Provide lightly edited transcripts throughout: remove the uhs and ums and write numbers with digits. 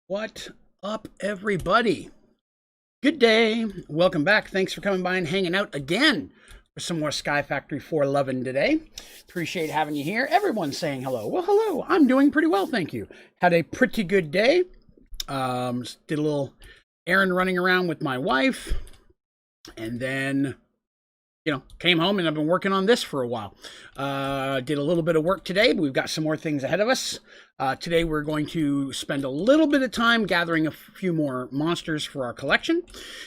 What up, everybody? Good day. Welcome back. Thanks for coming by and hanging out again for some more Sky Factory 4 lovin' today. Appreciate having you here. Everyone's saying hello. Well, hello. I'm doing pretty well, thank you. Had a pretty good day. Did a little errand running around with my wife, and then came home and I've been working on this for a while. Did a little bit of work today, but we've got some more things ahead of us. Today we're going to spend a little bit of time gathering a few more monsters for our collection.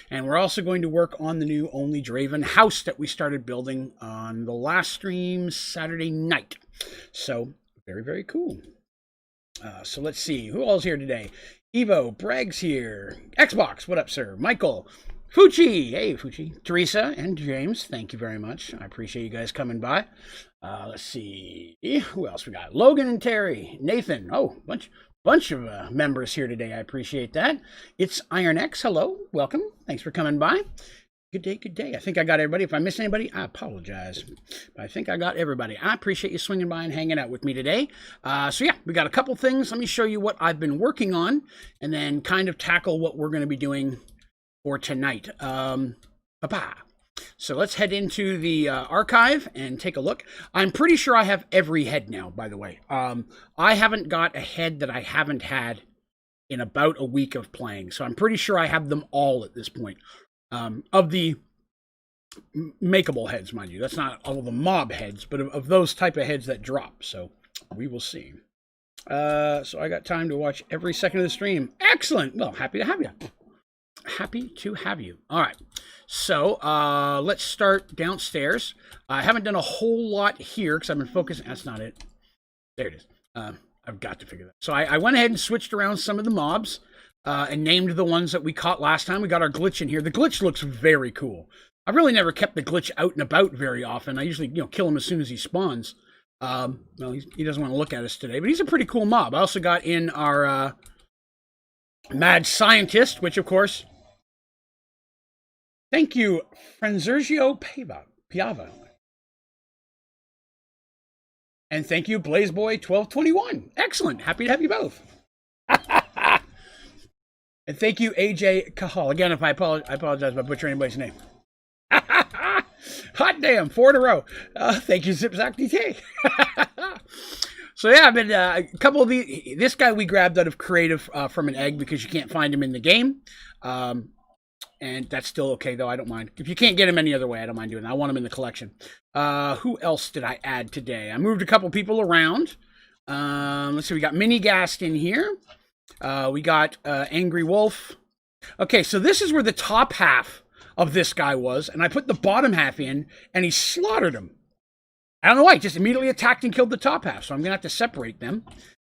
And we're also going to work on the new Only Draven house that we started building on the last stream Saturday night. So very, very cool. So let's see, who all's here today? Evo, Bragg's here. Xbox, what up, sir? Michael. Fuchi, hey Fuchi, Teresa, and James, thank you very much. I appreciate you guys coming by. Let's see, who else we got? Logan and Terry, Nathan. Oh, bunch of members here today. I appreciate that. It's Iron X. Hello, welcome. Thanks for coming by. Good day, good day. I think I got everybody. If I missed anybody, I apologize. But I think I got everybody. I appreciate you swinging by and hanging out with me today. So yeah, we got a couple things. Let me show you what I've been working on, and then kind of tackle what we're going to be doing for tonight. So let's head into the archive and take a look. I'm pretty sure I have every head now, by the way. I haven't got a head that I haven't had in about a week of playing, so I'm pretty sure I have them all at this point. Of the makeable heads, mind you. That's not all of the mob heads, but of those type of heads that drop. So we will see. So I got time to watch every second of the stream. Excellent. Well, happy to have you. Happy to have you. All right, so let's start downstairs. I haven't done a whole lot here because I've been focusing. That's not it. There it is. I've got to figure that. So I went ahead and switched around some of the mobs and named the ones that we caught last time. We got our glitch in here. The glitch looks very cool. I've really never kept the glitch out and about very often. I usually kill him as soon as he spawns. Well, he doesn't want to look at us today, but he's a pretty cool mob. I also got in our mad scientist, which of course. Thank you, Franzergio Piava. And thank you, Blazeboy1221. Excellent. Happy to have you both. And thank you, AJ Cahal. Again, if I apologize if I butcher anybody's name. Hot damn, 4 in a row. Thank you, Zipzak DT. So yeah, I've been a couple of this guy we grabbed out of creative from an egg because you can't find him in the game. And that's still okay, though. I don't mind. If you can't get him any other way, I don't mind doing that. I want him in the collection. Who else did I add today? I moved a couple people around. Let's see. We got Mini Gast in here. We got Angry Wolf. Okay, so this is where the top half of this guy was, and I put the bottom half in, and he slaughtered him. I don't know why. He just immediately attacked and killed the top half, so I'm going to have to separate them.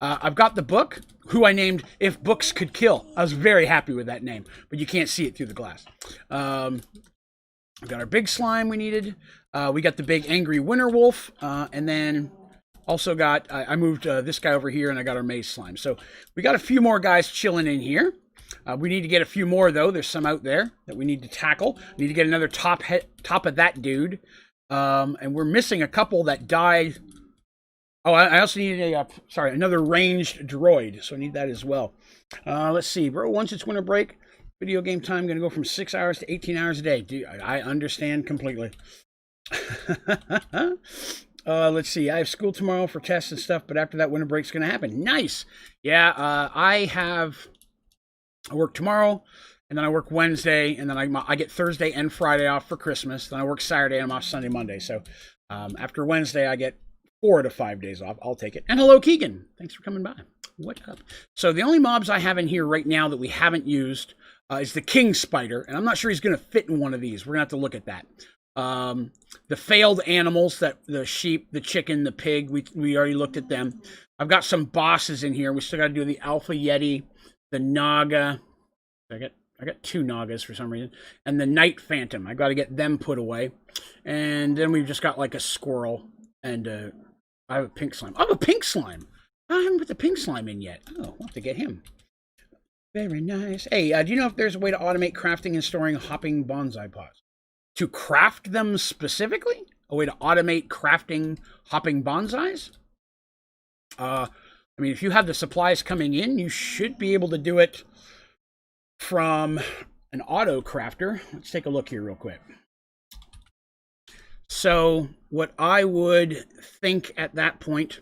I've got the book, who I named If Books Could Kill. I was very happy with that name, but you can't see it through the glass. We've got our big slime we needed. We got the big angry winter wolf, and then also got, I moved this guy over here, and I got our maze slime. So we got a few more guys chilling in here. We need to get a few more, though. There's some out there that we need to tackle. We need to get another top of that dude. And we're missing a couple that died. Oh, I also need another ranged droid, so I need that as well. Let's see, bro. Once it's winter break, video game time going to go from 6 hours to 18 hours a day. Dude, I understand completely. Let's see. I have school tomorrow for tests and stuff, but after that, winter break's going to happen. Nice. Yeah, I work tomorrow, and then I work Wednesday, and then I get Thursday and Friday off for Christmas. Then I work Saturday, and I'm off Sunday, Monday. So after Wednesday, I get 4 to 5 days off. I'll take it. And hello, Keegan. Thanks for coming by. What up? So the only mobs I have in here right now that we haven't used is the king spider, and I'm not sure he's going to fit in one of these. We're going to have to look at that. The failed animals, that the sheep, the chicken, the pig, we already looked at them. I've got some bosses in here. We still got to do the Alpha Yeti, the Naga. I got 2 Nagas for some reason, and the Night Phantom. I got to get them put away, and then we've just got like a squirrel, and I have a pink slime. Oh, a pink slime. I haven't put the pink slime in yet. Oh, I'll have to get him. Very nice. Hey, do you know if there's a way to automate crafting and storing hopping bonsai pots? To craft them specifically? A way to automate crafting hopping bonsais? I mean, if you have the supplies coming in, you should be able to do it from an auto crafter. Let's take a look here real quick. So what I would think at that point,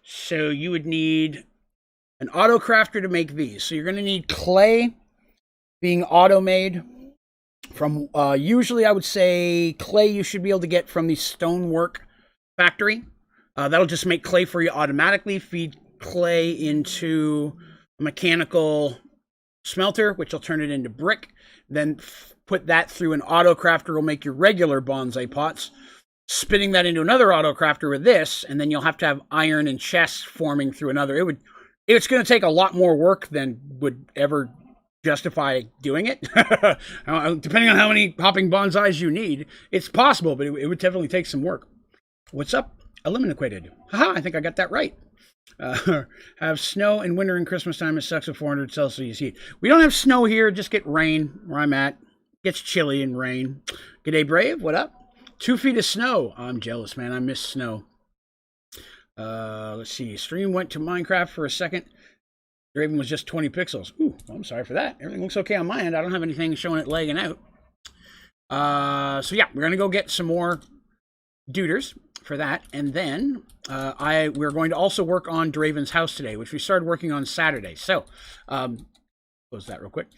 so you would need an auto crafter to make these. So you're going to need clay being auto made from, usually I would say clay you should be able to get from the stonework factory. That'll just make clay for you automatically. Feed clay into a mechanical smelter, which will turn it into brick. Then put that through an auto crafter, will make your regular bonsai pots. Spinning that into another auto crafter with this, and then you'll have to have iron and chests forming through another. It's going to take a lot more work than would ever justify doing it. Depending on how many hopping bonsais you need, it's possible, but it would definitely take some work. What's up? Eliminated. Haha, I think I got that right. Have snow in winter and Christmas time. It sucks at 400 Celsius heat. We don't have snow here, just get rain where I'm at. Gets chilly and rain. G'day, Brave. What up? 2 feet of snow. I'm jealous, man. I miss snow. Let's see. Stream went to Minecraft for a second. Draven was just 20 pixels. Ooh, well, I'm sorry for that. Everything looks okay on my end. I don't have anything showing it lagging out. So yeah, we're going to go get some more duders for that. And then we're going to also work on Draven's house today, which we started working on Saturday. So close that real quick.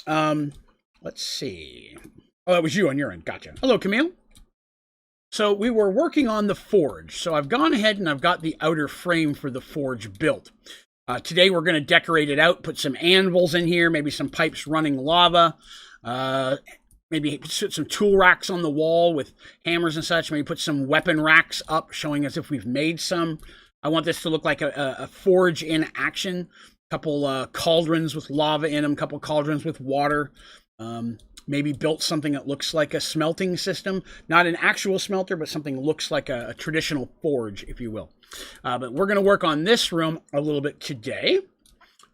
Let's see. Oh, that was you on your end. Gotcha. Hello, Camille. So we were working on the forge. So I've gone ahead and I've got the outer frame for the forge built. Today we're going to decorate it out, put some anvils in here, maybe some pipes running lava, maybe put some tool racks on the wall with hammers and such, maybe put some weapon racks up showing as if we've made some. I want this to look like a forge in action. A couple cauldrons with lava in them, a couple cauldrons with water. Maybe built something that looks like a smelting system. Not an actual smelter, but something that looks like a traditional forge, if you will. But we're going to work on this room a little bit today.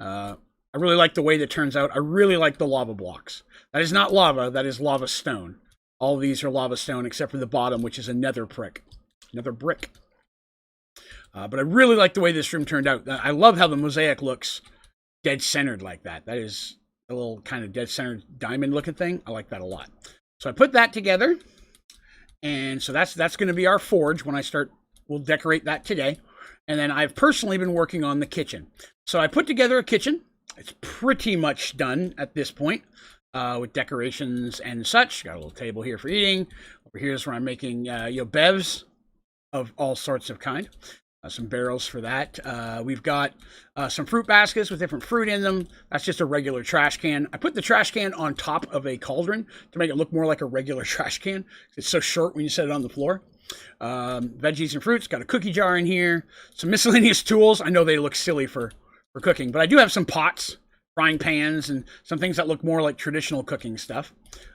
I really like the way that turns out. I really like the lava blocks. That is not lava, that is lava stone. All of these are lava stone except for the bottom, which is a nether brick. Nether brick. But I really like the way this room turned out. I love how the mosaic looks dead-centered like that. That is a little kind of dead-centered diamond-looking thing. I like that a lot. So I put that together. And so that's going to be our forge when I start. We'll decorate that today. And then I've personally been working on the kitchen. So I put together a kitchen. It's pretty much done at this point with decorations and such. Got a little table here for eating. Over here is where I'm making bevs of all sorts of kind. Some barrels for that. We've got some fruit baskets with different fruit in them. That's just a regular trash can. I put the trash can on top of a cauldron to make it look more like a regular trash can. It's so short when you set it on the floor. Veggies and fruits. Got a cookie jar in here. Some miscellaneous tools. I know they look silly for cooking, but I do have some pots, frying pans, and some things that look more like traditional cooking stuff.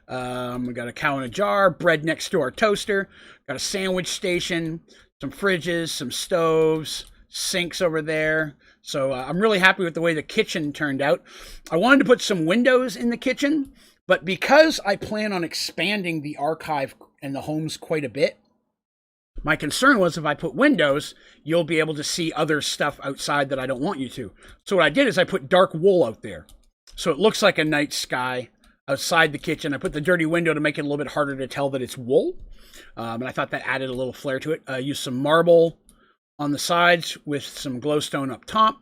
We got a cow in a jar. Bread next to our toaster. Got a sandwich station. Some fridges, some stoves, sinks over there. So I'm really happy with the way the kitchen turned out. I wanted to put some windows in the kitchen, But because I plan on expanding the archive and the homes quite a bit, my concern was if I put windows, you'll be able to see other stuff outside that I don't want you to. So what I did is I put dark wool out there. So it looks like a night sky outside the kitchen. I put the dirty window to make it a little bit harder to tell that it's wool. And I thought that added a little flair to it. I used some marble on the sides with some glowstone up top.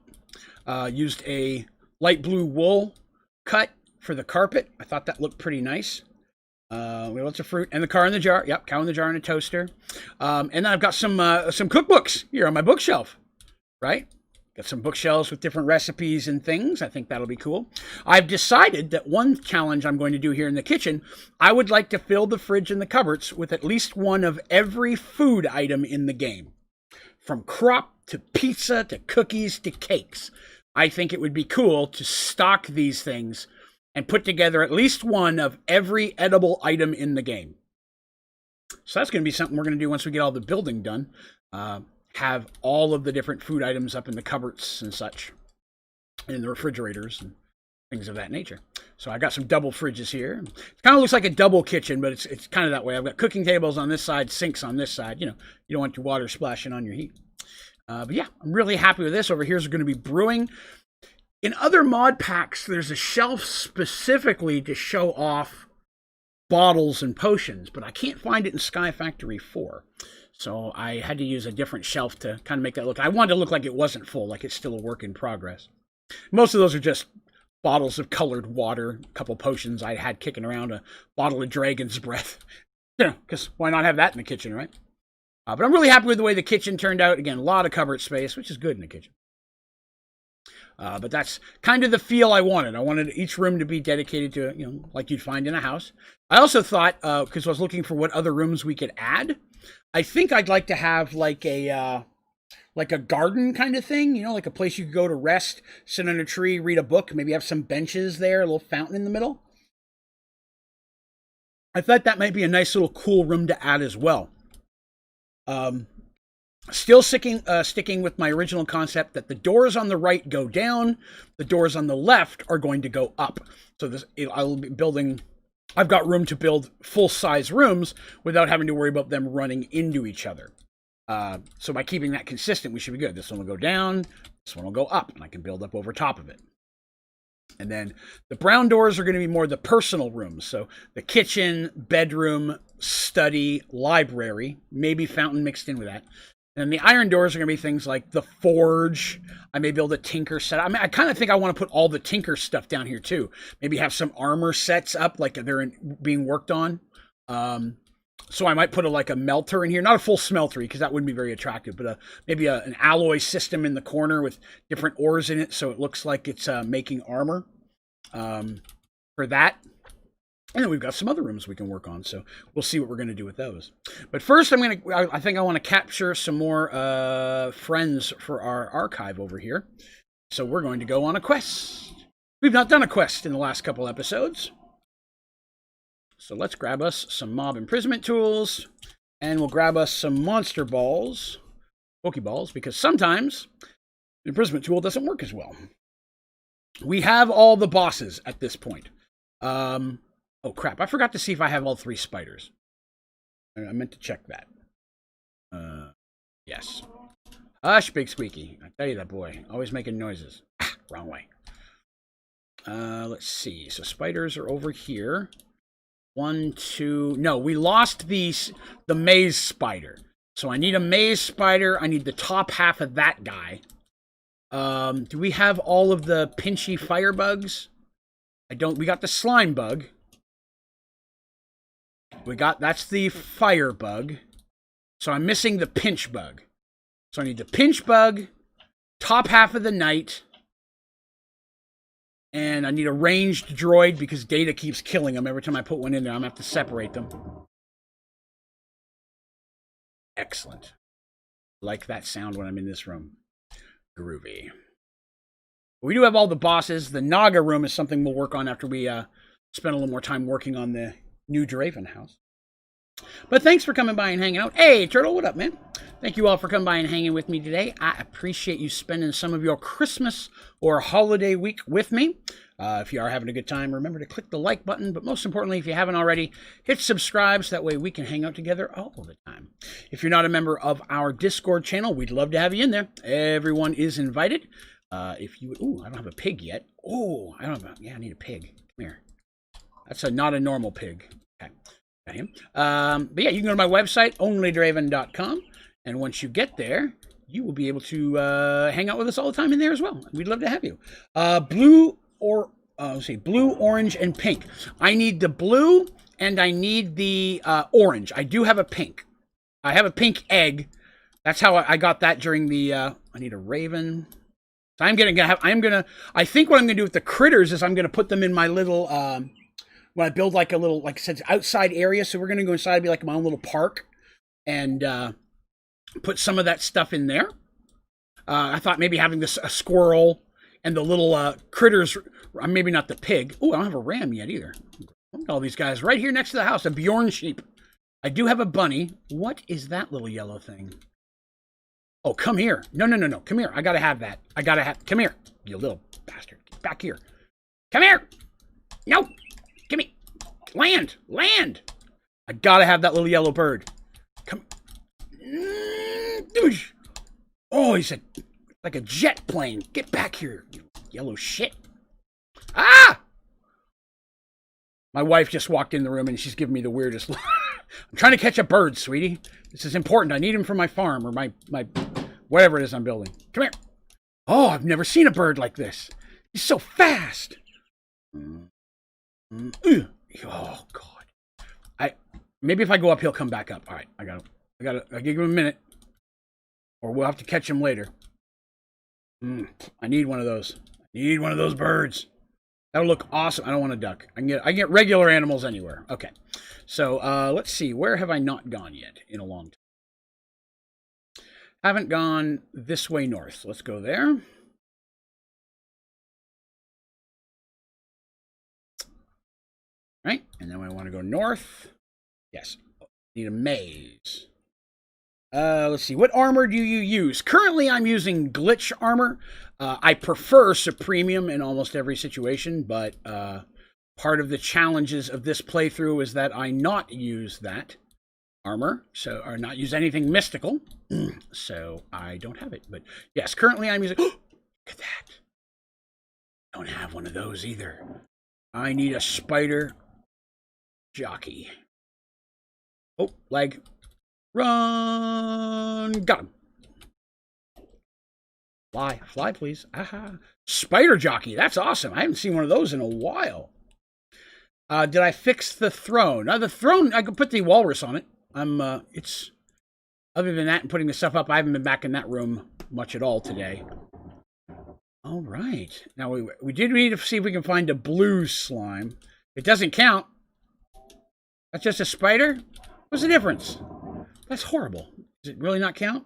Used a light blue wool cut for the carpet. I thought that looked pretty nice. We have lots of fruit and the car in the jar. Yep, cow in the jar and a toaster. And then I've got some cookbooks here on my bookshelf, right? Got some bookshelves with different recipes and things. I think that'll be cool. I've decided that one challenge I'm going to do here in the kitchen, I would like to fill the fridge and the cupboards with at least one of every food item in the game. From crop to pizza to cookies to cakes. I think it would be cool to stock these things and put together at least one of every edible item in the game. So that's going to be something we're going to do once we get all the building done. Have all of the different food items up in the cupboards and such, and in the refrigerators and things of that nature. So I got some double fridges here. It kind of looks like a double kitchen, but it's kind of that way. I've got cooking tables on this side, sinks on this side. You know, you don't want your water splashing on your heat. But yeah, I'm really happy with this. Over here is going to be brewing. In other mod packs, there's a shelf specifically to show off bottles and potions, but I can't find it in Sky Factory 4. So I had to use a different shelf to kind of make that look. I wanted to look like it wasn't full, like it's still a work in progress. Most of those are just bottles of colored water, a couple potions I had kicking around, a bottle of Dragon's Breath. You know, because why not have that in the kitchen, right? But I'm really happy with the way the kitchen turned out. Again, a lot of cupboard space, which is good in the kitchen. But that's kind of the feel I wanted. I wanted each room to be dedicated to, you know, like you'd find in a house. I also thought, because I was looking for what other rooms we could add, I think I'd like to have like a garden kind of thing, you know, like a place you could go to rest, sit on a tree, read a book, maybe have some benches there, a little fountain in the middle. I thought that might be a nice little cool room to add as well. Still sticking with my original concept that the doors on the right go down, the doors on the left are going to go up. So I'll be building. I've got room to build full-size rooms without having to worry about them running into each other. So by keeping that consistent, we should be good. This one will go down, this one will go up, and I can build up over top of it. And then the brown doors are going to be more the personal rooms. So the kitchen, bedroom, study, library, maybe fountain mixed in with that. And the iron doors are going to be things like the forge. I may build a tinker set. I mean, I kind of think I want to put all the tinker stuff down here too. Maybe have some armor sets up like they're being worked on. So I might put a melter in here. Not a full smeltery because that wouldn't be very attractive, but maybe an alloy system in the corner with different ores in it so it looks like it's making armor for that. And then we've got some other rooms we can work on, so we'll see what we're going to do with those. But first, I think I want to capture some more friends for our archive over here. So we're going to go on a quest. We've not done a quest in the last couple episodes. So let's grab us some mob imprisonment tools, and we'll grab us some monster balls, Pokeballs, because sometimes the imprisonment tool doesn't work as well. We have all the bosses at this point. Oh, crap. I forgot to see if I have all 3 spiders. I meant to check that. Yes. Hush, Big Squeaky. I tell you that boy. Always making noises. Ah, wrong way. Let's see. So spiders are over here. 1, 2... No, we lost the maze spider. So I need a maze spider. I need the top half of that guy. Do we have all of the pinchy firebugs? I don't. We got the slime bug. That's the fire bug. So I'm missing the pinch bug. So I need the pinch bug, top half of the knight, and I need a ranged droid because Data keeps killing them. Every time I put one in there, I'm going to have to separate them. Excellent. Like that sound when I'm in this room. Groovy. We do have all the bosses. The Naga room is something we'll work on after we spend a little more time working on the new Draven house. But thanks for coming by and hanging out. Hey, Turtle, what up, man? Thank you all for coming by and hanging with me today. I appreciate you spending some of your Christmas or holiday week with me. If you are having a good time, remember to click the like button. But most importantly, if you haven't already, hit subscribe so that way we can hang out together all the time. If you're not a member of our Discord channel, we'd love to have you in there. Everyone is invited. If you, I don't have a pig yet. Oh, I don't have. Yeah, I need a pig. Come here. That's not a normal pig. Okay, got him. But yeah, you can go to my website, onlydraven.com, and once you get there, you will be able to hang out with us all the time in there as well. We'd love to have you. Blue, orange, and pink. I need the blue and I need the orange. I do have a pink. I have a pink egg. That's how I got that during the. I need a raven. So I think what I'm gonna do with the critters is I'm gonna put them in my little. When I build like a little, like I said, outside area. So we're gonna go inside, be like my own little park, and put some of that stuff in there. I thought maybe having a squirrel and the little critters, maybe not the pig. Oh, I don't have a ram yet either. All these guys right here next to the house, a Bjorn sheep. I do have a bunny. What is that little yellow thing? Oh, come here. No. Come here. I gotta have that. Come here, you little bastard. Get back here. Come here. No. Give me. Land. I gotta have that little yellow bird. Come. Oh, he's like a jet plane. Get back here, you yellow shit. Ah! My wife just walked in the room and she's giving me the weirdest look. I'm trying to catch a bird, sweetie. This is important. I need him for my farm or my whatever it is I'm building. Come here. Oh, I've never seen a bird like this. He's so fast. Oh, God. Maybe if I go up, he'll come back up. All right, I'll give him a minute. Or we'll have to catch him later. I need one of those. I need one of those birds. That'll look awesome. I don't want a duck. I can get regular animals anywhere. Okay. So let's see. Where have I not gone yet in a long time? Haven't gone this way north. Let's go there. Right. And then we want to go north. Yes. Need a maze. Let's see. What armor do you use? Currently, I'm using glitch armor. I prefer Supremium in almost every situation, but part of the challenges of this playthrough is that I not use that armor, or not use anything mystical, so I don't have it. But yes, currently I'm using. Look at that! Don't have one of those either. I need a spider jockey. Oh, leg. Run! Got him. Fly, please. Aha. Spider jockey. That's awesome. I haven't seen one of those in a while. Did I fix the throne? The throne, I could put the walrus on it. It's, other than that and putting the stuff up, I haven't been back in that room much at all today. All right. Now, we did need to see if we can find a blue slime. It doesn't count. That's just a spider? What's the difference? That's horrible. Does it really not count?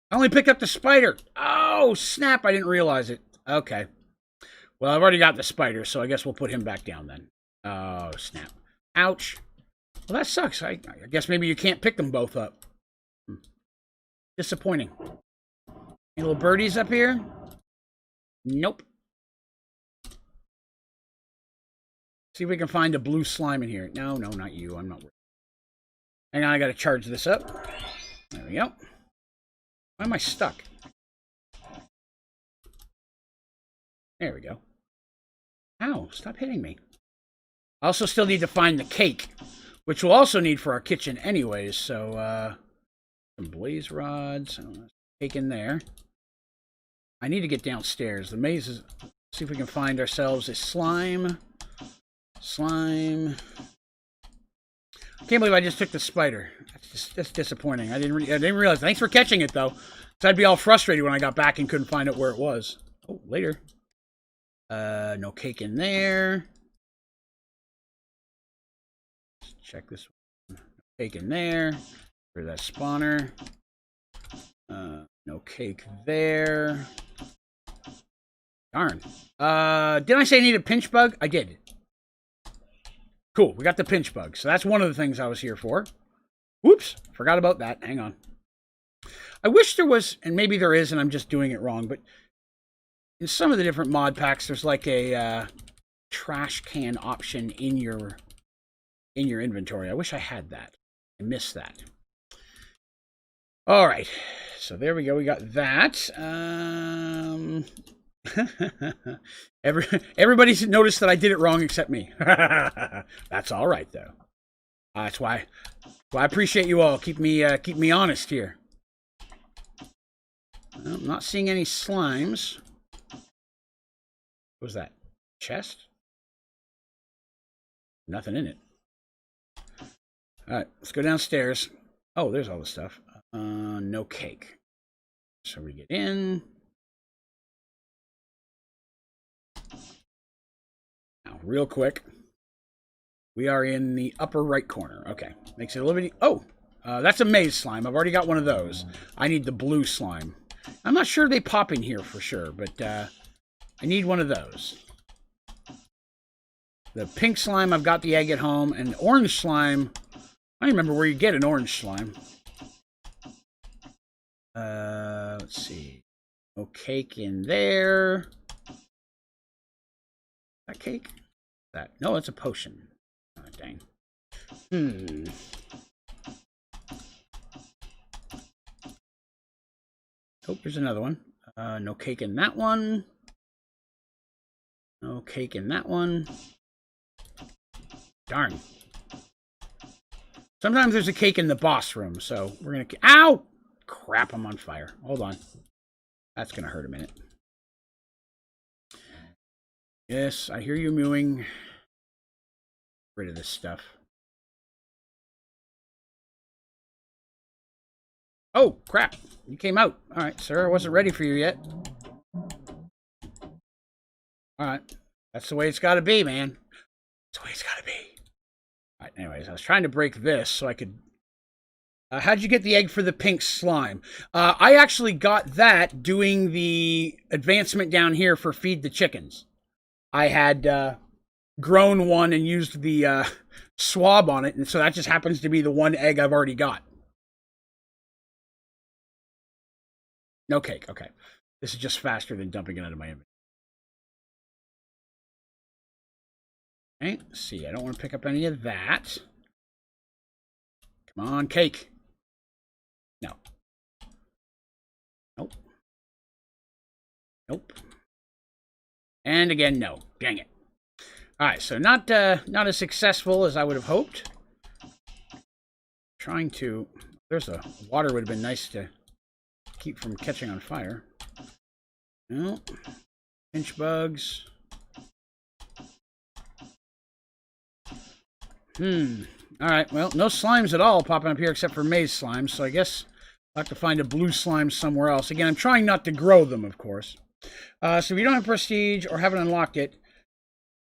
I only picked up the spider. Oh, snap. I didn't realize it. Okay. Well, I've already got the spider, so I guess we'll put him back down then. Oh, snap. Ouch. Well, that sucks. I guess maybe you can't pick them both up. Disappointing. Any little birdies up here? Nope. See if we can find a blue slime in here. No, not you. I'm not worried. Hang on, I gotta charge this up. There we go. Why am I stuck? There we go. Ow, stop hitting me. I also still need to find the cake, which we'll also need for our kitchen anyways, so, some blaze rods, cake in there. I need to get downstairs. The maze is, see if we can find ourselves a slime. Slime. I can't believe I just took the spider. That's disappointing. I didn't realize. Thanks for catching it, though. So I'd be all frustrated when I got back and couldn't find out where it was. Oh, later. No cake in there. Let's check this one. No cake in there. For that spawner. No cake there. Darn. Didn't I say I need a pinch bug? I did. Cool, we got the pinch bug. So that's one of the things I was here for. Whoops, forgot about that. Hang on. I wish there was, and maybe there is, and I'm just doing it wrong, but in some of the different mod packs, there's like a trash can option in your inventory. I wish I had that. I missed that. All right, so there we go. We got that. Everybody's noticed that I did it wrong except me. That's all right though. That's why I appreciate you all. Keep me honest here. Well, I'm not seeing any slimes. What was that? Chest? Nothing in it. All right, let's go downstairs. Oh, there's all the stuff. No cake. So we get in. Now, real quick. We are in the upper right corner. Okay, makes it a little bit... Oh, that's a maze slime. I've already got one of those. I need the blue slime. I'm not sure they pop in here for sure, but I need one of those. The pink slime, I've got the egg at home, and orange slime... I don't remember where you get an orange slime. Let's see. No cake in there. That cake? That? No, it's a potion. Oh, dang. Oh, there's another one. No cake in that one. No cake in that one. Darn. Sometimes there's a cake in the boss room, so we're gonna... Ow! Crap, I'm on fire. Hold on. That's gonna hurt a minute. Yes, I hear you mewing. Get rid of this stuff. Oh, crap. You came out. All right, sir. I wasn't ready for you yet. All right. That's the way it's got to be, man. That's the way it's got to be. All right, anyways, I was trying to break this so I could... how'd you get the egg for the pink slime? I actually got that doing the advancement down here for Feed the Chickens. I had grown one and used the swab on it, and so that just happens to be the one egg I've already got. No cake, okay. This is just faster than dumping it out of my inventory. Okay, let's see. I don't want to pick up any of that. Come on, cake. No. Nope. Nope. And again, no. Dang it. All right, so not as successful as I would have hoped. Trying to... There's a... Water would have been nice to keep from catching on fire. No. Pinch bugs. Alright, well, no slimes at all popping up here except for maze slimes, so I guess I'll have to find a blue slime somewhere else. Again, I'm trying not to grow them, of course. So if you don't have prestige or haven't unlocked it,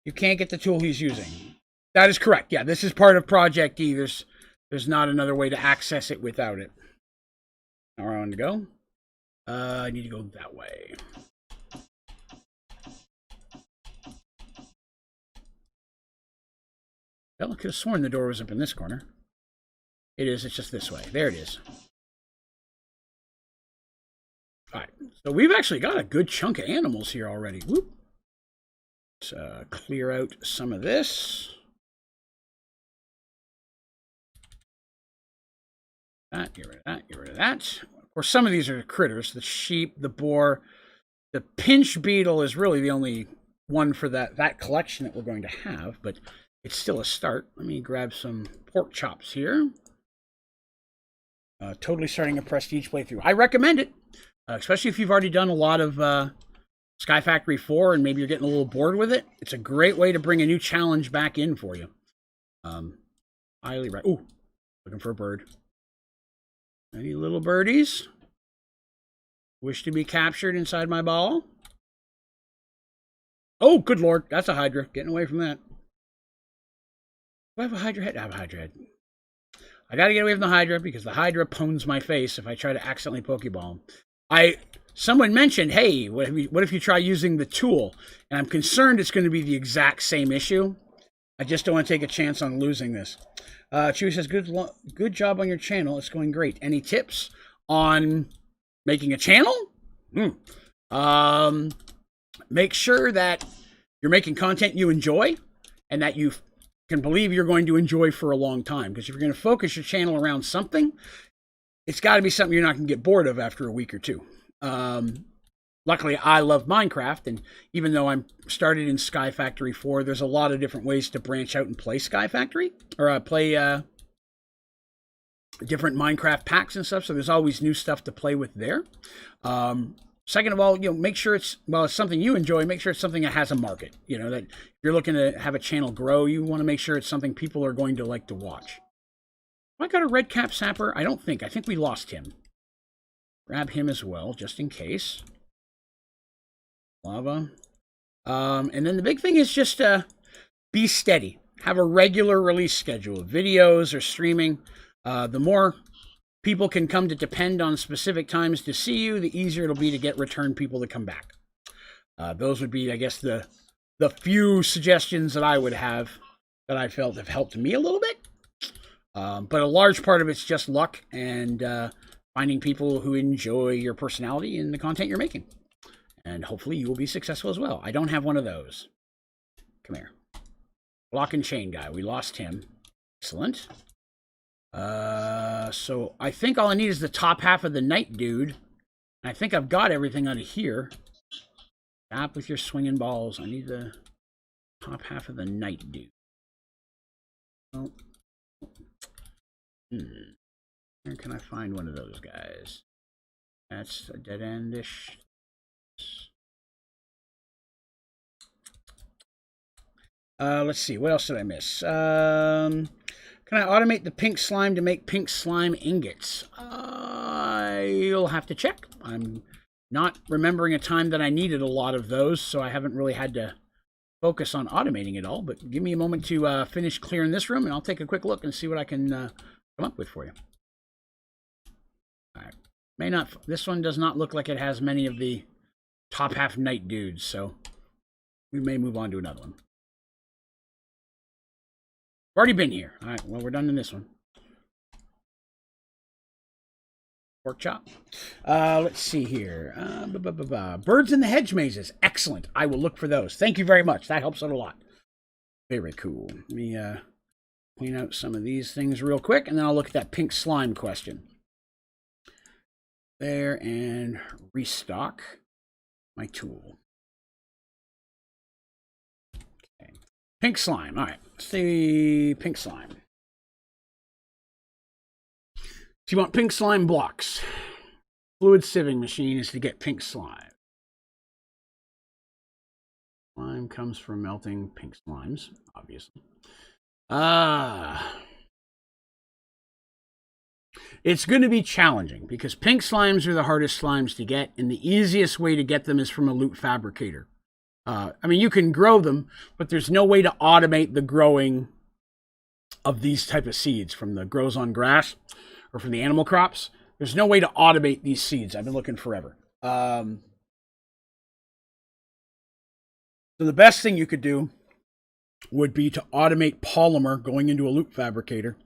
you can't get the tool he's using. That is correct. Yeah, this is part of Project E. There's not another way to access it without it. Now we're on to go. I need to go that way. Well, I could have sworn the door was up in this corner. It is. It's just this way. There it is. All right. So we've actually got a good chunk of animals here already. Whoop. Let's clear out some of this. Get rid of that. Get rid of that. Of course, some of these are critters. The sheep, the boar. The pinch beetle is really the only one for that collection that we're going to have, but... It's still a start. Let me grab some pork chops here. Totally starting a prestige playthrough. I recommend it, especially if you've already done a lot of Sky Factory 4 and maybe you're getting a little bored with it. It's a great way to bring a new challenge back in for you. Highly recommend. Ooh, looking for a bird. Any little birdies? Wish to be captured inside my ball? Oh, good lord. That's a Hydra. Getting away from that. Do I have a Hydra head? I have a Hydra head. I gotta get away from the Hydra because the Hydra pones my face if I try to accidentally Pokeball him. Someone mentioned, hey, what if you try using the tool? And I'm concerned it's going to be the exact same issue. I just don't want to take a chance on losing this. Chewy says, good job on your channel. It's going great. Any tips on making a channel? make sure that you're making content you enjoy and that you can believe you're going to enjoy for a long time. Because if you're going to focus your channel around something, it's got to be something you're not going to get bored of after a week or two. Luckily, I love Minecraft, and even though I'm started in Sky Factory 4, there's a lot of different ways to branch out and play Sky Factory, or play different Minecraft packs and stuff, so there's always new stuff to play with there. Second of all, make sure it's something you enjoy, make sure it's something that has a market. That if you're looking to have a channel grow, you want to make sure it's something people are going to like to watch. Have I got a red cap sapper? I think we lost him. Grab him as well, just in case. Lava. And then the big thing is just be steady. Have a regular release schedule of videos or streaming. The more people can come to depend on specific times to see you, the easier it'll be to get return people to come back. Those would be, I guess, the few suggestions that I would have that I felt have helped me a little bit. But a large part of it's just luck and finding people who enjoy your personality and the content you're making. And hopefully you will be successful as well. I don't have one of those. Come here. Block and chain guy. We lost him. Excellent. So I think all I need is the top half of the night dude. I think I've got everything out of here. Stop with your swinging balls. I need the top half of the night dude. Oh. Where can I find one of those guys? That's a dead-endish. Let's see. What else did I miss? Can I automate the pink slime to make pink slime ingots? You'll have to check. I'm not remembering a time that I needed a lot of those, so I haven't really had to focus on automating it all. But give me a moment to finish clearing this room, and I'll take a quick look and see what I can come up with for you. All right. This one does not look like it has many of the top half night dudes, so we may move on to another one. Already been here. All right, well, we're done in this one. Pork chop. Let's see here. Birds in the hedge mazes. Excellent. I will look for those. Thank you very much. That helps out a lot. Very cool. Let me clean out some of these things real quick, and then I'll look at that pink slime question. There, and restock my tool. Okay. Pink slime. All right. Let's see. Pink slime. So you want pink slime blocks. Fluid sieving machine is to get pink slime. Slime comes from melting pink slimes, obviously. It's going to be challenging because pink slimes are the hardest slimes to get, and the easiest way to get them is from a loot fabricator. I mean, you can grow them, but there's no way to automate the growing of these type of seeds from the grows on grass or from the animal crops. There's no way to automate these seeds. I've been looking forever. So the best thing you could do would be to automate polymer going into a loop fabricator,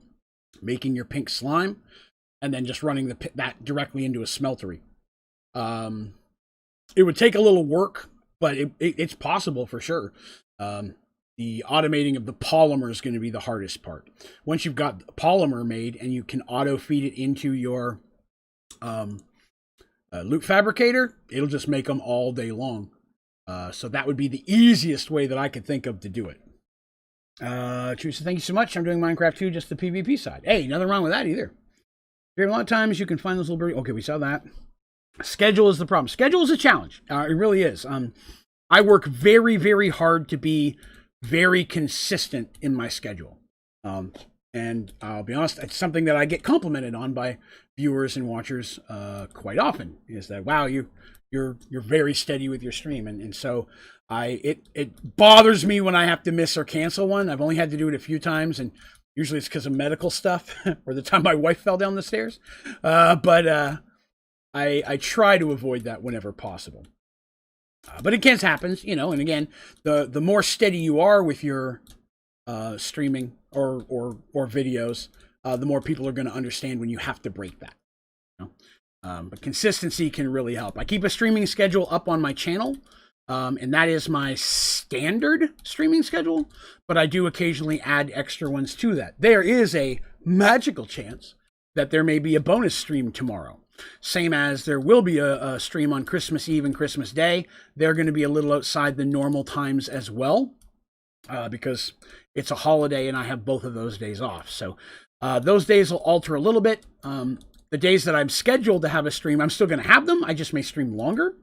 making your pink slime, and then just running that directly into a smeltery. It would take a little work, but it's possible for sure. The automating of the polymer is going to be the hardest part. Once you've got polymer made and you can auto feed it into your loop fabricator, it'll just make them all day long. So that would be the easiest way that I could think of to do it. Teresa, thank you so much. I'm doing Minecraft 2, just the PvP side. Hey, nothing wrong with that either. A lot of times you can find those little birds. Okay, we saw that. Schedule is the problem. Schedule is a challenge. It really is. I work very, very hard to be very consistent in my schedule. And I'll be honest, it's something that I get complimented on by viewers and watchers quite often. Is that, wow, you're very steady with your stream, and so it bothers me when I have to miss or cancel one. I've only had to do it a few times, and usually it's because of medical stuff or the time my wife fell down the stairs. But I try to avoid that whenever possible. But it can happen, you know. And again, the more steady you are with your streaming or videos, the more people are going to understand when you have to break that. You know? But consistency can really help. I keep a streaming schedule up on my channel. And that is my standard streaming schedule, but I do occasionally add extra ones to that. There is a magical chance that there may be a bonus stream tomorrow. Same as there will be a stream on Christmas Eve and Christmas Day. They're going to be a little outside the normal times as well, because it's a holiday and I have both of those days off. So those days will alter a little bit. The days that I'm scheduled to have a stream, I'm still going to have them. I just may stream longer.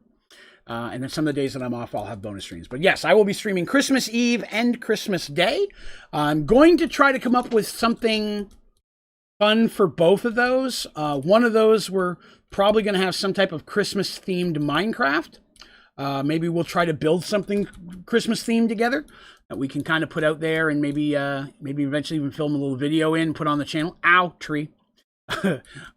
And then some of the days that I'm off, I'll have bonus streams. But yes, I will be streaming Christmas Eve and Christmas Day. I'm going to try to come up with something fun for both of those. One of those, we're probably going to have some type of Christmas-themed Minecraft. Maybe we'll try to build something Christmas-themed together that we can kind of put out there, and maybe eventually even film a little video in, put on the channel. Ow, tree.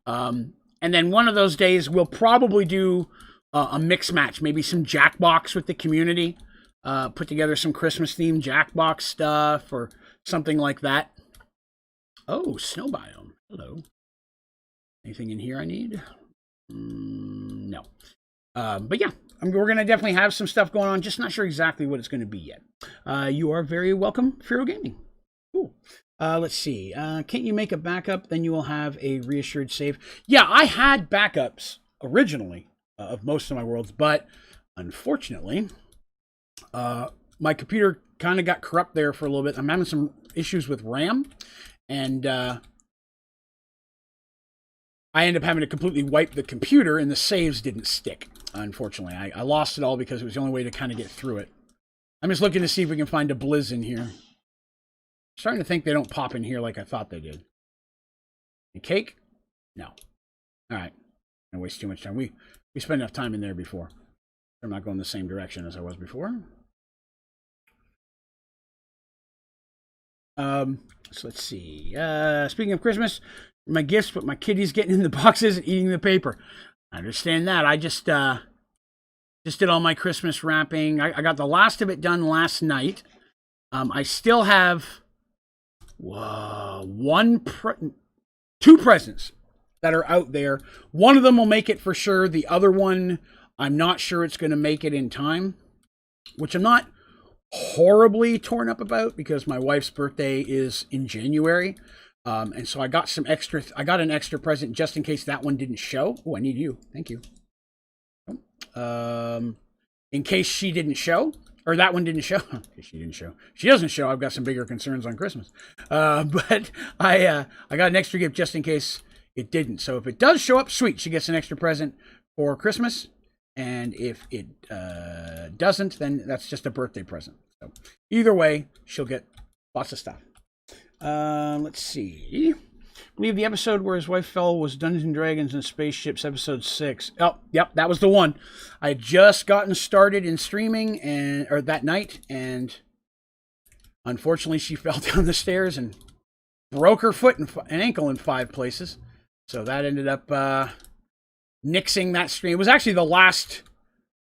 And then one of those days, we'll probably do a mix match, maybe some Jackbox with the community, put together some Christmas-themed Jackbox stuff or something like that. Oh, snow biome. Hello. Anything in here I need? No. But yeah, we're going to definitely have some stuff going on. Just not sure exactly what it's going to be yet. You are very welcome, Firo Gaming. Cool. Let's see. Can't you make a backup? Then you will have a reassured save. Yeah, I had backups originally of most of my worlds, but unfortunately, my computer kind of got corrupt there for a little bit. I'm having some issues with RAM, and I ended up having to completely wipe the computer, and the saves didn't stick, unfortunately. I lost it all because it was the only way to kind of get through it. I'm just looking to see if we can find a blizz in here. I'm starting to think they don't pop in here like I thought they did. A cake? No. All right. I don't waste too much time. We spent enough time in there before. I'm not going the same direction as I was before. So let's see. Speaking of Christmas, my gifts, but my kitty's getting in the boxes and eating the paper. I understand that. I just did all my Christmas wrapping. I got the last of it done last night. I still have two presents that are out there. One of them will make it for sure. The other one, I'm not sure it's going to make it in time, which I'm not horribly torn up about because my wife's birthday is in January. And so I got an extra present just in case that one didn't show. Oh, I need you. Thank you. In case she didn't show, or that one didn't show. In case she didn't show. She doesn't show. I've got some bigger concerns on Christmas. But I got an extra gift just in case it didn't. So if it does show up, sweet. She gets an extra present for Christmas. And if it doesn't, then that's just a birthday present. So either way, she'll get lots of stuff. Let's see. I believe the episode where his wife fell was Dungeons and Dragons and Spaceships, episode 6. Oh, yep, that was the one. I had just gotten started in streaming or that night, and unfortunately she fell down the stairs and broke her foot and ankle in 5 places. So that ended up nixing that stream. It was actually the last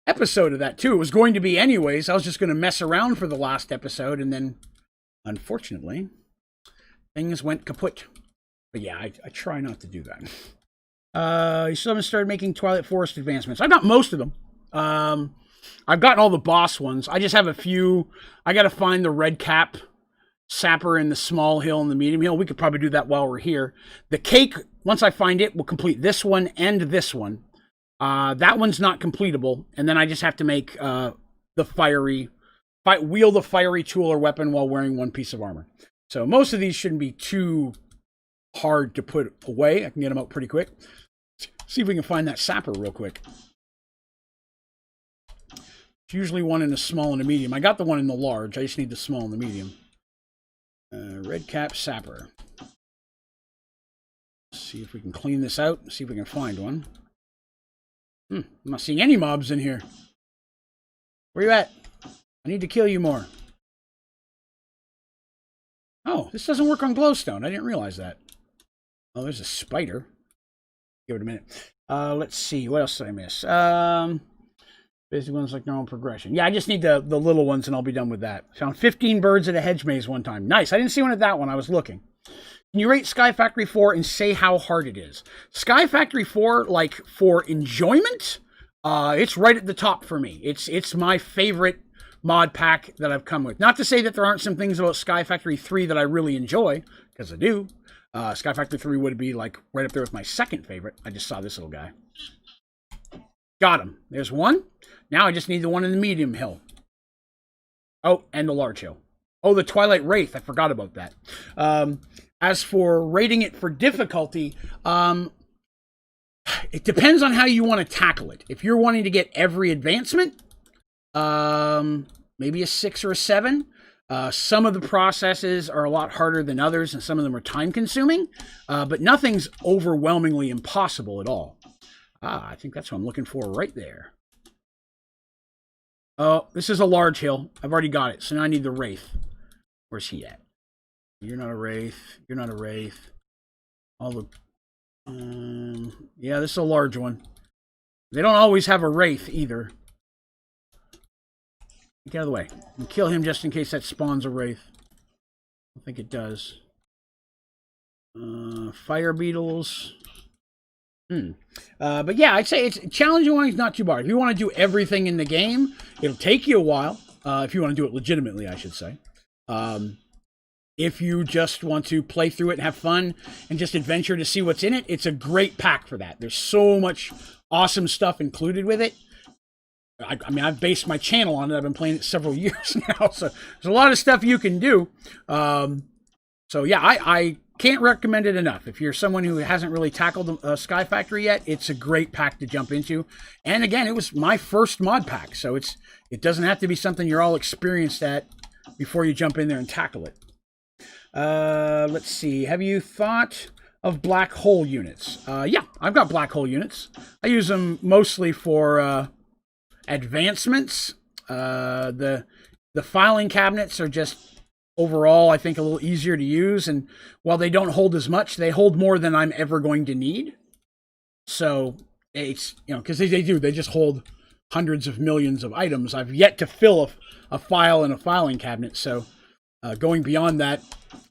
episode of that, too. It was going to be anyways. I was just going to mess around for the last episode, and then, unfortunately, things went kaput. But yeah, I try not to do that. You still haven't started making Twilight Forest advancements. I've got most of them. I've gotten all the boss ones. I just have a few. I got to find the red cap sapper in the small hill and the medium hill. We could probably do that while we're here. The cake, once I find it, will complete this one and this one. That one's not completable. And then I just have to make wield the fiery tool or weapon while wearing 1 piece of armor. So most of these shouldn't be too hard to put away. I can get them out pretty quick. See if we can find that sapper real quick. It's usually one in the small and the medium. I got the one in the large. I just need the small and the medium. Red cap sapper. See if we can clean this out. See if we can find one. I'm not seeing any mobs in here. Where you at? I need to kill you more. Oh, this doesn't work on glowstone. I didn't realize that. Oh, there's a spider. Give it a minute. Let's see. What else did I miss? Basic ones like normal progression. Yeah, I just need the little ones and I'll be done with that. Found 15 birds at a hedge maze one time. Nice. I didn't see one at that one. I was looking. Can you rate Sky Factory 4 and say how hard it is? Sky Factory 4, like, for enjoyment, It's right at the top for me. It's my favorite mod pack that I've come with. Not to say that there aren't some things about Sky Factory 3 that I really enjoy, because I do. Sky Factory 3 would be like right up there with my second favorite. I just saw this little guy. Got him. There's one. Now I just need the one in the medium hill. Oh, and the large hill. Oh, the Twilight Wraith. I forgot about that. As for rating it for difficulty, it depends on how you want to tackle it. If you're wanting to get every advancement, maybe a 6 or a 7. Some of the processes are a lot harder than others, and some of them are time-consuming, but nothing's overwhelmingly impossible at all. I think that's what I'm looking for right there. Oh, this is a large hill. I've already got it, so now I need the Wraith. Where's he at? You're not a Wraith. You're not a Wraith. All the... yeah, this is a large one. They don't always have a Wraith either. Get out of the way. And kill him just in case that spawns a Wraith. I think it does. Fire beetles. But yeah, I'd say it's challenging one is not too hard. If you want to do everything in the game, it'll take you a while. If you want to do it legitimately, I should say. If you just want to play through it and have fun and just adventure to see what's in it, it's a great pack for that. There's so much awesome stuff included with it. I mean, I've based my channel on it. I've been playing it several years now, so there's a lot of stuff you can do. So yeah, I can't recommend it enough. If you're someone who hasn't really tackled Sky Factory yet, it's a great pack to jump into. And again, it was my first mod pack, so it doesn't have to be something you're all experienced at before you jump in there and tackle it. Let's see. Have you thought of black hole units? Yeah, I've got black hole units. I use them mostly for advancements. The filing cabinets are just overall, I think, a little easier to use, and while they don't hold as much, they hold more than I'm ever going to need. So it's, you know, because they do, they just hold hundreds of millions of items. I've yet to fill a file in a filing cabinet, so going beyond that,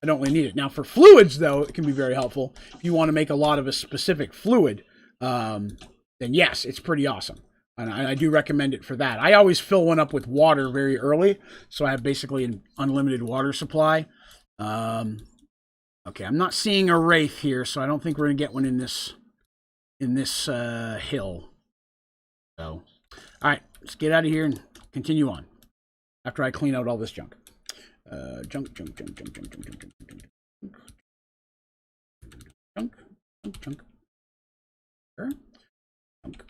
I don't really need it. Now for fluids, though, it can be very helpful. If you want to make a lot of a specific fluid, then yes, it's pretty awesome. And I do recommend it for that. I always fill one up with water very early, so I have basically an unlimited water supply. Okay, I'm not seeing a Wraith here, so I don't think we're going to get one in this hill. So, all right, let's get out of here and continue on after I clean out all this junk. Junk. Sure. Junk.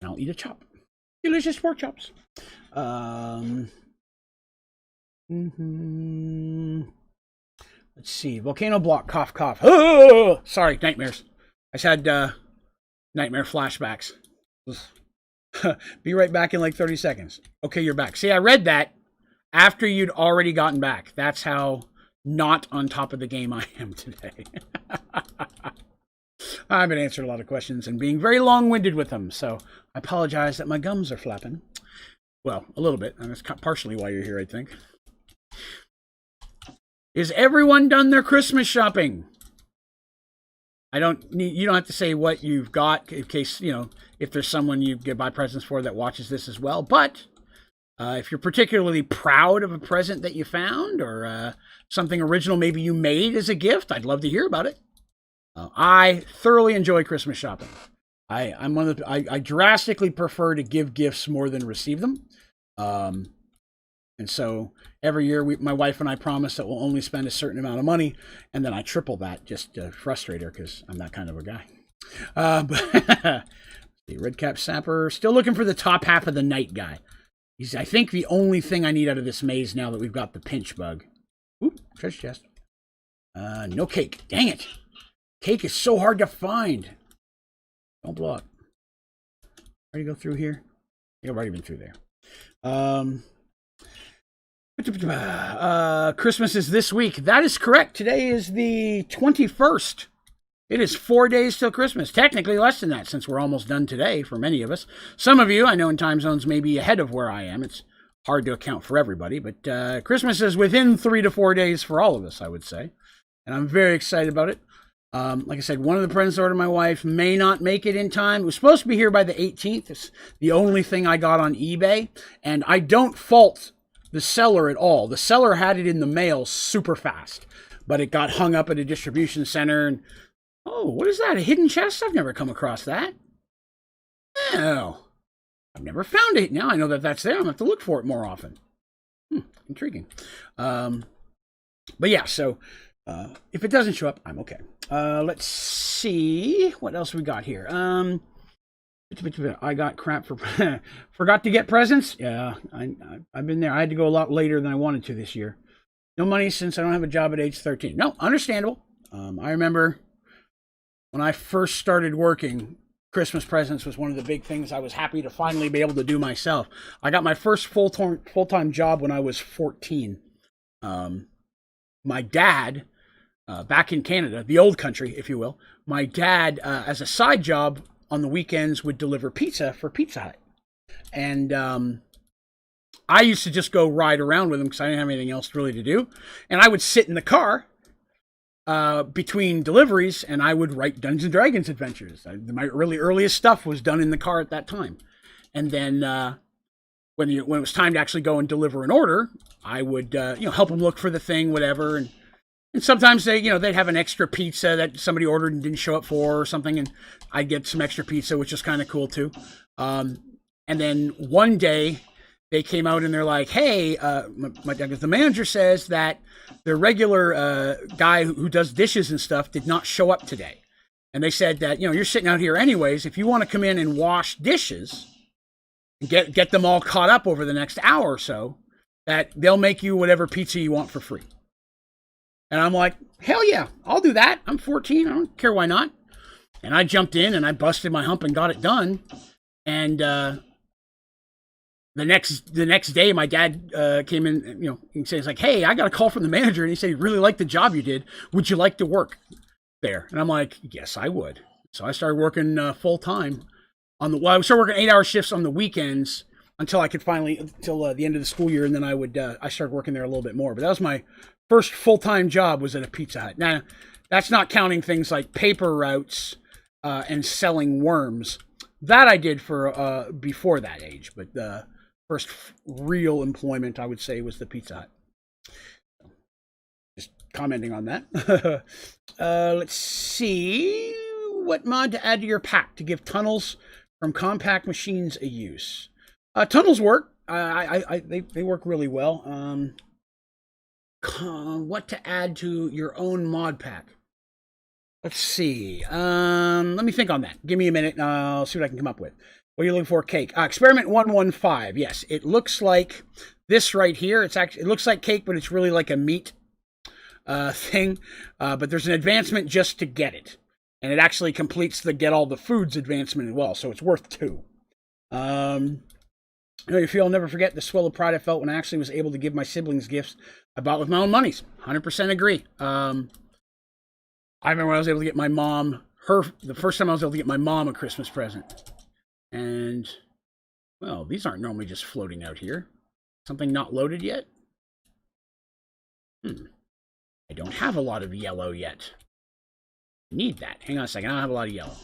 And I'll eat a chop. Delicious pork chops. Let's see. Volcano block. Cough, cough. Oh, sorry, nightmares. I just had nightmare flashbacks. Be right back in like 30 seconds. Okay, you're back. See, I read that after you'd already gotten back. That's how not on top of the game I am today. I've been answering a lot of questions and being very long-winded with them, so I apologize that my gums are flapping. Well, a little bit, and that's partially why you're here, I think. Is everyone done their Christmas shopping? You don't have to say what you've got in case, you know, if there's someone you could buy presents for that watches this as well, but if you're particularly proud of a present that you found or something original maybe you made as a gift, I'd love to hear about it. I thoroughly enjoy Christmas shopping. I drastically prefer to give gifts more than receive them. And so every year my wife and I promise that we'll only spend a certain amount of money, and then I triple that just to frustrate her because I'm that kind of a guy. But the Redcap Sapper, still looking for the top half of the night guy. He's, I think, the only thing I need out of this maze now that we've got the pinch bug. Oop, treasure chest. No cake. Dang it. Cake is so hard to find. Don't blow up. Ready to go through here? Yeah, I've already been through there. Christmas is this week. That is correct. Today is the 21st. It is 4 days till Christmas. Technically less than that, since we're almost done today for many of us. Some of you, I know in time zones, may be ahead of where I am. It's hard to account for everybody, but Christmas is within 3 to 4 days for all of us, I would say. And I'm very excited about it. Like I said, one of the presents ordered my wife may not make it in time. It was supposed to be here by the 18th. It's the only thing I got on eBay. And I don't fault the seller at all. The seller had it in the mail super fast, but it got hung up at a distribution center. And oh, what is that? A hidden chest? I've never come across that. Oh, I've never found it. Now I know that that's there. I'm going to have to look for it more often. Intriguing. But yeah, so if it doesn't show up, I'm okay. Let's see what else we got here. I got crap for forgot to get presents. Yeah, I've been there. I had to go a lot later than I wanted to this year. No money since I don't have a job at age 13. No, understandable. I remember when I first started working, Christmas presents was one of the big things I was happy to finally be able to do myself. I got my first full-time job when I was 14. My dad, back in Canada, the old country, if you will, my dad, as a side job on the weekends, would deliver pizza for Pizza Hut. And I used to just go ride around with him because I didn't have anything else really to do. And I would sit in the car between deliveries, and I would write Dungeons & Dragons adventures. My really earliest stuff was done in the car at that time. And then when it was time to actually go and deliver an order, I would help them look for the thing, whatever. And sometimes they'd have an extra pizza that somebody ordered and didn't show up for or something, and I'd get some extra pizza, which was kind of cool too. And then one day they came out and they're like, hey, the manager says that the regular guy who does dishes and stuff did not show up today. And they said that, you're sitting out here anyways. If you want to come in and wash dishes and get them all caught up over the next hour or so, that they'll make you whatever pizza you want for free. And I'm like, hell yeah, I'll do that. I'm 14. I don't care why not. And I jumped in and I busted my hump and got it done. And the next day, my dad came in, and says like, hey, I got a call from the manager, and he said he really liked the job you did. Would you like to work there? And I'm like, yes, I would. So I started working full time I started working 8-hour shifts on the weekends until I could until the end of the school year, and then I started working there a little bit more. But that was my first full-time job, was at a Pizza Hut. Now, that's not counting things like paper routes and selling worms. That I did for before that age, but the first real employment, I would say, was the Pizza Hut. Just commenting on that. Let's see. What mod to add to your pack to give tunnels from compact machines a use? Tunnels work. They work really well. What to add to your own mod pack? Let's see. Let me think on that. Give me a minute. I'll see what I can come up with. What are you looking for? Cake. Experiment 115. Yes, it looks like this right here. It looks like cake, but it's really like a meat thing. But there's an advancement just to get it, and it actually completes the get all the foods advancement as well. So it's worth 2. You feel I'll never forget the swell of pride I felt when I actually was able to give my siblings gifts I bought with my own monies. 100% agree. I remember when I was able to get my mom, the first time I was able to get my mom a Christmas present. And, well, these aren't normally just floating out here. Something not loaded yet? I don't have a lot of yellow yet. I need that. Hang on a second. I don't have a lot of yellow.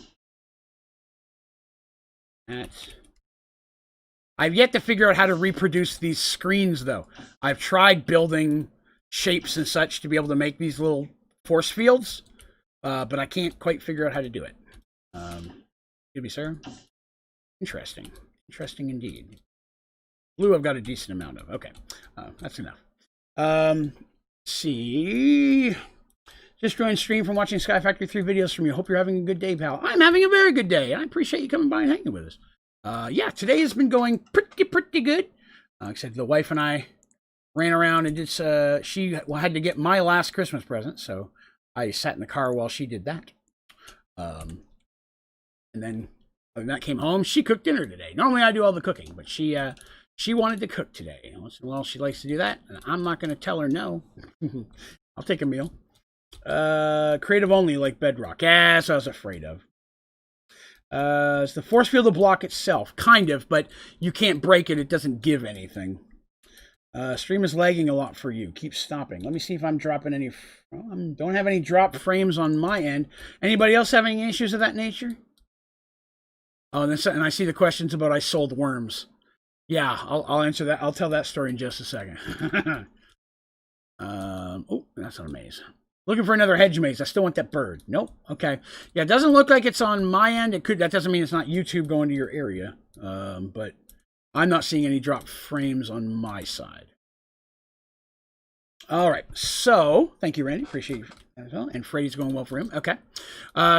I've yet to figure out how to reproduce these screens, though. I've tried building shapes and such to be able to make these little force fields, but I can't quite figure out how to do it. Excuse me, sir. Interesting. Interesting indeed. Blue I've got a decent amount of. Okay. That's enough. Let's see. Just joined stream from watching Sky Factory 3 videos from you. Hope you're having a good day, pal. I'm having a very good day. I appreciate you coming by and hanging with us. Yeah, today has been going pretty good. Like I said, the wife and I ran around and just, she had to get my last Christmas present, so I sat in the car while she did that. And then when that came home, she cooked dinner today. Normally I do all the cooking, but she wanted to cook today. Well, she likes to do that, and I'm not going to tell her no. I'll take a meal. Creative only like Bedrock. Yeah, that's what I was afraid of. It's the force field of block itself, kind of, but you can't break it. It doesn't give anything. Stream is lagging a lot for you. Keep stopping. Let me see if I'm dropping any. Well, I don't have any drop frames on my end. Anybody else having any issues of that nature? Oh, and I see the questions about I sold worms. Yeah, I'll answer that. I'll tell that story in just a second. Oh, that's not a maze. Looking for another hedge maze. I still want that bird. Nope. Okay. Yeah, it doesn't look like it's on my end. It could. That doesn't mean it's not YouTube going to your area. But I'm not seeing any drop frames on my side. All right. So thank you, Randy. Appreciate you as well. And Freddy's going well for him. Okay.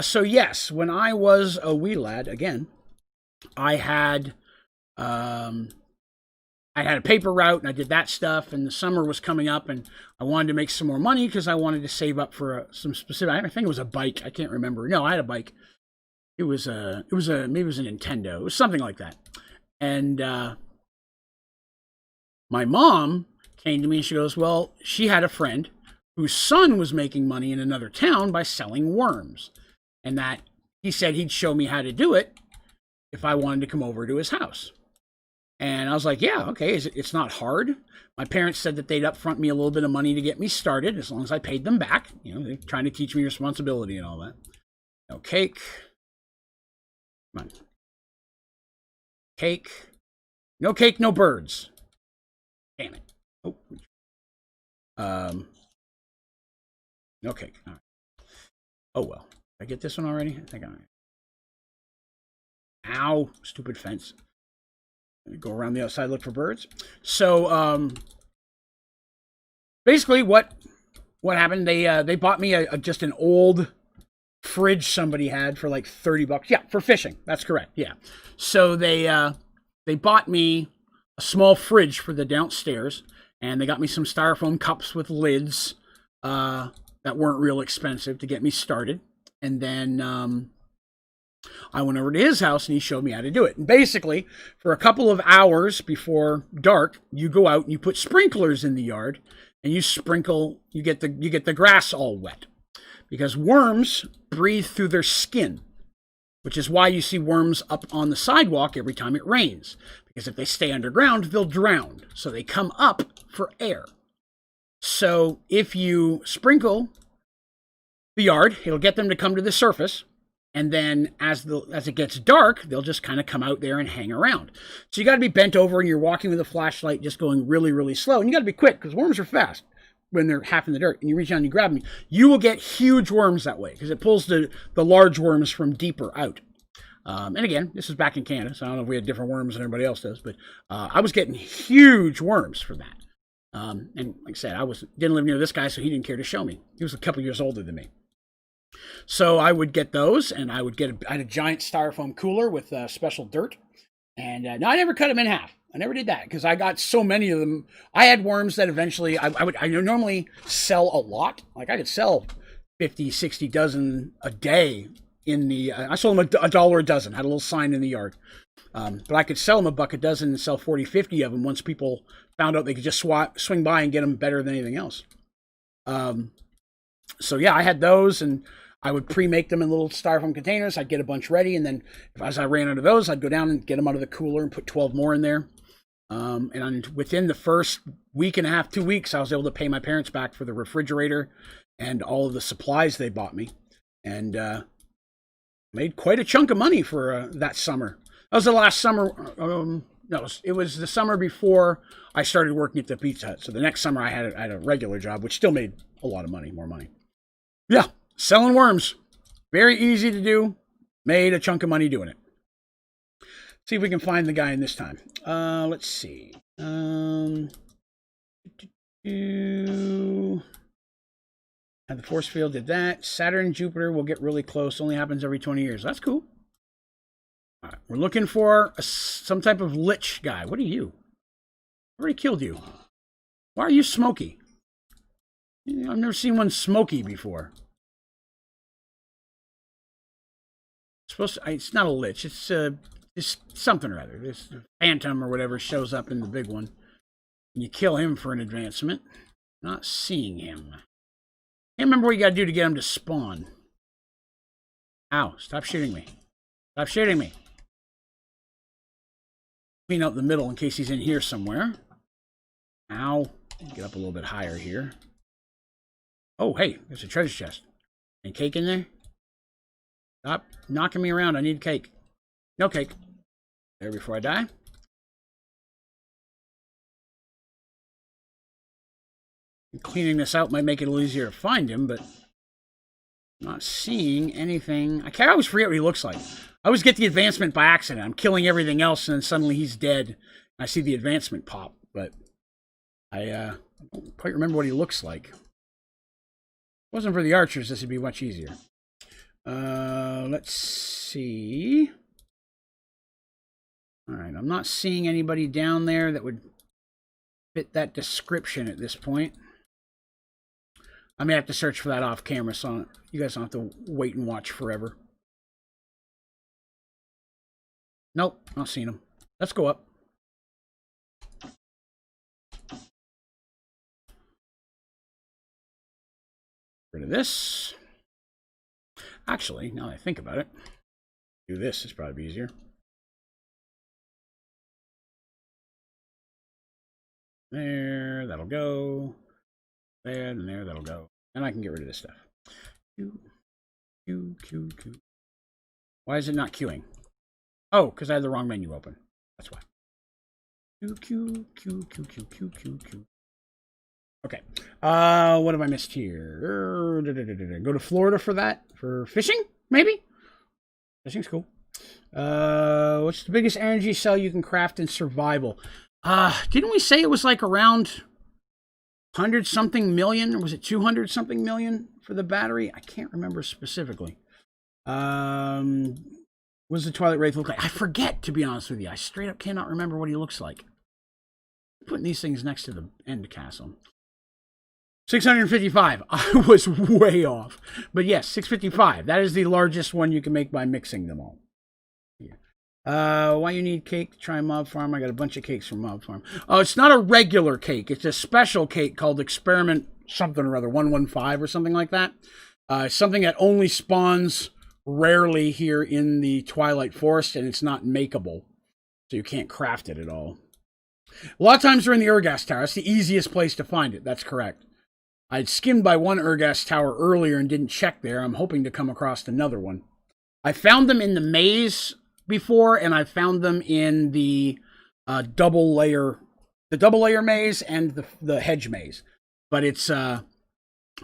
So yes, when I was a wee lad, again, I had a paper route and I did that stuff, and the summer was coming up and I wanted to make some more money because I wanted to save up for some specific, I think it was a bike. I can't remember. No, I had a bike. Maybe it was a Nintendo. It was something like that. And my mom came to me and she goes, well, she had a friend whose son was making money in another town by selling worms. And that he said he'd show me how to do it if I wanted to come over to his house. And I was like, yeah, okay, it's not hard. My parents said that they'd upfront me a little bit of money to get me started, as long as I paid them back. You know, they're trying to teach me responsibility and all that. No cake. Come on. Cake. No cake, no birds. Damn it. Oh. No cake. All right. Oh, well. Did I get this one already? I think Ow. Stupid fence. Go around the outside, look for birds. So basically what happened, they bought me just an old fridge somebody had for like $30. Yeah, for fishing. That's correct. Yeah. So they bought me a small fridge for the downstairs, and they got me some styrofoam cups with lids that weren't real expensive to get me started. And then I went over to his house and he showed me how to do it. And basically, for a couple of hours before dark, you go out and you put sprinklers in the yard and you sprinkle, you get the grass all wet. Because worms breathe through their skin, which is why you see worms up on the sidewalk every time it rains. Because if they stay underground, they'll drown. So they come up for air. So if you sprinkle the yard, it'll get them to come to the surface. And then as it gets dark, they'll just kind of come out there and hang around. So you got to be bent over and you're walking with a flashlight just going really, really slow. And you got to be quick because worms are fast when they're half in the dirt. And you reach down and you grab them. You will get huge worms that way because it pulls the large worms from deeper out. And again, this is back in Canada, so I don't know if we had different worms than everybody else does. But I was getting huge worms for that. And like I said, didn't live near this guy, so he didn't care to show me. He was a couple years older than me. So I would get those, and I had a giant styrofoam cooler with special dirt. And no, I never cut them in half. I never did that because I got so many of them. I had worms that eventually I normally sell a lot. Like I could sell 50, 60 dozen a day I sold them $1 a dozen. Had a little sign in the yard. But I could sell them $1 a dozen and sell 40, 50 of them once people found out they could just swing by and get them better than anything else. So yeah, I had those, and I would pre-make them in little styrofoam containers. I'd get a bunch ready, and then as I ran out of those, I'd go down and get them out of the cooler and put 12 more in there. And within the first week and a half, 2 weeks, I was able to pay my parents back for the refrigerator and all of the supplies they bought me, and made quite a chunk of money for that summer. That was the last summer. No, it was the summer before I started working at the Pizza Hut. So the next summer I had a regular job, which still made a lot of money, more money. Yeah, selling worms. Very easy to do. Made a chunk of money doing it. See if we can find the guy in this time. Let's see. Had the force field, did that. Saturn and Jupiter will get really close. Only happens every 20 years. That's cool. All right, we're looking for some type of lich guy. What are you? I already killed you. Why are you smoky? I've never seen one smoky before. It's not a lich. It's something or other. This phantom or whatever shows up in the big one. And you kill him for an advancement. Not seeing him. Can't remember what you gotta do to get him to spawn. Ow, stop shooting me. Stop shooting me. Clean out the middle in case he's in here somewhere. Ow. Get up a little bit higher here. Oh, hey, there's a treasure chest. Any cake in there? Stop knocking me around. I need cake. No cake. There before I die. Cleaning this out might make it a little easier to find him, but I'm not seeing anything. I always forget what he looks like. I always get the advancement by accident. I'm killing everything else, and then suddenly he's dead. I see the advancement pop, but I don't quite remember what he looks like. If it wasn't for the archers, this would be much easier. Let's see. All right, I'm not seeing anybody down there that would fit that description at this point. I may have to search for that off camera, so you guys don't have to wait and watch forever. Nope, not seeing him. Let's go up. Rid of this. Actually, now that I think about it, do this is probably easier. There, that'll go. There, and there, that'll go. And I can get rid of this stuff. Q. Why is it not queuing? Oh, because I had the wrong menu open. That's why. Q. Okay. What have I missed here? Go to Florida for that? For fishing? Maybe? Fishing's cool. What's the biggest energy cell you can craft in survival? Didn't we say it was like around 100-something million? Or was it 200-something million for the battery? I can't remember specifically. What does the Twilight Wraith look like? I forget, to be honest with you. I straight up cannot remember what he looks like. I'm putting these things next to the end castle. 655. I was way off. But yes, 655. That is the largest one you can make by mixing them all. Why you need cake to try Mob Farm? I got a bunch of cakes from Mob Farm. Oh, it's not a regular cake. It's a special cake called Experiment something or other, 115 or something like that. Something that only spawns rarely here in the Twilight Forest, and it's not makeable. So you can't craft it at all. A lot of times they're in the Urgas Tower. That's the easiest place to find it. That's correct. I'd skimmed by one Urgas Tower earlier and didn't check there. I'm hoping to come across another one. I found them in the maze before, and I found them in the double layer maze and the hedge maze. But it's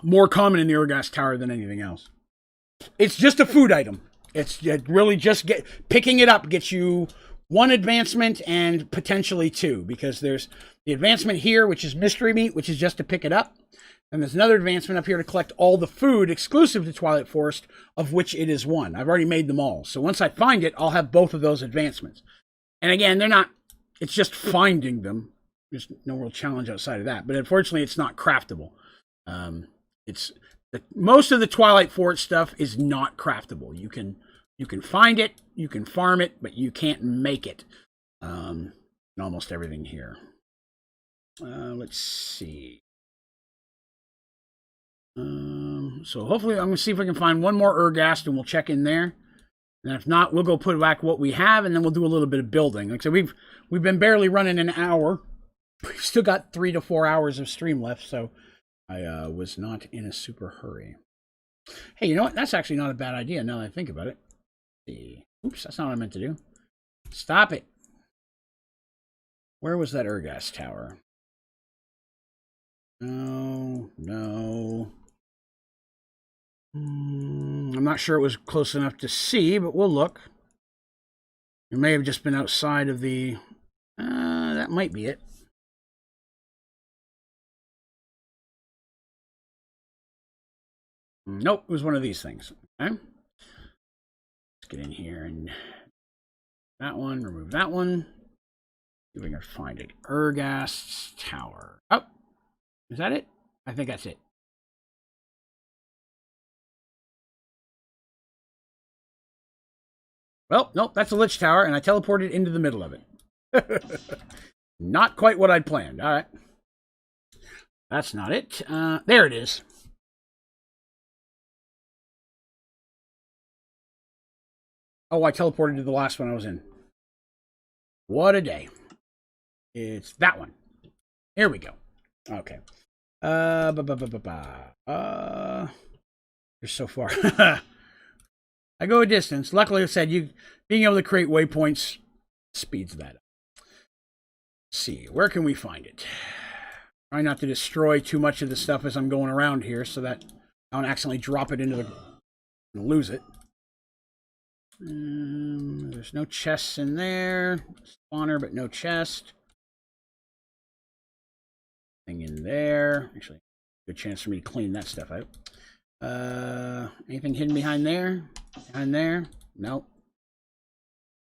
more common in the Urgas Tower than anything else. It's just a food item. It's really just picking it up gets you one advancement and potentially two, because there's the advancement here, which is mystery meat, which is just to pick it up. And there's another advancement up here to collect all the food exclusive to Twilight Forest, of which it is one. I've already made them all. So once I find it, I'll have both of those advancements. And again, they're not, it's just finding them. There's no real challenge outside of that. But unfortunately, it's not craftable. Most of the Twilight Forest stuff is not craftable. You can find it, you can farm it, but you can't make it. In almost everything here. Let's see. So hopefully I'm going to see if I can find one more Urgast and we'll check in there. And if not, we'll go put back what we have and then we'll do a little bit of building. Like I said, we've been barely running an hour. We've still got 3 to 4 hours of stream left, so I was not in a super hurry. Hey, you know what? That's actually not a bad idea now that I think about it. Oops, that's not what I meant to do. Stop it. Where was that Urgas Tower? No. I'm not sure it was close enough to see, but we'll look. It may have just been outside of the... that might be it. Nope, it was one of these things. Okay. Let's get in here and... that one, remove that one. See if we can find it. Urgast's Tower. Oh! Is that it? I think that's it. Well, nope, that's a Lich Tower, and I teleported into the middle of it. Not quite what I'd planned. All right. That's not it. There it is. Oh, I teleported to the last one I was in. What a day. It's that one. Here we go. Okay. You're so far. I go a distance. Luckily, I said being able to create waypoints speeds that up. Let's see, where can we find it? Try not to destroy too much of the stuff as I'm going around here so that I don't accidentally drop it into the and lose it. There's no chests in there. Spawner, but no chest. Thing in there. Actually, good chance for me to clean that stuff out. Anything hidden behind there? Behind there? Nope.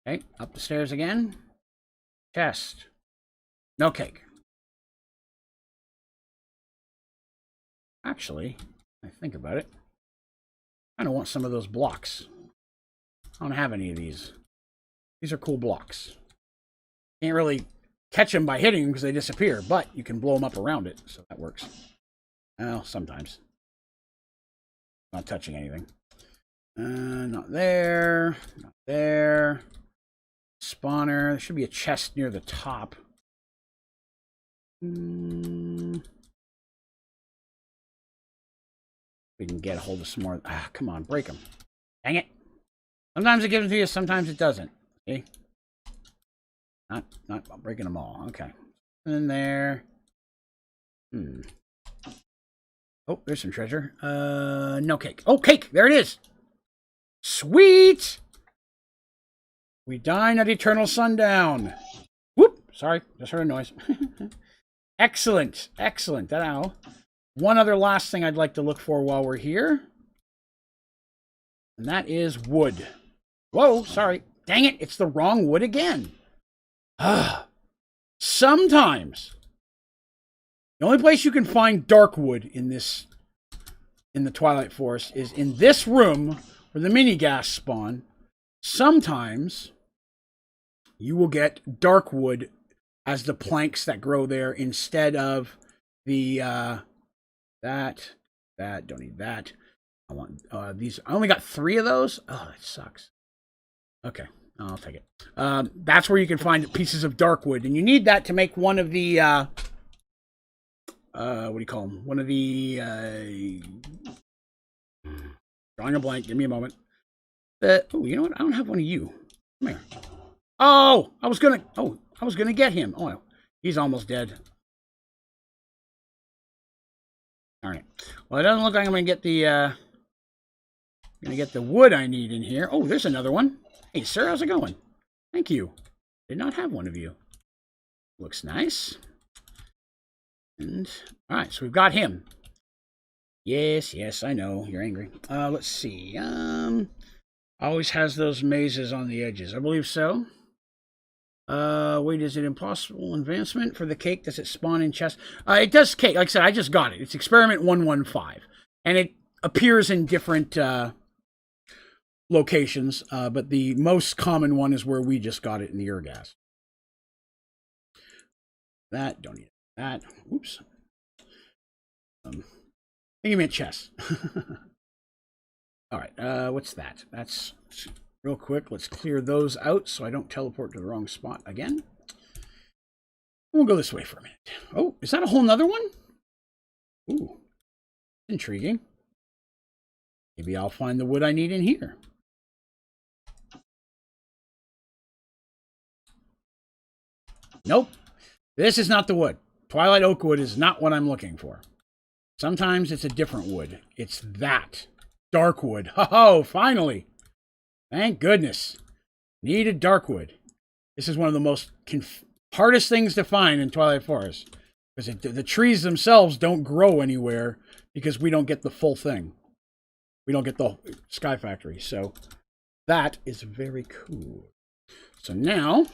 Okay, up the stairs again. Chest. No cake. Actually, I think about it. I kind of want some of those blocks. I don't have any of these. These are cool blocks. Can't really catch them by hitting them because they disappear, but you can blow them up around it, so that works. Well, sometimes. Not touching anything. Not there. Not there. Spawner. There should be a chest near the top. We can get a hold of some more. Ah, come on, break them. Dang it. Sometimes it gives them to you, sometimes it doesn't. See? Not breaking them all. Okay. In there. Oh, there's some treasure. No cake. Oh, cake! There it is! Sweet! We dine at eternal sundown. Whoop! Sorry, just heard a noise. Excellent. Excellent. Now, one other last thing I'd like to look for while we're here. And that is wood. Whoa, sorry. Dang it, it's the wrong wood again. Sometimes. The only place you can find dark wood in the Twilight Forest is in this room where the mini gas spawn. Sometimes you will get dark wood as the planks that grow there instead of the don't need that. I want these. I only got 3 of those. Oh, that sucks. Okay, I'll take it. That's where you can find pieces of dark wood, and you need that to make one of the what do you call them? One of the drawing a blank. Give me a moment. Oh, you know what? I don't have one of you. Come here. Oh, I was gonna get him. Oh, he's almost dead. All right. Well, it doesn't look like I'm gonna get the wood I need in here. Oh, there's another one. Hey, sir, how's it going? Thank you. Did not have one of you. Looks nice. And all right, so we've got him. Yes, I know you're angry. Let's see. Always has those mazes on the edges. I believe so. Wait, is it impossible advancement for the cake? Does it spawn in chest? It does cake. Like I said, I just got it. It's experiment 115. And it appears in different locations, but the most common one is where we just got it in the Urgas. That, don't need that. Oops. Give me a chest. All right, what's that? That's real quick. Let's clear those out so I don't teleport to the wrong spot again. We'll go this way for a minute. Oh, is that a whole nother one? Ooh, intriguing. Maybe I'll find the wood I need in here. Nope, this is not the wood. Twilight oak wood is not what I'm looking for. Sometimes it's a different wood. It's that. Dark wood. Oh, finally. Thank goodness. Needed dark wood. This is one of the most hardest things to find in Twilight Forest. Because the trees themselves don't grow anywhere because we don't get the full thing. We don't get the Sky Factory. So that is very cool. So now,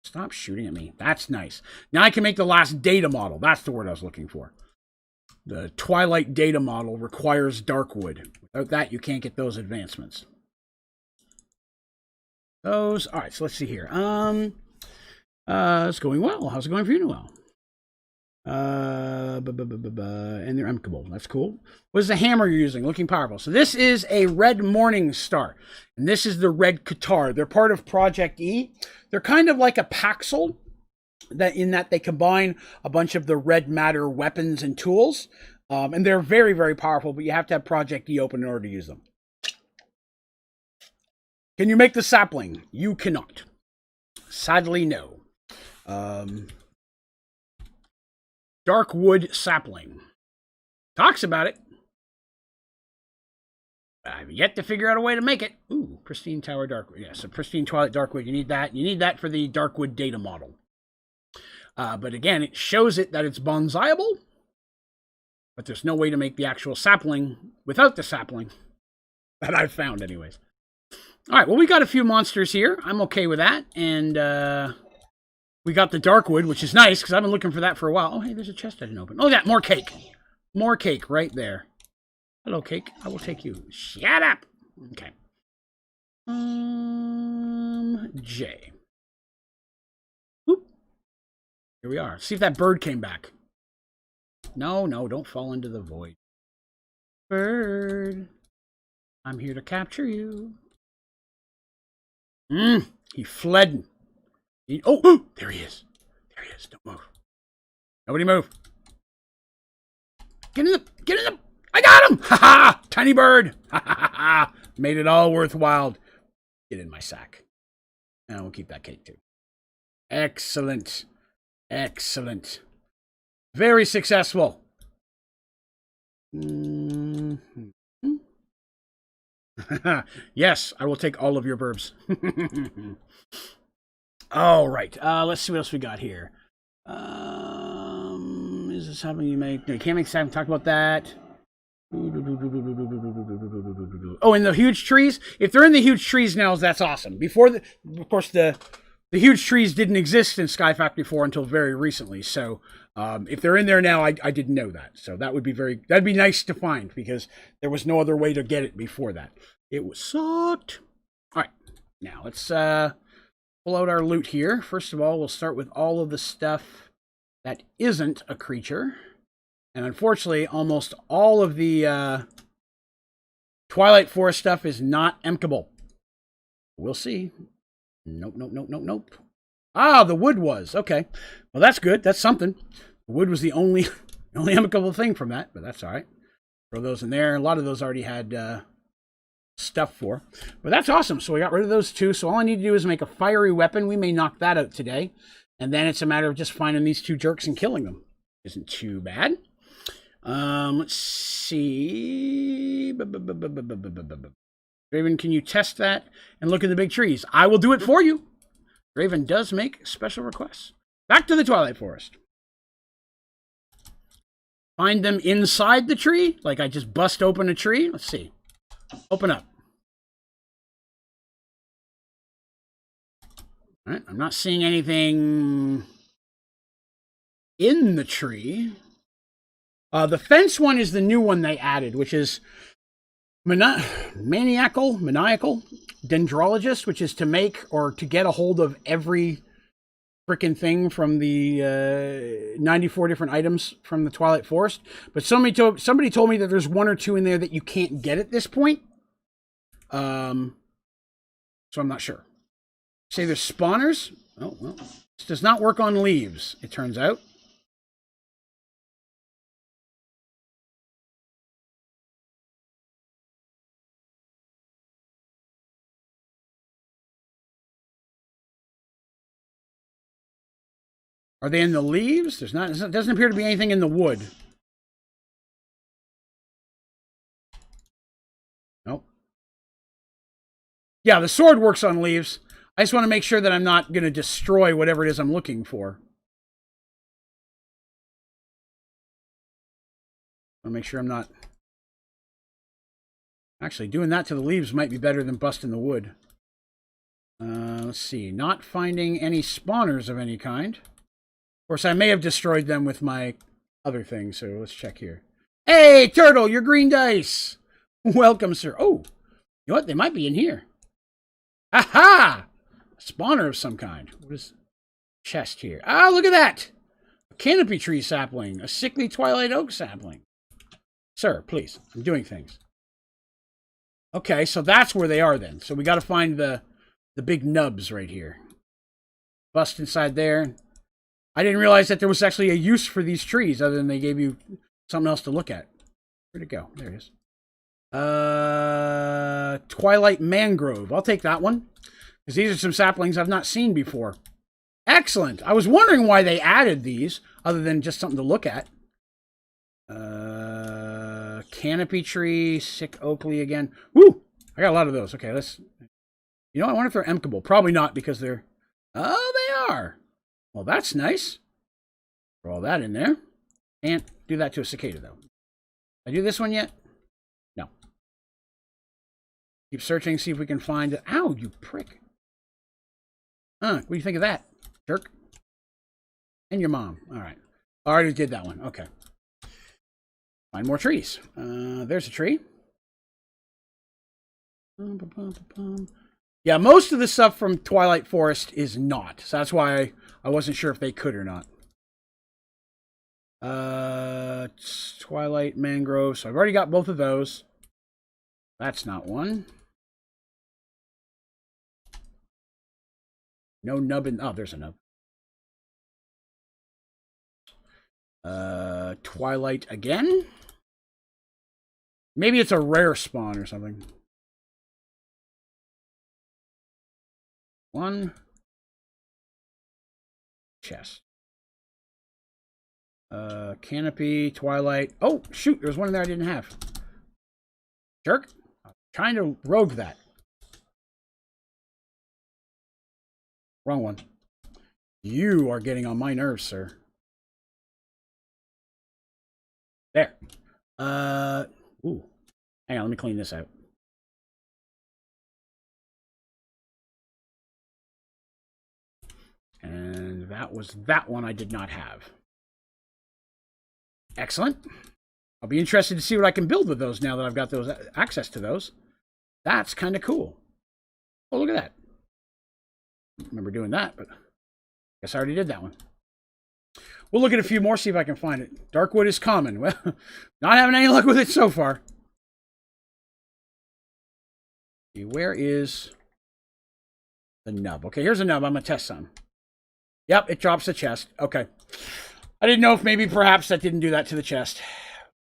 stop shooting at me. That's nice. Now I can make the last data model. That's the word I was looking for. The Twilight data model requires dark wood. Without that, you can't get those advancements. Those. All right, so let's see here. It's going well. How's it going for you, Noel? And they're amicable. That's cool. What is the hammer you're using? Looking powerful. So this is a Red Morning Star. And this is the Red Qatar. They're part of Project E. They're kind of like a Paxel. that they combine a bunch of the red matter weapons and tools. And they're very, very powerful, but you have to have Project E open in order to use them. Can you make the sapling? You cannot. Sadly, no. Dark wood sapling. Talks about it. I've yet to figure out a way to make it. Ooh, pristine tower darkwood. Yeah, so pristine twilight darkwood. You need that. You need that for the darkwood data model. But again, it shows it that it's bonsaiable. But there's no way to make the actual sapling without the sapling. That I've found, anyways. All right, well, we got a few monsters here. I'm okay with that. And we got the darkwood, which is nice, because I've been looking for that for a while. Oh, hey, there's a chest I didn't open. Oh, yeah, more cake. More cake right there. Hello, cake. I will take you. Shut up. Okay. J. Whoop. Here we are. See if that bird came back. No, don't fall into the void. Bird. I'm here to capture you. He fled. Oh, there he is. There he is. Don't move. Nobody move. Get in the. I got him! Ha ha! Tiny bird! Ha ha ha! Made it all worthwhile. Get in my sack. And we'll keep that cake too. Excellent. Excellent. Very successful. Yes, I will take all of your burbs. All right. Let's see what else we got here. Is this something you make? No, you can't make something. Talk about that. Oh, and the huge trees. If they're in the huge trees now, that's awesome. Before, of course, the huge trees didn't exist in Sky Factory 4 until very recently. So if they're in there now, I didn't know that. So that'd be nice to find, because there was no other way to get it before that. It was sucked. All right, now let's pull out our loot here. First of all, we'll start with all of the stuff that isn't a creature. And unfortunately, almost all of the Twilight Forest stuff is not empkable. We'll see. Nope. Ah, the wood was. Okay. Well, that's good. That's something. The wood was the only empkable thing from that, but that's all right. Throw those in there. A lot of those already had stuff for. But that's awesome. So we got rid of those two. So all I need to do is make a fiery weapon. We may knock that out today. And then it's a matter of just finding these two jerks and killing them. Isn't too bad. Let's see. Draven, can you test that and look at the big trees? I will do it for you. Draven does make special requests. Back to the Twilight Forest. Find them inside the tree? Like I just bust open a tree? Let's see. Open up. All right, I'm not seeing anything in the tree. The fence one is the new one they added, which is maniacal dendrologist, which is to make or to get a hold of every freaking thing from the 94 different items from the Twilight Forest. But somebody told me that there's one or two in there that you can't get at this point. So I'm not sure. Say there's spawners. Oh, well, this does not work on leaves, it turns out. Are they in the leaves? There's not. It doesn't appear to be anything in the wood. Nope. Yeah, the sword works on leaves. I just want to make sure that I'm not going to destroy whatever it is I'm looking for. I want to make sure I'm not... Actually, doing that to the leaves might be better than busting the wood. Let's see. Not finding any spawners of any kind. Of course, I may have destroyed them with my other thing, so let's check here. Hey, Turtle, your green dice! Welcome, sir. Oh, you know what? They might be in here. Aha! A spawner of some kind. What is chest here? Ah, look at that! A canopy tree sapling. A sickly twilight oak sapling. Sir, please. I'm doing things. Okay, so that's where they are then. So we got to find the big nubs right here. Bust inside there. I didn't realize that there was actually a use for these trees other than they gave you something else to look at. Where'd it go? There it is. Twilight Mangrove. I'll take that one. Because these are some saplings I've not seen before. Excellent. I was wondering why they added these, other than just something to look at. Canopy tree, sick Oakley again. Woo! I got a lot of those. Okay, let's... You know, I wonder if they're emkable. Probably not, because they're... Oh, they are. Well, that's nice. Throw all that in there. Can't do that to a cicada, though. Did I do this one yet? No. Keep searching, see if we can find it. Ow, you prick. What do you think of that, jerk? And your mom. All right. I already did that one. Okay. Find more trees. There's a tree. Yeah, most of the stuff from Twilight Forest is not. So that's why I wasn't sure if they could or not. Twilight Mangrove. So I've already got both of those. That's not one. No nubbin. Oh, there's a nub. Twilight again. Maybe it's a rare spawn or something. One. Chest. Canopy, Twilight. Oh, shoot. There's one in there I didn't have. Jerk. I'm trying to rogue that. Wrong one. You are getting on my nerves, sir. There. Ooh. Hang on, let me clean this out. And that was that one I did not have. Excellent. I'll be interested to see what I can build with those now that I've got those access to those. That's kind of cool. Oh, look at that. I don't remember doing that, but I guess I already did that one. We'll look at a few more, see if I can find it. Darkwood is common. Well, not having any luck with it so far. Where is the nub? Okay, here's a nub. I'm going to test some. Yep, it drops the chest. Okay. I didn't know if maybe perhaps that didn't do that to the chest.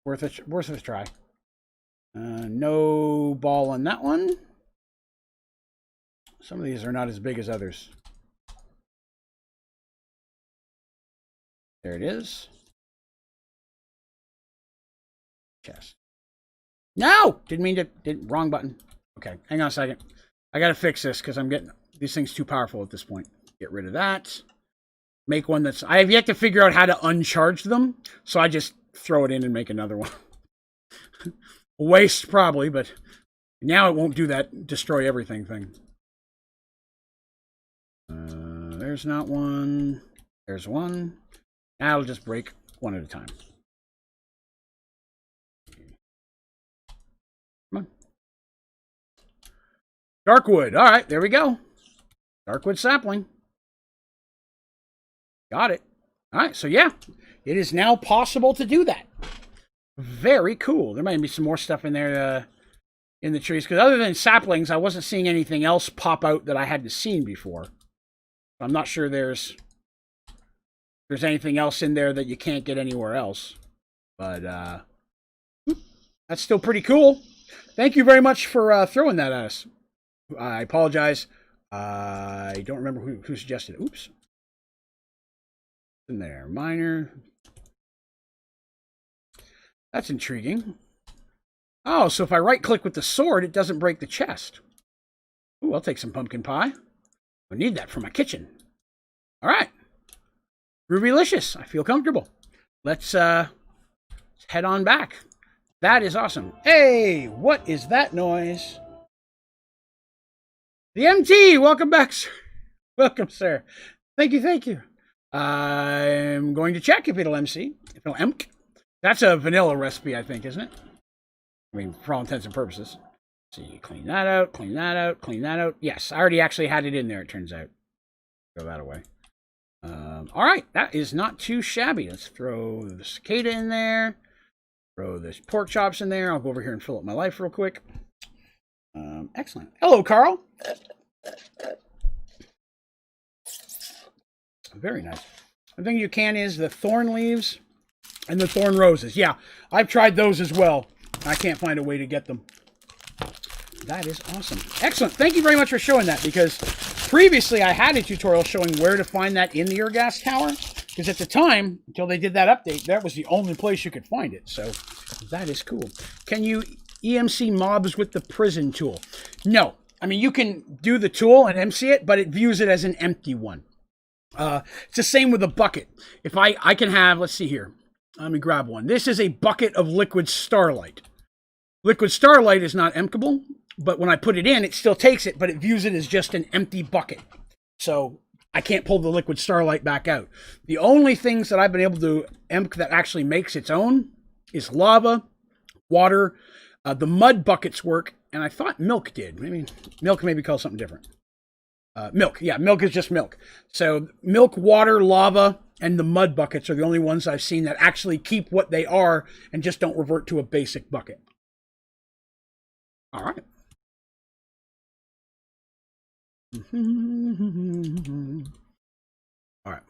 Worth a try. No ball on that one. Some of these are not as big as others. There it is. Chest. No! Didn't mean to... wrong button. Okay, hang on a second. I gotta fix this because I'm getting... These things too powerful at this point. Get rid of that. Make one that's... I have yet to figure out how to uncharge them, so I just throw it in and make another one. Waste, probably, but now it won't do that destroy everything thing. There's not one. There's one. Now I'll just break one at a time. Come on. Darkwood. All right, there we go. Darkwood sapling. Got it. All right, so yeah, it is now possible to do that. Very cool. There might be some more stuff in there in the trees, because other than saplings, I wasn't seeing anything else pop out that I hadn't seen before. I'm not sure there's anything else in there that you can't get anywhere else. But that's still pretty cool. Thank you very much for throwing that at us. I apologize. I don't remember who suggested it. Oops. In there. Minor. That's intriguing. Oh, so if I right-click with the sword, it doesn't break the chest. Ooh, I'll take some pumpkin pie. I need that for my kitchen. All right. Ruby-licious. I feel comfortable. Let's head on back. That is awesome. Hey, what is that noise? The MT, welcome back, sir. Welcome, sir. Thank you, thank you. I'm going to check if it'll MC. If it'll emk. That's a vanilla recipe, I think, isn't it? I mean, for all intents and purposes. See, clean that out, clean that out, clean that out. Yes, I already actually had it in there, it turns out. Throw that away. All right, that is not too shabby. Let's throw the cicada in there. Throw the pork chops in there. I'll go over here and fill up my life real quick. Excellent. Hello, Carl. Very nice. The thing you can is the thorn leaves and the thorn roses. Yeah, I've tried those as well. I can't find a way to get them. That is awesome. Excellent. Thank you very much for showing that, because previously I had a tutorial showing where to find that in the Urgas Tower, because at the time, until they did that update, that was the only place you could find it. So that is cool. Can you EMC mobs with the prison tool? No. I mean, you can do the tool and MC it, but it views it as an empty one. It's the same with a bucket. If I can have, let's see here. Let me grab one. This is a bucket of liquid starlight. Liquid starlight is not emptiable, but when I put it in, it still takes it, but it views it as just an empty bucket. So I can't pull the liquid starlight back out. The only things that I've been able to emp that actually makes its own is lava, water, the mud buckets work, and I thought milk did. Maybe milk may be called something different. Milk, yeah, milk is just milk. So milk, water, lava, and the mud buckets are the only ones I've seen that actually keep what they are and just don't revert to a basic bucket. All right. All right.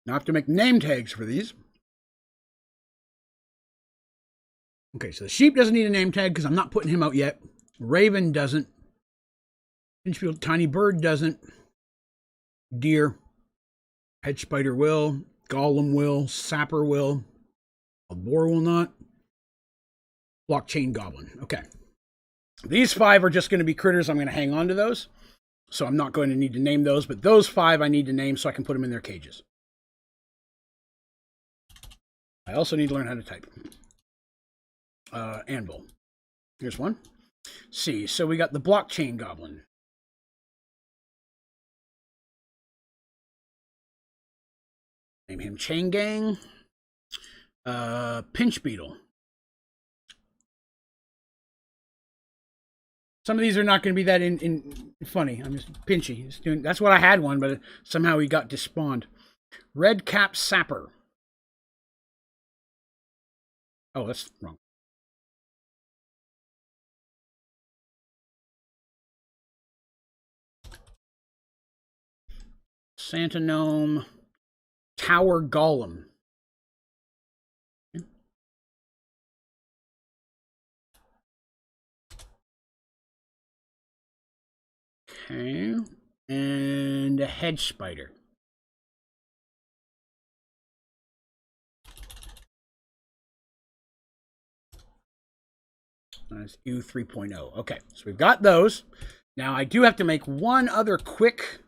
Now I have to make name tags for these. Okay, so the sheep doesn't need a name tag because I'm not putting him out yet. Raven doesn't. Pinchfield tiny bird doesn't. Deer. Hedge spider will. Golem will. Sapper will. A boar will not. Blockchain goblin. Okay. These 5 are just going to be critters. I'm going to hang on to those. So I'm not going to need to name those, but those 5 I need to name so I can put them in their cages. I also need to learn how to type. Anvil. Here's one. See, so we got the blockchain goblin. Name him Chain Gang. Pinch beetle. Some of these are not going to be that in funny. I'm just pinchy. That's what I had one, but somehow he got despawned. Red cap sapper. Oh, that's wrong. Santa gnome. Tower golem. Okay. And a hedge spider. That's U 3.0. Okay, so we've got those. Now I do have to make one other quick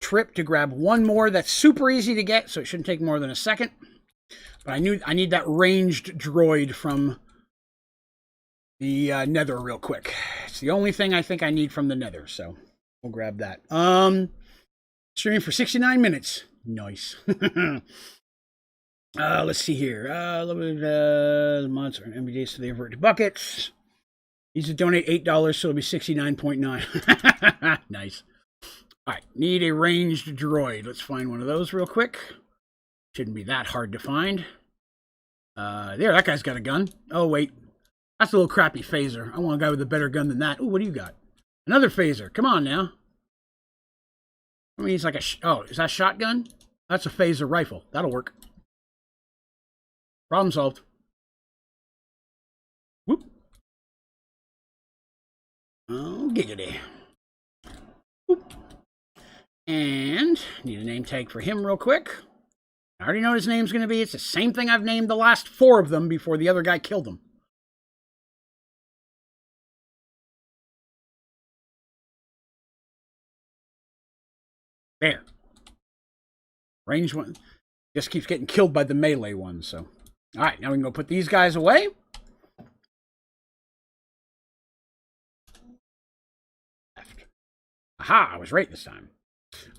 trip to grab one more that's super easy to get, so it shouldn't take more than a second. But I need that ranged droid from the nether real quick. It's the only thing I think I need from the nether, so we'll grab that. Streaming for 69 minutes. Nice. Let's see here. A little bit of mods are MBJs, so they revert to buckets. Needs to donate $8, so it'll be 69.9. Nice. All right, need a ranged droid. Let's find one of those real quick. Shouldn't be that hard to find. There, that guy's got a gun. Oh, wait. That's a little crappy phaser. I want a guy with a better gun than that. Ooh, what do you got? Another phaser. Come on now. I mean, he's like a... oh, is that a shotgun? That's a phaser rifle. That'll work. Problem solved. Whoop. Oh, giggity. Whoop. And need a name tag for him real quick. I already know what his name's going to be. It's the same thing I've named the last 4 of them before the other guy killed them. There. Range one. Just keeps getting killed by the melee ones, so. Alright, now we can go put these guys away. Left. Aha, I was right this time.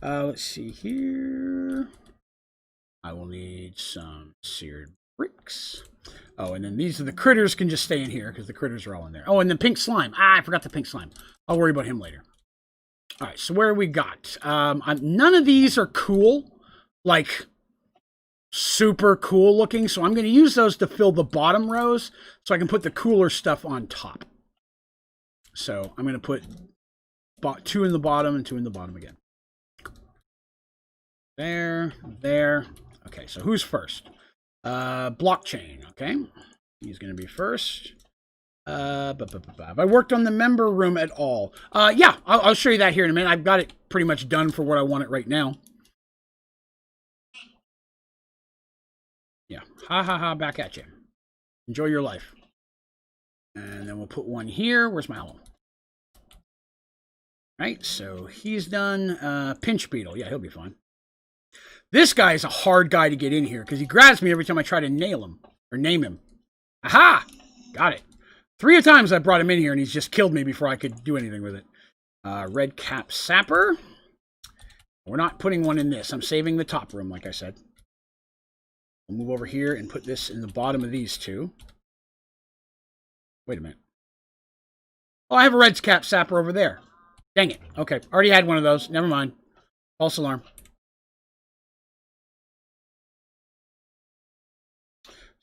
Let's see here. I will need some seared bricks. Oh, and then these are the critters can just stay in here because the critters are all in there. Oh, and the pink slime. Ah, I forgot the pink slime. I'll worry about him later. All right, so where we got? None of these are cool, like super cool looking. So I'm going to use those to fill the bottom rows so I can put the cooler stuff on top. So I'm going to put 2 in the bottom and 2 in the bottom again. There, there. Okay, so who's first? Blockchain, okay. He's going to be first. Have I worked on the member room at all? Yeah, I'll show you that here in a minute. I've got it pretty much done for what I want it right now. Yeah, ha ha ha, back at you. Enjoy your life. And then we'll put one here. Where's my hole? Right, so he's done. Pinch Beetle, yeah, he'll be fine. This guy is a hard guy to get in here because he grabs me every time I try to nail him or name him. Aha! Got it. 3 times I brought him in here and he's just killed me before I could do anything with it. Red Cap Sapper. We're not putting one in this. I'm saving the top room, like I said. We'll move over here and put this in the bottom of these two. Wait a minute. Oh, I have a Red Cap Sapper over there. Dang it. Okay, already had one of those. Never mind. False alarm.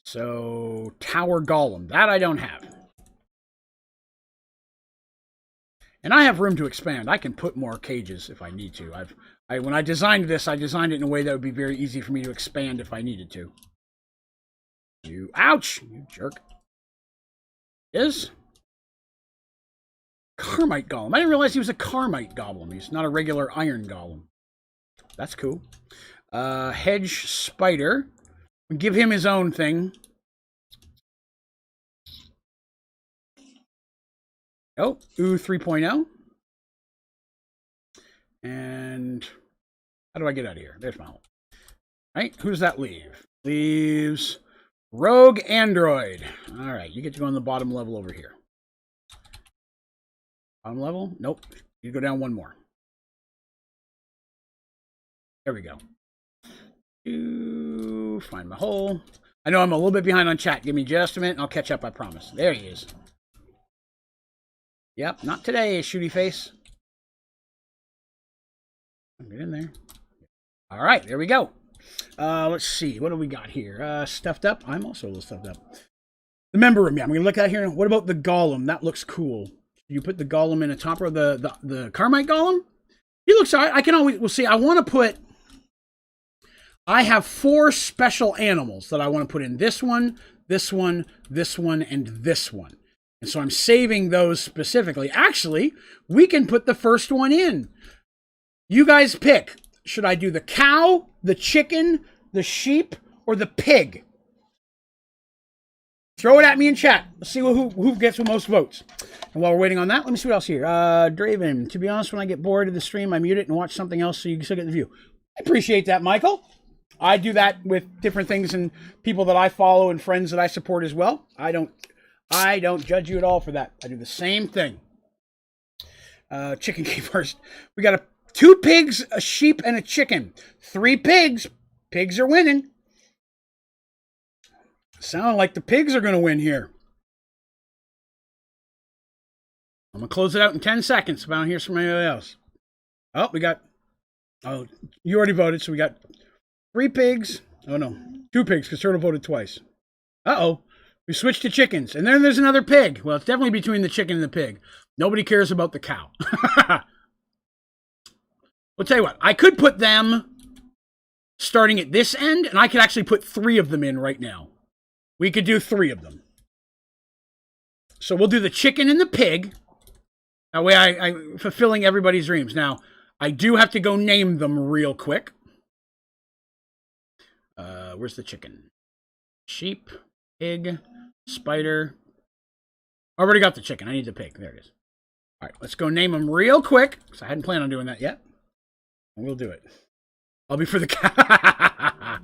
So, Tower Golem. That I don't have. And I have room to expand. I can put more cages if I need to. When I designed this, I designed it in a way that would be very easy for me to expand if I needed to. Ouch! You jerk. Is? Carmite Golem. I didn't realize he was a Carmite Golem. He's not a regular Iron Golem. That's cool. Hedge Spider. Give him his own thing. Oh, Ooh 3.0. And how do I get out of here? There's my hole. Right? Who does that leave? Leaves Rogue Android. All right, you get to go on the bottom level over here. Bottom level? Nope. You go down one more. There we go. Find my hole. I know I'm a little bit behind on chat. Give me just a minute and I'll catch up, I promise. There he is. Yep, not today, shooty face. Get in there. All right, there we go. Let's see. What do we got here? Stuffed up. I'm also a little stuffed up. The member room. Yeah, I'm going to look at here. What about the Golem? That looks cool. You put the Golem in a top row. The Carmite Golem? He looks all right. I can always... We'll see. I want to put... I have 4 special animals that I want to put in. This one, this one, this one, and this one. And so I'm saving those specifically. Actually, we can put the first one in. You guys pick. Should I do the cow, the chicken, the sheep, or the pig? Throw it at me in chat. Let's see who gets the most votes. And while we're waiting on that, let me see what else here. Draven, to be honest, when I get bored of the stream, I mute it and watch something else so you can still get the view. I appreciate that, Michael. I do that with different things and people that I follow and friends that I support as well. I don't judge you at all for that. I do the same thing. Chicken came first. We got 2 pigs, a sheep, and a chicken. 3 pigs. Pigs are winning. Sound like the pigs are going to win here. I'm going to close it out in 10 seconds if I don't hear from anybody else. Oh, we got... Oh, you already voted, so we got 3 pigs. Oh, no. 2 pigs, because Turtle voted twice. Uh-oh. We switched to chickens. And then there's another pig. Well, it's definitely between the chicken and the pig. Nobody cares about the cow. I'll tell you what. I could put them starting at this end, and I could actually put 3 of them in right now. We could do 3 of them. So we'll do the chicken and the pig. That way I'm fulfilling everybody's dreams. Now, I do have to go name them real quick. Where's the chicken? Sheep, pig, spider. I already got the chicken. I need the pig. There it is. All right, let's go name them real quick, because I hadn't planned on doing that yet. And we'll do it. I'll be for the cow.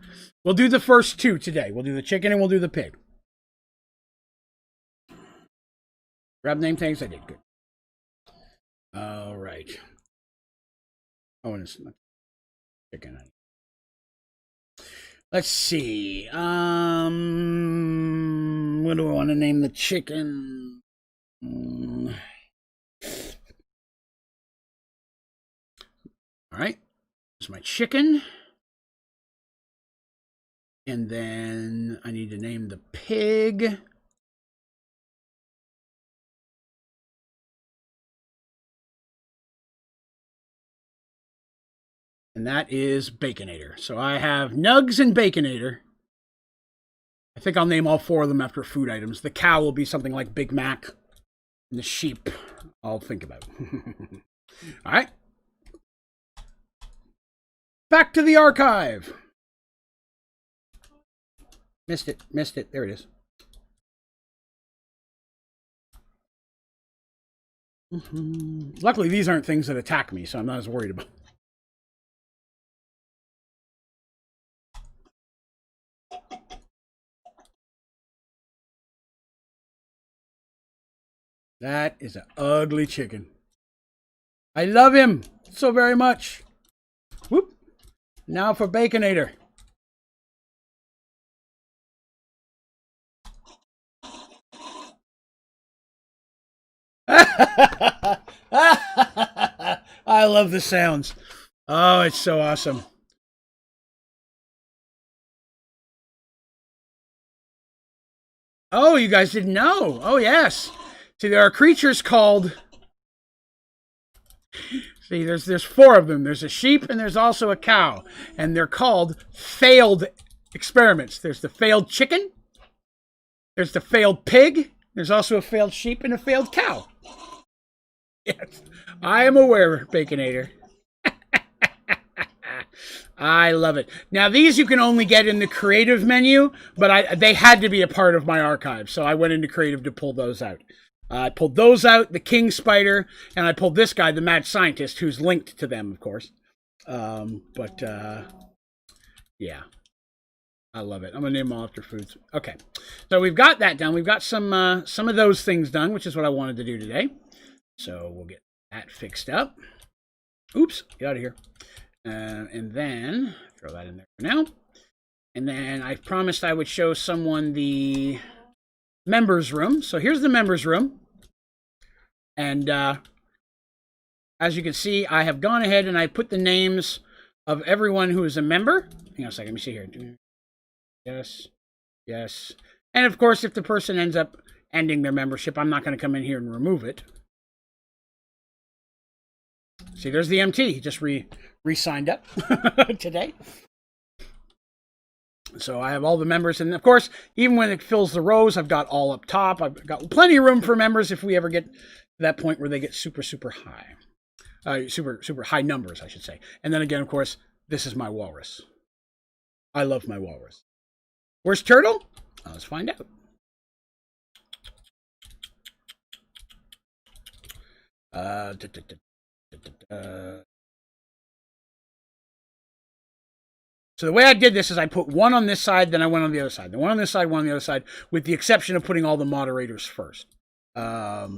We'll do the first 2 today. We'll do the chicken and we'll do the pig. Grab name tags. I did. Good. All right. Oh, and it's not chicken. Let's see. What do I want to name the chicken? All right. There's my chicken. And then I need to name the pig. And and that is Baconator. So I have Nugs and Baconator. I think I'll name all 4 of them after food items. The cow will be something like Big Mac, and the sheep I'll think about. All right. Back to the archive. Missed it. There it is. Luckily, these aren't things that attack me, so I'm not as worried about. That is an ugly chicken. I love him so very much. Whoop. Now for Baconator. I love the sounds. Oh, it's so awesome. Oh, you guys didn't know. Oh, yes. See, there are creatures called... See, there's 4 of them. There's a sheep and there's also a cow. And they're called failed experiments. There's the failed chicken. There's the failed pig. There's also a failed sheep and a failed cow. Yes, I am aware, Baconator. I love it. Now, these you can only get in the creative menu, but they had to be a part of my archive, so I went into creative to pull those out. I pulled those out, the king spider, and I pulled this guy, the mad scientist, who's linked to them, of course. Yeah. I love it. I'm going to name them all after foods. Okay. So we've got that done. We've got some of those things done, which is what I wanted to do today. So we'll get that fixed up. Oops. Get out of here. And then throw that in there for now. And then I promised I would show someone the members room. So here's the members room. And as you can see, I have gone ahead and I put the names of everyone who is a member. Hang on a second. Let me see here. Yes. Yes. And of course, if the person ends up ending their membership, I'm not going to come in here and remove it. See, there's the MT. He just re-signed up today. So I have all the members. And of course, even when it fills the rows, I've got all up top. I've got plenty of room for members if we ever get to that point where they get super, super high. Super, super high numbers, I should say. And then again, of course, this is my walrus. I love my walrus. Where's Turtle? Let's find out. So the way I did this is I put one on this side, then I went on the other side. Then one on this side, one on the other side, with the exception of putting all the moderators first. There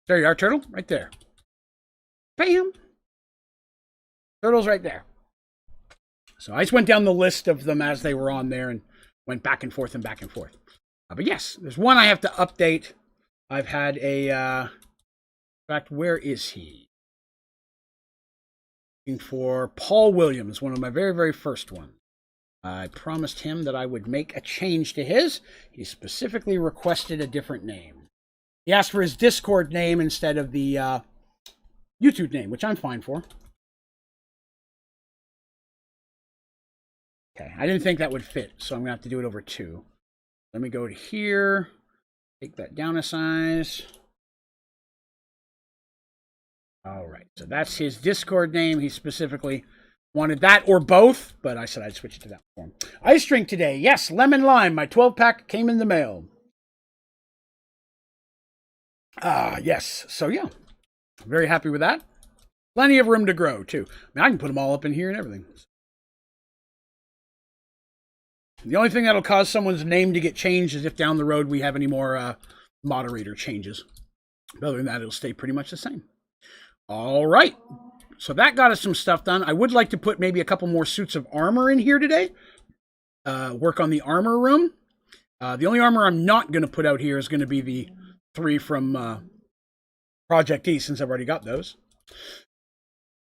you are, Turtle, right there. Bam! Turtle's right there. So I just went down the list of them as they were on there and went back and forth and back and forth. But yes, there's one I have to update. I've had a... in fact, where is he? Looking for Paul Williams, one of my very, very first ones. I promised him that I would make a change to his. He specifically requested a different name. He asked for his Discord name instead of the YouTube name, which I'm fine for. Okay, I didn't think that would fit, so I'm going to have to do it over 2. Let me go to here, take that down a size. All right, so that's his Discord name. He specifically wanted that or both, but I said I'd switch it to that form. Ice drink today. Yes, lemon lime. My 12-pack came in the mail. Yes. So, yeah, very happy with that. Plenty of room to grow, too. I mean, I can put them all up in here and everything. The only thing that'll cause someone's name to get changed is if down the road we have any more moderator changes. But other than that, it'll stay pretty much the same. All right. So that got us some stuff done. I would like to put maybe a couple more suits of armor in here today. Work on the armor room. The only armor I'm not going to put out here is going to be the 3 from Project E, since I've already got those.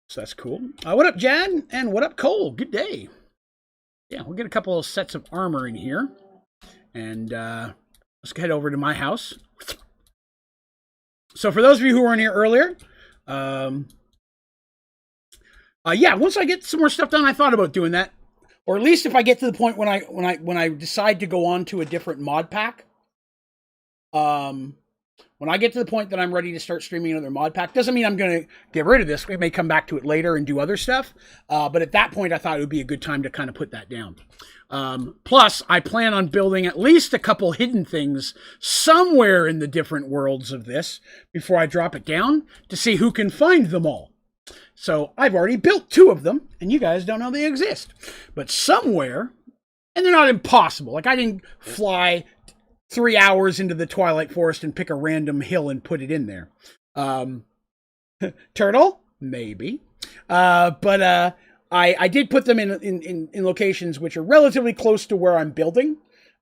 So that's cool. What up, Jan? And what up, Cole? Good day. Yeah, we'll get a couple of sets of armor in here. And let's head over to my house. So for those of you who weren't here earlier, Yeah, once I get some more stuff done, I thought about doing that. Or at least if I get to the point when I decide to go on to a different mod pack. When I get to the point that I'm ready to start streaming another mod pack, doesn't mean I'm going to get rid of this. We may come back to it later and do other stuff. But at that point, I thought it would be a good time to kind of put that down. Plus, I plan on building at least a couple hidden things somewhere in the different worlds of this before I drop it down to see who can find them all. So I've already built 2 of them, and you guys don't know they exist. But somewhere, and they're not impossible. Like, I didn't fly 3 hours into the Twilight Forest and pick a random hill and put it in there. Turtle? Maybe. But I did put them in locations which are relatively close to where I'm building,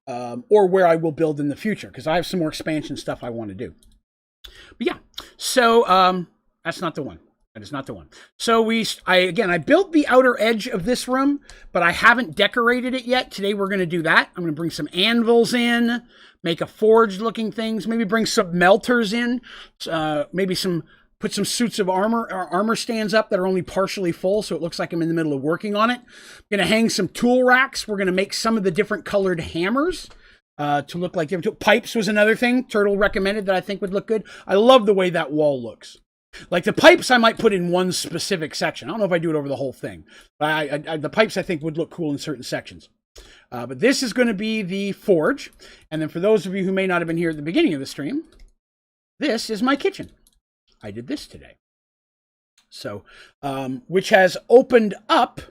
or where I will build in the future, because I have some more expansion stuff I want to do. But yeah, so that's not the one. That is not the one. So I built the outer edge of this room, but I haven't decorated it yet. Today we're going to do that. I'm going to bring some anvils in, make a forge looking things, maybe bring some melters in, maybe put some suits of armor or armor stands up that are only partially full, so it looks like I'm in the middle of working on it. I'm going to hang some tool racks. We're going to make some of the different colored hammers to look like different pipes was another thing Turtle recommended that I think would look good. I love the way that wall looks. Like the pipes I might put in one specific section. I don't know if I do it over the whole thing. But the pipes I think would look cool in certain sections. But this is going to be the forge. And then for those of you who may not have been here at the beginning of the stream, this is my kitchen. I did this today. So, which has opened up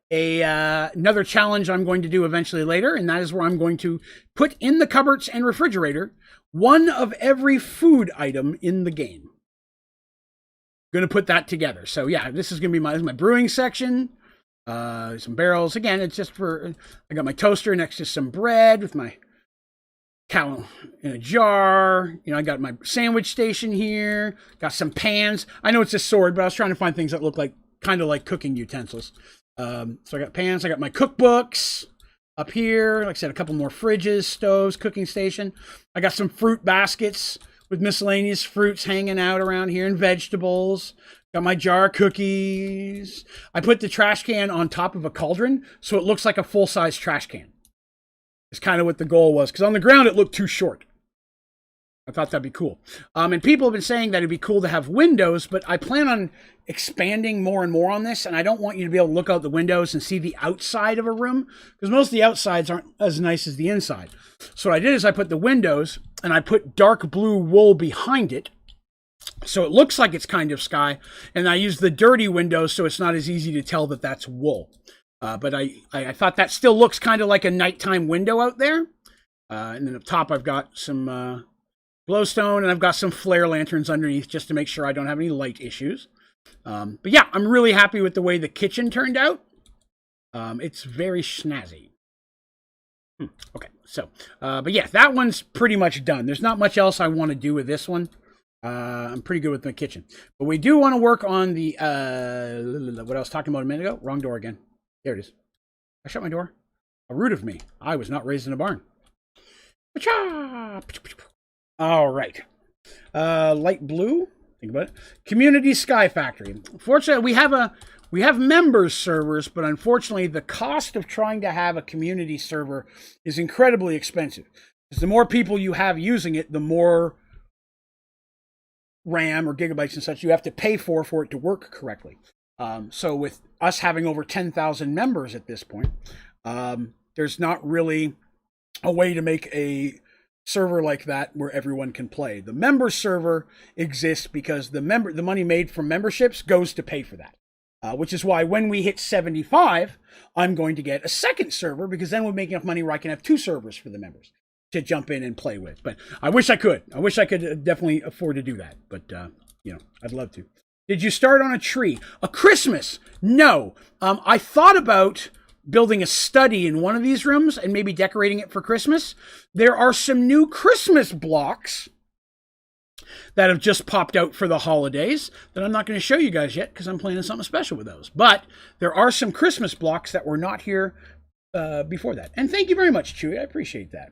another challenge I'm going to do eventually later. And that is where I'm going to put in the cupboards and refrigerator one of every food item in the game. Going to put that together. So yeah, this is going to be my brewing section. Some barrels. Again, it's just for, I got my toaster next to some bread with my cow in a jar. You know, I got my sandwich station here. Got some pans. I know it's a sword, but I was trying to find things that look like, kind of like cooking utensils. So I got pans. I got my cookbooks up here. Like I said, a couple more fridges, stoves, cooking station. I got some fruit baskets with miscellaneous fruits hanging out around here and vegetables. Got my jar of cookies. I put the trash can on top of a cauldron so it looks like a full-size trash can. It's kind of what the goal was, because on the ground it looked too short. I thought that'd be cool. And people have been saying that it'd be cool to have windows, but I plan on expanding more and more on this, and I don't want you to be able to look out the windows and see the outside of a room, because most of the outsides aren't as nice as the inside. So what I did is I put the windows, and I put dark blue wool behind it, so it looks like it's kind of sky, and I use the dirty windows so it's not as easy to tell that that's wool. But I thought that still looks kind of like a nighttime window out there. And then up top I've got some glowstone, and I've got some flare lanterns underneath just to make sure I don't have any light issues. But yeah, I'm really happy with the way the kitchen turned out. It's very snazzy. Okay, so, but yeah, that one's pretty much done. There's not much else I want to do with this one. I'm pretty good with my kitchen. But we do want to work on the, what I was talking about a minute ago. Wrong door again. There it is. I shut my door. A rude of me. I was not raised in a barn. All right. Light blue. Think about it. Community Sky Factory. Fortunately, we have members servers, but unfortunately, the cost of trying to have a community server is incredibly expensive. Because the more people you have using it, the more RAM or gigabytes and such you have to pay for it to work correctly. So with us having over 10,000 members at this point, there's not really a way to make a server like that where everyone can play. The member server exists because the money made from memberships goes to pay for that. Which is why when we hit 75, I'm going to get a second server, because then we'll make enough money where I can have 2 servers for the members to jump in and play with. But I wish I could. I wish I could definitely afford to do that. But, you know, I'd love to. Did you start on a tree? A Christmas? No. I thought about building a study in one of these rooms and maybe decorating it for Christmas. There are some new Christmas blocks that have just popped out for the holidays that I'm not going to show you guys yet because I'm planning something special with those. But there are some Christmas blocks that were not here before that. And thank you very much, Chewy. I appreciate that.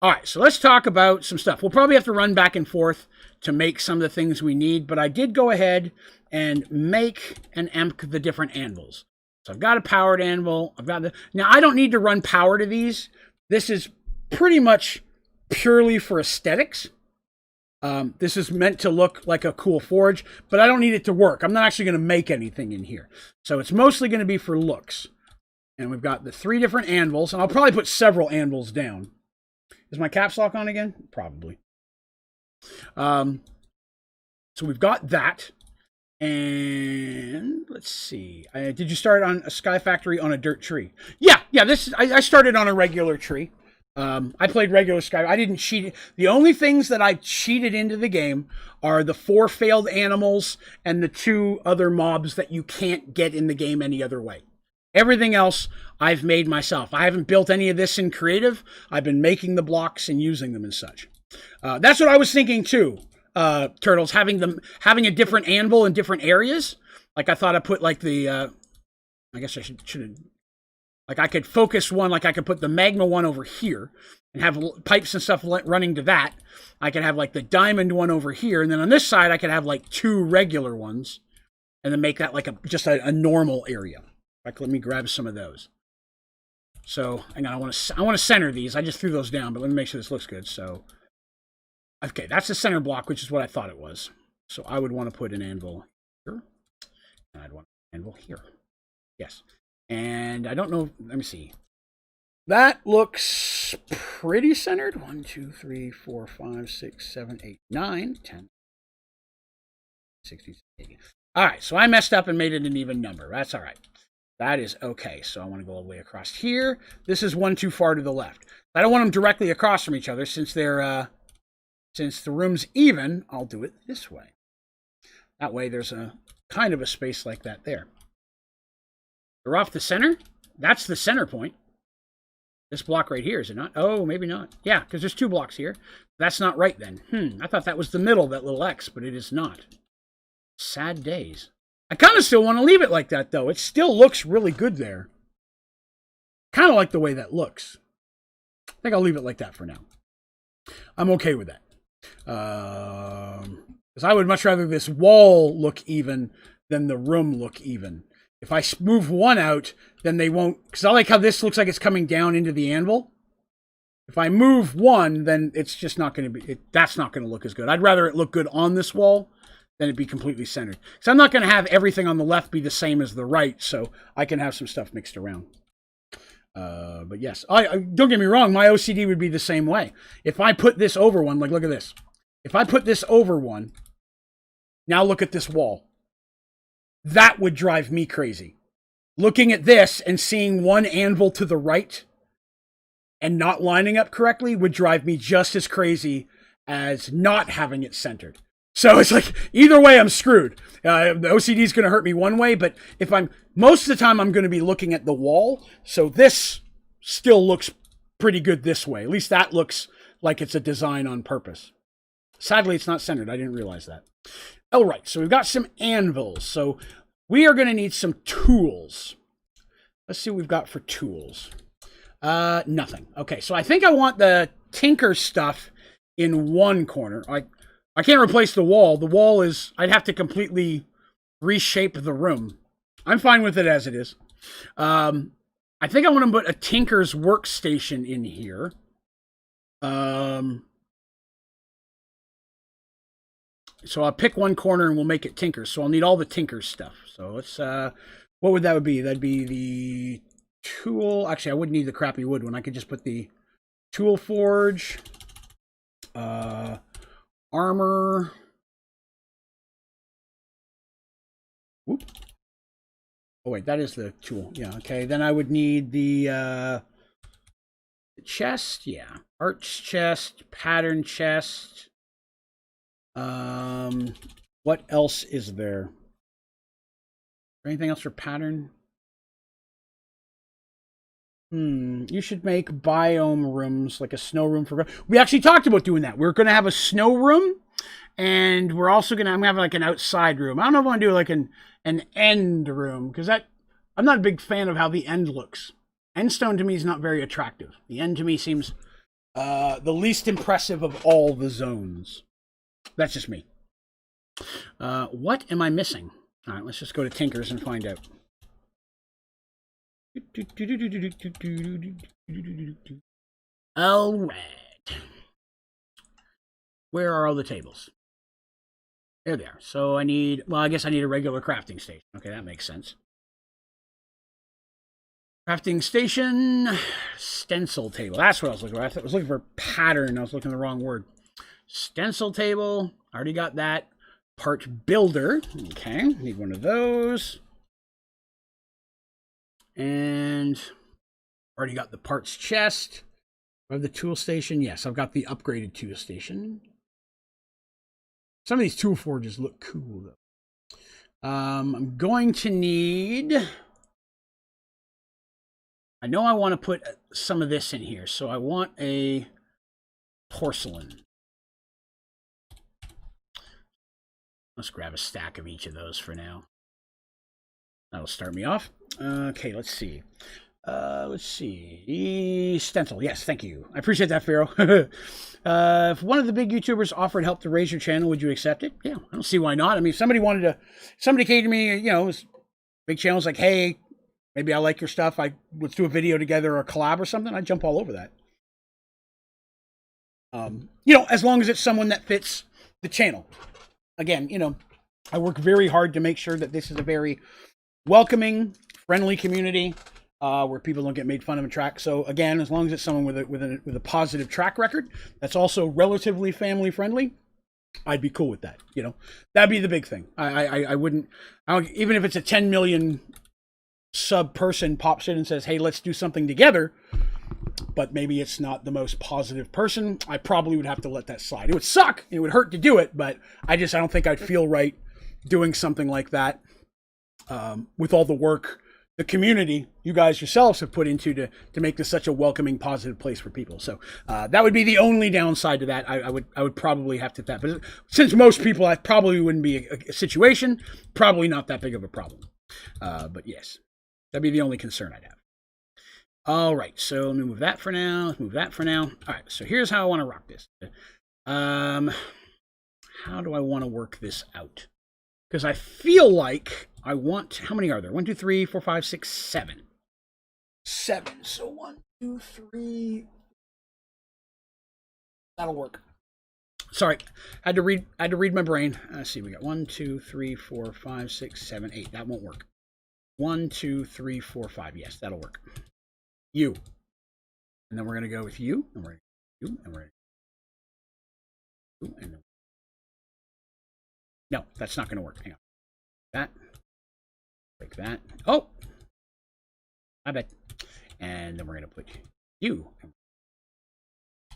All right, so let's talk about some stuff. We'll probably have to run back and forth to make some of the things we need, but I did go ahead and make and emp the different anvils. So I've got a powered anvil. Now I don't need to run power to these. This is pretty much purely for aesthetics. This is meant to look like a cool forge, but I don't need it to work. I'm not actually going to make anything in here. So it's mostly going to be for looks. And we've got the 3 different anvils, and I'll probably put several anvils down. Is my caps lock on again? Probably. So we've got that. And let's see. Did you start on a Sky Factory on a dirt tree? Yeah. I started on a regular tree. I played regular Sky. I didn't cheat it. The only things that I cheated into the game are the 4 failed animals and the 2 other mobs that you can't get in the game any other way. Everything else I've made myself. I haven't built any of this in creative. I've been making the blocks and using them and such. That's what I was thinking too. Turtles, having a different anvil in different areas. Like I thought I put like the I guess I should have, like I could focus one, like I could put the magma one over here and have pipes and stuff running to that. I could have like the diamond one over here, and then on this side I could have like 2 regular ones and then make that like just a normal area. Like, let me grab some of those. So, hang on, I want to center these. I just threw those down, but let me make sure this looks good. So, okay, that's the center block, which is what I thought it was. So I would want to put an anvil here, and I'd want an anvil here. Yes. And I don't know, let me see. That looks pretty centered. 1, 2, 3, 4, 5, 6, 7, 8, 9, 10, 16, 17. All right, so I messed up and made it an even number. That's all right. That is okay. So I want to go all the way across here. This is one too far to the left. I don't want them directly across from each other since they're since the room's even. I'll do it this way. That way there's a kind of a space like that there. They're off the center. That's the center point. This block right here, is it not? Oh, maybe not. Yeah, because there's 2 blocks here. That's not right then. I thought that was the middle, that little X, but it is not. Sad days. I kind of still want to leave it like that, though. It still looks really good there. Kind of like the way that looks. I think I'll leave it like that for now. I'm okay with that. Because I would much rather this wall look even than the room look even. If I move one out, then they won't... Because I like how this looks like it's coming down into the anvil. If I move one, then it's just not going to be... That's not going to look as good. I'd rather it look good on this wall than it be completely centered. Because I'm not going to have everything on the left be the same as the right, so I can have some stuff mixed around. But yes, don't get me wrong, my OCD would be the same way. If I put this over one, like look at this. If I put this over one, now look at this wall. That would drive me crazy. Looking at this and seeing one anvil to the right and not lining up correctly would drive me just as crazy as not having it centered. So it's like, either way, I'm screwed. The OCD is going to hurt me one way, but if most of the time I'm going to be looking at the wall, so this still looks pretty good this way. At least that looks like it's a design on purpose. Sadly, it's not centered. I didn't realize that. All right, so we've got some anvils. So we are going to need some tools. Let's see what we've got for tools. Nothing. Okay, so I think I want the tinker stuff in one corner. I can't replace the wall. The wall is... I'd have to completely reshape the room. I'm fine with it as it is. I think I want to put a tinker's workstation in here. So I'll pick one corner and we'll make it tinker. So I'll need all the tinker stuff. So let's... what would that be? That'd be the tool... Actually, I wouldn't need the crappy wood one. I could just put the tool forge... armor. Whoop. Oh wait, that is the tool. Yeah, okay. Then I would need the chest. Yeah, arch chest, pattern chest. What else is there? Anything else for pattern? You should make biome rooms, like a snow room for... We actually talked about doing that. We're going to have a snow room, and we're also going to have like an outside room. I don't know if I want to do like an end room, because I'm not a big fan of how the end looks. Endstone to me is not very attractive. The end to me seems The least impressive of all the zones. That's just me. What am I missing? All right, let's just go to Tinker's and find out. All right. Where are all the tables? There they are. So I need, well, I guess I need a regular crafting station. Okay, that makes sense. Crafting station, stencil table. That's what I was looking for. I was looking for pattern. I was looking at the wrong word. Stencil table. Already got that. Part builder. Okay, need one of those. And already got the parts chest. I have the tool station. Yes, I've got the upgraded tool station. Some of these tool forges look cool, though. I'm going to need... I know I want to put some of this in here, so I want a porcelain. Let's grab a stack of each of those for now. That'll start me off. Okay, let's see. Stencil. Yes, thank you. I appreciate that, Pharaoh. If one of the big YouTubers offered help to raise your channel, would you accept it? Yeah, I don't see why not. I mean, if somebody came to me, you know, big channels like, hey, maybe I like your stuff. Let's do a video together or a collab or something. I'd jump all over that. You know, as long as it's someone that fits the channel. Again, you know, I work very hard to make sure that this is a very welcoming, friendly community where people don't get made fun of and track. So again, as long as it's someone with a positive track record that's also relatively family friendly, I'd be cool with that. You know, that'd be the big thing. I wouldn't, even if it's a 10 million sub person pops in and says, hey, let's do something together, but maybe it's not the most positive person, I probably would have to let that slide. It would suck. It would hurt to do it, but I don't think I'd feel right doing something like that with all the work the community, you guys yourselves have put into to make this such a welcoming, positive place for people. So that would be the only downside to that. I would probably have to that. But since most people, I probably wouldn't be a situation, probably not that big of a problem. But yes, that'd be the only concern I'd have. All right, so let me move that for now. Let's move that for now. All right, so here's how I want to rock this. How do I want to work this out? Because I feel like I want, how many are there? 1, 2, 3, 4, 5, 6, 7. 7. So 1, 2, 3. That'll work. Sorry, I had to read my brain. Let's see, we got 1, 2, 3, 4, 5, 6, 7, 8. That won't work. 1, 2, 3, 4, 5. Yes, that'll work. You. And then we're gonna go with you, and we're gonna you, and we're gonna you, and then no, that's not gonna work. Hang on. That. Like that. Oh! I bet. And then we're going to put you.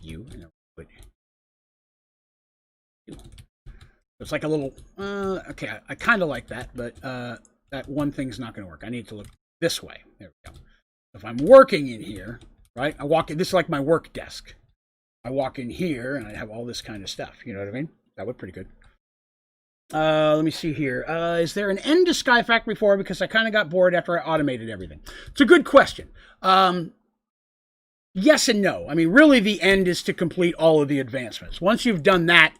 You. And then we'll put you. So it's like a little... okay, I kind of like that, but that one thing's not going to work. I need to look this way. There we go. If I'm working in here, right? I walk in... This is like my work desk. I walk in here, and I have all this kind of stuff. You know what I mean? That would pretty good. Let me see here. Is there an end to Sky Factory 4? Because I kind of got bored after I automated everything. It's a good question. Yes and no. I mean, really the end is to complete all of the advancements. Once you've done that,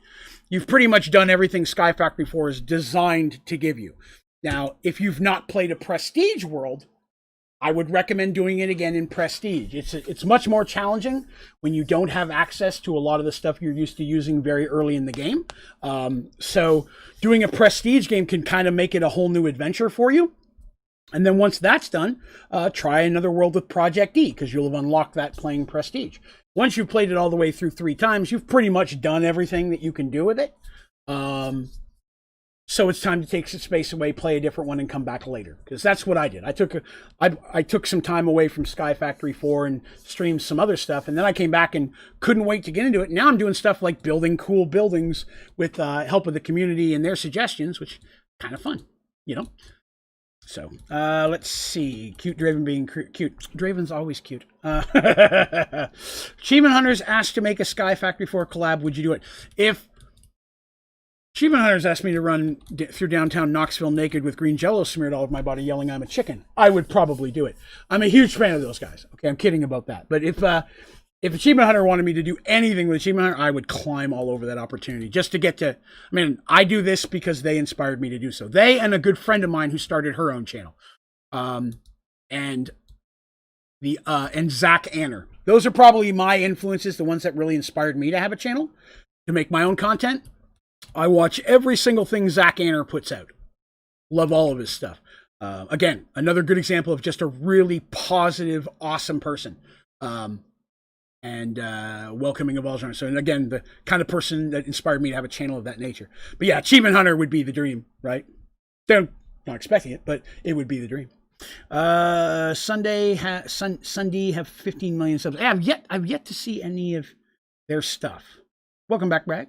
you've pretty much done everything Sky Factory 4 is designed to give you. Now, if you've not played a Prestige world, I would recommend doing it again in Prestige. It's much more challenging when you don't have access to a lot of the stuff you're used to using very early in the game. So doing a Prestige game can kind of make it a whole new adventure for you. And then once that's done, try another world with Project E, because you'll have unlocked that playing Prestige. Once you've played it all the way through 3 times, you've pretty much done everything that you can do with it. So it's time to take some space away, play a different one, and come back later. Because that's what I did. I took some time away from Sky Factory 4 and streamed some other stuff, and then I came back and couldn't wait to get into it. Now I'm doing stuff like building cool buildings with help of the community and their suggestions, which is kind of fun, you know? So, let's see. Cute Draven being cute. Draven's always cute. Achievement Hunters asked to make a Sky Factory 4 collab. Would you do it? If Achievement Hunters asked me to run through downtown Knoxville naked with green jello smeared all over my body yelling I'm a chicken, I would probably do it. I'm a huge fan of those guys. Okay, I'm kidding about that. But if Achievement Hunter wanted me to do anything with Achievement Hunter, I would climb all over that opportunity just to get to. I mean, I do this because they inspired me to do so. They and a good friend of mine who started her own channel, and Zach Anner. Those are probably my influences, the ones that really inspired me to have a channel to make my own content. I watch every single thing Zach Anner puts out. Love all of his stuff. Again, another good example of just a really positive, awesome person. And welcoming of all genres. So, and again, the kind of person that inspired me to have a channel of that nature. But yeah, Achievement Hunter would be the dream, right? They're not expecting it, but it would be the dream. Sunday have 15 million subs. I've yet to see any of their stuff. Welcome back, Bragg.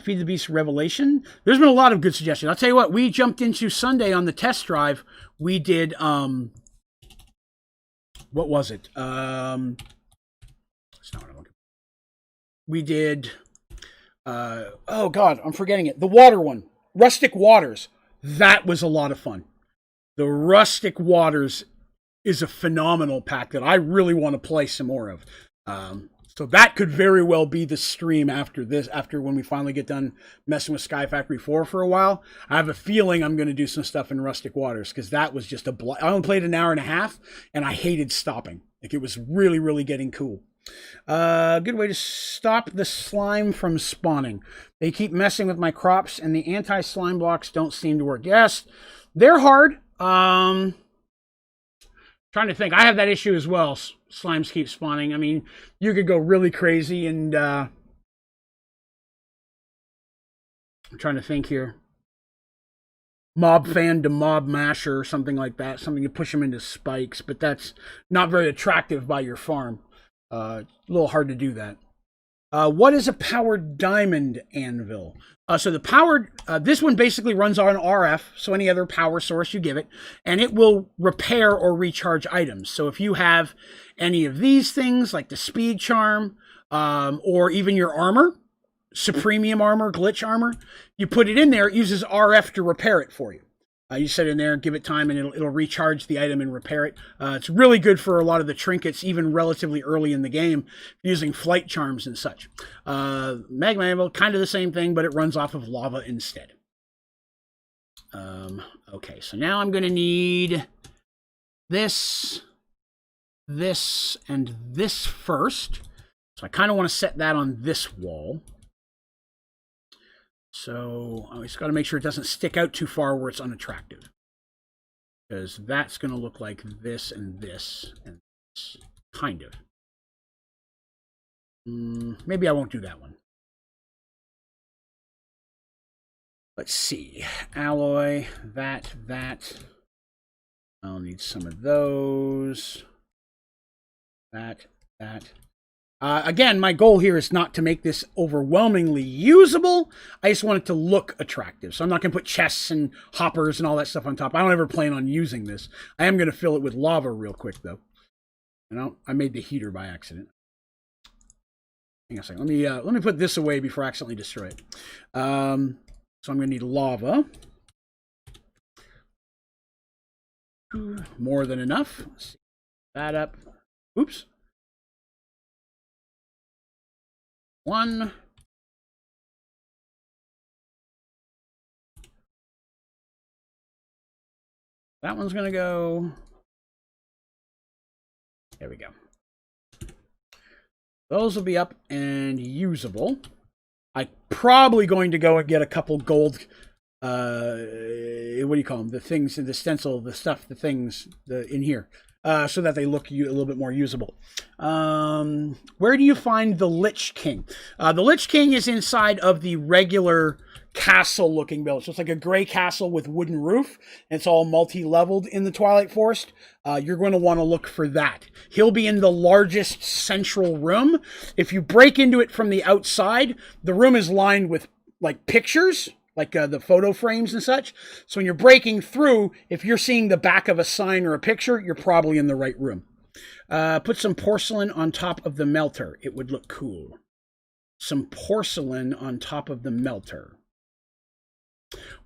Feed the Beast Revelation. There's been a lot of good suggestions. I'll tell you what, we jumped into Sunday on the test drive. We did what was it? We did, oh God, I'm forgetting it. The water one, Rustic Waters. That was a lot of fun. The Rustic Waters is a phenomenal pack that I really want to play some more of. So that could very well be the stream after this, after when we finally get done messing with Sky Factory 4 for a while. I have a feeling I'm going to do some stuff in Rustic Waters because that was just I only played an hour and a half and I hated stopping. Like it was really, really getting cool. Good way to stop the slime from spawning. They keep messing with my crops and the anti-slime blocks don't seem to work. Yes, they're hard. Trying to think. I have that issue as well. Slimes keep spawning. I mean, you could go really crazy and I'm trying to think here. Mob fan to mob masher or something like that. Something to push them into spikes, but that's not very attractive by your farm. A little hard to do that. What is a powered diamond anvil? So the powered, this one basically runs on RF, so any other power source you give it, and it will repair or recharge items. So if you have any of these things, like the speed charm, or even your armor, supremium armor, glitch armor, you put it in there, it uses RF to repair it for you. You set in there, give it time, and it'll recharge the item and repair it. It's really good for a lot of the trinkets, even relatively early in the game, using flight charms and such. Magma Anvil, kind of the same thing, but it runs off of lava instead. Okay, so now I'm going to need this, and this first. So I kind of want to set that on this wall. So I just got to make sure it doesn't stick out too far where it's unattractive. Because that's going to look like this and this and this, kind of. Maybe I won't do that one. Let's see. Alloy, that. I'll need some of those. That. Again, my goal here is not to make this overwhelmingly usable. I just want it to look attractive. So I'm not going to put chests and hoppers and all that stuff on top. I don't ever plan on using this. I am going to fill it with lava real quick, though. I made the heater by accident. Hang on a second. Let me put this away before I accidentally destroy it. So I'm going to need lava. More than enough. Let's see that up. Oops. 1. That one's going to go. There we go. Those will be up and usable. I'm probably going to go and get a couple gold, what do you call them? The things, the stencil, the stuff, the things in here. So that they look a little bit more usable. Where do you find the Lich King? The Lich King is inside of the regular castle-looking build. So it's like a gray castle with wooden roof. It's all multi-leveled in the Twilight Forest. You're going to want to look for that. He'll be in the largest central room. If you break into it from the outside, the room is lined with like pictures, like the photo frames and such. So when you're breaking through, if you're seeing the back of a sign or a picture, you're probably in the right room. Put some porcelain on top of the melter. It would look cool. Some porcelain on top of the melter.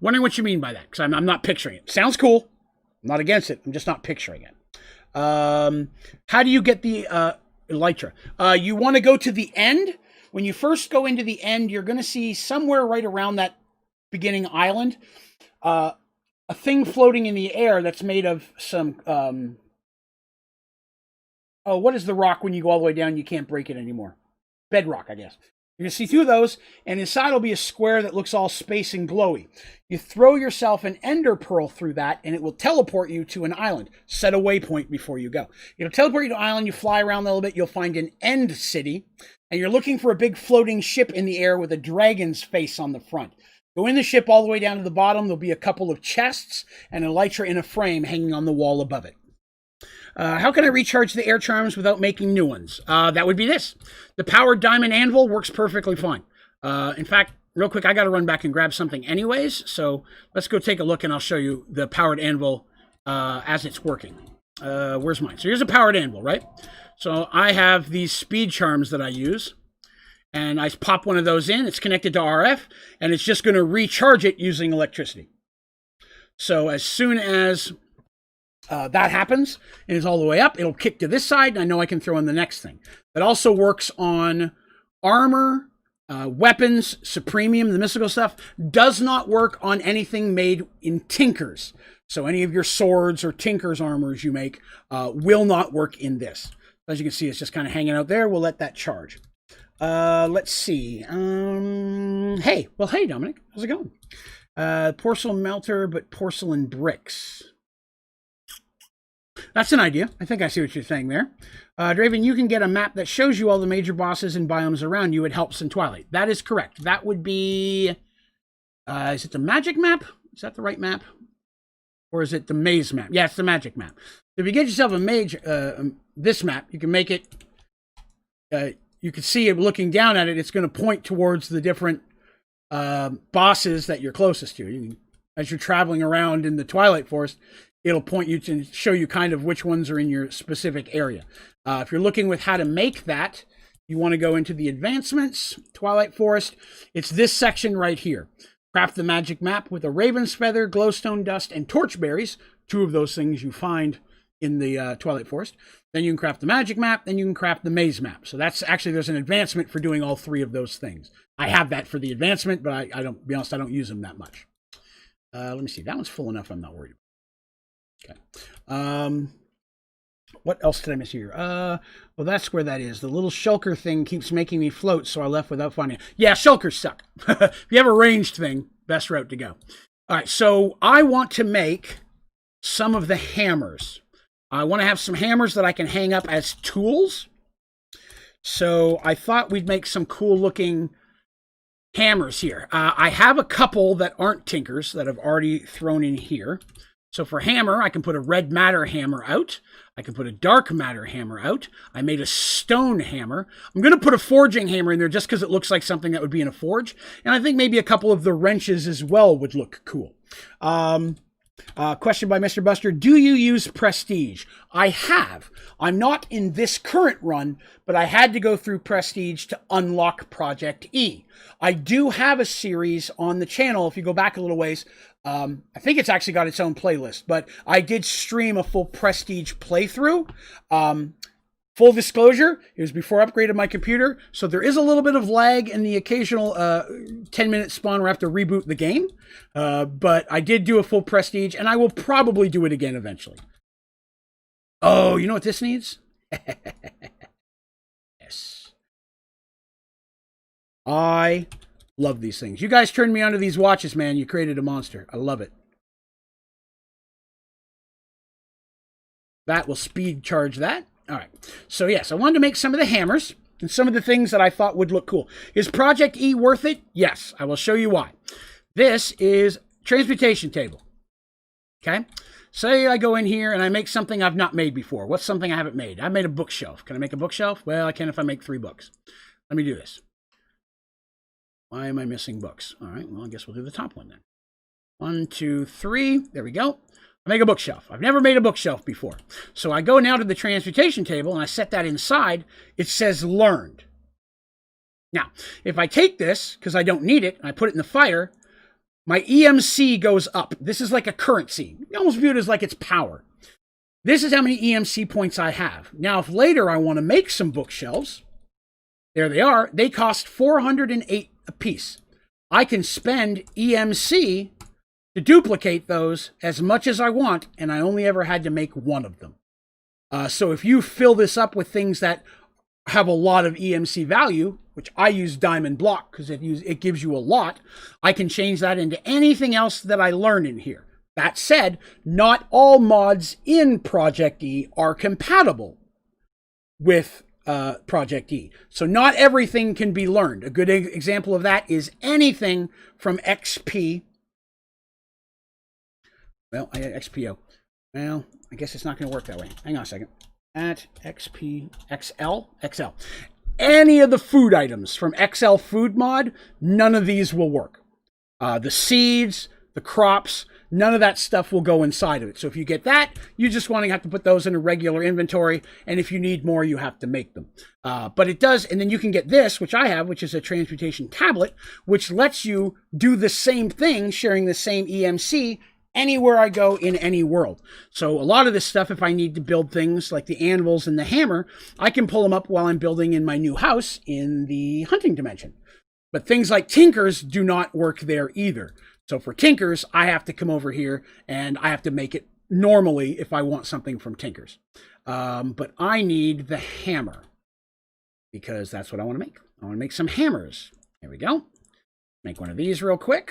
Wondering what you mean by that, because I'm not picturing it. Sounds cool. I'm not against it. I'm just not picturing it. How do you get the elytra. You want to go to the end. When you first go into the end, you're going to see somewhere right around that beginning island, a thing floating in the air that's made of some, what is the rock when you go all the way down, you can't break it anymore? Bedrock, I guess. You're going to see through those, and inside will be a square that looks all space and glowy. You throw yourself an ender pearl through that, and it will teleport you to an island. Set a waypoint before you go. It'll teleport you to an island, you fly around a little bit, you'll find an end city, and you're looking for a big floating ship in the air with a dragon's face on the front. Go in the ship all the way down to the bottom, there'll be a couple of chests, and an elytra in a frame hanging on the wall above it. How can I recharge the air charms without making new ones? That would be this. The powered diamond anvil works perfectly fine. In fact, real quick, I got to run back and grab something anyways. So let's go take a look and I'll show you the powered anvil as it's working. Where's mine? So here's a powered anvil, right? So I have these speed charms that I use. And I pop one of those in. It's connected to RF. And it's just going to recharge it using electricity. So as soon as that happens and it's all the way up, it'll kick to this side, and I know I can throw in the next thing. It also works on armor, weapons, supremium, the mystical stuff. Does not work on anything made in tinkers. So any of your swords or tinkers armors you make will not work in this. As you can see, it's just kind of hanging out there. We'll let that charge. Let's see. Hey, Dominic, how's it going? Porcelain melter, but porcelain bricks. That's an idea. I think I see what you're saying there. Draven, you can get a map that shows you all the major bosses and biomes around you. It helps in Twilight. That is correct. That would be... is it the magic map? Is that the right map? Or is it the maze map? Yeah, it's the magic map. If you get yourself a this map, you can make it... you can see it looking down at it. It's going to point towards the different bosses that you're closest to. As you're traveling around in the Twilight Forest, it'll point you to show you kind of which ones are in your specific area. If you're looking with how to make that, you want to go into the advancements, Twilight Forest. It's this section right here. Craft the magic map with a raven's feather, glowstone dust, and torchberries. 2 of those things you find in the Twilight Forest. Then you can craft the magic map. Then you can craft the maze map. So that's actually, there's an advancement for doing all 3 of those things. I have that for the advancement, but I don't, to be honest, I don't use them that much. Let me see. That one's full enough. I'm not worried. Okay. What else did I miss here? Well, that's where that is. The little shulker thing keeps making me float, so I left without finding it. Yeah, shulkers suck. If you have a ranged thing, best route to go. All right, so I want to make some of the hammers. I want to have some hammers that I can hang up as tools. So I thought we'd make some cool looking hammers here. I have a couple that aren't tinkers that I've already thrown in here. So for hammer, I can put a red matter hammer out. I can put a dark matter hammer out. I made a stone hammer. I'm going to put a forging hammer in there just because it looks like something that would be in a forge. And I think maybe a couple of the wrenches as well would look cool. Question by Mr. Buster. Do you use Prestige? I have. I'm not in this current run, but I had to go through Prestige to unlock Project E. I do have a series on the channel. If you go back a little ways, I think it's actually got its own playlist, but I did stream a full Prestige playthrough. Full disclosure, it was before I upgraded my computer, so there is a little bit of lag in the occasional 10-minute spawn where I have to reboot the game. But I did do a full Prestige, and I will probably do it again eventually. Oh, you know what this needs? Yes. I love these things. You guys turned me onto these watches, man. You created a monster. I love it. That will speed charge that. All right. So, yes, I wanted to make some of the hammers and some of the things that I thought would look cool. Is Project E worth it? Yes. I will show you why. This is transmutation table. Okay. Say I go in here and I make something I've not made before. What's something I haven't made? I made a bookshelf. Can I make a bookshelf? Well, I can if I make 3 books. Let me do this. Why am I missing books? All right. Well, I guess we'll do the top one then. 1, 2, 3. There we go. I make a bookshelf. I've never made a bookshelf before. So I go now to the transmutation table and I set that inside. It says learned. Now, if I take this, because I don't need it, and I put it in the fire, my EMC goes up. This is like a currency. You almost view it as like it's power. This is how many EMC points I have. Now, if later I want to make some bookshelves, there they are. They cost 408 a piece. I can spend EMC to duplicate those as much as I want, and I only ever had to make one of them. So if you fill this up with things that have a lot of EMC value, which I use Diamond Block because it gives you a lot, I can change that into anything else that I learn in here. That said, not all mods in Project E are compatible with Project E. So not everything can be learned. A good example of that is anything from XP. Well, I got XPO. Well, I guess it's not going to work that way. Hang on a second. At XP, XL. Any of the food items from XL Food Mod, none of these will work. The seeds, the crops, none of that stuff will go inside of it. So if you get that, you just want to have to put those in a regular inventory. And if you need more, you have to make them. But it does. And then you can get this, which I have, which is a transmutation tablet, which lets you do the same thing, sharing the same EMC anywhere I go in any world. So a lot of this stuff, if I need to build things like the anvils and the hammer, I can pull them up while I'm building in my new house in the hunting dimension. But things like Tinkers do not work there either. So for Tinkers, I have to come over here and I have to make it normally if I want something from Tinkers. But I need the hammer because that's what I want to make. I want to make some hammers. Here we go. Make one of these real quick.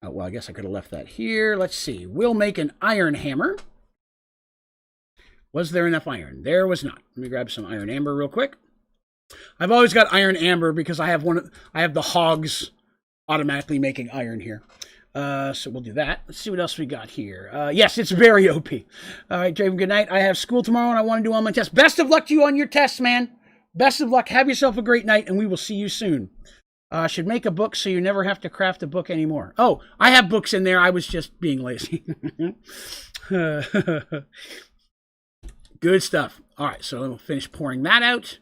Well, I guess I could have left that here. Let's see. We'll make an iron hammer. Was there enough iron? There was not. Let me grab some iron amber real quick. I've always got iron amber because I have the hogs automatically making iron here. So we'll do that. Let's see what else we got here. Yes, it's very OP. All right, Draven, good night. I have school tomorrow and I want to do all my tests. Best of luck to you on your tests, man. Best of luck. Have yourself a great night and we will see you soon. Should make a book so you never have to craft a book anymore. Oh, I have books in there. I was just being lazy. Good stuff. All right, so we'll finish pouring that out.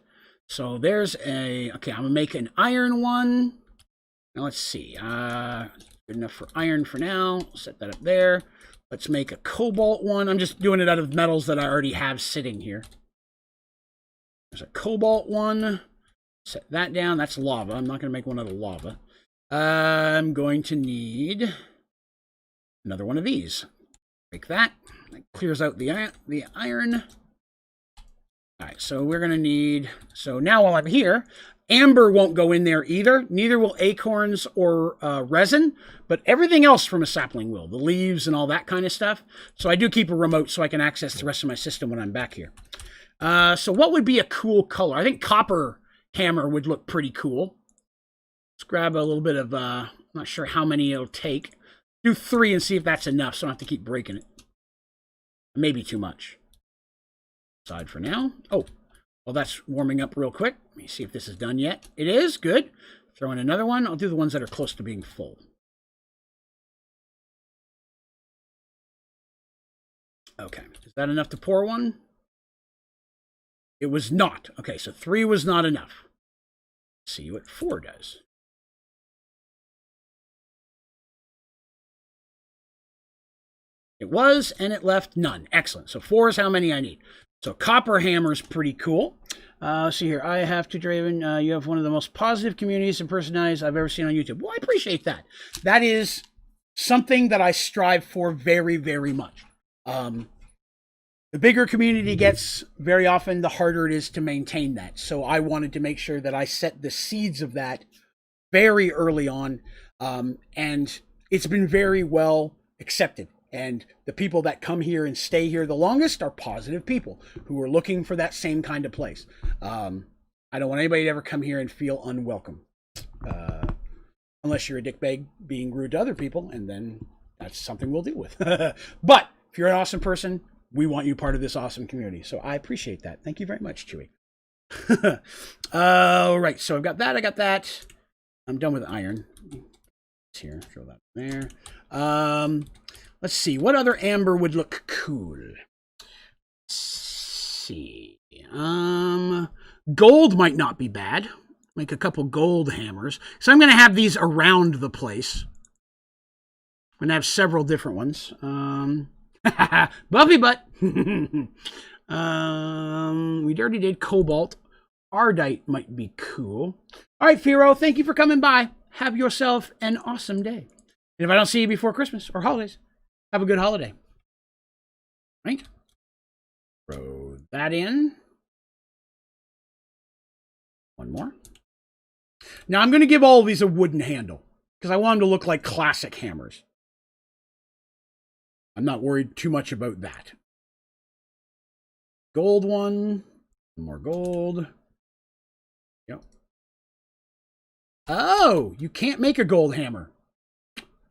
So there's okay, I'm going to make an iron one. Now let's see. Good enough for iron for now. Set that up there. Let's make a cobalt one. I'm just doing it out of metals that I already have sitting here. There's a cobalt one. Set that down. That's lava. I'm not going to make one out of lava. I'm going to need another one of these. Make that. That clears out the iron. All right, so we're going to need... So now while I'm here, amber won't go in there either. Neither will acorns or resin, but everything else from a sapling will. The leaves and all that kind of stuff. So I do keep a remote so I can access the rest of my system when I'm back here. So what would be a cool color? I think copper hammer would look pretty cool. Let's grab a little bit of, I'm not sure how many it'll take. Do 3 and see if that's enough so I don't have to keep breaking it. Maybe too much. Aside for now. Oh, well, that's warming up real quick. Let me see if this is done yet. It is. Good. Throw in another one. I'll do the ones that are close to being full. Okay. Is that enough to pour one? It was not. Okay, so 3 was not enough. Let's see what 4 does. It was, and it left none. Excellent. So 4 is how many I need. So copper hammer is pretty cool. See here. I have to, Draven. You have one of the most positive communities and personalities I've ever seen on YouTube. Well, I appreciate that. That is something that I strive for very, very much. The bigger community gets, very often the harder it is to maintain that. So I wanted to make sure that I set the seeds of that very early on. And it's been very well accepted. And the people that come here and stay here the longest are positive people who are looking for that same kind of place. I don't want anybody to ever come here and feel unwelcome. Unless you're a dickbag being rude to other people, and then that's something we'll deal with. But if you're an awesome person, we want you part of this awesome community. So I appreciate that. Thank you very much, Chewy. All right, so I've got that. I got that. I'm done with iron. It's here. Throw that there. Let's see. What other amber would look cool? Let's see. Gold might not be bad. Make a couple gold hammers. So I'm going to have these around the place. And I have several different ones. Buffy butt. We already did cobalt. Ardite might be cool. All right, Firo, thank you for coming by. Have yourself an awesome day. And if I don't see you before Christmas or holidays, have a good holiday. Right? Throw that in. One more. Now I'm going to give all of these a wooden handle because I want them to look like classic hammers. I'm not worried too much about that. Gold one. More gold. Yep. Oh, you can't make a gold hammer.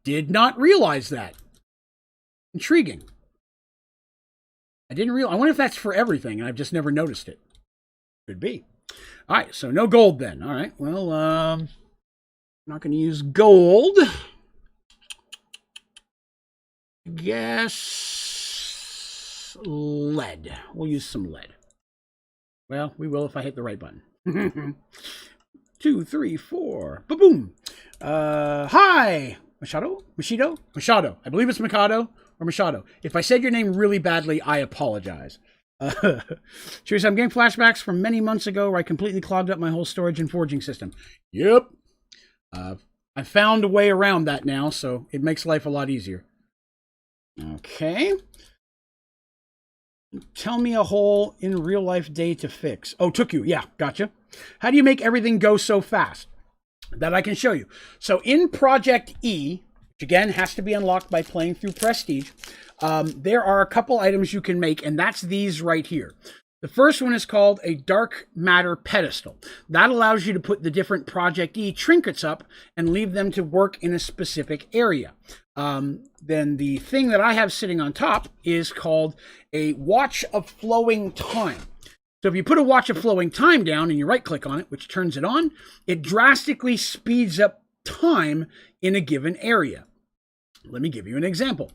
Did not realize that. Intriguing. I didn't realize. I wonder if that's for everything, and I've just never noticed it. Could be. All right, so no gold then. All right, well, I'm not going to use gold. Guess lead. We'll use some lead. Well, we will if I hit the right button. 2, 3, 4. Ba-boom. Hi. Machado. I believe it's Mikado or Machado. If I said your name really badly, I apologize. Cheers, I'm getting flashbacks from many months ago where I completely clogged up my whole storage and forging system. Yep. I found a way around that now, so it makes life a lot easier. Okay. Tell me a hole in real life day to fix. Oh, took you. Yeah, gotcha. How do you make everything go so fast? That I can show you. So in Project E, which again has to be unlocked by playing through Prestige, there are a couple items you can make, and that's these right here. The first one is called a dark matter pedestal. That allows you to put the different Project E trinkets up and leave them to work in a specific area. Then the thing that I have sitting on top is called a watch of flowing time. So if you put a watch of flowing time down and you right click on it, which turns it on, it drastically speeds up time in a given area. Let me give you an example.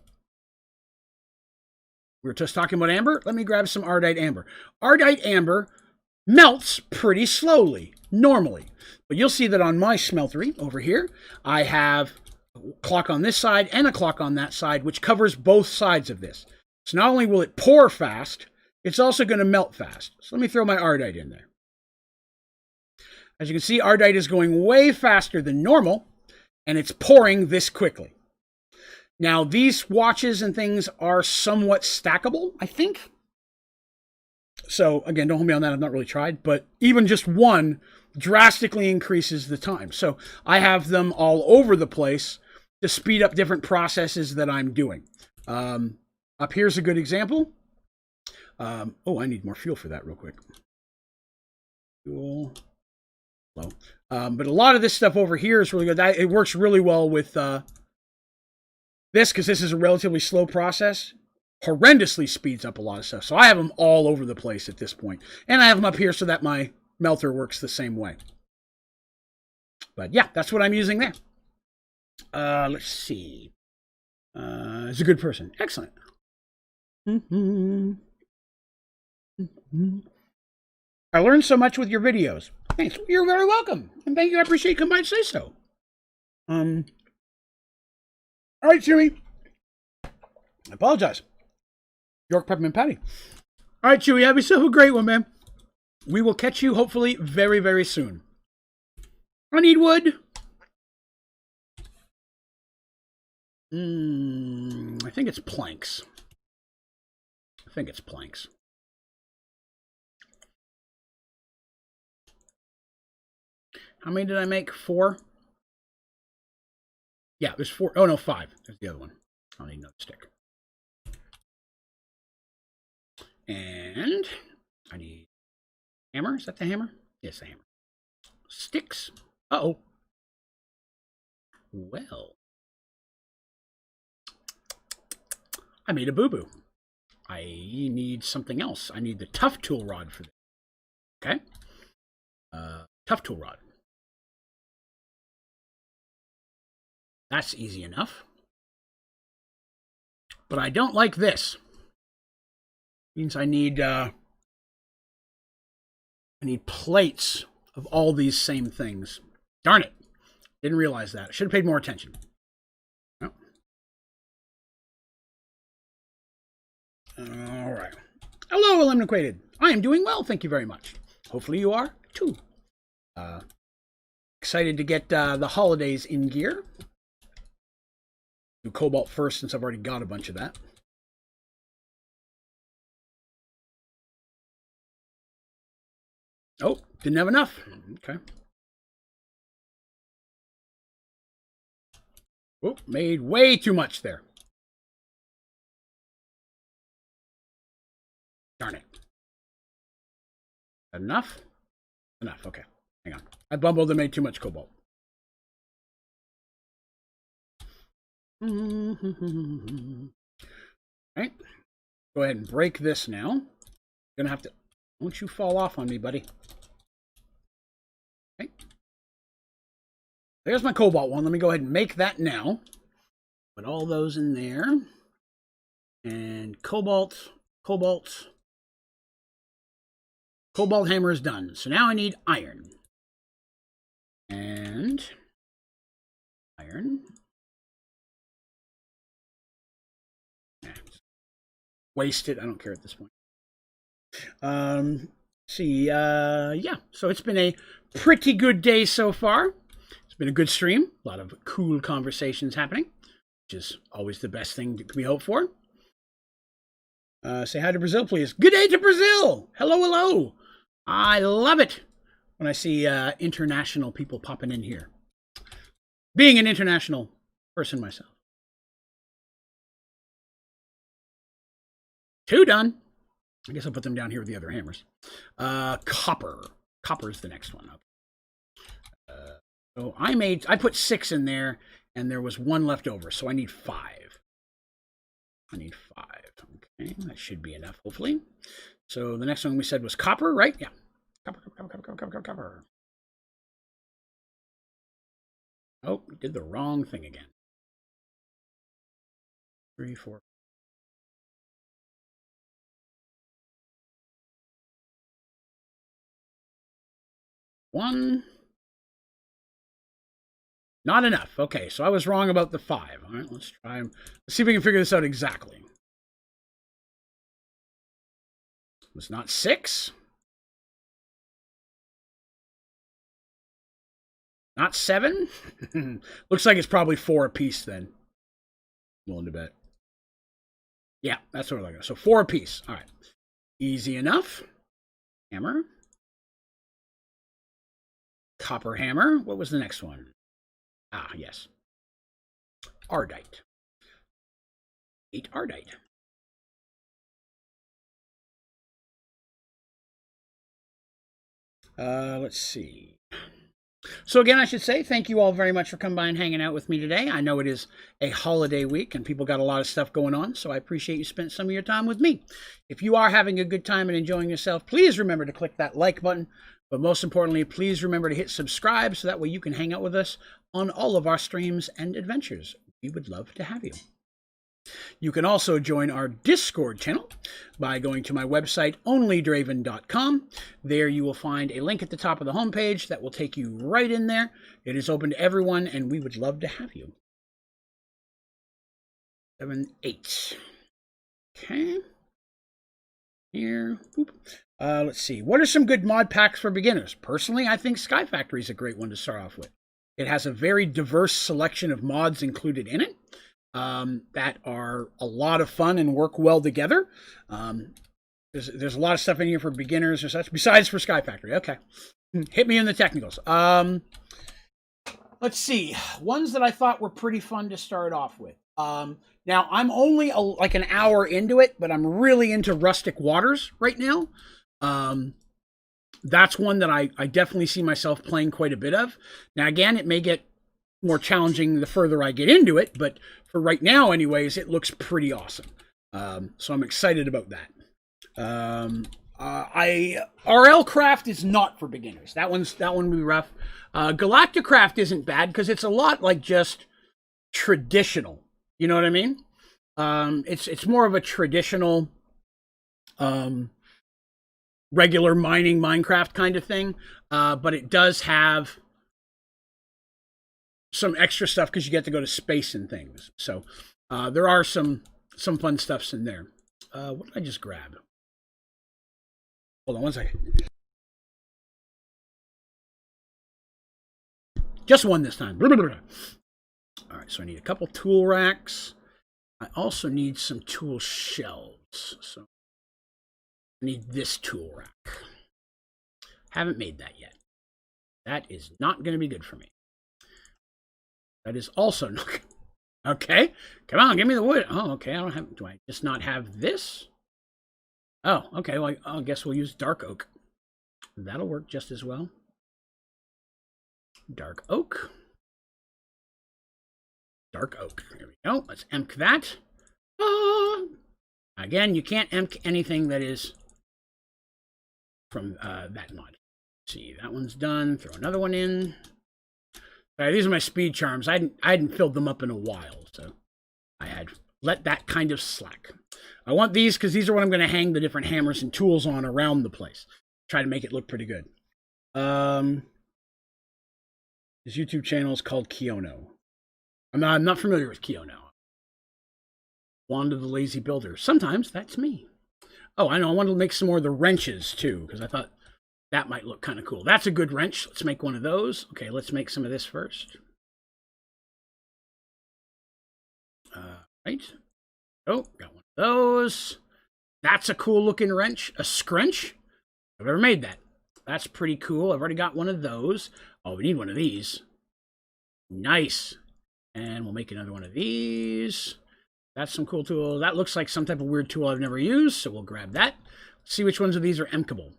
We were just talking about amber. Let me grab some Ardite amber. Ardite amber melts pretty slowly, normally. But you'll see that on my smeltery over here, I have a clock on this side and a clock on that side, which covers both sides of this. So not only will it pour fast, it's also going to melt fast. So let me throw my Ardite in there. As you can see, Ardite is going way faster than normal, and it's pouring this quickly. Now, these watches and things are somewhat stackable, I think. So, again, don't hold me on that. I've not really tried. But even just one drastically increases the time. So I have them all over the place to speed up different processes that I'm doing. Up here's a good example. Oh, I need more fuel for that real quick. Fuel. Low. But a lot of this stuff over here is really good. It works really well with this, because this is a relatively slow process. Horrendously speeds up a lot of stuff. So I have them all over the place at this point. And I have them up here so that my melter works the same way. But yeah, that's what I'm using there. Let's see. He's a good person. Excellent. I learned so much with your videos. Thanks. You're very welcome. And thank you. I appreciate you coming by and say so. All right, Chewy. I apologize. York Peppermint Patty. All right, Chewy. Have yourself a great one, man. We will catch you hopefully very, very soon. I need wood. I think it's planks. How many did I make? 4? Yeah, there's 4. Oh, no, 5. There's the other one. I don't need another stick. And I need hammer. Is that the hammer? Yes, the hammer. Sticks. Uh-oh. Well. I made a boo-boo. I need something else. I need the tough tool rod for this. Okay. Tough tool rod. That's easy enough. But I don't like this. Means I need plates of all these same things. Darn it. Didn't realize that. I should have paid more attention. No. Hello, Eliminated. I am doing well, thank you very much. Hopefully you are too. Excited to get the holidays in gear. Do Cobalt first since I've already got a bunch of that. Oh, didn't have enough. Okay. Oh, made way too much there. Darn it. Enough? Enough, okay. Hang on. I bumbled and made too much cobalt. All right. Go ahead and break this now. Gonna have to... Don't you fall off on me, buddy. Okay. There's my cobalt one. Let me go ahead and make that now. Put all those in there. And cobalt, cobalt. Cobalt hammer is done. So now I need iron. And iron. Waste it. I don't care at this point. See, yeah. So it's been a pretty good day so far. It's been a good stream. A lot of cool conversations happening, which is always the best thing that we hope for. Say hi to Brazil, please. Good day to Brazil. Hello, hello. I love it when I see international people popping in here. Being an international person myself. 2 done. I guess I'll put them down here with the other hammers. Copper. Copper is the next one. So I put 6 in there, and there was 1 left over, so I need 5. I need 5. Okay, that should be enough, hopefully. So the next one we said was copper, right? Yeah. Copper, copper, copper, copper, copper, copper. Oh, we did the wrong thing again. 3, 4. 1. Not enough. Okay, so I was wrong about the 5. All right, let's try them. Let's see if we can figure this out exactly. It was not 6. Not 7. Looks like it's probably 4 apiece then. Willing to bet. Yeah, that's what we're looking at. So 4 apiece. All right. Easy enough. Hammer. Copper hammer. What was the next one? Ah, yes. Ardite. 8 ardite. Let's see. So again, I should say thank you all very much for coming by and hanging out with me today. I know it is a holiday week and people got a lot of stuff going on, so I appreciate you spent some of your time with me. If you are having a good time and enjoying yourself, please remember to click that like button. But most importantly, please remember to hit subscribe so that way you can hang out with us on all of our streams and adventures. We would love to have you. You can also join our Discord channel by going to my website, onlydraven.com. There you will find a link at the top of the homepage that will take you right in there. It is open to everyone, and we would love to have you. 7, 8. Okay. Here. Boop. Let's see. What are some good mod packs for beginners? Personally, I think Sky Factory is a great one to start off with. It has a very diverse selection of mods included in it. That are a lot of fun and work well together. There's a lot of stuff in here for beginners or such, besides for Sky Factory. Okay. Hit me in the technicals. Let's see. Ones that I thought were pretty fun to start off with. Now, I'm only like an hour into it, but I'm really into Rustic Waters right now. That's one that I definitely see myself playing quite a bit of. Now, again, it may get more challenging the further I get into it, but for right now anyways, it looks pretty awesome. So I'm excited about that. RL Craft is not for beginners. That one would be rough. Galacticraft isn't bad because it's a lot like just traditional. You know what I mean? It's more of a traditional regular mining Minecraft kind of thing. But it does have some extra stuff because you get to go to space and things. So there are some fun stuffs in there. What did I just grab? Hold on one second. Just one this time. All right, so I need a couple tool racks. I also need some tool shelves. So I need this tool rack. Haven't made that yet. That is not going to be good for me. That is also not good. Okay, come on, give me the wood. Oh, okay, I don't have, do I just not have this? Oh, okay, well, I guess we'll use dark oak. That'll work just as well. Dark oak. Dark oak. There we go. Let's emp that. Again, you can't emp anything that is from that mod. Let's see, that one's done. Throw another one in. All right, these are my speed charms. I hadn't filled them up in a while, so I had let that kind of slack. I want these because these are what I'm going to hang the different hammers and tools on around the place. Try to make it look pretty good. His YouTube channel is called Kiono. I'm not familiar with Kiono. Wanda the Lazy Builder. Sometimes that's me. Oh, I know. I wanted to make some more of the wrenches too, because I thought that might look kind of cool. That's a good wrench. Let's make one of those. Okay, let's make some of this first. Right. Oh, got one of those. That's a cool looking wrench. A scrunch. I've never made that. That's pretty cool. I've already got one of those. Oh, we need one of these. Nice. And we'll make another one of these. That's some cool tool. That looks like some type of weird tool I've never used, so we'll grab that. Let's see which ones of these are empkable.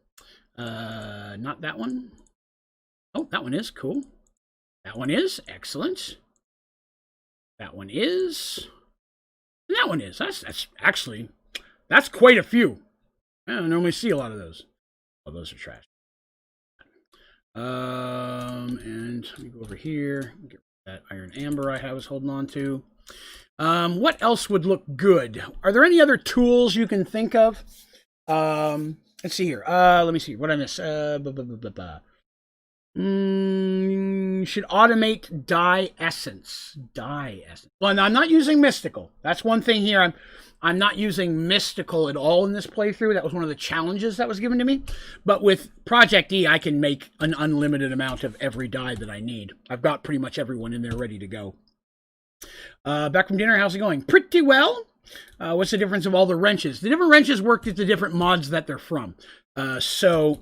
Not that one. Oh, that one is cool. That one is excellent. That one is. And that one is. That's actually, that's quite a few. I don't normally see a lot of those. Oh, those are trash. And let me go over here. Get that iron amber I was holding on to. What else would look good? Are there any other tools you can think of? Let's see here. Let me see. What I miss? Should automate dye essence. Dye essence. Well, I'm not using mystical. That's one thing here. I'm not using mystical at all in this playthrough. That was one of the challenges that was given to me. But with Project E, I can make an unlimited amount of every dye that I need. I've got pretty much everyone in there ready to go. Back from dinner, how's it going? Pretty well. What's the difference of all the wrenches? The different wrenches work with the different mods that they're from. So,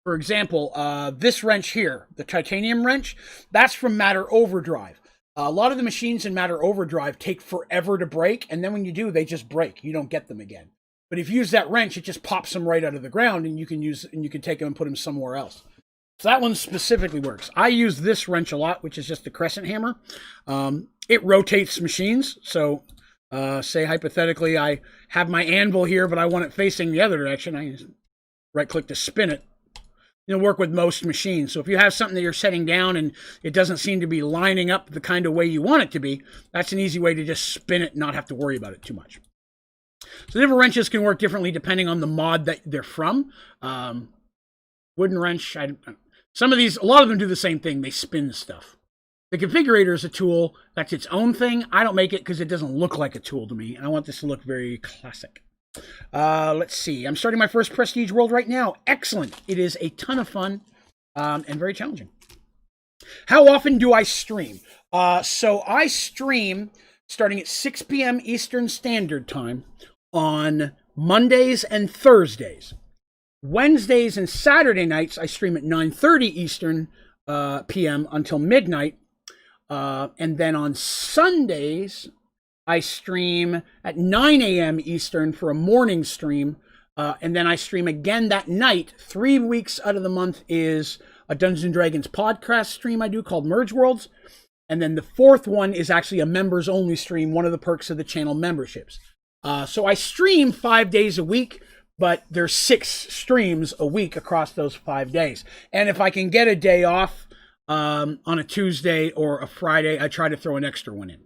for example, this wrench here, the titanium wrench, that's from Matter Overdrive. A lot of the machines in Matter Overdrive take forever to break, and then when you do, they just break. You don't get them again. But if you use that wrench, it just pops them right out of the ground, and you can take them and put them somewhere else. So that one specifically works. I use this wrench a lot, which is just the crescent hammer. It rotates machines. So say hypothetically I have my anvil here, but I want it facing the other direction. I just right-click to spin it. It'll work with most machines. So if you have something that you're setting down and it doesn't seem to be lining up the kind of way you want it to be, that's an easy way to just spin it and not have to worry about it too much. So different wrenches can work differently depending on the mod that they're from. Wooden wrench, some of these, a lot of them do the same thing. They spin stuff. The configurator is a tool. That's its own thing. I don't make it because it doesn't look like a tool to me. And I want this to look very classic. Let's see. I'm starting my first Prestige World right now. Excellent. It is a ton of fun and very challenging. How often do I stream? So I stream starting at 6 p.m. Eastern Standard Time on Mondays and Thursdays. Wednesdays and Saturday nights, I stream at 9:30 Eastern p.m. until midnight. And then on Sundays, I stream at 9 a.m. Eastern for a morning stream. And then I stream again that night. 3 weeks out of the month is a Dungeons & Dragons podcast stream I do called Merge Worlds. And then the fourth one is actually a members-only stream, one of the perks of the channel memberships. So I stream 5 days a week, but there's 6 streams a week across those 5 days. And if I can get a day off on a Tuesday or a Friday, I try to throw an extra one in.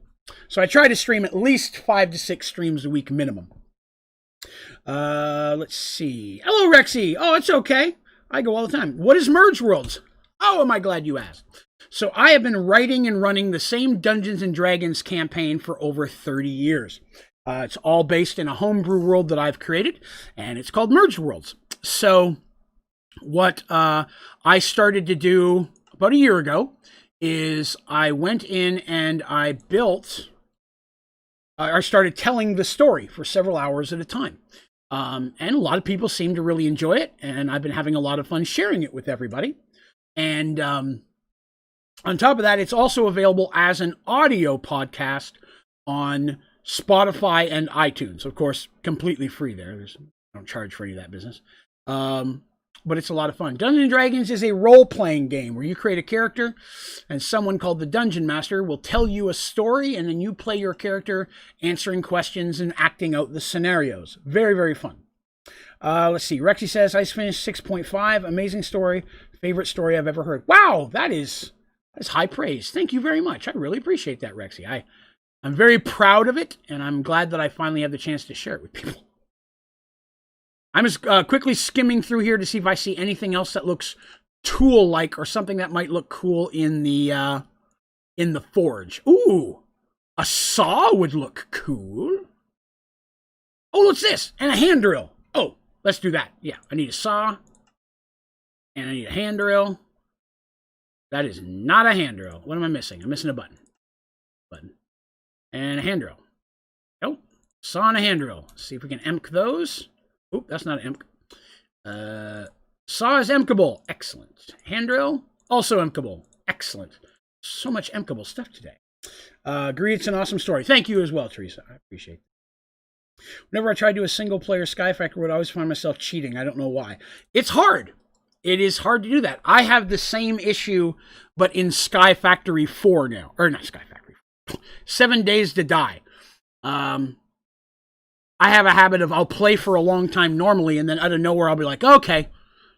So I try to stream at least 5 to 6 streams a week minimum. Let's see. Hello, Rexy. Oh, it's okay. I go all the time. What is Merge Worlds? Oh, am I glad you asked. So I have been writing and running the same Dungeons & Dragons campaign for over 30 years. It's all based in a homebrew world that I've created, and it's called Merge Worlds. So what I started to do about a year ago is I went in and I started telling the story for several hours at a time. And a lot of people seem to really enjoy it. And I've been having a lot of fun sharing it with everybody. And on top of that, it's also available as an audio podcast on Spotify and iTunes. Of course, completely free there. I don't charge for any of that business. But it's a lot of fun. Dungeons & Dragons is a role-playing game where you create a character and someone called the Dungeon Master will tell you a story and then you play your character answering questions and acting out the scenarios. Very, very fun. Let's see. Rexy says, I finished 6.5. Amazing story. Favorite story I've ever heard. Wow, that's high praise. Thank you very much. I really appreciate that, Rexy. I'm very proud of it, and I'm glad that I finally have the chance to share it with people. I'm just quickly skimming through here to see if I see anything else that looks tool-like or something that might look cool in the forge. Ooh, a saw would look cool. Oh, what's this? And a hand drill. Oh, let's do that. Yeah, I need a saw, and I need a hand drill. That is not a hand drill. What am I missing? I'm missing a button. And a hand drill. Oh, saw and a hand drill. Let's see if we can emk those. Oop, that's not an emk. Saw is emkable. Excellent. Hand drill, also emkable. Excellent. So much emkable stuff today. Agree, it's an awesome story. Thank you as well, Teresa. I appreciate it. Whenever I try to do a single-player Sky Factory, I would always find myself cheating. I don't know why. It's hard. It is hard to do that. I have the same issue, but in Sky Factory 4 now. Or not Sky Factory 4. 7 Days to Die. I have a habit of I'll play for a long time normally, and then out of nowhere I'll be like, okay,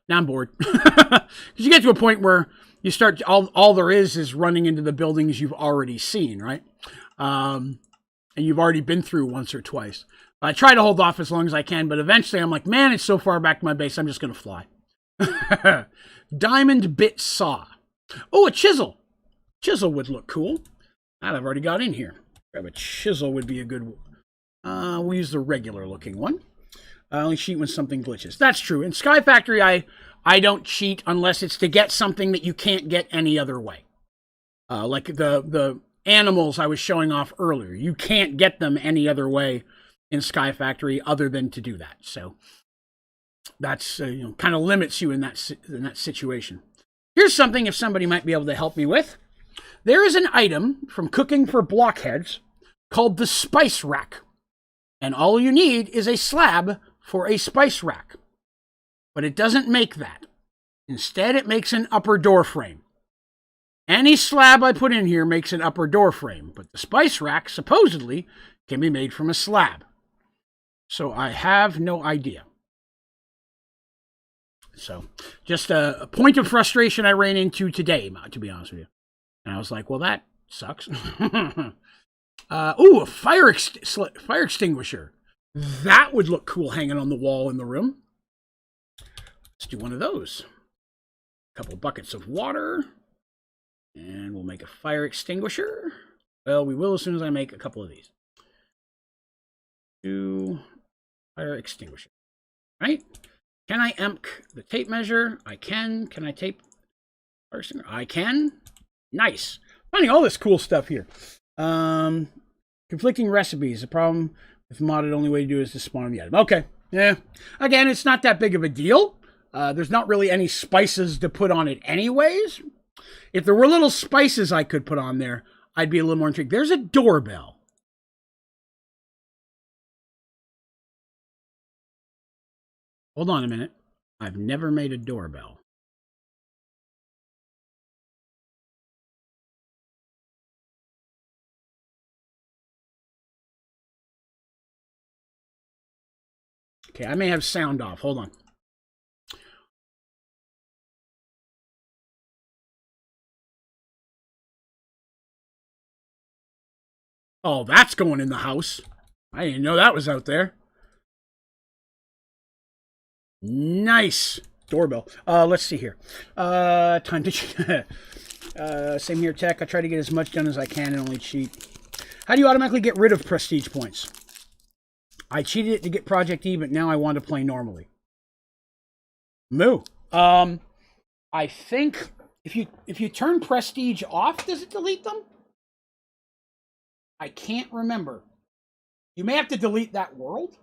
now I'm bored. Because you get to a point where you start, all there is running into the buildings you've already seen, right? And you've already been through once or twice. I try to hold off as long as I can, but eventually I'm like, man, it's so far back to my base, I'm just going to fly. Diamond bit saw. Oh, a chisel. Chisel would look cool. That I've already got in here. Grab a chisel would be a good one. We'll use the regular looking one. I only cheat when something glitches. That's true. In Sky Factory, I don't cheat unless it's to get something that you can't get any other way. Like the animals I was showing off earlier. You can't get them any other way in Sky Factory other than to do that. So that's kind of limits you in that situation. Here's something if somebody might be able to help me with. There is an item from Cooking for Blockheads called the Spice Rack. And all you need is a slab for a spice rack. But it doesn't make that. Instead, it makes an upper door frame. Any slab I put in here makes an upper door frame, but the spice rack supposedly can be made from a slab. So I have no idea. So just a point of frustration I ran into today, to be honest with you. And I was like, well, that sucks. Ooh, a fire extinguisher. That would look cool hanging on the wall in the room. Let's do one of those. A couple buckets of water. And we'll make a fire extinguisher. Well, we will as soon as I make a couple of these. Do fire extinguisher. Right? Can I emk the tape measure? I can. Can I tape fire extinguisher? I can. Nice. Finding all this cool stuff here. Conflicting recipes. The problem with modded, only way to do it is to spawn the item. Okay. Yeah. Again, it's not that big of a deal. There's not really any spices to put on it anyways. If there were little spices I could put on there, I'd be a little more intrigued. There's a doorbell. Hold on a minute. I've never made a doorbell. Okay, I may have sound off. Hold on. Oh, that's going in the house. I didn't know that was out there. Nice. Doorbell. Let's see here. Time to same here, tech. I try to get as much done as I can and only cheat. How do you automatically get rid of prestige points? I cheated it to get Project E, but now I want to play normally. Moo. I think if you turn prestige off, does it delete them? I can't remember. You may have to delete that world.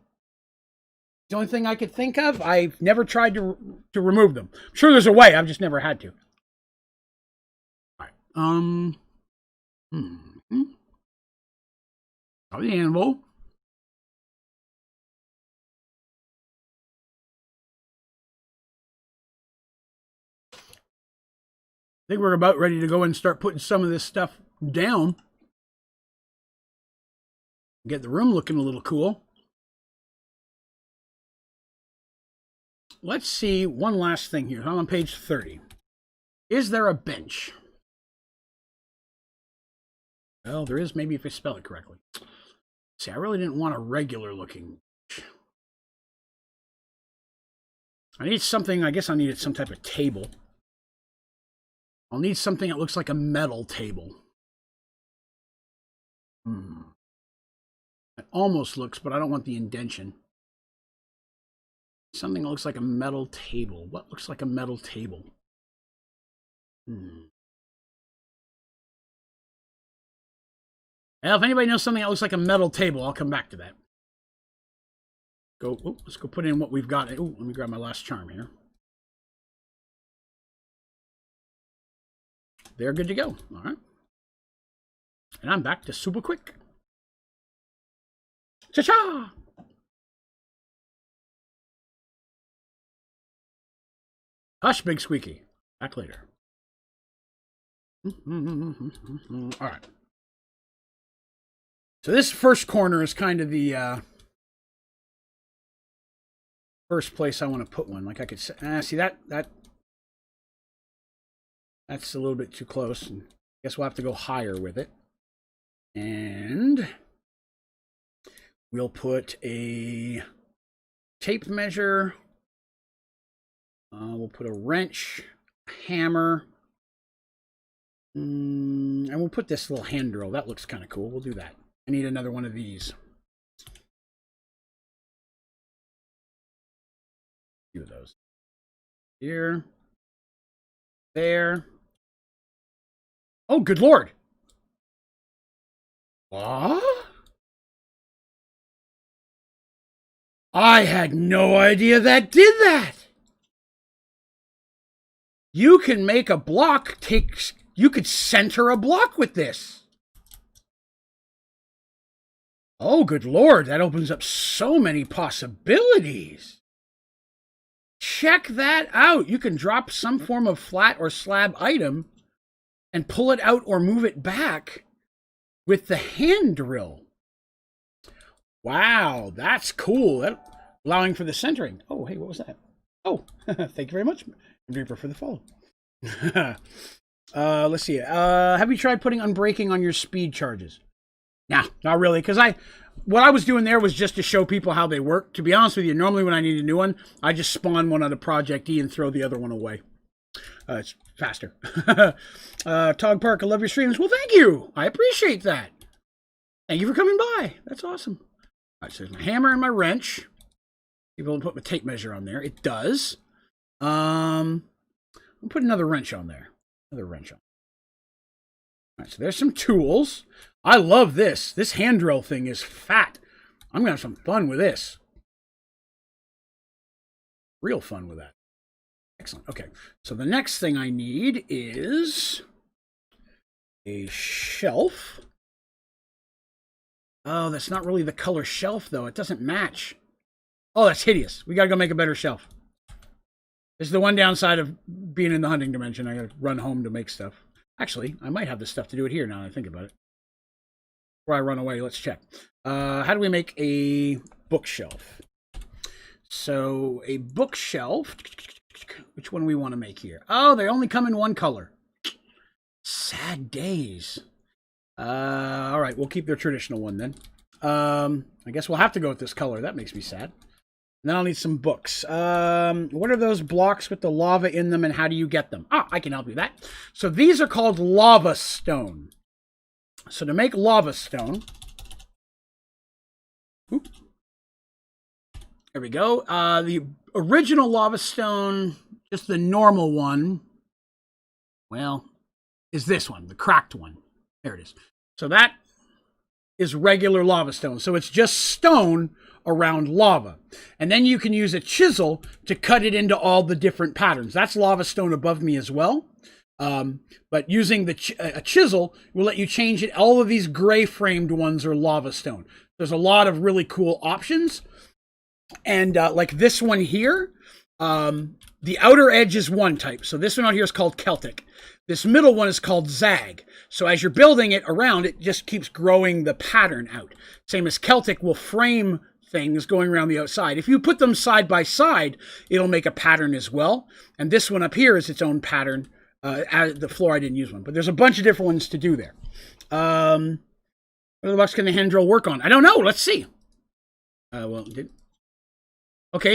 The only thing I could think of. I've never tried to remove them. I'm sure there's a way. I've just never had to. All right. Oh, the animal. I think we're about ready to go and start putting some of this stuff down. Get the room looking a little cool. Let's see one last thing here. I'm on page 30. Is there a bench? Well, there is, maybe if I spell it correctly. See, I really didn't want a regular looking bench. I need something, I guess I needed some type of table. I'll need something that looks like a metal table. It almost looks, but I don't want the indentation. Something that looks like a metal table. What looks like a metal table? Well, if anybody knows something that looks like a metal table, I'll come back to that. Let's go put in what we've got. Oh, let me grab my last charm here. They're good to go. All right. And I'm back to super quick. Cha-cha! Hush, Big Squeaky. Back later. All right. So this first corner is kind of the first place I want to put one. Like I could see that's a little bit too close. And I guess we'll have to go higher with it. And we'll put a tape measure. We'll put a wrench, a hammer, and we'll put this little hand drill. That looks kind of cool. We'll do that. I need another one of these. Few of those. Here. There. Oh, good Lord. What? I had no idea that did that. You can make a block you could center a block with this. Oh, good Lord, that opens up so many possibilities. Check that out. You can drop some form of flat or slab item and pull it out or move it back with the hand drill. Wow, that's cool. Allowing for the centering. Oh, hey, what was that? Oh, thank you very much, Reaper, for the follow. Let's see. Have you tried putting unbreaking on your speed charges? Nah, not really, because what I was doing there was just to show people how they work. To be honest with you, normally when I need a new one, I just spawn one on a Project E and throw the other one away. It's faster. Tog Park, I love your streams. Well, thank you. I appreciate that. Thank you for coming by. That's awesome. All right, so there's my hammer and my wrench. People put my tape measure on there. It does. We'll put another wrench on there. Another wrench on. All right, so there's some tools. I love this. This hand drill thing is fat. I'm going to have some fun with this. Real fun with that. Excellent. Okay, so the next thing I need is a shelf. Oh, that's not really the color shelf, though. It doesn't match. Oh, that's hideous. We got to go make a better shelf. This is the one downside of being in the hunting dimension. I got to run home to make stuff. Actually, I might have the stuff to do it here now that I think about it. Before I run away, let's check. How do we make a bookshelf? So, a bookshelf. Which one do we want to make here? Oh, they only come in one color. Sad days. All right, we'll keep their traditional one then. I guess we'll have to go with this color. That makes me sad. And then I'll need some books. What are those blocks with the lava in them and how do you get them? Ah, I can help you with that. So these are called lava stone. So to make lava stone, There we go. The original lava stone, just the normal one, well, is this one, the cracked one. There it is. So that is regular lava stone. So it's just stone around lava. And then you can use a chisel to cut it into all the different patterns. That's lava stone above me as well. But using a chisel will let you change it. All of these gray framed ones are lava stone. There's a lot of really cool options. And like this one here, the outer edge is one type. So this one out here is called Celtic. This middle one is called Zag. So as you're building it around, it just keeps growing the pattern out. Same as Celtic will frame things going around the outside. If you put them side by side, it'll make a pattern as well. And this one up here is its own pattern. The floor, I didn't use one, but there's a bunch of different ones to do there. What the bucks can the hand drill work on? I don't know. Let's see. Okay,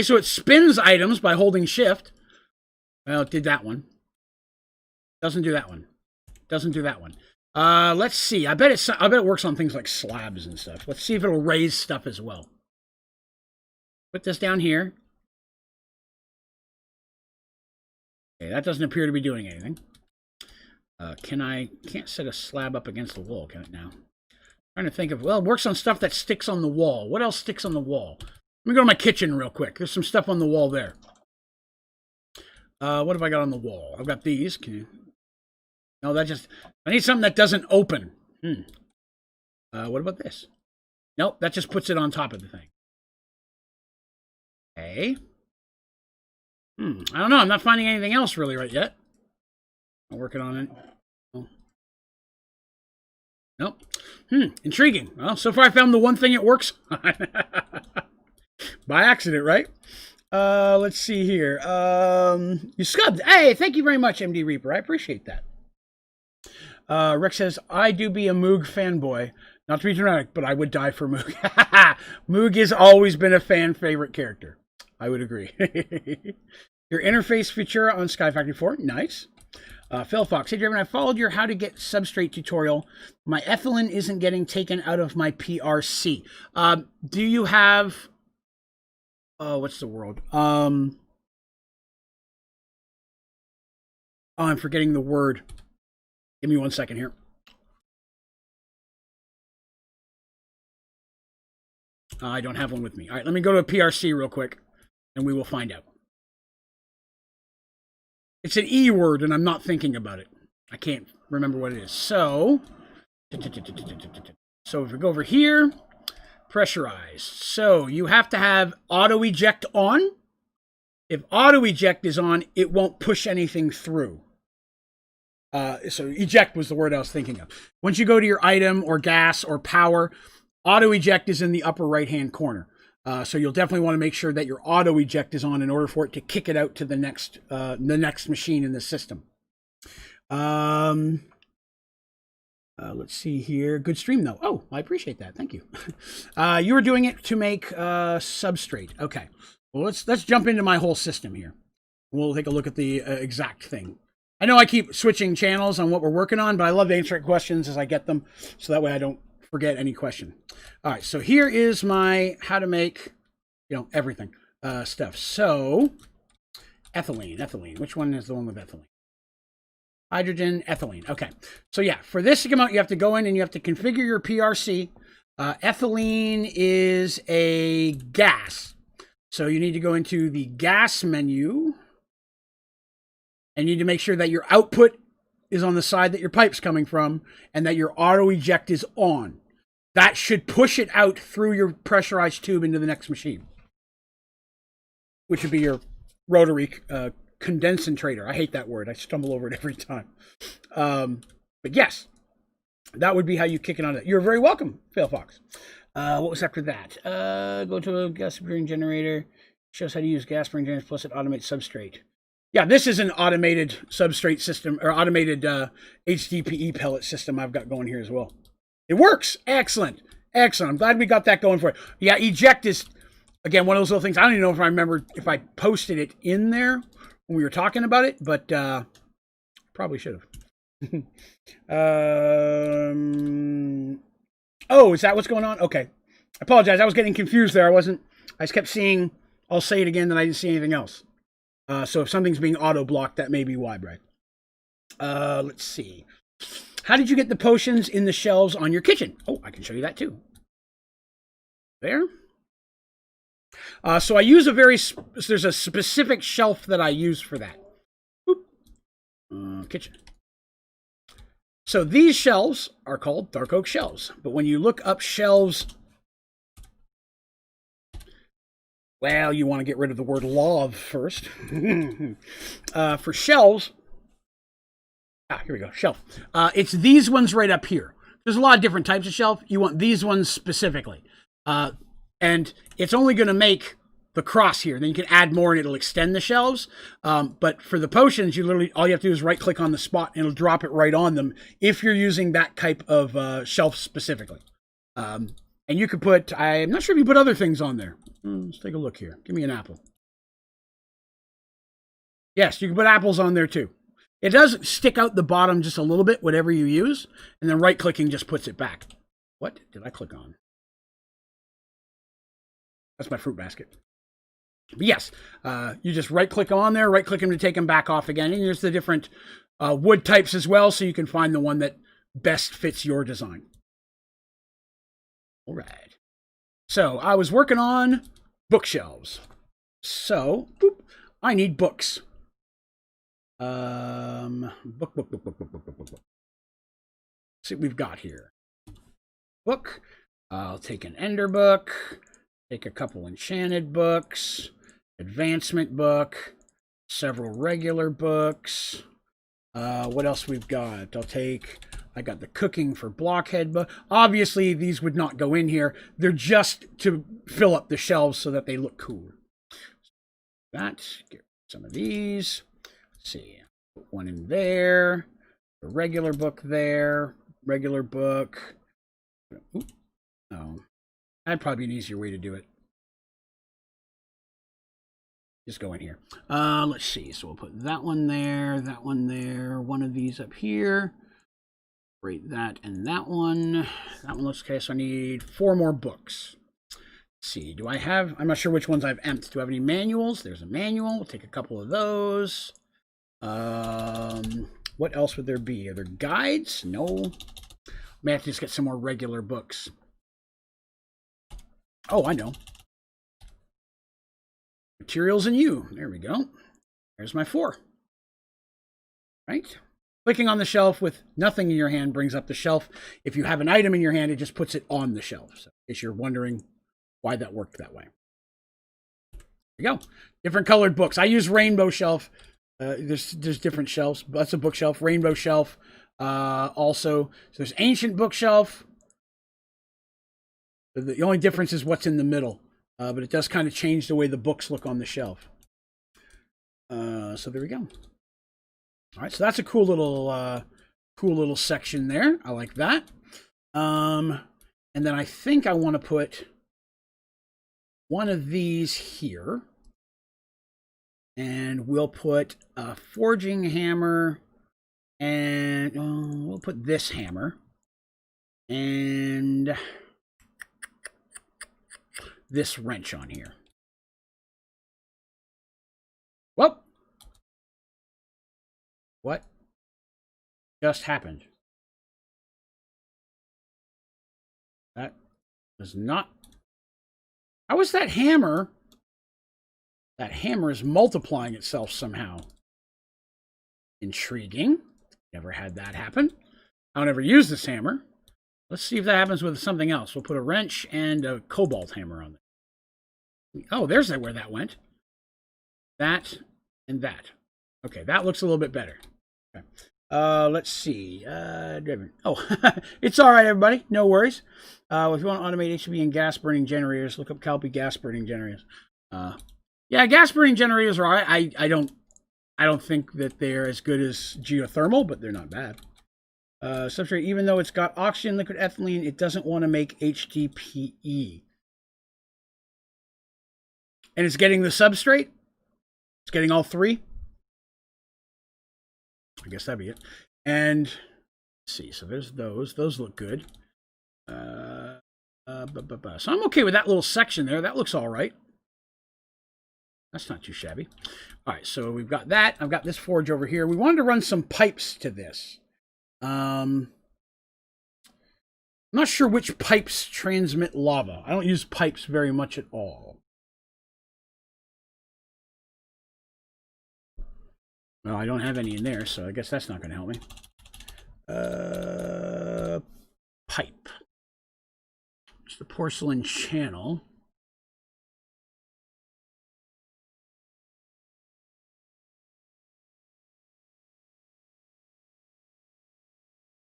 so it spins items by holding shift. Well, it did that one. Doesn't do that one. Doesn't do that one. Let's see. I bet it works on things like slabs and stuff. Let's see if it'll raise stuff as well. Put this down here. Okay, that doesn't appear to be doing anything. Can't set a slab up against the wall, can it now? I'm trying to think of, well, it works on stuff that sticks on the wall. What else sticks on the wall? Let me go to my kitchen real quick. There's some stuff on the wall there. What have I got on the wall? I've got these. No, I need something that doesn't open. What about this? Nope, that just puts it on top of the thing. Okay. I don't know. I'm not finding anything else really right yet. I'm working on it. Oh. Nope. Intriguing. Well, so far I found the one thing it works on. By accident, right? Let's see here. You scubbed. Hey, thank you very much, MD Reaper. I appreciate that. Rex says, I do be a Moog fanboy. Not to be dramatic, but I would die for Moog. Moog has always been a fan favorite character. I would agree. Your interface feature on Sky Factory 4. Nice. Phil Fox. Hey, Draven, I followed your how to get substrate tutorial. My ethylene isn't getting taken out of my PRC. Do you have... what's the word? Oh, I'm forgetting the word. Give me 1 second here. I don't have one with me. All right, let me go to a PRC real quick, and we will find out. It's an E word, and I'm not thinking about it. I can't remember what it is. So if we go over here, pressurized. So you have to have auto eject on. If auto eject is on, it won't push anything through. So eject was the word I was thinking of. Once you go to your item or gas or power, auto eject is in the upper right hand corner. So you'll definitely want to make sure that your auto eject is on in order for it to kick it out to the next machine in the system. Let's see here. Good stream though. Oh, I appreciate that. Thank you. You were doing it to make substrate. Okay. Well, let's jump into my whole system here. We'll take a look at the exact thing. I know I keep switching channels on what we're working on, but I love answering questions as I get them, so that way I don't forget any question. All right, so here is my how to make, everything stuff. So ethylene. Which one is the one with ethylene? Hydrogen, ethylene. Okay, so yeah, for this to come out, you have to go in and you have to configure your PRC. Ethylene is a gas, so you need to go into the gas menu. And you need to make sure that your output is on the side that your pipe's coming from and that your auto eject is on. That should push it out through your pressurized tube into the next machine, which would be your rotary condensator. I hate that word. I stumble over it every time. But yes, that would be how you kick it on. You're very welcome, Phil Fox. What was after that? Go to a gas spring generator. Shows how to use gas spring generators plus it automates substrate. Yeah, this is an automated substrate system, or automated HDPE pellet system I've got going here as well. It works. Excellent. Excellent. I'm glad we got that going for it. Yeah, eject is, again, one of those little things. I don't even know if I remember if I posted it in there when we were talking about it, but probably should have. Oh, is that what's going on? Okay. I apologize. I was getting confused there. I just kept seeing I'll say it again that I didn't see anything else. So if something's being auto-blocked, that may be why, Brad. Let's see. How did you get the potions in the shelves on your kitchen? Oh, I can show you that too. There. So I use there's a specific shelf that I use for that. Kitchen. So these shelves are called dark oak shelves. But when you look up shelves, well, you want to get rid of the word law first. For shelves, here we go, shelf. It's these ones right up here. There's a lot of different types of shelf. You want these ones specifically. And it's only going to make the cross here. Then you can add more and it'll extend the shelves. But for the potions, you literally, all you have to do is right click on the spot and it'll drop it right on them if you're using that type of shelf specifically. And you could put, I'm not sure if you put other things on there. Let's take a look here. Give me an apple. Yes, you can put apples on there too. It does stick out the bottom just a little bit, whatever you use. And then right clicking just puts it back. What did I click on? That's my fruit basket. But yes, you just right-click on there, right-click them to take them back off again. And there's the different wood types as well, so you can find the one that best fits your design. All right. So I was working on bookshelves. So, I need books. Book. See what we've got here. Book. I'll take an Ender book. Take a couple enchanted books, advancement book, several regular books. What else we've got? I got the cooking for blockhead book. Obviously, these would not go in here. They're just to fill up the shelves so that they look cool. Get some of these. Let's see. Put one in there. A regular book there. Regular book. Oops. Oh. That'd probably be an easier way to do it. Just go in here. Let's see. So we'll put that one there, one of these up here. Rate that and that one. That one looks okay. So I need 4 more books. Let's see. Do I have, I'm not sure which ones I've emptied. Do I have any manuals? There's a manual. We'll take a couple of those. What else would there be? Are there guides? No. May have to just get some more regular books. Oh, I know. Materials and you. There we go. There's my 4. Right? Clicking on the shelf with nothing in your hand brings up the shelf. If you have an item in your hand, it just puts it on the shelf. So in case you're wondering why that worked that way. There we go. Different colored books. I use rainbow shelf. There's different shelves. That's a bookshelf. Rainbow shelf. Also, so there's ancient bookshelf. The only difference is what's in the middle, but it does kind of change the way the books look on the shelf. So there we go. All right, so that's a cool little section there. I like that. And then I think I want to put one of these here, and we'll put a forging hammer, and we'll put this hammer, and this wrench on here. Well, what just happened? That was not. How is that hammer? That hammer is multiplying itself somehow. Intriguing. Never had that happen. I don't ever use this hammer. Let's see if that happens with something else. We'll put a wrench and a cobalt hammer on there. Oh, there's where that went. That and that. Okay, that looks a little bit better. Okay. Let's see. Draven. Oh, it's all right, everybody. No worries. If you want to automate HV and gas burning generators, look up Calpy gas burning generators. Yeah, gas burning generators are all right. I don't think that they're as good as geothermal, but they're not bad. Substrate, even though it's got oxygen, liquid ethylene, it doesn't want to make HDPE. And it's getting the substrate? It's getting all 3? I guess that'd be it. And let's see, so there's those. Those look good. So I'm okay with that little section there. That looks all right. That's not too shabby. All right, so we've got that. I've got this forge over here. We wanted to run some pipes to this. I'm not sure which pipes transmit lava. I don't use pipes very much at all. Well, I don't have any in there, so I guess that's not going to help me. Pipe. It's the porcelain channel.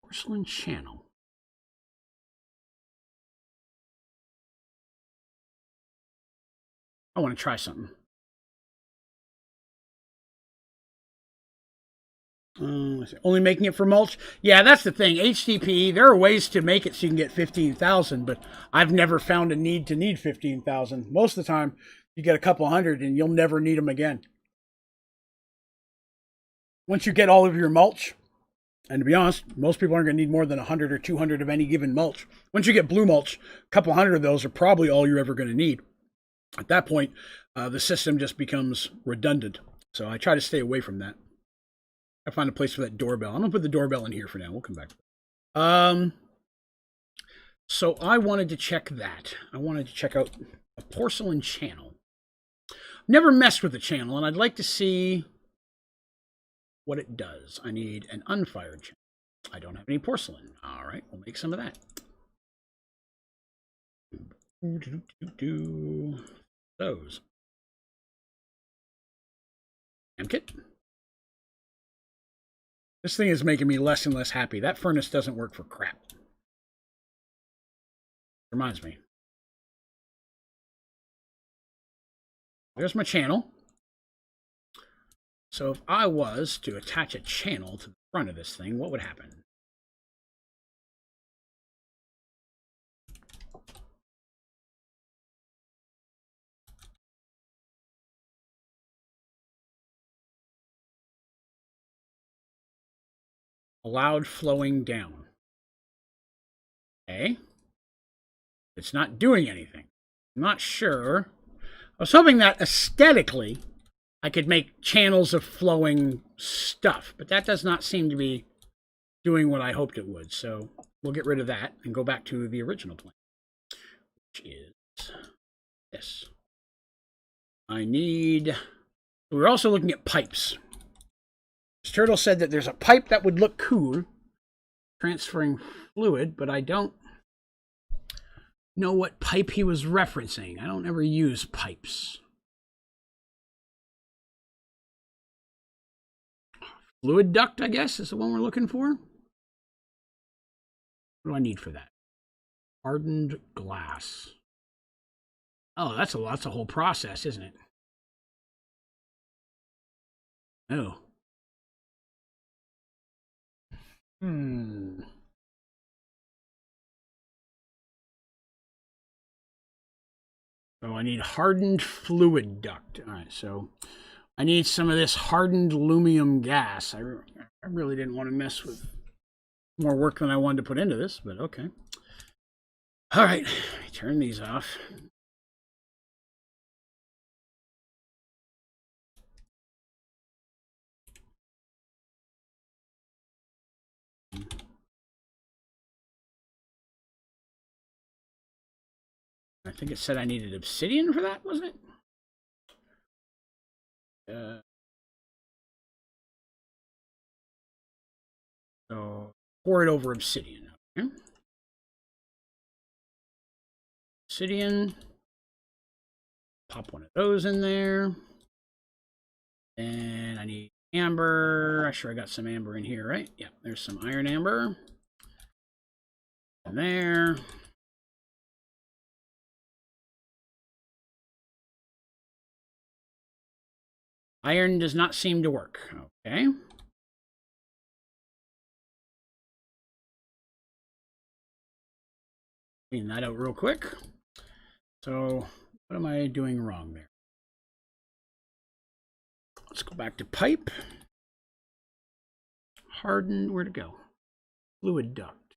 Porcelain channel. I want to try something. Only making it for mulch? Yeah, that's the thing. HTTP, there are ways to make it so you can get 15,000, but I've never found a need to need 15,000. Most of the time, you get a couple hundred and you'll never need them again. Once you get all of your mulch, and to be honest, most people aren't going to need more than 100 or 200 of any given mulch. Once you get blue mulch, a couple hundred of those are probably all you're ever going to need. At that point, the system just becomes redundant. So I try to stay away from that. I find a place for that doorbell. I'm going to put the doorbell in here for now. We'll come back. So I wanted to check that. I wanted to check out a porcelain channel. Never messed with the channel, and I'd like to see what it does. I need an unfired channel. I don't have any porcelain. All right, we'll make some of that. Those. Kit. This thing is making me less and less happy. That furnace doesn't work for crap. Reminds me. There's my channel. So if I was to attach a channel to the front of this thing, what would happen? Allowed flowing down. Okay. It's not doing anything. I'm not sure. I was hoping that aesthetically I could make channels of flowing stuff, but that does not seem to be doing what I hoped it would. So we'll get rid of that and go back to the original plan, which is this. I need... We're also looking at pipes. Turtle said that there's a pipe that would look cool, transferring fluid, but I don't know what pipe he was referencing. I don't ever use pipes. Fluid duct, I guess, is the one we're looking for. What do I need for that? Hardened glass. Oh, that's a whole process, isn't it? Oh. So I need hardened fluid duct. All right, so I need some of this hardened aluminum gas. I really didn't want to mess with more work than I wanted to put into this, but okay. All right, turn these off. I think it said I needed obsidian for that, wasn't it? So pour it over obsidian. Okay. Obsidian. Pop one of those in there. And I need amber. I'm sure I got some amber in here, right? Yeah, there's some iron amber. And there. Iron does not seem to work. Okay. Clean that out real quick. So, what am I doing wrong there? Let's go back to pipe. Hardened, where'd it go? Fluid duct.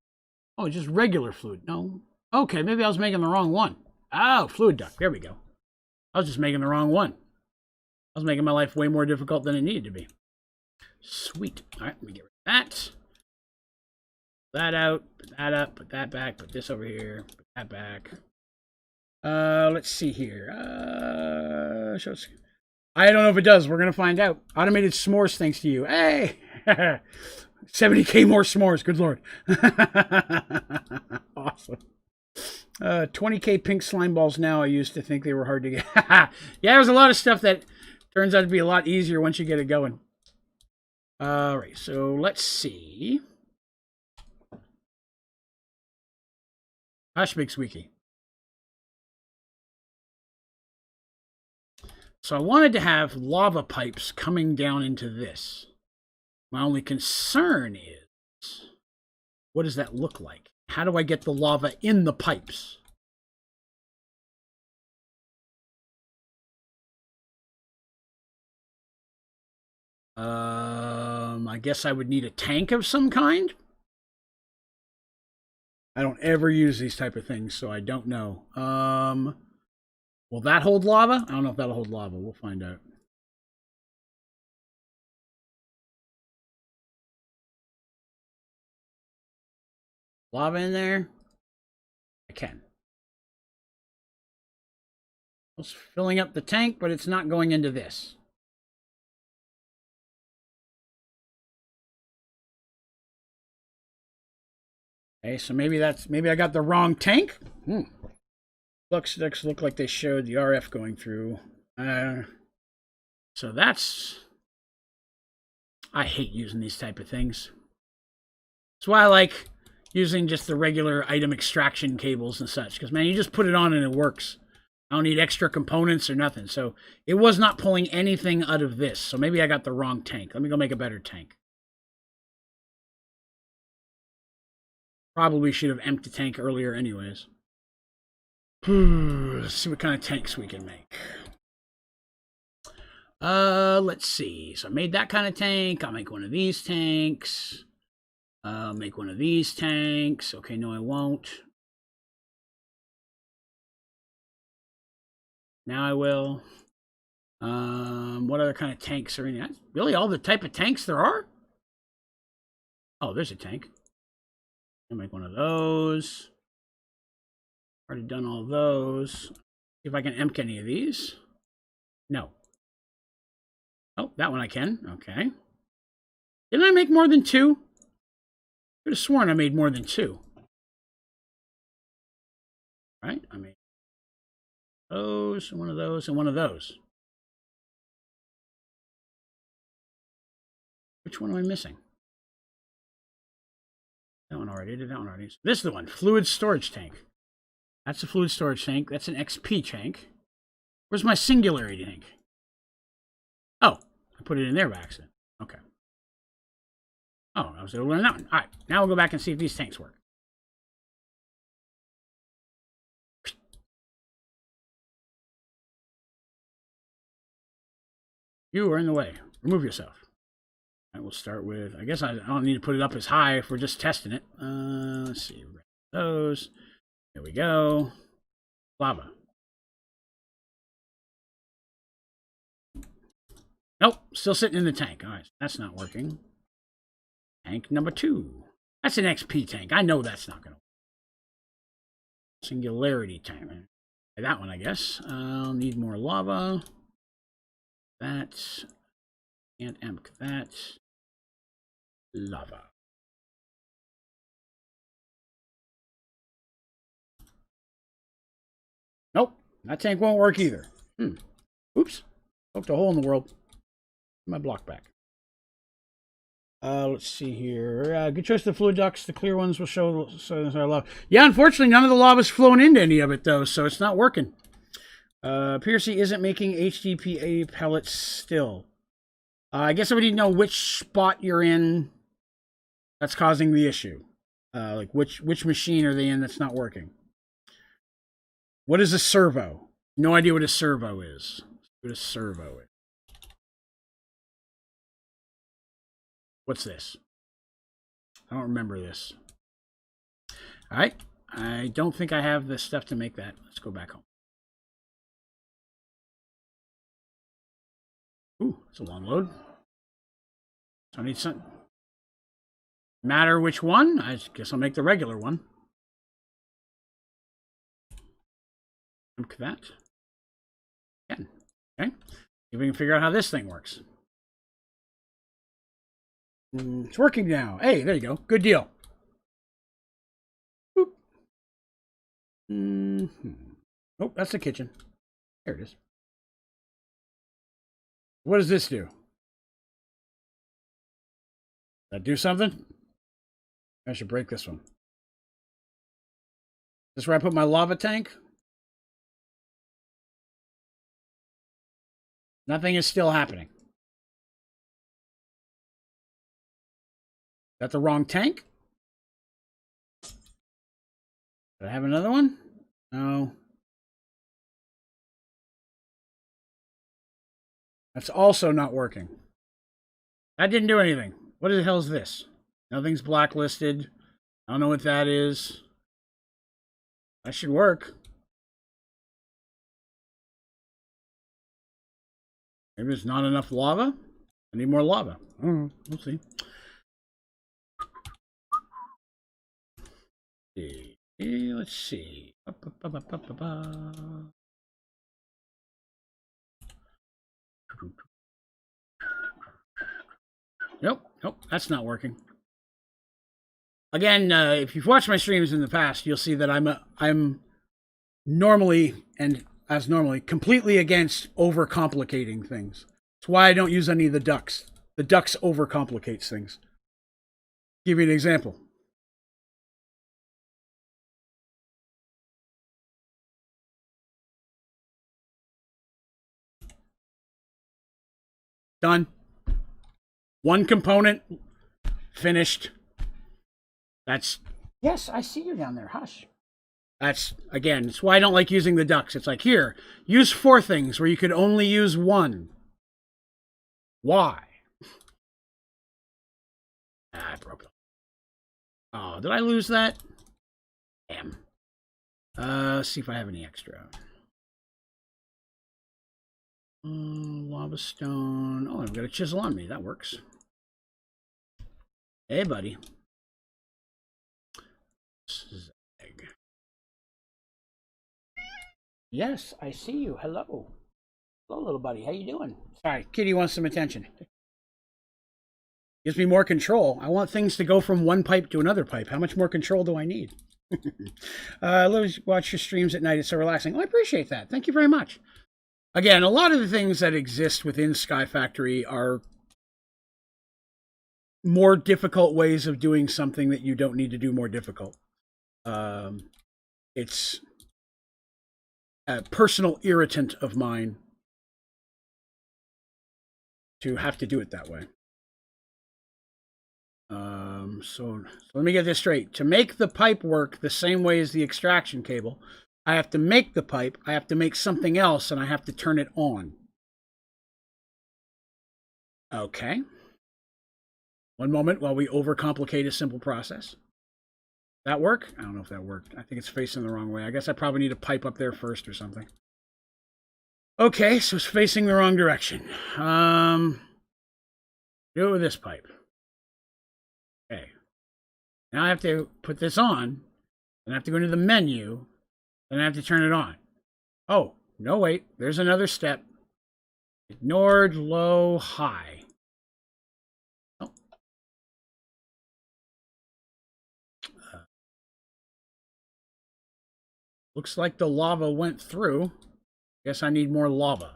Oh, just regular fluid. No. Okay, maybe I was making the wrong one. Oh, fluid duct. There we go. I was just making the wrong one. I was making my life way more difficult than it needed to be. Sweet. All right, let me get rid of that. That out, put that up, put that back, put this over here, put that back. Let's see here. I don't know if it does. We're gonna find out. Automated s'mores, thanks to you. Hey, 70K more s'mores. Good lord. Awesome. 20K pink slime balls now. I used to think they were hard to get. Yeah, there's a lot of stuff that turns out to be a lot easier once you get it going. All right, so let's see. Hush, big squeaky. So I wanted to have lava pipes coming down into this. My only concern is, what does that look like? How do I get the lava in the pipes? I guess I would need a tank of some kind. I don't ever use these type of things, so I don't know. Will that hold lava? I don't know if that'll hold lava. We'll find out. Lava in there? I can. It's filling up the tank, but it's not going into this. Okay, so maybe I got the wrong tank. Looks look like they showed the RF going through. So that's. I hate using these type of things. That's why I like using just the regular item extraction cables and such. Because man, you just put it on and it works. I don't need extra components or nothing. So it was not pulling anything out of this. So maybe I got the wrong tank. Let me go make a better tank. Probably should have emptied the tank earlier anyways. Let's see what kind of tanks we can make. Let's see. So I made that kind of tank. I'll make one of these tanks. Make one of these tanks. Okay, no, I won't. Now I will. What other kind of tanks are in that? Really, all the type of tanks there are? Oh, there's a tank. I'll make one of those. Already done all those. See if I can empty any of these. No. Oh, that one I can. Okay. Didn't I make more than two? I could have sworn I made more than two. Right? I made those, and one of those, and one of those. Which one am I missing? That one already did. That one already. This is the one. Fluid storage tank. That's a fluid storage tank. That's an XP tank. Where's my singularity tank? Oh, I put it in there by accident. Okay. Oh, I was able to learn that one. All right, now we'll go back and see if these tanks work. You are in the way. Remove yourself. All right, we'll start with, I guess I don't need to put it up as high if we're just testing it. Let's see. Those. There we go. Lava. Nope, still sitting in the tank. All right, that's not working. Tank number 2. That's an XP tank. I know that's not going to work. Singularity tank. That one, I guess. I'll need more lava. That. Can't empty that. Lava. Nope, that tank won't work either. Oops. Poked a hole in the world. My block back. Let's see here. Good choice of the fluid ducts. The clear ones will show lava. Yeah, unfortunately, none of the lava's flowing into any of it, though, so it's not working. Piercy isn't making HDPE pellets still. I guess I would need to know which spot you're in that's causing the issue. Like, which machine are they in that's not working? What is a servo? No idea what a servo is. What a servo is. What's this? I don't remember this. All right. I don't think I have the stuff to make that. Let's go back home. It's a long load. So I need some. Matter which one? I guess I'll make the regular one. Look at that. Again. Okay. See if we can figure out how this thing works. It's working now. Hey, there you go. Good deal. Boop. Oh, that's the kitchen. There it is. What does this do? Does that do something? I should break this one. This is where I put my lava tank. Nothing is still happening. Is that the wrong tank? Did I have another one? No. That's also not working. That didn't do anything. What the hell is this? Nothing's blacklisted. I don't know what that is. That should work. Maybe there's not enough lava. I need more lava. We'll see. Let's see. Nope, that's not working. Again, if you've watched my streams in the past, you'll see that I'm normally completely against overcomplicating things. That's why I don't use any of the ducks. The ducks overcomplicates things. Give you an example. Done. One component finished. That's, yes, I see you down there. Hush. That's, again, it's why I don't like using the ducks. It's like, here, use 4 things where you could only use 1. Why? I broke it. Oh, did I lose that? Damn. Let's see if I have any extra. Lava stone. Oh, I've got a chisel on me. That works. Hey, buddy. Zag. Yes, I see you. Hello. Hello, little buddy. How you doing? Sorry, kitty wants some attention. Gives me more control. I want things to go from one pipe to another pipe. How much more control do I need? Let me watch your streams at night. It's so relaxing. Oh, I appreciate that. Thank you very much. Again, a lot of the things that exist within Sky Factory are more difficult ways of doing something that you don't need to do more difficult. It's a personal irritant of mine to have to do it that way. So let me get this straight. To make the pipe work the same way as the extraction cable, I have to make the pipe, I have to make something else, and I have to turn it on. Okay. One moment while we overcomplicate a simple process. That work? I don't know if that worked. I think it's facing the wrong way. I guess I probably need a pipe up there first or something. Okay, so it's facing the wrong direction. Do it with this pipe. Okay. Now I have to put this on, and I have to go into the menu, and I have to turn it on. Oh, no, wait. There's another step. Ignored, low, high. Oh. Looks like the lava went through. Guess I need more lava.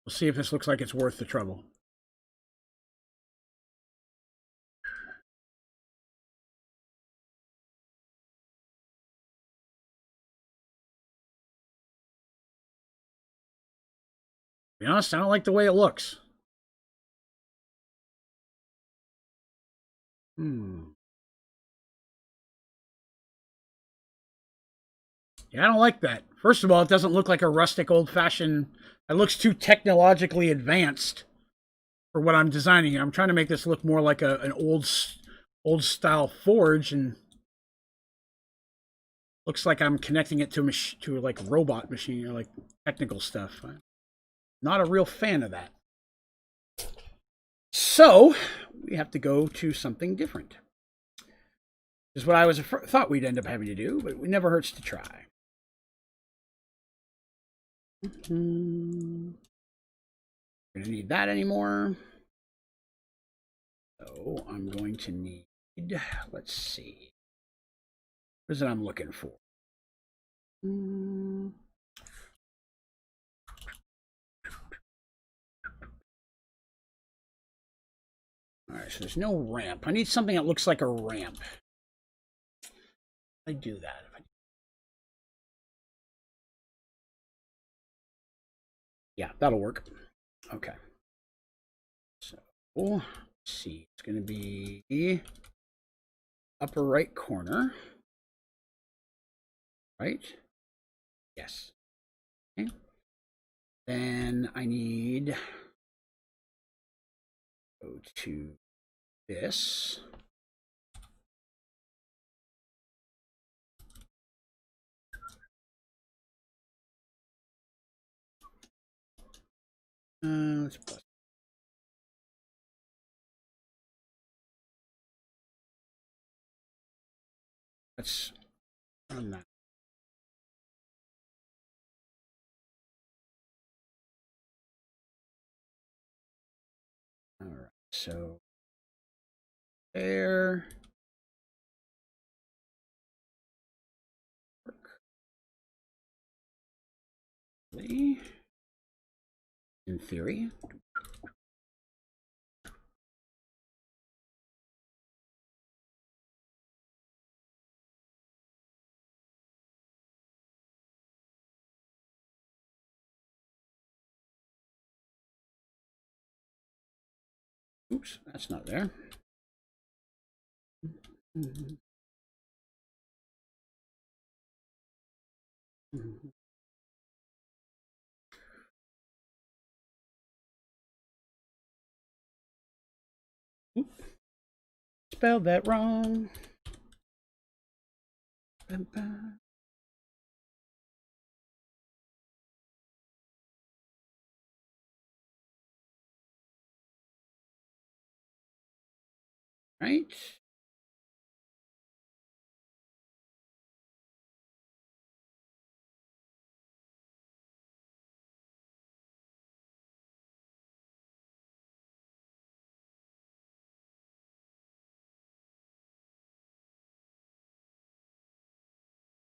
We'll see if this looks like it's worth the trouble. To be honest, I don't like the way it looks. Yeah, I don't like that. First of all, it doesn't look like a rustic, old-fashioned... It looks too technologically advanced for what I'm designing here. I'm trying to make this look more like an old style forge, and looks like I'm connecting it to like robot machine or like technical stuff. I'm not a real fan of that. So we have to go to something different. This is what I thought we'd end up having to do, but it never hurts to try. We're gonna need that anymore. So I'm going to need, let's see, what is it I'm looking for? All right, so there's no ramp. I need something that looks like a ramp. I do that. Yeah, that'll work. Okay. So, let's see. It's going to be upper right corner. Right? Yes. Okay. Then I need to go to this. Let's plus. Let's run that. All right, so there. In theory. Oops, that's not there. Spelled that wrong. Right.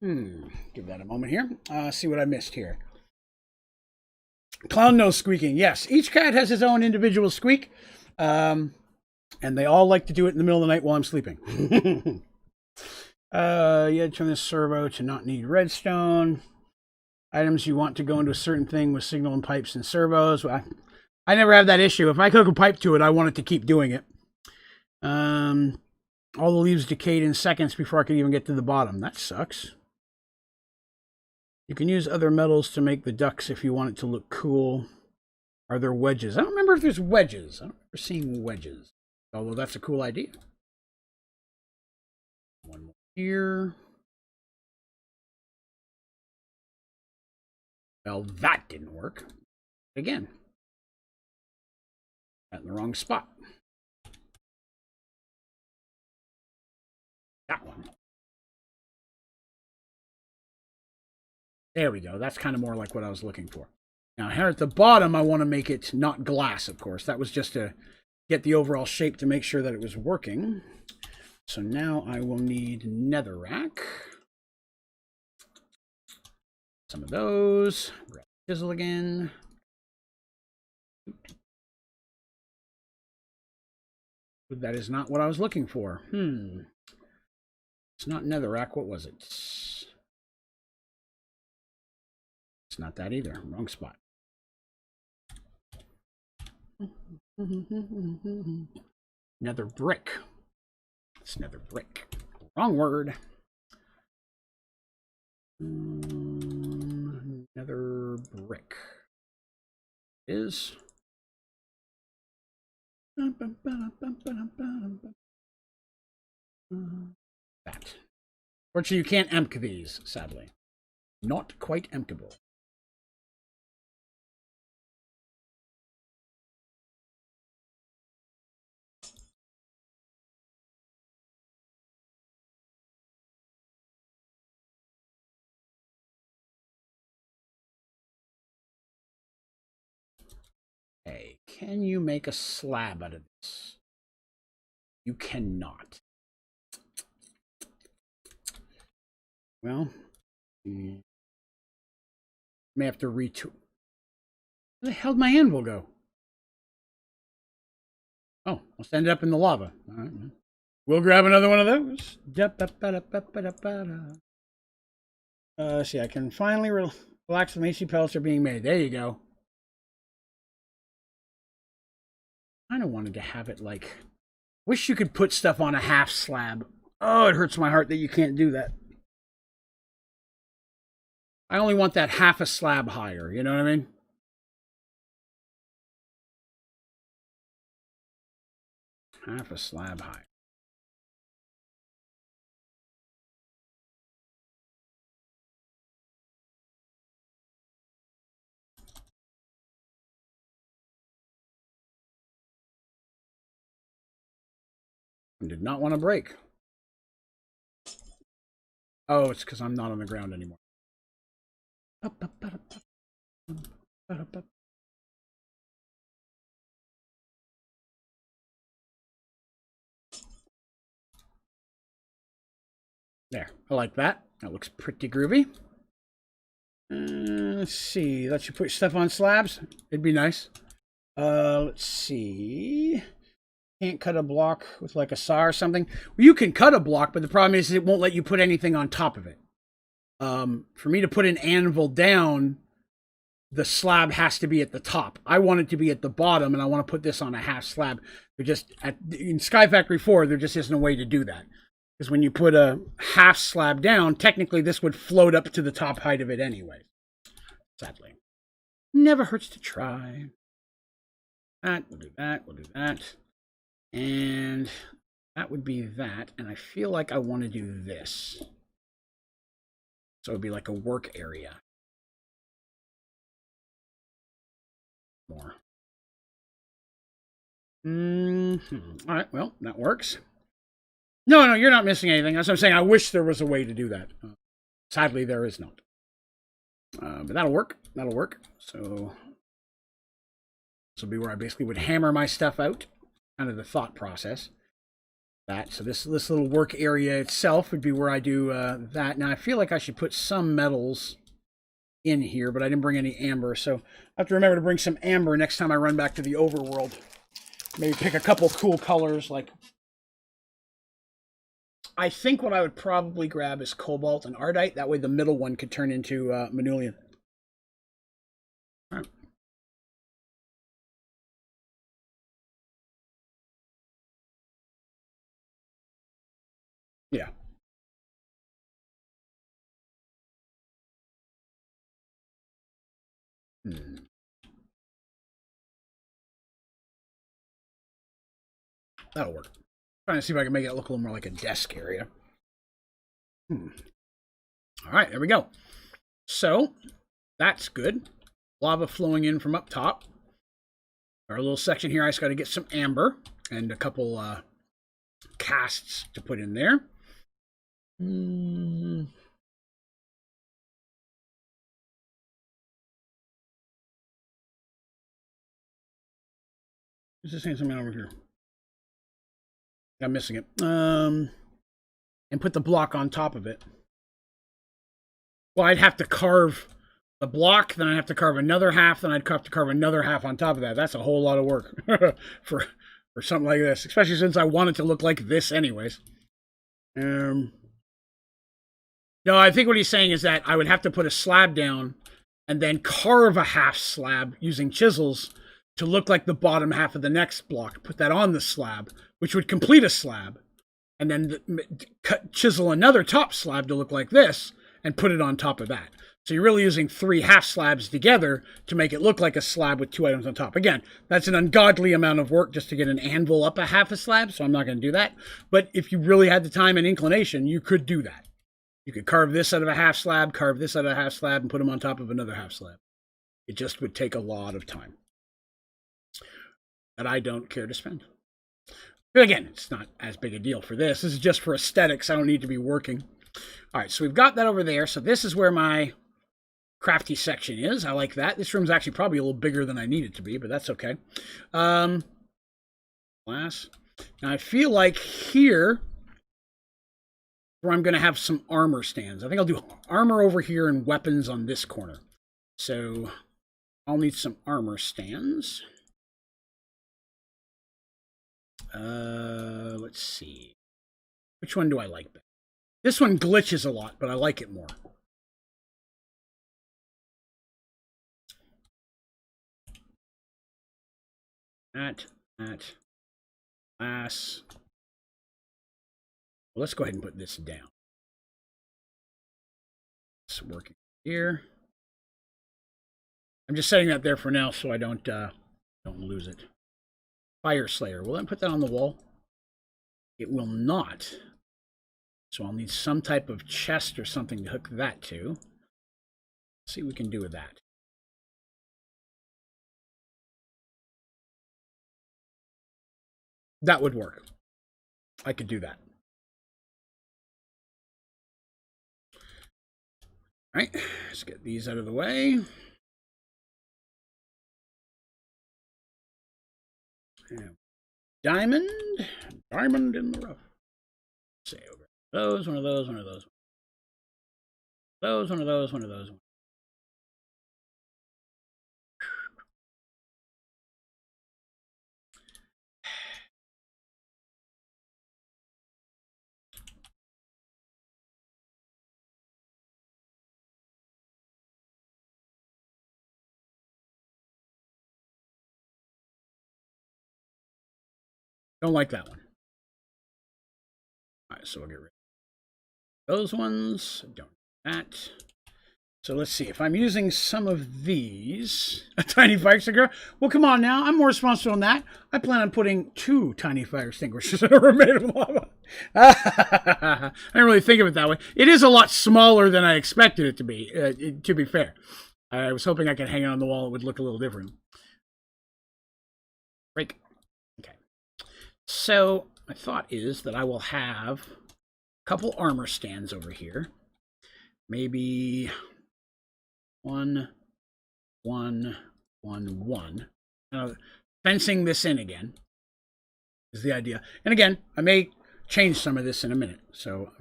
Give that a moment here. See what I missed here. Clown nose squeaking. Yes, each cat has his own individual squeak, and they all like to do it in the middle of the night while I'm sleeping. You had to turn this servo to not need redstone. Items you want to go into a certain thing with signal and pipes and servos. I never have that issue. If I hook a pipe to it, I want it to keep doing it. All the leaves decayed in seconds before I could even get to the bottom. That sucks. You can use other metals to make the ducks if you want it to look cool. Are there wedges? I don't remember if there's wedges. I don't remember seeing wedges. Although that's a cool idea. One more here. Well, that didn't work. Again. Got in the wrong spot. That one. There we go. That's kind of more like what I was looking for. Now, here at the bottom, I want to make it not glass, of course. That was just to get the overall shape to make sure that it was working. So now I will need netherrack. Some of those. Grab chisel again. That is not what I was looking for. It's not netherrack. What was it? It's not that either. Wrong spot. Nether brick. It's nether brick. Wrong word. Nether brick is That. Fortunately, you can't emp these, sadly. Not quite emptable. Hey, can you make a slab out of this? You cannot. Well, may have to retool. Where the hell did my anvil go? Oh, I'll send it up in the lava. All right. We'll grab another one of those. See, I can finally relax. The AC pellets are being made. There you go. I kind of wanted to have it like... Wish you could put stuff on a half slab. Oh, it hurts my heart that you can't do that. I only want that half a slab higher, you know what I mean? Half a slab high. I did not want to break. Oh, it's because I'm not on the ground anymore. There, I like that. That looks pretty groovy. Let's see. Let you put stuff on slabs. It'd be nice. Let's see. Can't cut a block with like a saw or something. Well, you can cut a block, but the problem is it won't let you put anything on top of it. For me to put an anvil down, the slab has to be at the top. I want it to be at the bottom, and I want to put this on a half slab. In Sky Factory 4, there just isn't a way to do that. Because when you put a half slab down, technically this would float up to the top height of it anyway. Sadly. Never hurts to try. That, we'll do that, we'll do that. And that would be that. And I feel like I want to do this. So it would be like a work area. More. All right, well, that works. No, you're not missing anything. That's what I'm saying. I wish there was a way to do that. Sadly, there is not. But that'll work. That'll work. So this will be where I basically would hammer my stuff out. Kind of the thought process. So this little work area itself would be where I do that. Now I feel like I should put some metals in here, but I didn't bring any amber, so I have to remember to bring some amber next time I run back to the overworld. Maybe pick a couple cool colors. Like, I think what I would probably grab is cobalt and ardite. That way the middle one could turn into manulian. All right. Yeah. That'll work. Trying to see if I can make it look a little more like a desk area. All right, there we go. So that's good. Lava flowing in from up top. Our little section here, I just got to get some amber and a couple casts to put in there. Is this saying something over here? I'm missing it. And put the block on top of it. Well, I'd have to carve the block, then I'd have to carve another half, then I'd have to carve another half on top of that. That's a whole lot of work for something like this, especially since I want it to look like this anyways. No, I think what he's saying is that I would have to put a slab down and then carve a half slab using chisels to look like the bottom half of the next block. Put that on the slab, which would complete a slab, and then chisel another top slab to look like this and put it on top of that. So you're really using 3 half slabs together to make it look like a slab with 2 items on top. Again, that's an ungodly amount of work just to get an anvil up a half a slab, so I'm not going to do that. But if you really had the time and inclination, you could do that. You could carve this out of a half slab, carve this out of a half slab, and put them on top of another half slab. It just would take a lot of time that I don't care to spend. But again, it's not as big a deal for this. This is just for aesthetics. I don't need to be working. All right, so we've got that over there. So this is where my crafty section is. I like that. This room's actually probably a little bigger than I need it to be, but that's okay. Glass. Now I feel like here where I'm going to have some armor stands. I think I'll do armor over here and weapons on this corner. So I'll need some armor stands. Let's see. Which one do I like better? This one glitches a lot, but I like it more. That, glass. Well, let's go ahead and put this down. It's working here. I'm just setting that there for now so I don't lose it. Fire Slayer. Will that put that on the wall? It will not. So I'll need some type of chest or something to hook that to. Let's see what we can do with that. That would work. I could do that. All right, let's get these out of the way. Diamond in the rough. Say over those, one of those, one of those. Those, one of those, one of those. Don't like that one. All right, so we'll get rid of those ones. Don't do that. So let's see. If I'm using some of these, a tiny fire extinguisher. Well, come on now. I'm more responsible than that. I plan on putting 2 tiny fire extinguishers that are made of lava. I didn't really think of it that way. It is a lot smaller than I expected it to be fair. I was hoping I could hang it on the wall. It would look a little different. Break. Okay. So my thought is that I will have a couple armor stands over here. Maybe 1, 1, 1, 1. Fencing this in again is the idea. And again, I may change some of this in a minute. So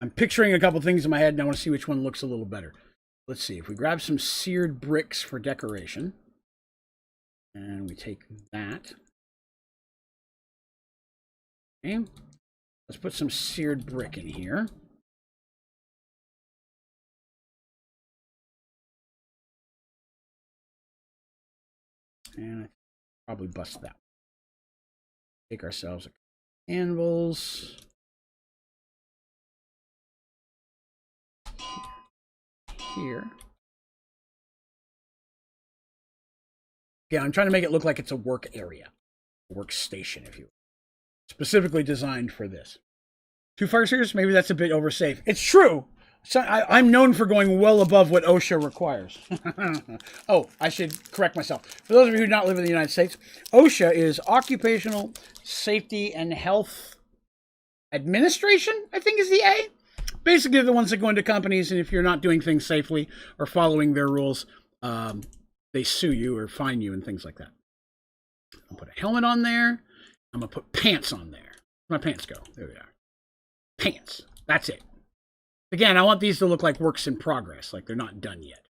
I'm picturing a couple things in my head and I want to see which one looks a little better. Let's see. If we grab some seared bricks for decoration and we take that. Okay. Let's put some seared brick in here. And I probably bust that. Take ourselves anvils. Here. Yeah, I'm trying to make it look like it's a work area. A workstation, if you will. Specifically designed for this. 2 fire extinguishers? Maybe that's a bit oversafe. It's true. So I'm known for going well above what OSHA requires. Oh, I should correct myself. For those of you who do not live in the United States, OSHA is Occupational Safety and Health Administration, I think is the A. Basically, the ones that go into companies, and if you're not doing things safely or following their rules, they sue you or fine you and things like that. I'll put a helmet on there. I'm going to put pants on there. Where'd my pants go? There they are. Pants. That's it. Again, I want these to look like works in progress, like they're not done yet.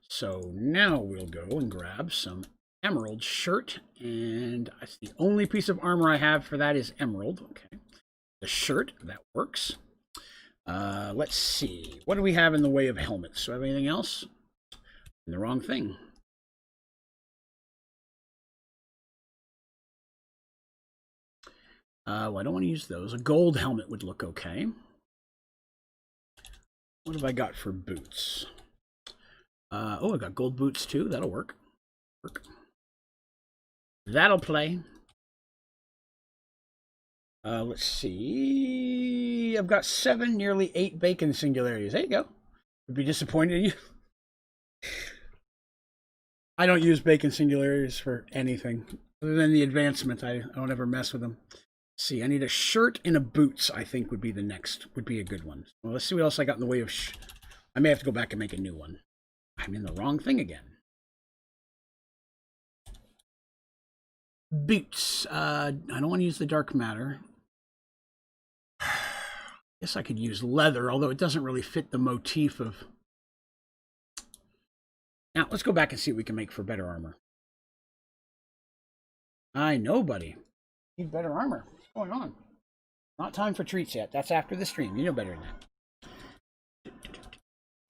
So now we'll go and grab some emerald shirt, and that's the only piece of armor I have for that is emerald. Okay, the shirt, that works. Let's see. What do we have in the way of helmets? Do I have anything else? The wrong thing. Well, I don't want to use those. A gold helmet would look okay. What have I got for boots? Oh, I got gold boots too. That'll work. That'll play. Let's see. I've got 7, nearly 8 bacon singularities. There you go. Would be disappointed in you. I don't use bacon singularities for anything other than the advancement. I don't ever mess with them. Let's see, I need a shirt and a boots. I think would be the next. Would be a good one. Well, let's see what else I got in the way of. I may have to go back and make a new one. I'm in the wrong thing again. Boots. I don't want to use the dark matter. Guess I could use leather, although it doesn't really fit the motif of. Now, let's go back and see what we can make for better armor. I know, buddy. Need better armor. What's going on? Not time for treats yet. That's after the stream. You know better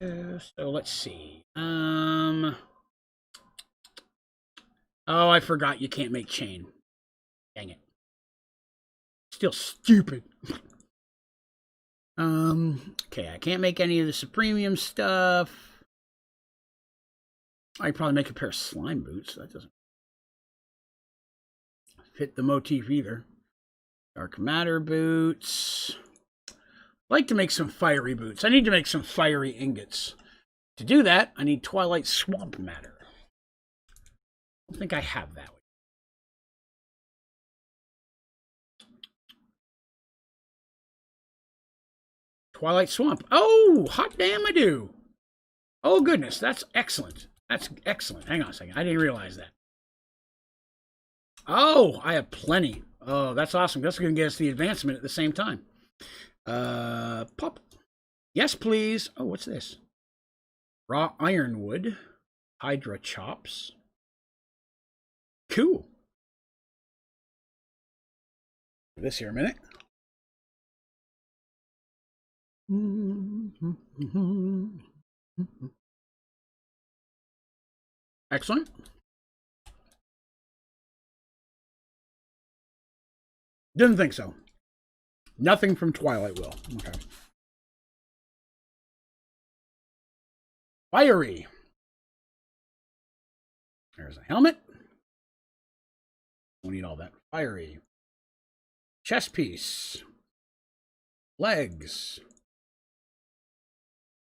than that. So let's see. Oh, I forgot you can't make chain. Dang it. Still stupid. Okay, I can't make any of the Supremium stuff. I'd probably make a pair of slime boots. That doesn't fit the motif either. Dark matter boots. I'd like to make some fiery boots. I need to make some fiery ingots. To do that, I need Twilight Swamp matter. I don't think I have that. Twilight Swamp. Oh, hot damn, I do. Oh, goodness, that's excellent. That's excellent. Hang on a second. I didn't realize that. Oh, I have plenty. Oh, that's awesome. That's going to get us the advancement at the same time. Pop. Yes, please. Oh, what's this? Raw ironwood. Hydra chops. Cool. This here a minute. Excellent. Didn't think so. Nothing from Twilight will. Okay. Fiery. There's a helmet. Don't need all that. Fiery. Chest piece. Legs.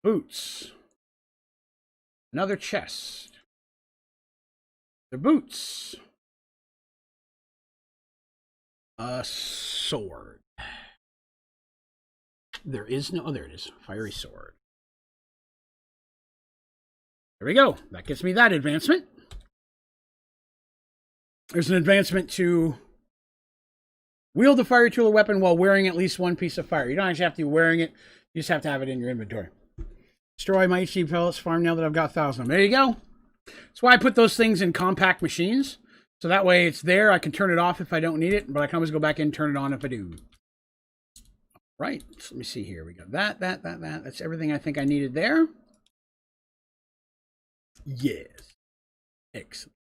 Boots. Another chest. The boots. A sword. There is no... Oh, there it is. Fiery sword. There we go. That gets me that advancement. There's an advancement to wield the fire tool or weapon while wearing at least one piece of fire. You don't actually have to be wearing it. You just have to have it in your inventory. Destroy my HD pellets farm now that I've got 1,000 of them. There you go. That's why I put those things in compact machines. So that way it's there. I can turn it off if I don't need it, but I can always go back in and turn it on if I do. Right. So let me see here. We got that. That's everything I think I needed there. Yes. Excellent.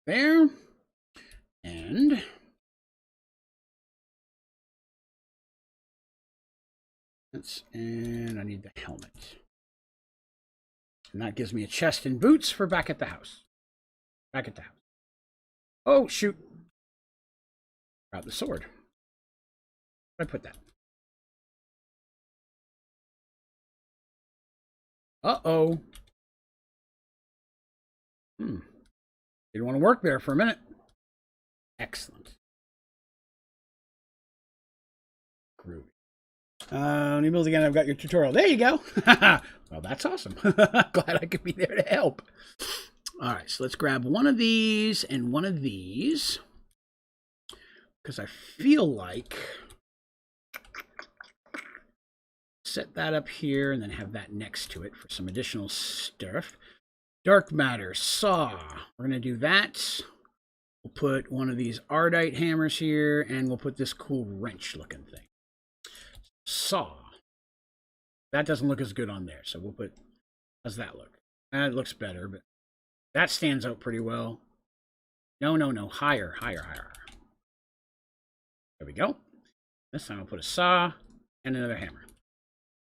There. And I need the helmet. And that gives me a chest and boots for back at the house. Back at the house. Oh, shoot. Grab the sword. Where'd I put that? Uh-oh. Didn't want to work there for a minute. Excellent. Groovy. When you build again, I've got your tutorial. There you go. Well, that's awesome. Glad I could be there to help. All right, so let's grab one of these and one of these. Because I feel like... Set that up here and then have that next to it for some additional stuff. Dark matter, saw. We're going to do that. We'll put one of these Ardite hammers here, and we'll put this cool wrench-looking thing. Saw. That doesn't look as good on there, so we'll put... How's that look? It looks better, but that stands out pretty well. No. Higher. There we go. This time I'll put a saw and another hammer.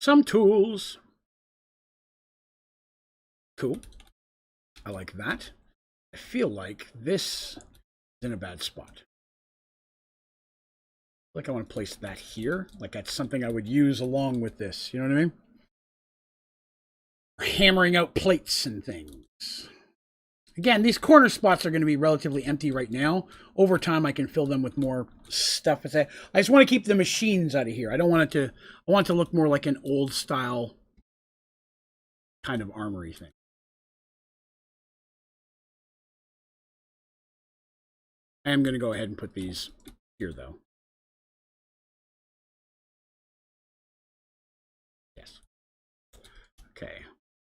Some tools. Cool. I like that. I feel like this is in a bad spot. Like I want to place that here. Like that's something I would use along with this. You know what I mean? Hammering out plates and things. Again, these corner spots are going to be relatively empty right now. Over time, I can fill them with more stuff. I just want to keep the machines out of here. I don't want it to. I want it to look more like an old style kind of armory thing. I am going to go ahead and put these here, though. Yes. Okay.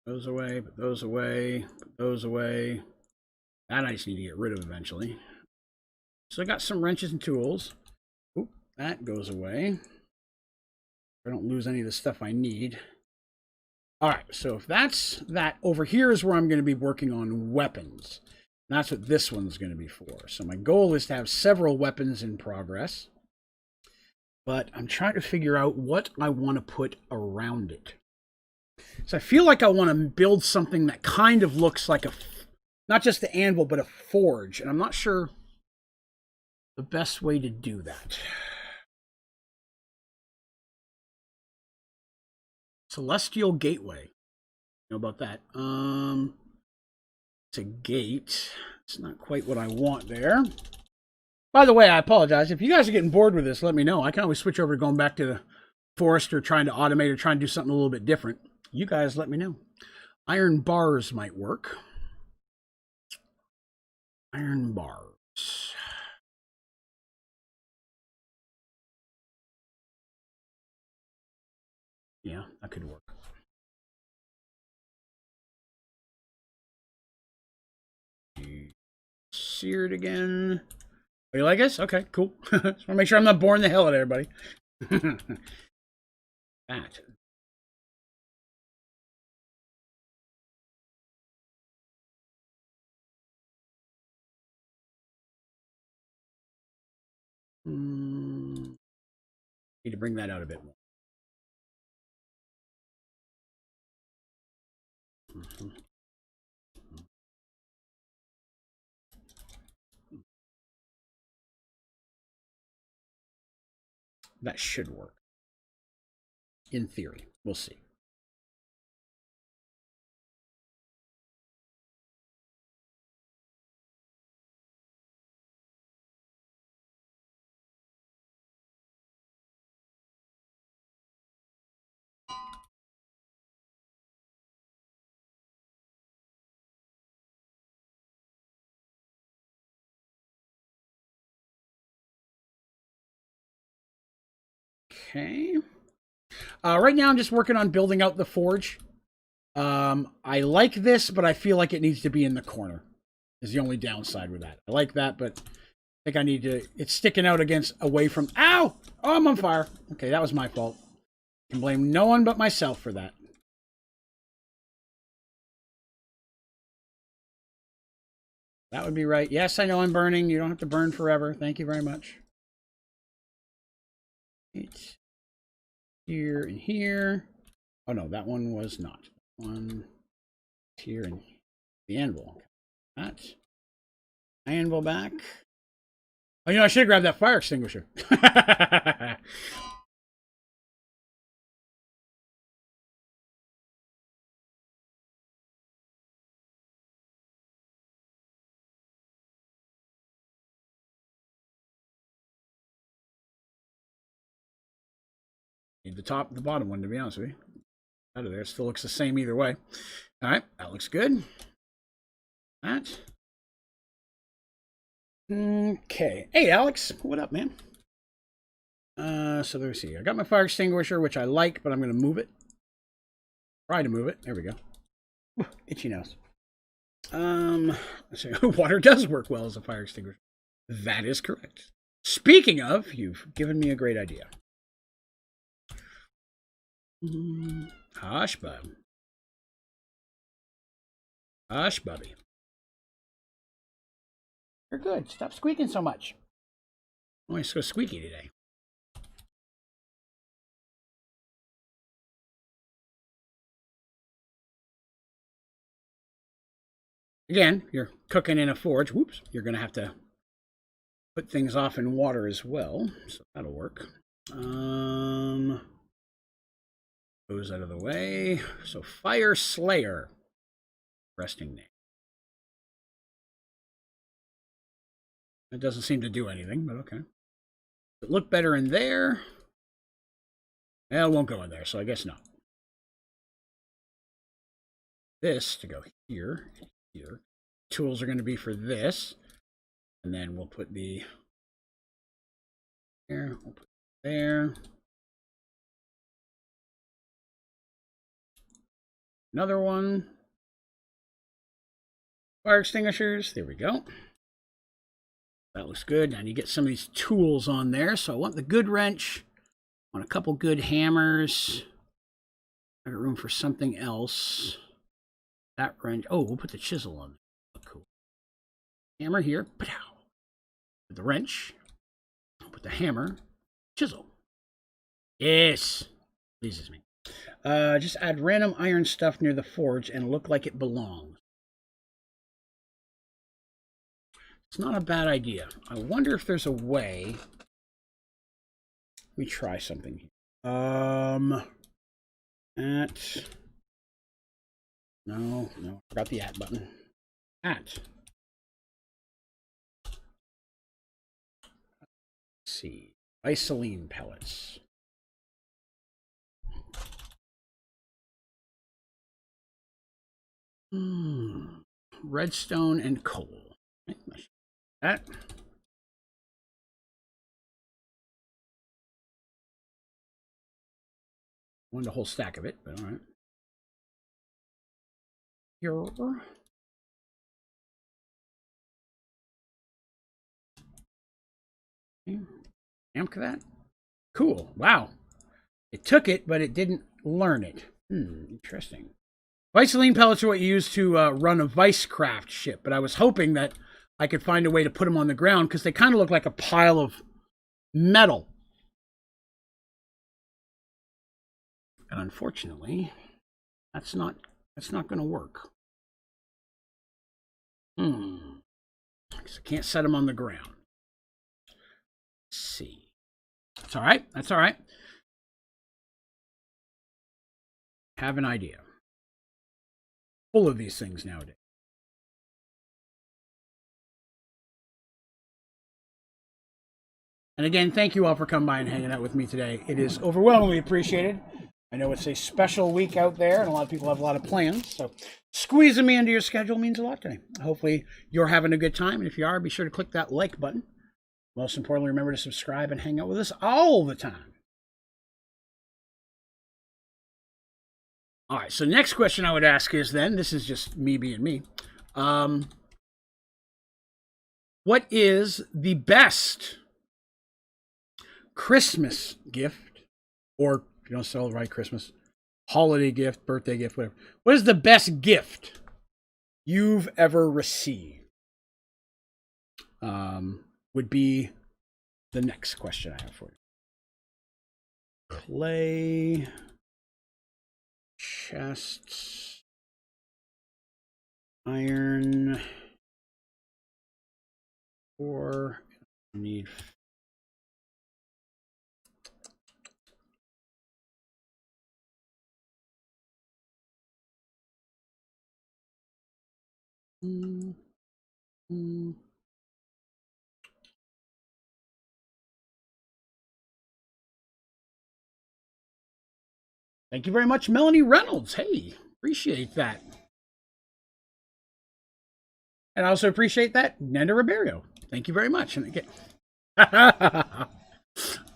Those away. Put those away. Put those away. That I just need to get rid of eventually. So I got some wrenches and tools. Oop, that goes away. I don't lose any of the stuff I need. All right, so if that's that, over here is where I'm going to be working on weapons. And that's what this one's going to be for. So my goal is to have several weapons in progress. But I'm trying to figure out what I want to put around it. So I feel like I want to build something that kind of looks like a... not just the anvil, but a forge. And I'm not sure the best way to do that. Celestial Gateway. You know about that? It's a gate. It's not quite what I want there. By the way, I apologize. If you guys are getting bored with this, let me know. I can always switch over to going back to the forest or trying to automate or trying to do something a little bit different. You guys let me know. Iron bars might work. Iron bars. Yeah, that could work. Seared again. Oh, you like us? Okay, cool. Just want to make sure I'm not boring the hell out of everybody. That. Need to bring that out a bit more. That should work. In theory. We'll see. Okay. Right now I'm just working on building out the forge. I like this, but I feel like it needs to be in the corner. Is the only downside with that. I like that, but I think I need to... it's sticking out against... away from... ow! Oh, I'm on fire. Okay, that was my fault. I can blame no one but myself for that. That would be right. Yes, I know I'm burning. You don't have to burn forever. Thank you very much. It's here and here. Oh, no, that one was not. One here and the anvil. That. Anvil back. Oh, you know, I should have grabbed that fire extinguisher. Need the bottom one, to be honest with you. Out of there. Still looks the same either way. All right, that looks good. That. Okay. Hey, Alex. What up, man? So let's see. I got my fire extinguisher, which I like, but I'm going to move it. Try to move it. There we go. Itchy nose. Water does work well as a fire extinguisher. That is correct. Speaking of, you've given me a great idea. Hush, bub. Hush, bubby. You're good. Stop squeaking so much. Why are you so squeaky today? Again, you're cooking in a forge. Whoops, you're going to have to put things off in water as well. So that'll work. Goes out of the way. So Fire Slayer. Resting name. It doesn't seem to do anything, but okay. Does it look better in there? Well, it won't go in there, so I guess not. This to go here, here. Tools are going to be for this. And then we'll put the there, we'll put it there. Another one. Fire extinguishers. There we go. That looks good. Now you get some of these tools on there. So I want the good wrench. I want a couple good hammers. I got room for something else. That wrench. Oh, we'll put the chisel on there. Cool. Hammer here. Pow. Put the wrench. I'll put the hammer. Chisel. Yes. Pleases me. Just add random iron stuff near the forge and look like it belongs. It's not a bad idea. I wonder if there's a way. Let me try something here. No, forgot the at button. Let's see. Isolene pellets. Redstone and coal. That. Wanted a whole stack of it, but all right. Here. Amp that. Cool. Wow. It took it, but it didn't learn it. Interesting. Isolene pellets are what you use to run a Vicecraft ship, but I was hoping that I could find a way to put them on the ground because they kind of look like a pile of metal. And unfortunately, that's not going to work. Because I can't set them on the ground. Let's see. That's all right. That's all right. Have an idea. Full of these things nowadays. And again, thank you all for coming by and hanging out with me today. It is overwhelmingly appreciated. I know it's a special week out there, and a lot of people have a lot of plans. So squeezing me into your schedule means a lot today. Hopefully you're having a good time. And if you are, be sure to click that like button. Most importantly, remember to subscribe and hang out with us all the time. All right, so next question I would ask is then, this is just me being me. What is the best Christmas gift, or if you don't celebrate Christmas, holiday gift, birthday gift, whatever. What is the best gift you've ever received? Would be the next question I have for you. Clay chests, iron, or need. Thank you very much, Melanie Reynolds. Hey, appreciate that. And I also appreciate that, Nanda Ribeiro. Thank you very much. And again, I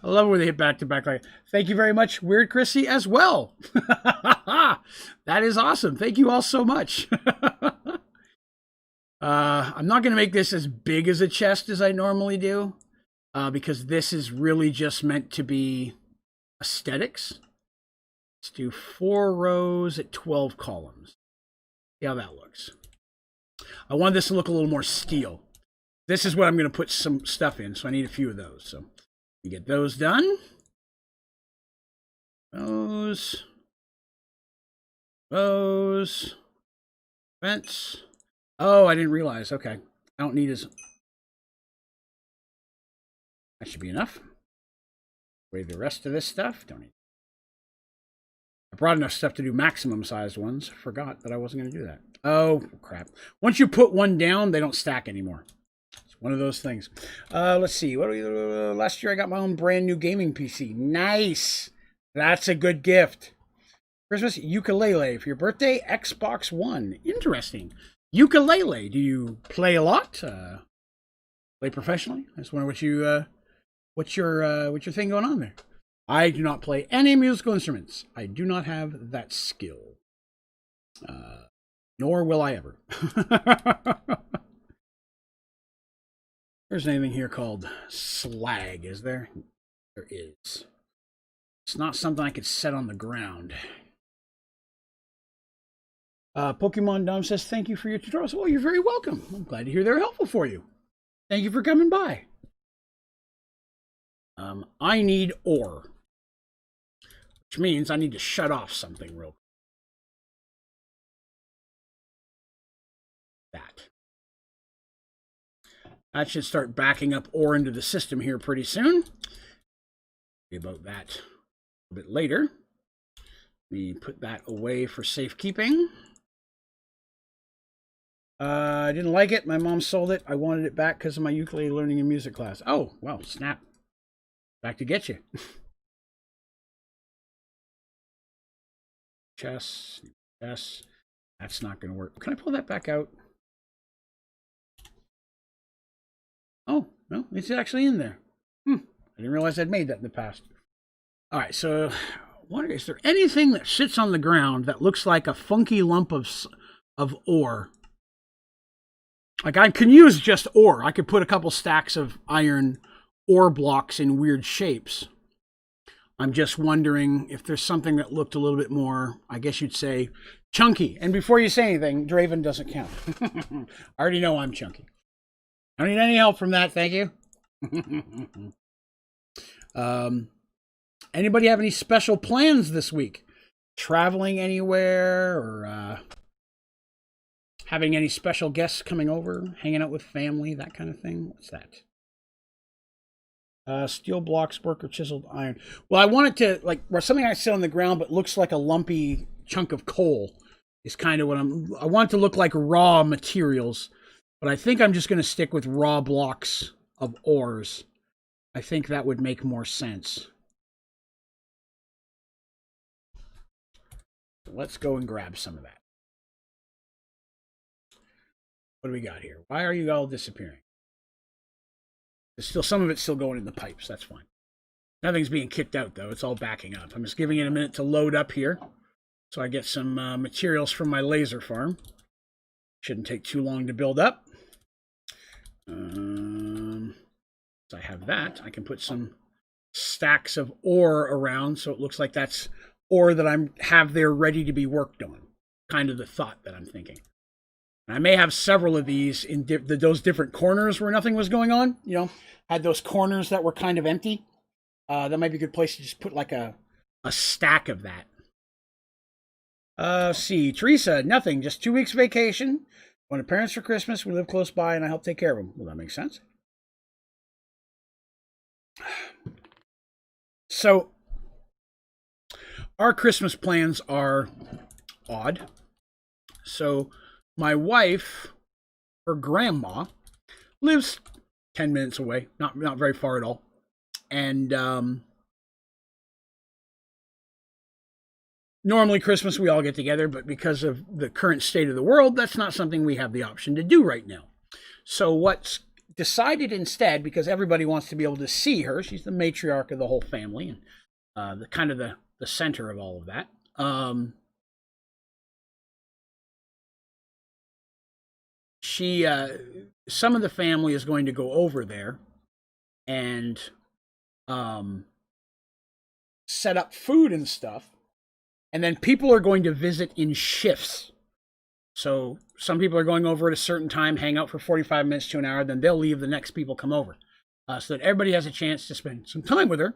love when they hit back to back. Like, thank you very much, Weird Chrissy, as well. That is awesome. Thank you all so much. I'm not going to make this as big as a chest as I normally do, because this is really just meant to be aesthetics. Let's do 4 rows at 12 columns. See how that looks. I want this to look a little more steel. This is what I'm going to put some stuff in, so I need a few of those. So you get those done. Those. Vents. Oh, I didn't realize. Okay. I don't need his... That should be enough. Away the rest of this stuff. Don't need... I brought enough stuff to do maximum sized ones. Forgot that I wasn't going to do that. Oh, crap. Once you put one down, they don't stack anymore. It's one of those things. Let's see. Last year I got my own brand new gaming PC. Nice. That's a good gift. Christmas ukulele for your birthday. Xbox One. Interesting. Ukulele. Do you play a lot? Play professionally? I just wonder what's your thing going on there. I do not play any musical instruments. I do not have that skill. Nor will I ever. There's anything here called slag, is there? There is. It's not something I could set on the ground. Pokemon Dom says, thank you for your tutorials. Well, you're very welcome. I'm glad to hear they're helpful for you. Thank you for coming by. I need ore. Which means I need to shut off something real quick. That should start backing up ore into the system here pretty soon. Be about that a bit later. Let me put that away for safekeeping. I didn't like it. My mom sold it. I wanted it back because of my ukulele learning and music class. Oh, well, snap. Back to get you. Chess. That's not going to work. Can I pull that back out? Oh, no, it's actually in there. I didn't realize I'd made that in the past. All right, so is there anything that sits on the ground that looks like a funky lump of ore? Like, I can use just ore. I could put a couple stacks of iron ore blocks in weird shapes. I'm just wondering if there's something that looked a little bit more, I guess you'd say, chunky. And before you say anything, Draven doesn't count. I already know I'm chunky. I don't need any help from that, thank you. Anybody have any special plans this week? Traveling anywhere or having any special guests coming over, hanging out with family, that kind of thing? What's that? Steel blocks, work, or chiseled iron. Well, I want it to, like, something I sit on the ground but looks like a lumpy chunk of coal is kind of what I want it to look like raw materials. But I think I'm just going to stick with raw blocks of ores. I think that would make more sense. So let's go and grab some of that. What do we got here? Why are you all disappearing? There's still some of it's still going in the pipes. That's fine. Nothing's being kicked out, though. It's all backing up. I'm just giving it a minute to load up here so I get some materials from my laser farm. Shouldn't take too long to build up. So I have that. I can put some stacks of ore around so it looks like that's ore that I have there ready to be worked on. Kind of the thought that I'm thinking. And I may have several of these in those different corners where nothing was going on. You know, had those corners that were kind of empty. That might be a good place to just put like a stack of that. See, Teresa, nothing. Just 2 weeks vacation. When the parents for Christmas, we live close by and I help take care of them. Well, that makes sense. So, our Christmas plans are odd. So, my wife, her grandma, lives 10 minutes away, not very far at all. And normally Christmas we all get together, but because of the current state of the world, that's not something we have the option to do right now. So what's decided instead, because everybody wants to be able to see her, she's the matriarch of the whole family and the kind of the center of all of that. Some of the family is going to go over there and set up food and stuff. And then people are going to visit in shifts. So some people are going over at a certain time, hang out for 45 minutes to an hour, then they'll leave, the next people come over. So that everybody has a chance to spend some time with her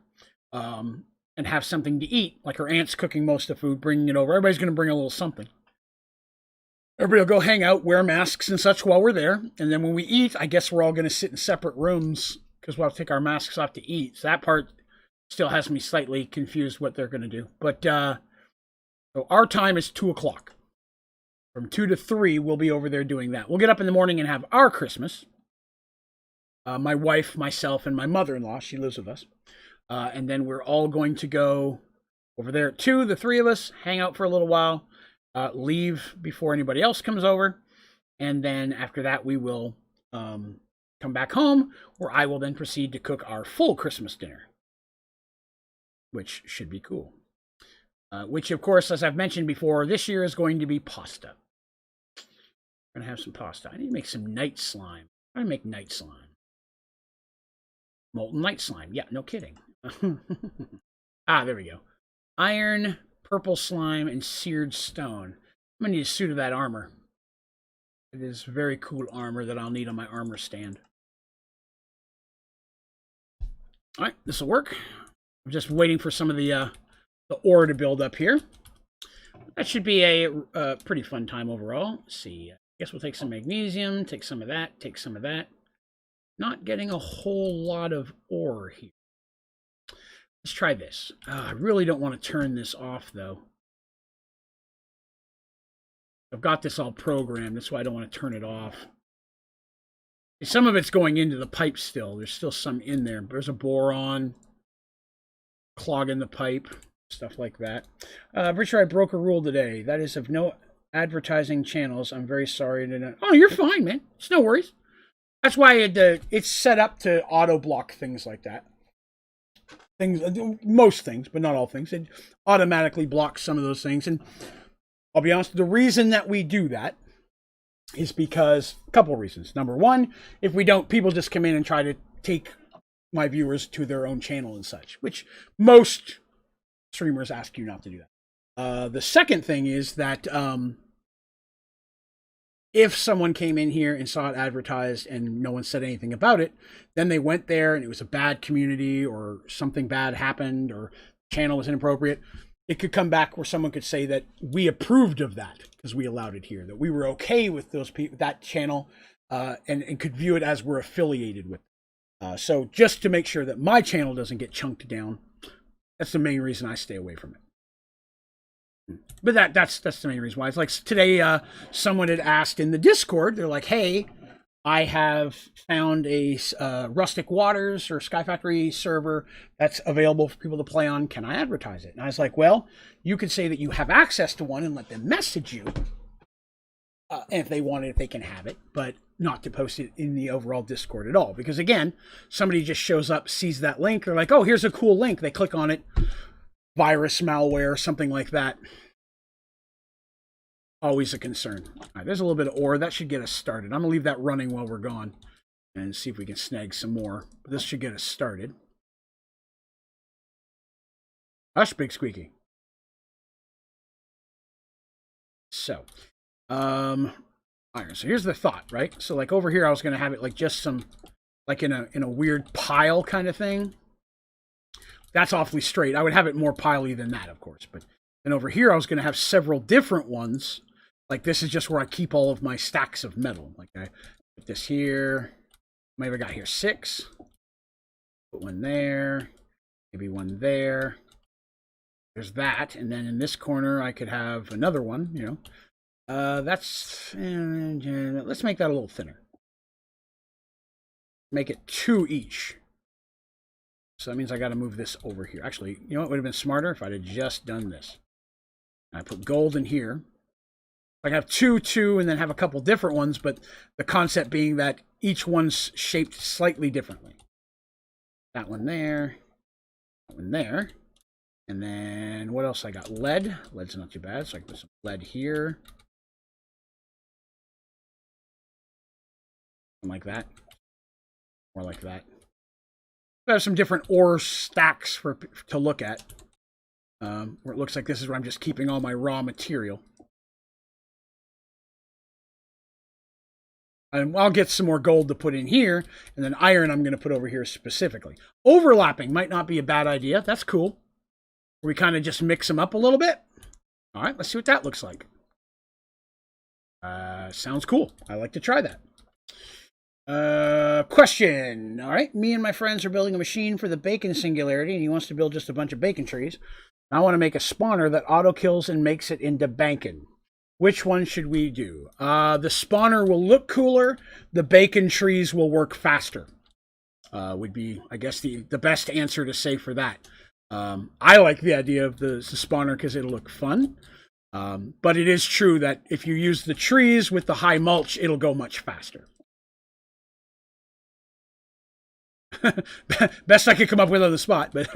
and have something to eat. Like her aunt's cooking most of the food, bringing it over. Everybody's going to bring a little something. everybody will go hang out, wear masks and such while we're there. And then when we eat, I guess we're all going to sit in separate rooms because we'll have to take our masks off to eat. So that part still has me slightly confused what they're going to do. But so our time is 2 o'clock. From 2 to 3, we'll be over there doing that. We'll get up in the morning and have our Christmas. My wife, myself, and my mother-in-law, she lives with us. And then we're all going to go over there at 2, the 3 of us, hang out for a little while, leave before anybody else comes over. And then after that, we will come back home, where I will then proceed to cook our full Christmas dinner, which should be cool. Which, of course, as I've mentioned before, this year is going to be pasta. I'm going to have some pasta. I need to make some night slime. I'm going to make night slime. Molten night slime. Yeah, no kidding. There we go. Iron, purple slime, and seared stone. I'm going to need a suit of that armor. It is very cool armor that I'll need on my armor stand. All right, this will work. I'm just waiting for some of the ore to build up here. That should be a pretty fun time overall. Let's see. I guess we'll take some magnesium, take some of that, take some of that. Not getting a whole lot of ore here. Let's try this. I really don't want to turn this off, though. I've got this all programmed. That's why I don't want to turn it off. Some of it's going into the pipe still. There's still some in there. There's a boron clogging the pipe, stuff like that. Pretty sure I broke a rule today. That is of no advertising channels. I'm very sorry. Oh, you're fine, man. It's no worries. That's why it's set up to auto block things like that. Most things, but not all things. It automatically blocks some of those things. And I'll be honest, the reason that we do that is because a couple of reasons. Number one, if we don't, people just come in and try to take my viewers to their own channel and such, which most streamers ask you not to do that. The second thing is that if someone came in here and saw it advertised and no one said anything about it, then they went there and it was a bad community or something bad happened or the channel was inappropriate, it could come back where someone could say that we approved of that because we allowed it here, that we were okay with those people, that channel, and could view it as we're affiliated with. So just to make sure that my channel doesn't get chunked down, that's the main reason I stay away from it. But that's the main reason why. It's like today, someone had asked in the Discord, they're like, hey, I have found a Rustic Waters or Sky Factory server that's available for people to play on. Can I advertise it? And I was like, well, you could say that you have access to one and let them message you. And if they want it, they can have it, but not to post it in the overall Discord at all. Because again, somebody just shows up, sees that link, they're like, oh, here's a cool link. They click on it, virus, malware, something like that. Always a concern. All right, there's a little bit of ore. That should get us started. I'm going to leave that running while we're gone and see if we can snag some more. But this should get us started. Hush, Big Squeaky. So, iron. So here's the thought, right? So like over here, I was going to have it like just some, like in a weird pile kind of thing. That's awfully straight. I would have it more piley than that, of course. But then over here, I was going to have several different ones. Like this is just where I keep all of my stacks of metal. Like I put this here. Maybe I got here 6. Put one there. Maybe one there. There's that. And then in this corner, I could have another one, you know. Let's make that a little thinner. Make it 2 each. So that means I got to move this over here. Actually, you know what would have been smarter if I'd have just done this. I put gold in here. I have 2, and then have a couple different ones, but the concept being that each one's shaped slightly differently. That one there. That one there. And then what else I got? Lead. Lead's not too bad, so I can put some lead here. Like that. More like that. I have some different ore stacks to look at. Where it looks like this is where I'm just keeping all my raw material. And I'll get some more gold to put in here, and then iron I'm going to put over here specifically. Overlapping might not be a bad idea. That's cool. We kind of just mix them up a little bit. All right, let's see what that looks like. Sounds cool. I like to try that. Question. All right. Me and my friends are building a machine for the bacon singularity, and he wants to build just a bunch of bacon trees. I want to make a spawner that auto kills and makes it into bankin. Which one should we do? The spawner will look cooler. The bacon trees will work faster. Would be, I guess, the best answer to say for that. I like the idea of the spawner because it'll look fun. But it is true that if you use the trees with the high mulch, it'll go much faster. Best I could come up with on the spot, but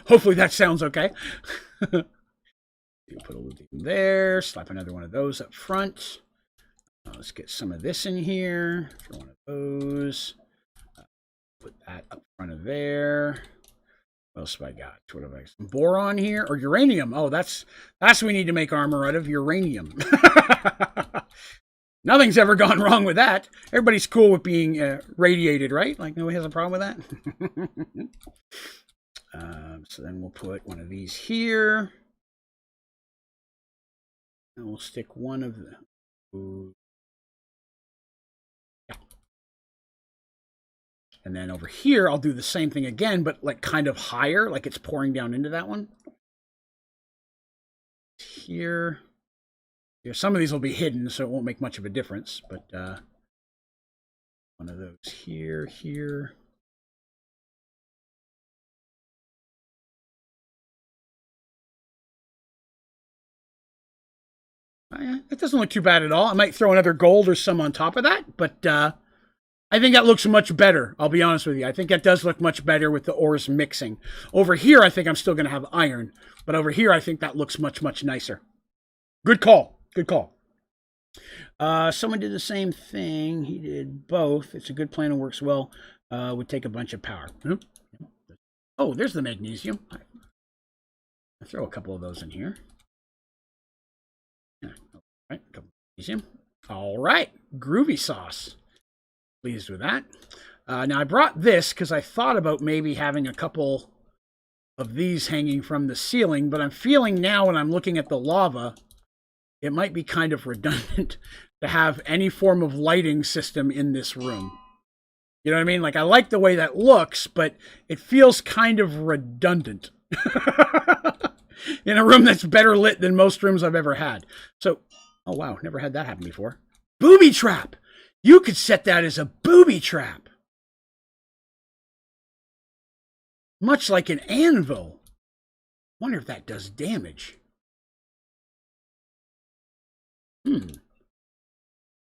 hopefully that sounds okay. You put a little there, slap another one of those up front. Let's get some of this in here. Throw one of those. Put that up front of there. What else have I got? What have I got? Some boron here or uranium? Oh, that's what we need to make armor out of, uranium. Nothing's ever gone wrong with that. Everybody's cool with being radiated, right? Like nobody has a problem with that. So then we'll put one of these here. And we'll stick one of the... Yeah. And then over here, I'll do the same thing again, but like kind of higher, like it's pouring down into that one. Here. Some of these will be hidden, so it won't make much of a difference, but one of those here, here. That doesn't look too bad at all. I might throw another gold or some on top of that, but I think that looks much better. I'll be honest with you. I think that does look much better with the ores mixing. Over here, I think I'm still going to have iron, but over here, I think that looks much, much nicer. Good call. Good call. Someone did the same thing. He did both. It's a good plan and works well. Would take a bunch of power. Oh, there's the magnesium. I'll throw a couple of those in here. Yeah. All right, a couple of magnesium. All right, groovy sauce. Pleased with that. Now I brought this because I thought about maybe having a couple of these hanging from the ceiling, but I'm feeling now when I'm looking at the lava, it might be kind of redundant to have any form of lighting system in this room. You know what I mean? Like, I like the way that looks, but it feels kind of redundant in a room that's better lit than most rooms I've ever had. So, oh wow, never had that happen before. Booby trap! You could set that as a booby trap. Much like an anvil. Wonder if that does damage.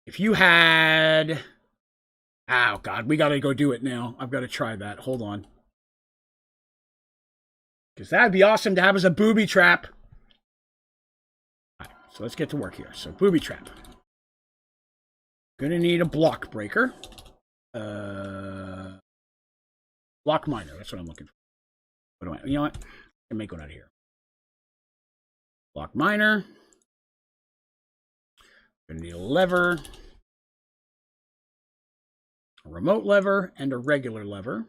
If you had... Oh, God, we got to go do it now. I've got to try that. Hold on. Because that'd be awesome to have as a booby trap. All right, so let's get to work here. So, booby trap. Gonna need a block breaker. Block miner. That's what I'm looking for. What do I... You know what? I can make one out of here. Block miner. Gonna need a lever, a remote lever, and a regular lever.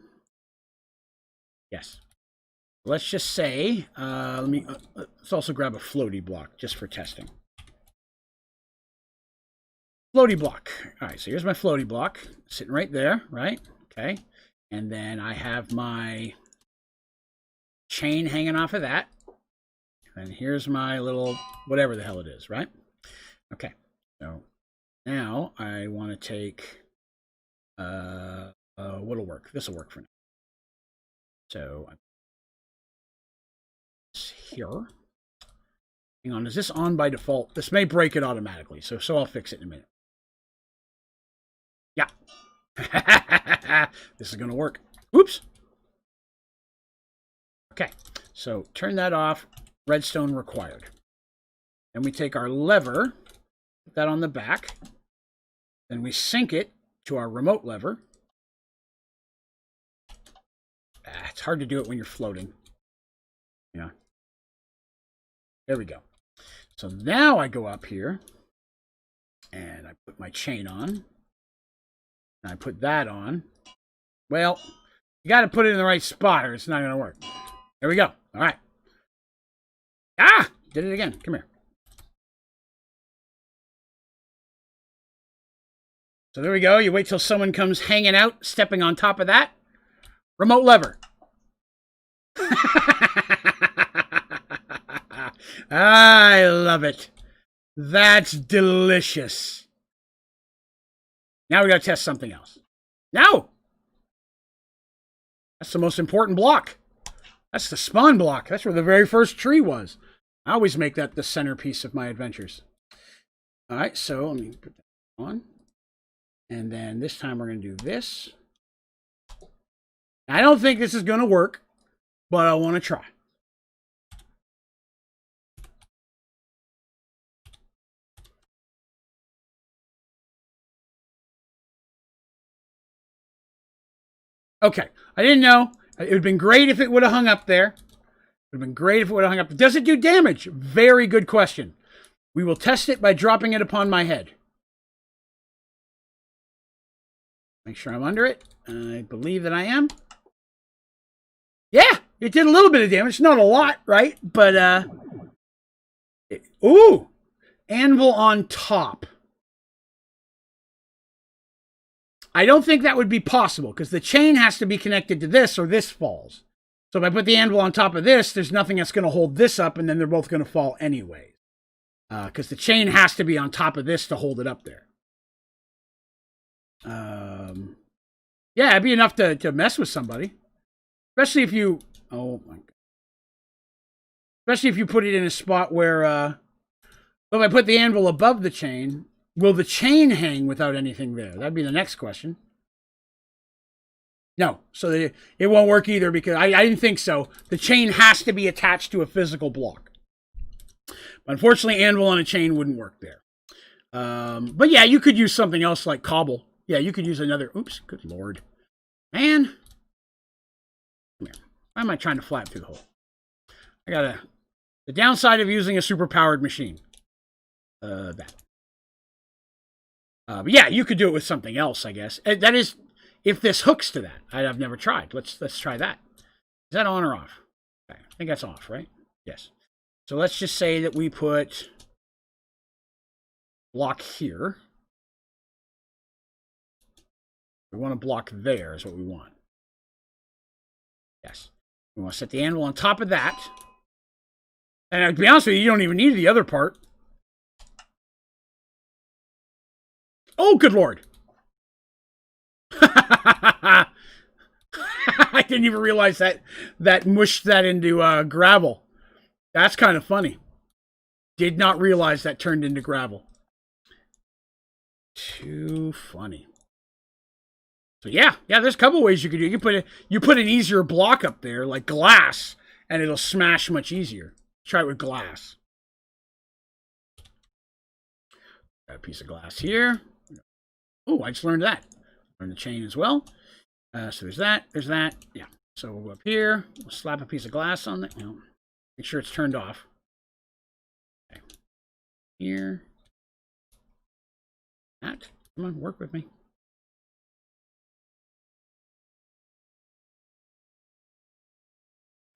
Yes. Let's just say, let's also grab a floaty block just for testing. Floaty block. All right, so here's my floaty block sitting right there, right? Okay. And then I have my chain hanging off of that. And here's my little, whatever the hell it is, right? Okay. So now I want to take, what'll work? This will work for now. So here. Hang on, is this on by default? This may break it automatically, so I'll fix it in a minute. Yeah. This is going to work. Oops. Okay, so turn that off. Redstone required. Then we take our lever, put that on the back. Then we sync it to our remote lever. It's hard to do it when you're floating. Yeah. There we go. So now I go up here and I put my chain on. And I put that on. Well, you got to put it in the right spot or it's not going to work. There we go. All right. Ah! Did it again. Come here. So there we go. You wait till someone comes hanging out, stepping on top of that. Remote lever. I love it. That's delicious. Now we got to test something else. Now! That's the most important block. That's the spawn block. That's where the very first tree was. I always make that the centerpiece of my adventures. All right, so let me put that on. And then this time we're going to do this. I don't think this is going to work, but I want to try. Okay, I didn't know. It would have been great if it would have hung up there. It would have been great if it would have hung up there. Does it do damage? Very good question. We will test it by dropping it upon my head. Make sure I'm under it. I believe that I am. Yeah, it did a little bit of damage. Not a lot, right? But, ooh! Anvil on top. I don't think that would be possible because the chain has to be connected to this or this falls. So if I put the anvil on top of this, there's nothing that's going to hold this up, and then they're both going to fall anyway. Because the chain has to be on top of this to hold it up there. Yeah, it'd be enough to mess with somebody. Especially if you... Oh, my God. Especially if you put it in a spot where... if I put the anvil above the chain... Will the chain hang without anything there? That'd be the next question. No. So it won't work either because I didn't think so. The chain has to be attached to a physical block. But unfortunately, anvil on a chain wouldn't work there. But yeah, you could use something else like cobble. Yeah, you could use another... Oops, good Lord. Man. Come here. Why am I trying to flat through the hole? I gotta... The downside of using a super-powered machine. That. But yeah, you could do it with something else, I guess. That is, if this hooks to that. I've never tried. Let's try that. Is that on or off? Okay, I think that's off, right? Yes. So let's just say that we put block here. We want a block there is what we want. Yes. We want to set the anvil on top of that. And to be honest with you, you don't even need the other part. Oh, good Lord. I didn't even realize that mushed that into gravel. That's kind of funny. Did not realize that turned into gravel. Too funny. So yeah, there's a couple ways you could do it. You put an easier block up there, like glass, and it'll smash much easier. Try it with glass. Got a piece of glass here. Oh, I just learned that. Learned the chain as well. So there's that. Yeah. So we'll go up here. We'll slap a piece of glass on it. Make sure it's turned off. Okay. Here. That. Come on, work with me.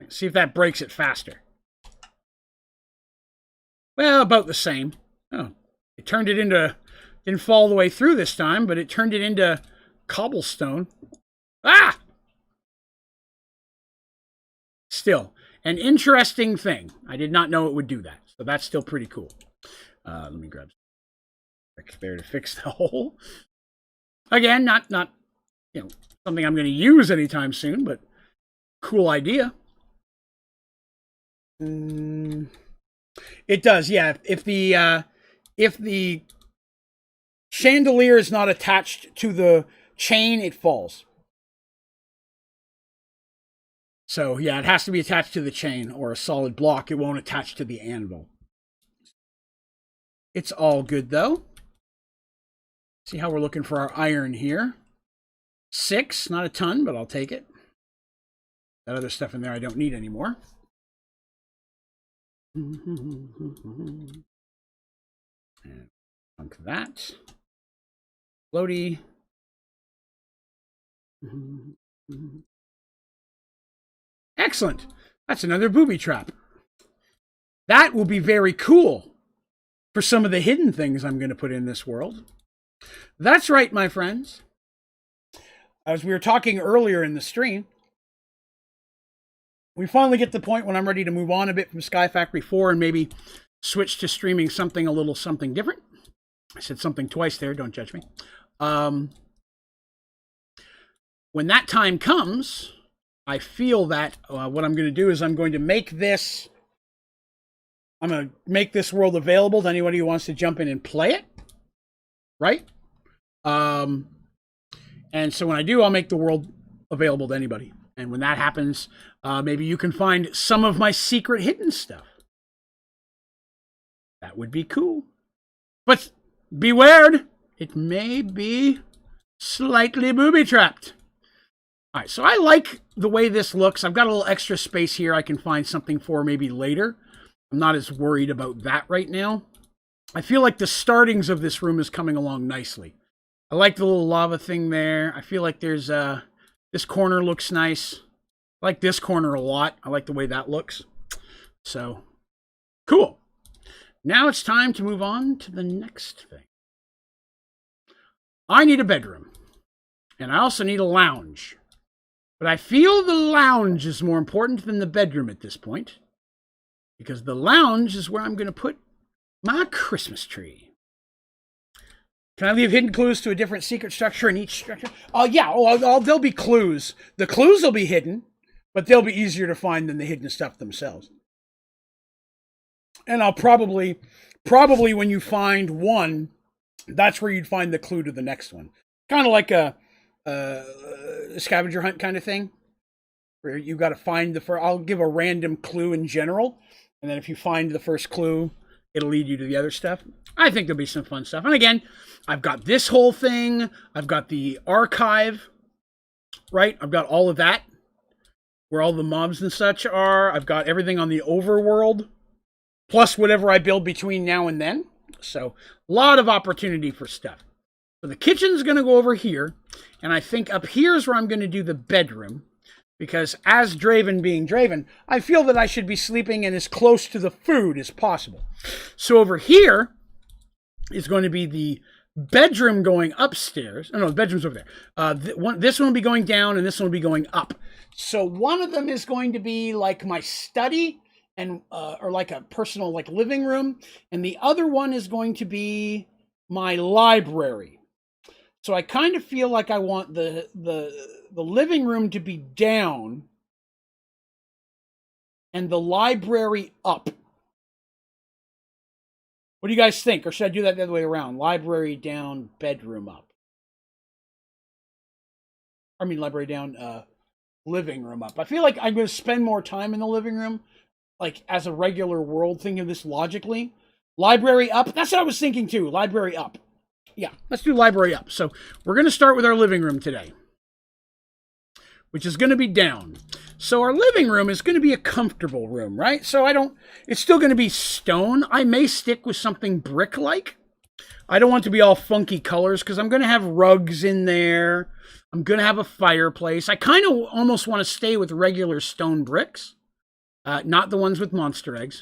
See if that breaks it faster. Well, about the same. Oh, it turned it into... Didn't fall all the way through this time, but it turned it into cobblestone. Ah! Still, an interesting thing. I did not know it would do that. So that's still pretty cool. Let me grab there to fix the hole. Again, not something I'm going to use anytime soon, but cool idea. It does, yeah. If the chandelier is not attached to the chain, it falls. So, yeah, it has to be attached to the chain or a solid block. It won't attach to the anvil. It's all good, though. See how we're looking for our iron here. 6, not a ton, but I'll take it. That other stuff in there I don't need anymore. And onto that. Floaty. Excellent. That's another booby trap. That will be very cool for some of the hidden things I'm going to put in this world. That's right, my friends. As we were talking earlier in the stream, we finally get to the point when I'm ready to move on a bit from Sky Factory 4 and maybe switch to streaming something a little something different. I said something twice there, don't judge me. When that time comes, I feel that what I'm going to do is I'm going to make this world available to anybody who wants to jump in and play it, right? And so when I do, I'll make the world available to anybody. And when that happens, maybe you can find some of my secret hidden stuff. That would be cool. But beware, it may be slightly booby-trapped. All right, so I like the way this looks. I've got a little extra space here I can find something for maybe later. I'm not as worried about that right now. I feel like the startings of this room is coming along nicely. I like the little lava thing there. I feel like there's this corner looks nice. I like this corner a lot. I like the way that looks. So, cool. Now it's time to move on to the next thing. I need a bedroom. And I also need a lounge. But I feel the lounge is more important than the bedroom at this point. Because the lounge is where I'm going to put my Christmas tree. Can I leave hidden clues to a different secret structure in each structure? Yeah. There'll be clues. The clues will be hidden, but they'll be easier to find than the hidden stuff themselves. And I'll probably when you find one, that's where you'd find the clue to the next one. Kind of like a scavenger hunt kind of thing, where you got to find I'll give a random clue in general, and then if you find the first clue, it'll lead you to the other stuff. I think there'll be some fun stuff. And again, I've got this whole thing. I've got the archive, right? I've got all of that, where all the mobs and such are. I've got everything on the overworld, plus whatever I build between now and then. So, a lot of opportunity for stuff. So the kitchen's going to go over here, and I think up here is where I'm going to do the bedroom. Because as Draven being Draven, I feel that I should be sleeping in as close to the food as possible. So over here is going to be the bedroom going upstairs. Oh, no, the bedroom's over there. This one will be going down, and this one will be going up. So one of them is going to be like my study, and or like a personal like living room, and the other one is going to be my library. So I kind of feel like I want the living room to be down and the library up. What do you guys think? Or should I do that the other way around? Library down, bedroom up. I mean, library down, living room up. I feel like I'm going to spend more time in the living room, like as a regular world, thinking of this logically. Library up. That's what I was thinking too. Library up. Yeah, let's do library up. So we're going to start with our living room today, which is going to be down. So our living room is going to be a comfortable room, right? So it's still going to be stone. I may stick with something brick-like. I don't want to be all funky colors because I'm going to have rugs in there. I'm going to have a fireplace. I kind of almost want to stay with regular stone bricks. Not the ones with monster eggs.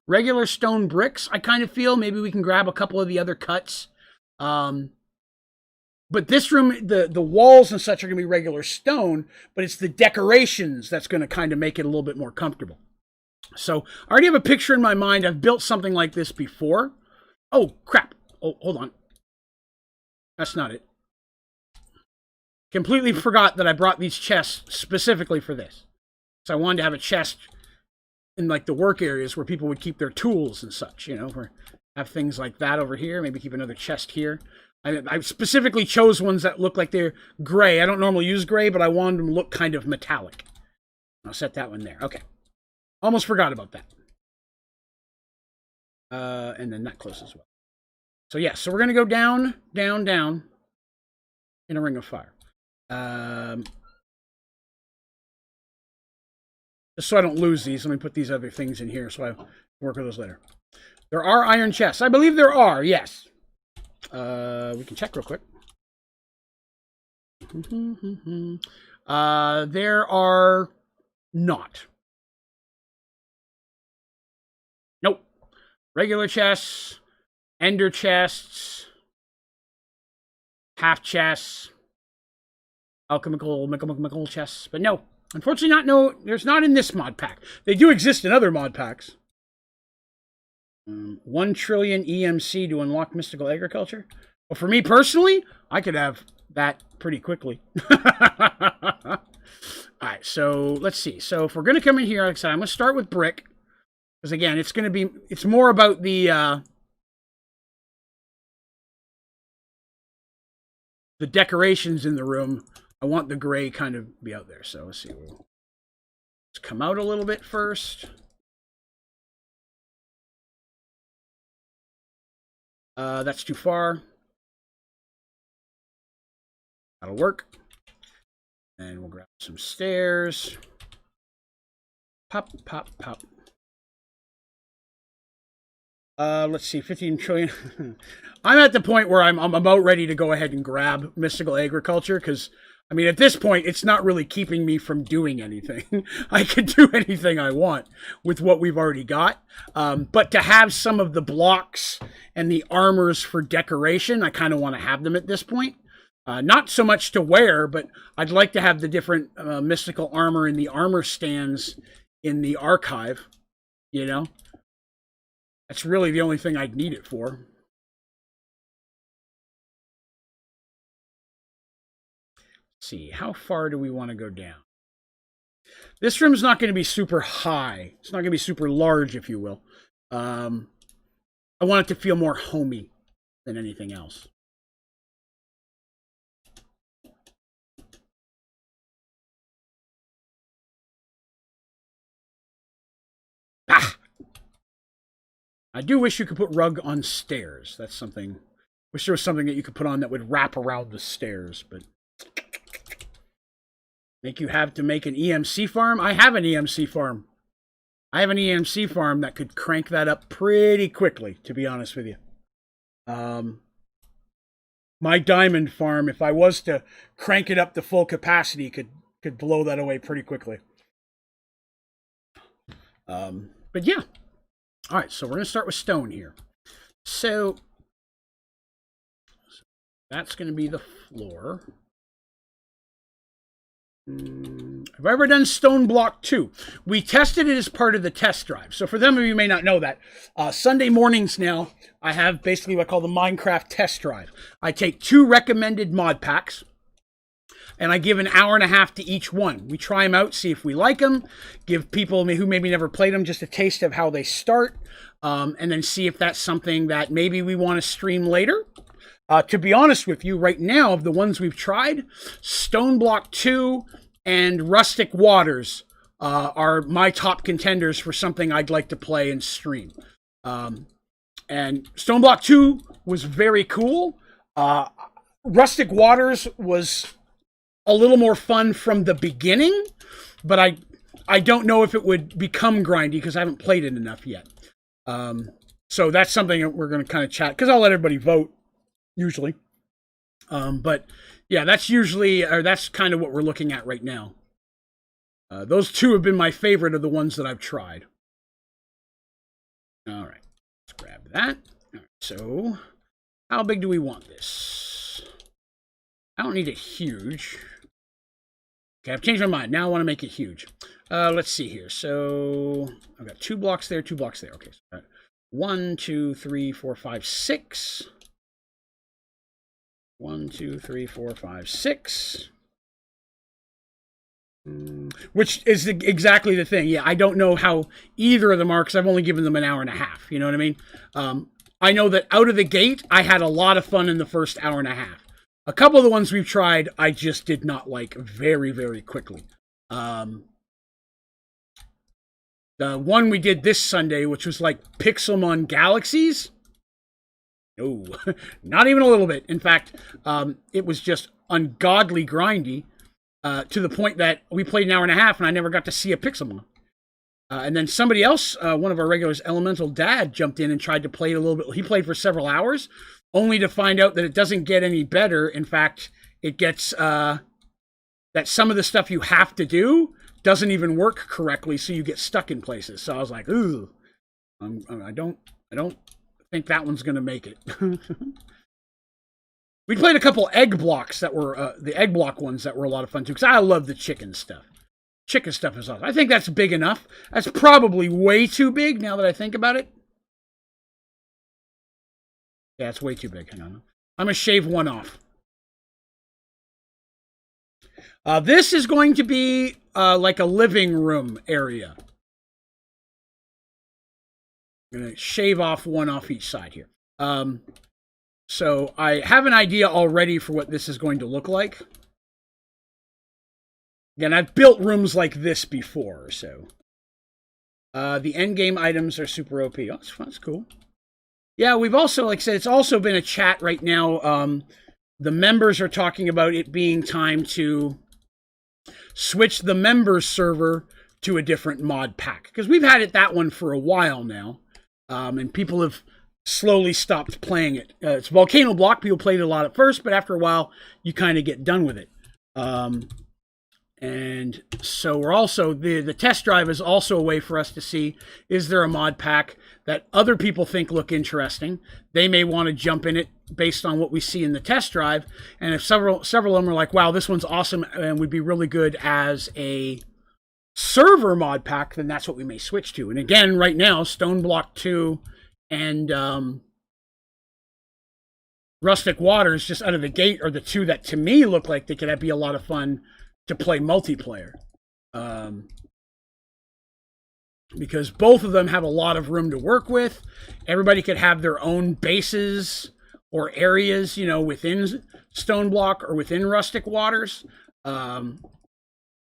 Regular stone bricks, I kind of feel. Maybe we can grab a couple of the other cuts. But this room, the walls and such are going to be regular stone, but it's the decorations that's going to kind of make it a little bit more comfortable. So I already have a picture in my mind. I've built something like this before. Oh, crap. Oh, hold on. That's not it. Completely forgot that I brought these chests specifically for this. So I wanted to have a chest in like the work areas where people would keep their tools and such, where have things like that over here. Maybe keep another chest here. I specifically chose ones that look like they're gray. I don't normally use gray, but I wanted them to look kind of metallic. I'll set that one there. Okay. Almost forgot about that. And then that close as well. So yeah, so we're going to go down, down, down in a ring of fire. Just so I don't lose these, let me put these other things in here so I work with those later. There are iron chests. I believe there are, yes. We can check real quick. There are not. Nope. Regular chests, ender chests. half chests, alchemical chests. But no, unfortunately no, there's not in this mod pack. They do exist in other mod packs. 1 trillion EMC to unlock mystical agriculture. Well, for me personally, I could have that pretty quickly. All right, so let's see. So if we're going to come in here, like I said, I'm going to start with brick. Because again, it's more about the decorations in the room. I want the gray kind of be out there. So let's see. Let's come out a little bit first. That's too far. That'll work. And we'll grab some stairs. Pop, pop, pop. Let's see, 15 trillion. I'm at the point where I'm about ready to go ahead and grab mystical agriculture because, I mean, at this point, it's not really keeping me from doing anything. I can do anything I want with what we've already got. But to have some of the blocks and the armors for decoration, I kind of want to have them at this point. Not so much to wear, but I'd like to have the different mystical armor and the armor stands in the archive, you know? That's really the only thing I'd need it for. Let's see, how far do we want to go down? This room's not going to be super high. It's not going to be super large, if you will. I want it to feel more homey than anything else. Ah! I do wish you could put rug on stairs. That's something. Wish there was something that you could put on that would wrap around the stairs, but make you have to make an EMC farm? I have an EMC farm. I have an EMC farm that could crank that up pretty quickly, to be honest with you. My diamond farm, if I was to crank it up to full capacity, could blow that away pretty quickly. But yeah. All right, so we're going to start with stone here. So that's going to be the floor. Have I ever done stone block 2? We tested it as part of the test drive. So for them of you who may not know that, Sunday mornings now, I have basically what I call the Minecraft test drive. I take 2 recommended mod packs, and I give an hour and a half to each one. We try them out, see if we like them, give people who maybe never played them just a taste of how they start, and then see if that's something that maybe we want to stream later. To be honest with you, right now, of the ones we've tried, Stone Block 2 and Rustic Waters are my top contenders for something I'd like to play and stream. And Stone Block 2 was very cool. Rustic Waters was a little more fun from the beginning, but I don't know if it would become grindy because I haven't played it enough yet. So that's something that we're going to kind of chat, because I'll let everybody vote, usually. But yeah, that's kind of what we're looking at right now. Those 2 have been my favorite of the ones that I've tried. All right, let's grab that. All right, so how big do we want this? I don't need it huge. Okay, I've changed my mind. Now I want to make it huge. Let's see here. So I've got 2 blocks there, 2 blocks there. Okay, so 1, 2, 3, 4, 5, 6. 1, 2, 3, 4, 5, 6. Which is exactly the thing. Yeah, I don't know how either of them are because I've only given them an hour and a half. You know what I mean? I know that out of the gate, I had a lot of fun in the first hour and a half. A couple of the ones we've tried, I just did not like very, very quickly. The one we did this Sunday, which was like Pixelmon Galaxies. No, not even a little bit. In fact, it was just ungodly grindy to the point that we played an hour and a half and I never got to see a Pixelmon. And then somebody else, one of our regulars, Elemental Dad, jumped in and tried to play it a little bit. He played for several hours, only to find out that it doesn't get any better. In fact, it gets that some of the stuff you have to do doesn't even work correctly, so you get stuck in places. So I was like, ooh, I don't think that one's going to make it. We played a couple egg blocks that were the egg block ones that were a lot of fun too, because I love the chicken stuff. Chicken stuff is awesome. I think that's big enough. That's probably way too big now that I think about it. Yeah, it's way too big. Hang on. I'm going to shave one off. This is going to be like a living room area. I'm going to shave off one off each side here. So I have an idea already for what this is going to look like. Again, I've built rooms like this before, so. The endgame items are super OP. Oh, that's cool. Yeah, we've also, like I said, it's also been a chat right now. The members are talking about it being time to switch the members server to a different mod pack. Because we've had that one for a while now. And people have slowly stopped playing it. It's Volcano Block. People played it a lot at first, but after a while, you kind of get done with it. And so we're also, the test drive is also a way for us to see, is there a mod pack that other people think look interesting? They may want to jump in it based on what we see in the test drive. And if several of them are like, wow, this one's awesome and would be really good as a server mod pack, then that's what we may switch to. And again, right now, Stone Block 2 and Rustic Waters just out of the gate are the two that to me look like they could be a lot of fun to play multiplayer. Because both of them have a lot of room to work with. Everybody could have their own bases or areas, you know, within Stone Block or within Rustic Waters. The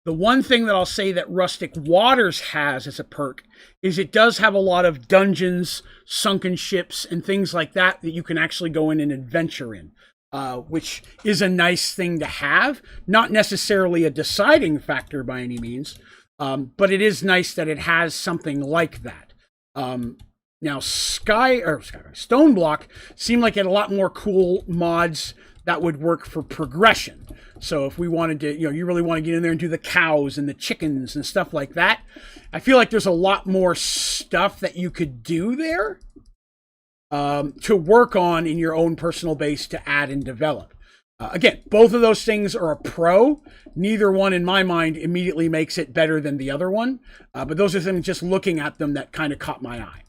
one thing that I'll say that Rustic Waters has as a perk is it does have a lot of dungeons, sunken ships, and things like that that you can actually go in and adventure in. Which is a nice thing to have. Not necessarily a deciding factor by any means, but it is nice that it has something like that. Now, Stone Block seemed like it had a lot more cool mods that would work for progression. So if we wanted to, you know, you really want to get in there and do the cows and the chickens and stuff like that, I feel like there's a lot more stuff that you could do there. To work on in your own personal base to add and develop. Again, both of those things are a pro. Neither one, in my mind, immediately makes it better than the other one. But those are things just looking at them that kind of caught my eye.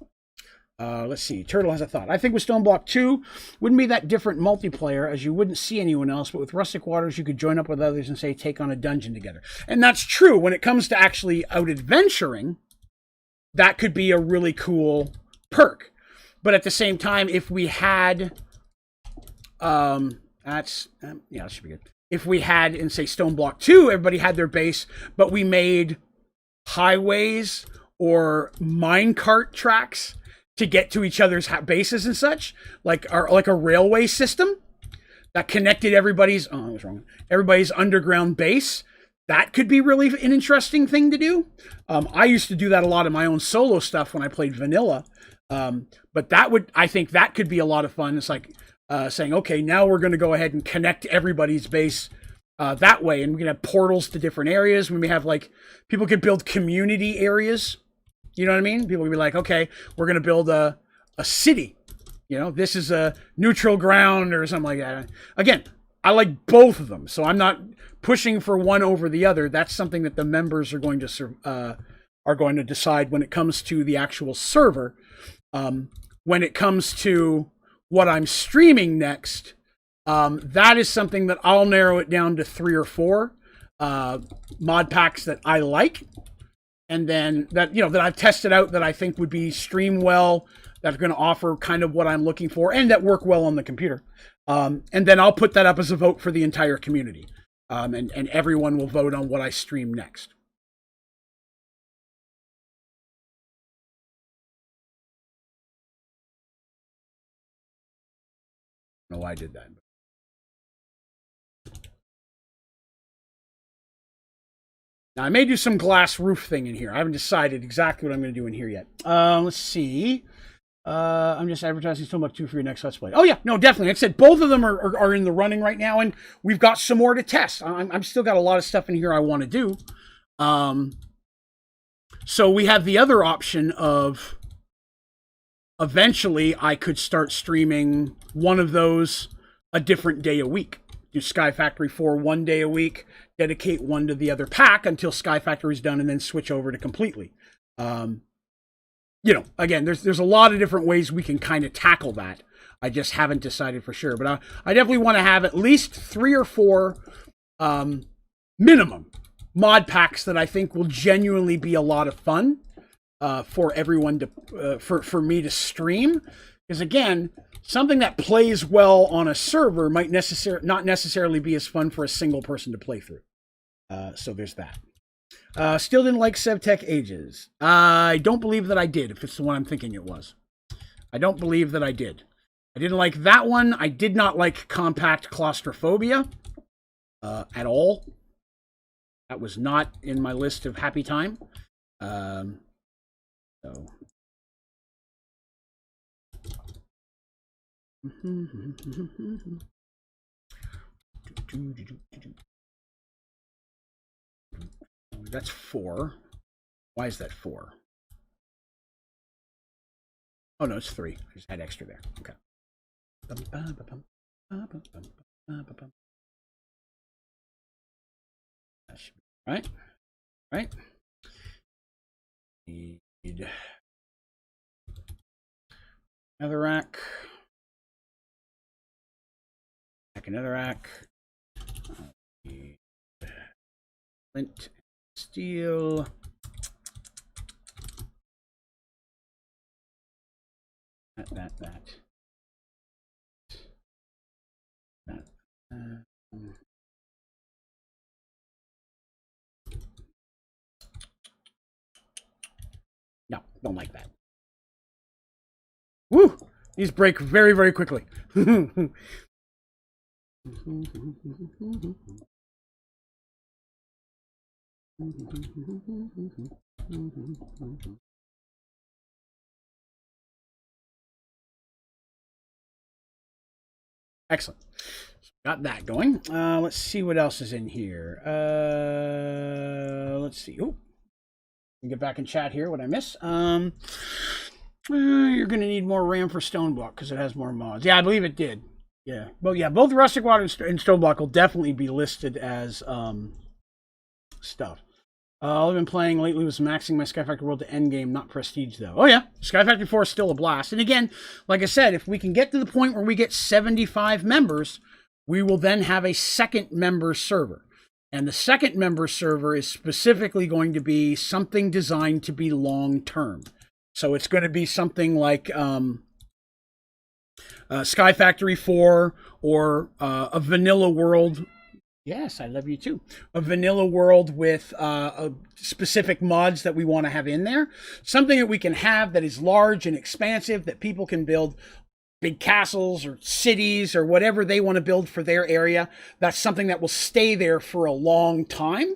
Let's see. Turtle has a thought. I think with Stone Block 2, wouldn't be that different multiplayer as you wouldn't see anyone else. But with Rustic Waters, you could join up with others and say, take on a dungeon together. And that's true. When it comes to actually out adventuring, that could be a really cool perk. But at the same time, if we had, yeah, that should be good. If we had, in say Stone Block 2, everybody had their base, but we made highways or minecart tracks to get to each other's bases and such, like a railway system that connected everybody's underground base. That could be really an interesting thing to do. I used to do that a lot in my own solo stuff when I played vanilla. But I think that could be a lot of fun. It's like saying, okay, now we're going to go ahead and connect everybody's base that way. And we can have portals to different areas. We may have people could build community areas. You know what I mean? People would be like, okay, we're going to build a city. You know, this is a neutral ground or something like that. Again, I like both of them. So I'm not pushing for one over the other. That's something that the members are going to decide when it comes to the actual server. When it comes to what I'm streaming next, that is something that I'll narrow it down to 3 or 4 mod packs that I like, and then that I've tested out that I think would be stream well, that are going to offer kind of what I'm looking for, and that work well on the computer. And then I'll put that up as a vote for the entire community, and everyone will vote on what I stream next. I don't know why I did that. Now, I may do some glass roof thing in here. I haven't decided exactly what I'm going to do in here yet. Let's see. I'm just advertising Stone Block 2 for your next Let's Play. Oh, yeah. No, definitely. Like I said, both of them are in the running right now, and we've got some more to test. I've still got a lot of stuff in here I want to do. So we have the other option of eventually I could start streaming one of those a different day a week. Do Sky Factory 4 one day a week, dedicate one to the other pack until Sky Factory is done, and then switch over to completely. You know, again, there's a lot of different ways we can kind of tackle that. I just haven't decided for sure. But I definitely want to have at least 3 or 4 minimum mod packs that I think will genuinely be a lot of fun for everyone to for me to stream. Because again, something that plays well on a server might not necessarily be as fun for a single person to play through. So there's that. Still didn't like SevTech Ages. I don't believe that I did, if it's the one I'm thinking it was. I don't believe that I did. I didn't like that one. I did not like Compact Claustrophobia at all. That was not in my list of happy time. So. That's 4. Why is that 4? Oh, no, it's 3. I just had extra there. Okay. That should be right. Right. Need another rack. Another rack. Flint, steel. That. No, don't like that. Woo! These break very, very quickly. Excellent. Got that going. Let's see what else is in here. Let's see. Oh, get back in chat here. What I miss? You're going to need more RAM for Stoneblock because it has more mods. Yeah, I believe it did. Yeah. Well, yeah, both Rustic Water and Stoneblock will definitely be listed as stuff. All I've been playing lately was maxing my Sky Factory World to endgame, not prestige, though. Oh, yeah. Sky Factory 4 is still a blast. And again, like I said, if we can get to the point where we get 75 members, we will then have a second member server. And the second member server is specifically going to be something designed to be long-term. So it's going to be something like Sky Factory 4 or a vanilla world. Yes, I love you too. A vanilla world with specific mods that we want to have in there. Something that we can have that is large and expansive, that people can build big castles or cities or whatever they want to build for their area. That's something that will stay there for a long time.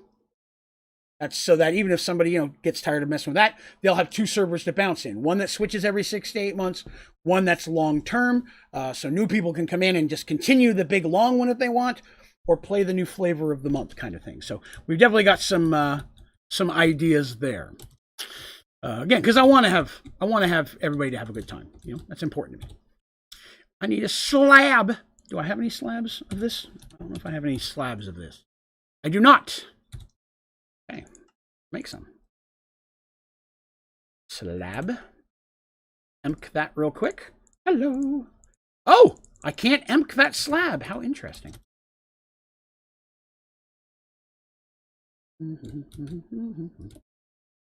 That's so that even if somebody, gets tired of messing with that, they'll have 2 servers to bounce in. One that switches every 6 to 8 months, one that's long term. So new people can come in and just continue the big long one if they want, or play the new flavor of the month kind of thing. So we've definitely got some ideas there. Again, because I want to have everybody to have a good time. That's important to me. I need a slab. Do I have any slabs of this? I don't know if I have any slabs of this. I do not. Okay, make some. Slab. Emk that real quick. Hello. Oh, I can't emk that slab. How interesting.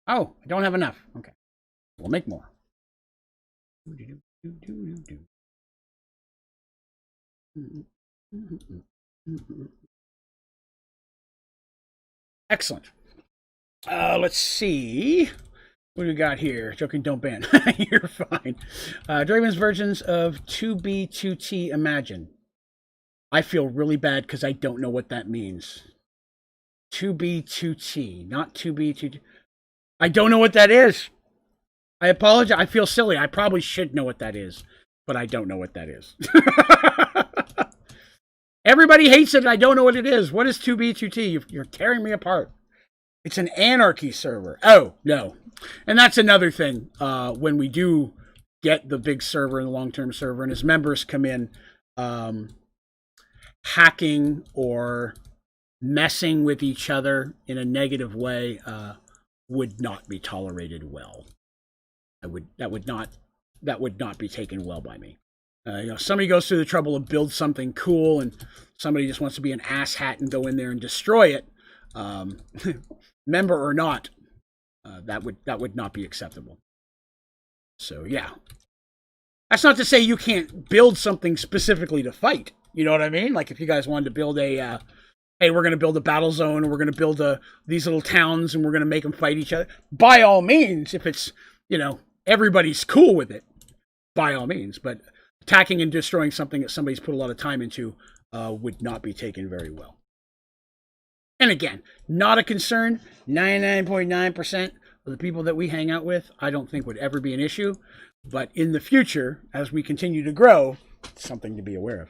Oh, I don't have enough. Okay. We'll make more. Excellent. Let's see. What do we got here? Joking, don't ban. You're fine. Draven's versions of 2B2T Imagine. I feel really bad because I don't know what that means. 2B2T, not 2B2T. I don't know what that is. I apologize. I feel silly. I probably should know what that is, but I don't know what that is. Everybody hates it, and I don't know what it is. What is 2B2T? You're tearing me apart. It's an anarchy server. Oh, no. And that's another thing. When we do get the big server and the long-term server, and as members come in, hacking or messing with each other in a negative way would not be tolerated well. That would not be taken well by me. Somebody goes through the trouble to build something cool, and somebody just wants to be an asshat and go in there and destroy it, member or not. That would not be acceptable. So yeah, that's not to say you can't build something specifically to fight. You know what I mean? Like if you guys wanted to build a, hey, we're going to build a battle zone, and we're going to build these little towns, and we're going to make them fight each other. By all means, if it's everybody's cool with it, by all means. But attacking and destroying something that somebody's put a lot of time into would not be taken very well. And again, not a concern. 99.9% of the people that we hang out with, I don't think would ever be an issue. But in the future, as we continue to grow, it's something to be aware of.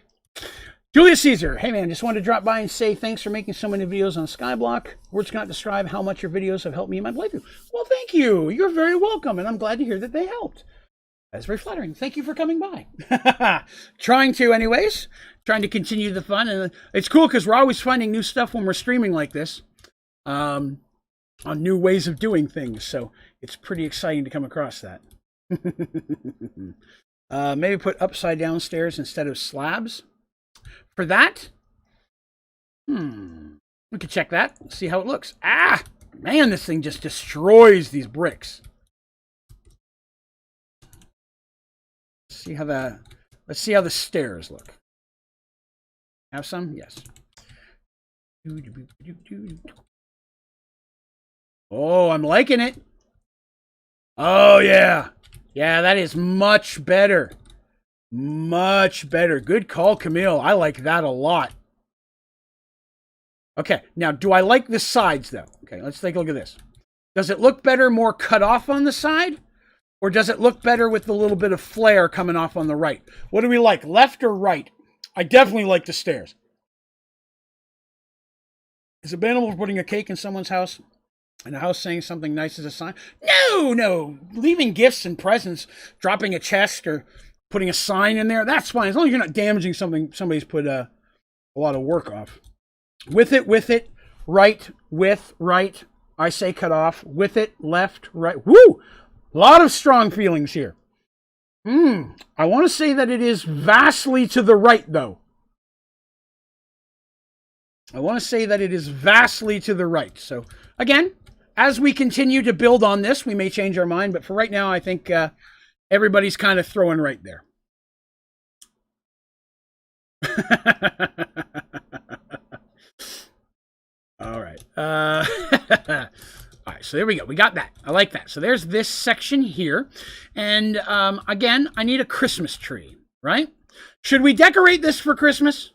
Julius Caesar, hey man, just wanted to drop by and say thanks for making so many videos on Skyblock. Words cannot describe how much your videos have helped me in my playthrough. Well, thank you. You're very welcome, and I'm glad to hear that they helped. That's very flattering. Thank you for coming by. Trying to, anyways. Trying to continue the fun. And it's cool because we're always finding new stuff when we're streaming like this. On new ways of doing things. So it's pretty exciting to come across that. Maybe put upside down stairs instead of slabs. For that, we could check that. See how it looks. Ah, man, this thing just destroys these bricks. Let's see how the stairs look. Have some? Yes. Oh, I'm liking it. Oh, yeah. Yeah, that is much better. Much better. Good call, Camille. I like that a lot. Okay, now, do I like the sides, though? Okay, let's take a look at this. Does it look better more cut off on the side? Or does it look better with the little bit of flare coming off on the right? What do we like, left or right? I definitely like the stairs. Is it bannable for putting a cake in someone's house and a house saying something nice as a sign? No. Leaving gifts and presents, dropping a chest or putting a sign in there, that's fine. As long as you're not damaging something somebody's put a lot of work off. With it, right, with, right. I say cut off. With it, left, right. Woo! A lot of strong feelings here. I want to say that it is vastly to the right, though. I want to say that it is vastly to the right. So, again, as we continue to build on this, we may change our mind. But for right now, I think everybody's kind of throwing right there. All right. All right, so there we go. We got that. I like that. So there's this section here. And again, I need a Christmas tree, right? Should we decorate this for Christmas?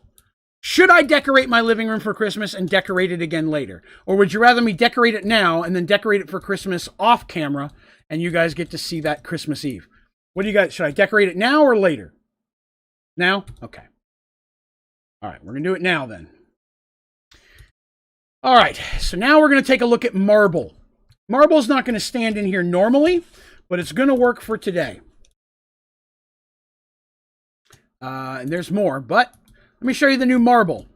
Should I decorate my living room for Christmas and decorate it again later? Or would you rather me decorate it now and then decorate it for Christmas off camera and you guys get to see that Christmas Eve? What do you guys, should I decorate it now or later? Now? Okay. All right, we're going to do it now then. All right, so now we're going to take a look at marble. Marble's not going to stand in here normally, but it's going to work for today. And there's more, but let me show you the new marble.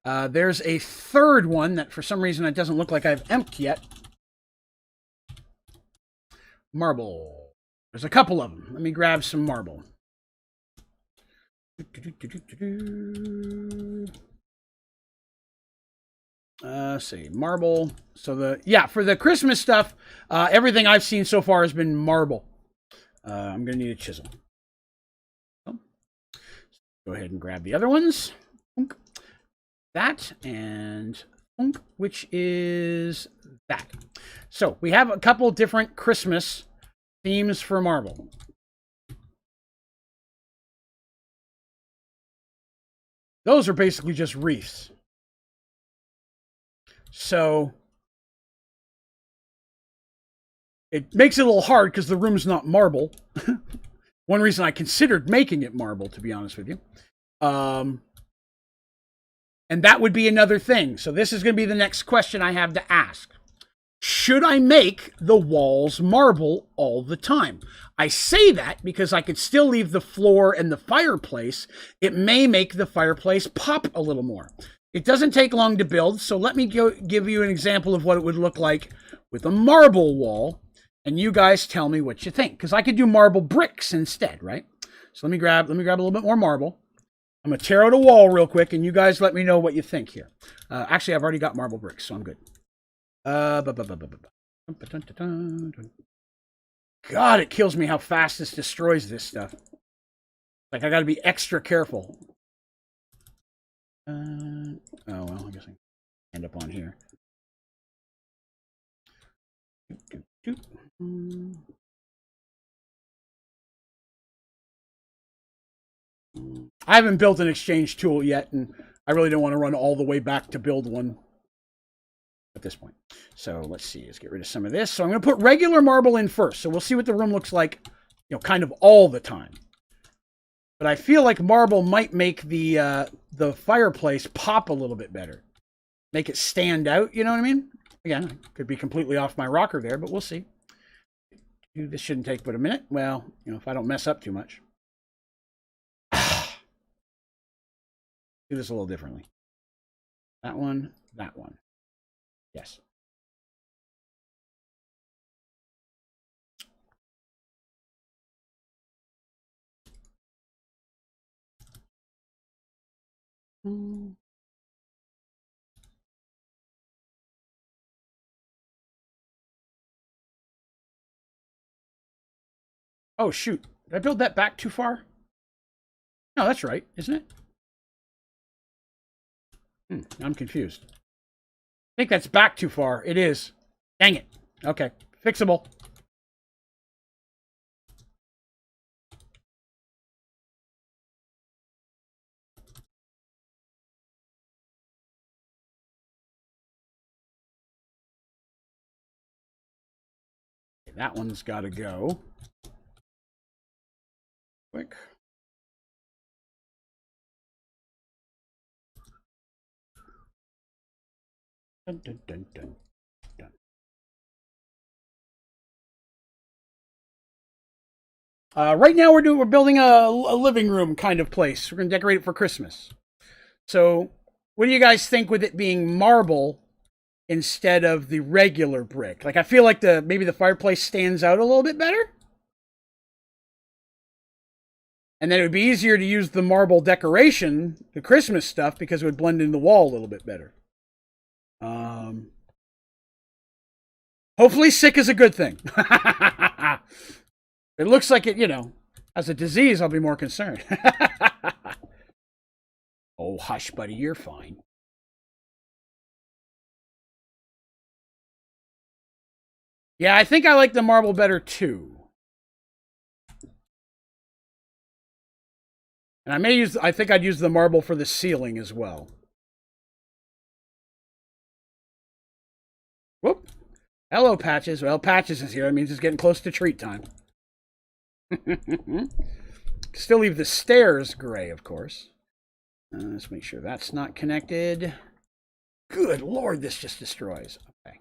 There's a third one that for some reason it doesn't look like I've emptied yet. Marble. There's a couple of them. Let me grab some marble. See, marble. So for the Christmas stuff, everything I've seen so far has been marble. I'm going to need a chisel. So, go ahead and grab the other ones. That and which is that. So we have a couple different Christmas themes for marble. Those are basically just wreaths. So it makes it a little hard because the room's not marble. One reason I considered making it marble, to be honest with you. And that would be another thing. So this is going to be the next question I have to ask. Should I make the walls marble all the time? I say that because I could still leave the floor and the fireplace. It may make the fireplace pop a little more. It doesn't take long to build, so let me give you an example of what it would look like with a marble wall, and you guys tell me what you think, because I could do marble bricks instead, right? So let me grab a little bit more marble. I'm going to tear out a wall real quick, and you guys let me know what you think here. Actually, I've already got marble bricks, so I'm good. God, it kills me how fast this destroys this stuff. Like, I got to be extra careful. Oh, well, I guess I can end up on here. I haven't built an exchange tool yet, and I really don't want to run all the way back to build one at this point. So let's see. Let's get rid of some of this. So I'm going to put regular marble in first. So we'll see what the room looks like, you know, kind of all the time. But I feel like marble might make the fireplace pop a little bit better. Make it stand out, you know what I mean? Again, I could be completely off my rocker there, but we'll see. This shouldn't take but a minute. Well, you know, if I don't mess up too much. Do this a little differently. That one, that one. Yes. Oh, shoot. Did I build that back too far? No, that's right, isn't it? I'm confused. I think that's back too far. It is. Dang it. Okay. Fixable. Okay, that one's got to go. Quick. Dun, dun, dun, dun, dun. Right now we're building a living room kind of place. We're going to decorate it for Christmas. So what do you guys think with it being marble instead of the regular brick? Like, I feel like maybe the fireplace stands out a little bit better. And then it would be easier to use the marble decoration, the Christmas stuff, because it would blend in the wall a little bit better. Hopefully sick is a good thing. It looks like it, you know, as a disease, I'll be more concerned. Oh, hush, buddy, you're fine. Yeah, I think I like the marble better too. And I think I'd use the marble for the ceiling as well. Whoop. Hello, Patches. Well, Patches is here. That means it's getting close to treat time. Still leave the stairs gray, of course. Let's make sure that's not connected. Good Lord, this just destroys. Okay.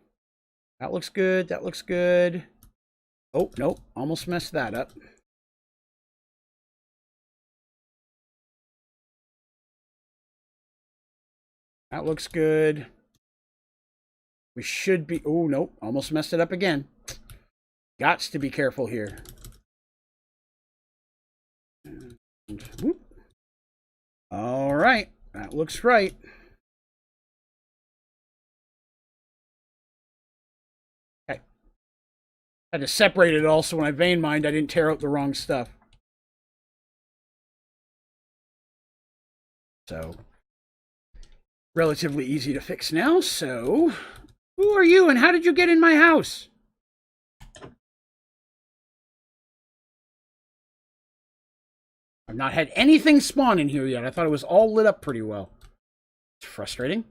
That looks good. That looks good. Oh, nope. Almost messed that up. That looks good. We should be... Oh, nope. Almost messed it up again. Gots to be careful here. And whoop. All right. That looks right. Okay. Had to separate it all so when I vein mined, I didn't tear out the wrong stuff. So... relatively easy to fix now, so... Who are you and how did you get in my house? I've not had anything spawn in here yet. I thought it was all lit up pretty well. It's frustrating.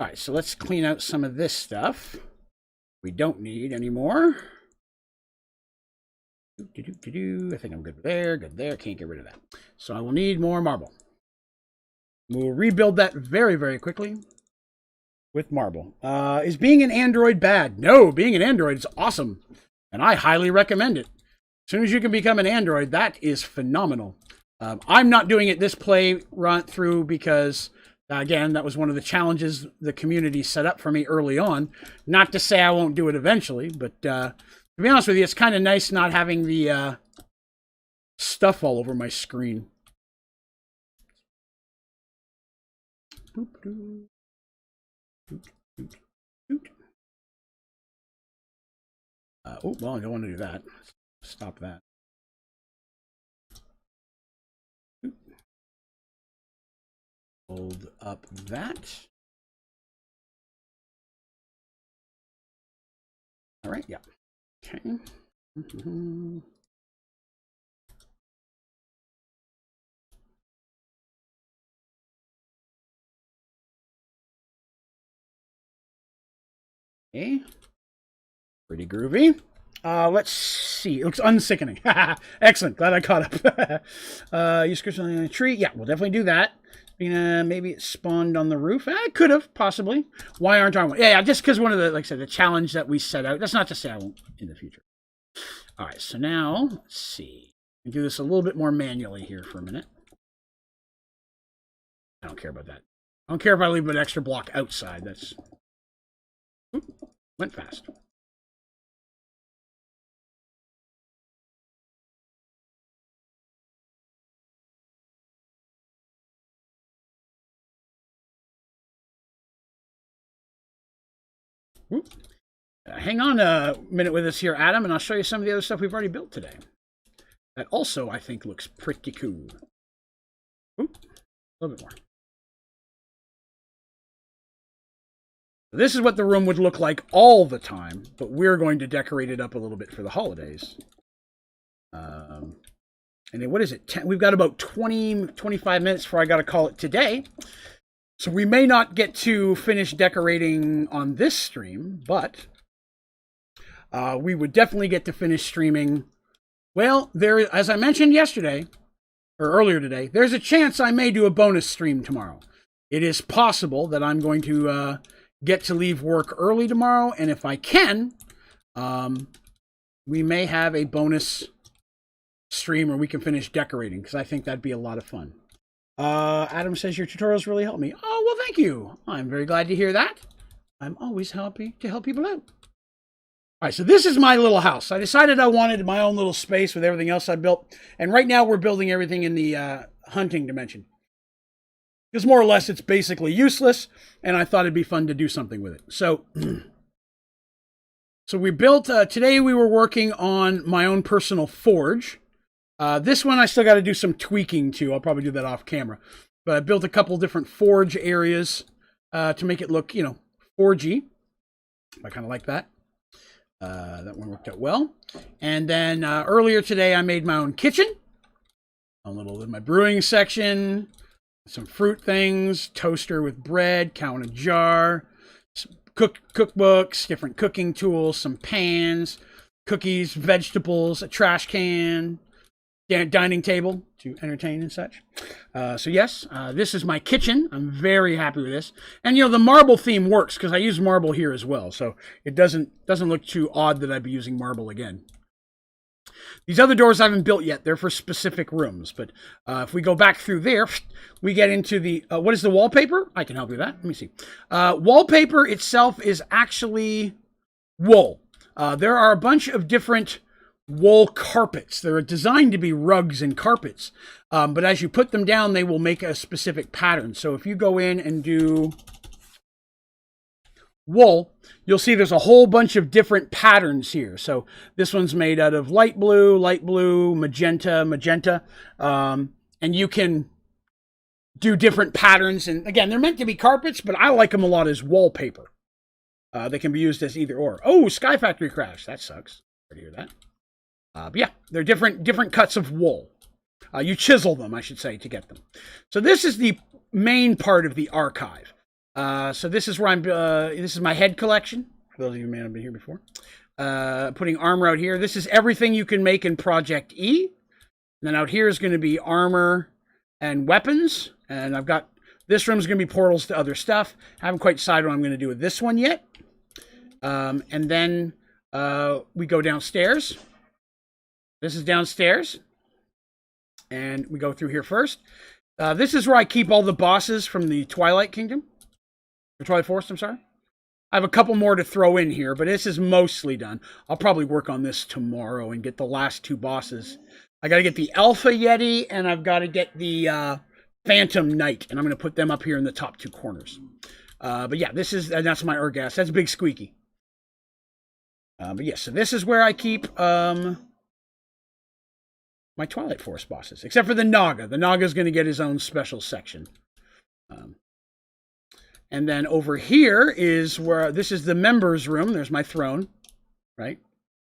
Alright, so let's clean out some of this stuff. We don't need anymore. I think I'm good there, good there. Can't get rid of that. So I will need more marble. We'll rebuild that very, very quickly. with marble. Is being an Android bad? No, being an Android is awesome, and I highly recommend it. As soon as you can become an Android, that is phenomenal. I'm not doing it this play run through because, again, that was one of the challenges the community set up for me early on. Not to say I won't do it eventually, but to be honest with you, it's kind of nice not having the stuff all over my screen. Oh, well, I don't want to do that. Stop that. Hold up that. All right, yeah. Okay. Okay. Pretty groovy. Let's see. It looks unsickening. Excellent. Glad I caught up. Use crystal on a tree. Yeah, we'll definitely do that. Maybe it spawned on the roof. It could have, possibly. Why aren't I? Yeah, just because one of the, like I said, the challenge that we set out. That's not to say I won't in the future. All right, so now, let's see. We do this a little bit more manually here for a minute. I don't care about that. I don't care if I leave an extra block outside. That's... Oop, went fast. Hang on a minute with us here, Adam, and I'll show you some of the other stuff we've already built today. That also, I think, looks pretty cool. Ooh, a little bit more. This is what the room would look like all the time, but we're going to decorate it up a little bit for the holidays. And then what is it? We've got about 25 minutes before I got to call it today. So we may not get to finish decorating on this stream, but we would definitely get to finish streaming. Well, there, as I mentioned yesterday, or earlier today, there's a chance I may do a bonus stream tomorrow. It is possible that I'm going to get to leave work early tomorrow, and if I can, we may have a bonus stream where we can finish decorating, because I think that'd be a lot of fun. Adam says your tutorials really help me. Oh, well, thank you. I'm very glad to hear that. I'm always happy to help people out. All right, so this is my little house. I decided I wanted my own little space with everything else I built. And right now we're building everything in the hunting dimension. Because more or less it's basically useless, and I thought it'd be fun to do something with it. So we built, today we were working on my own personal forge. This one I still got to do some tweaking to. I'll probably do that off camera. But I built a couple different forge areas to make it look, you know, forgy. I kind of like that. That one worked out well. And then earlier today I made my own kitchen. A little in my brewing section. Some fruit things. Toaster with bread. Cow in a jar. Some cookbooks. Different cooking tools. Some pans. Cookies. Vegetables. A trash can. Dining table to entertain and such. So yes, this is my kitchen. I'm very happy with this. And you know, the marble theme works because I use marble here as well. So it doesn't look too odd that I'd be using marble again. These other doors I haven't built yet. They're for specific rooms. But if we go back through there, we get into the, what is the wallpaper? I can help you with that. Let me see. Wallpaper itself is actually wool. There are a bunch of different wool carpets. They're designed to be rugs and carpets. But as you put them down, they will make a specific pattern. So if you go in and do wool, you'll see there's a whole bunch of different patterns here. So this one's made out of light blue, magenta. And you can do different patterns. And again, they're meant to be carpets, but I like them a lot as wallpaper. They can be used as either or. Oh, Sky Factory crashed. That sucks. Sorry to hear that. But yeah, they're different cuts of wool. You chisel them, I should say, to get them. So this is the main part of the archive. So this is where I'm. This is my head collection. For those of you who may not have been here before, putting armor out here. This is everything you can make in Project E. And then out here is going to be armor and weapons. And I've got This room's going to be portals to other stuff. I haven't quite decided what I'm going to do with this one yet. And then we go downstairs. This is downstairs. And we go through here first. This is where I keep all the bosses from the Twilight Kingdom. Or Twilight Forest, I'm sorry. I have a couple more to throw in here, but this is mostly done. I'll probably work on this tomorrow and get the last 2 bosses. I got to get the Alpha Yeti, and I've got to get the Phantom Knight, and I'm going to put them up here in the top 2 corners. But yeah, that's my Urgas. That's Big Squeaky. But yeah, so this is where I keep my Twilight Forest bosses, except for the Naga. The Naga's going to get his own special section. And then over here is where, this is the members room. There's my throne, right?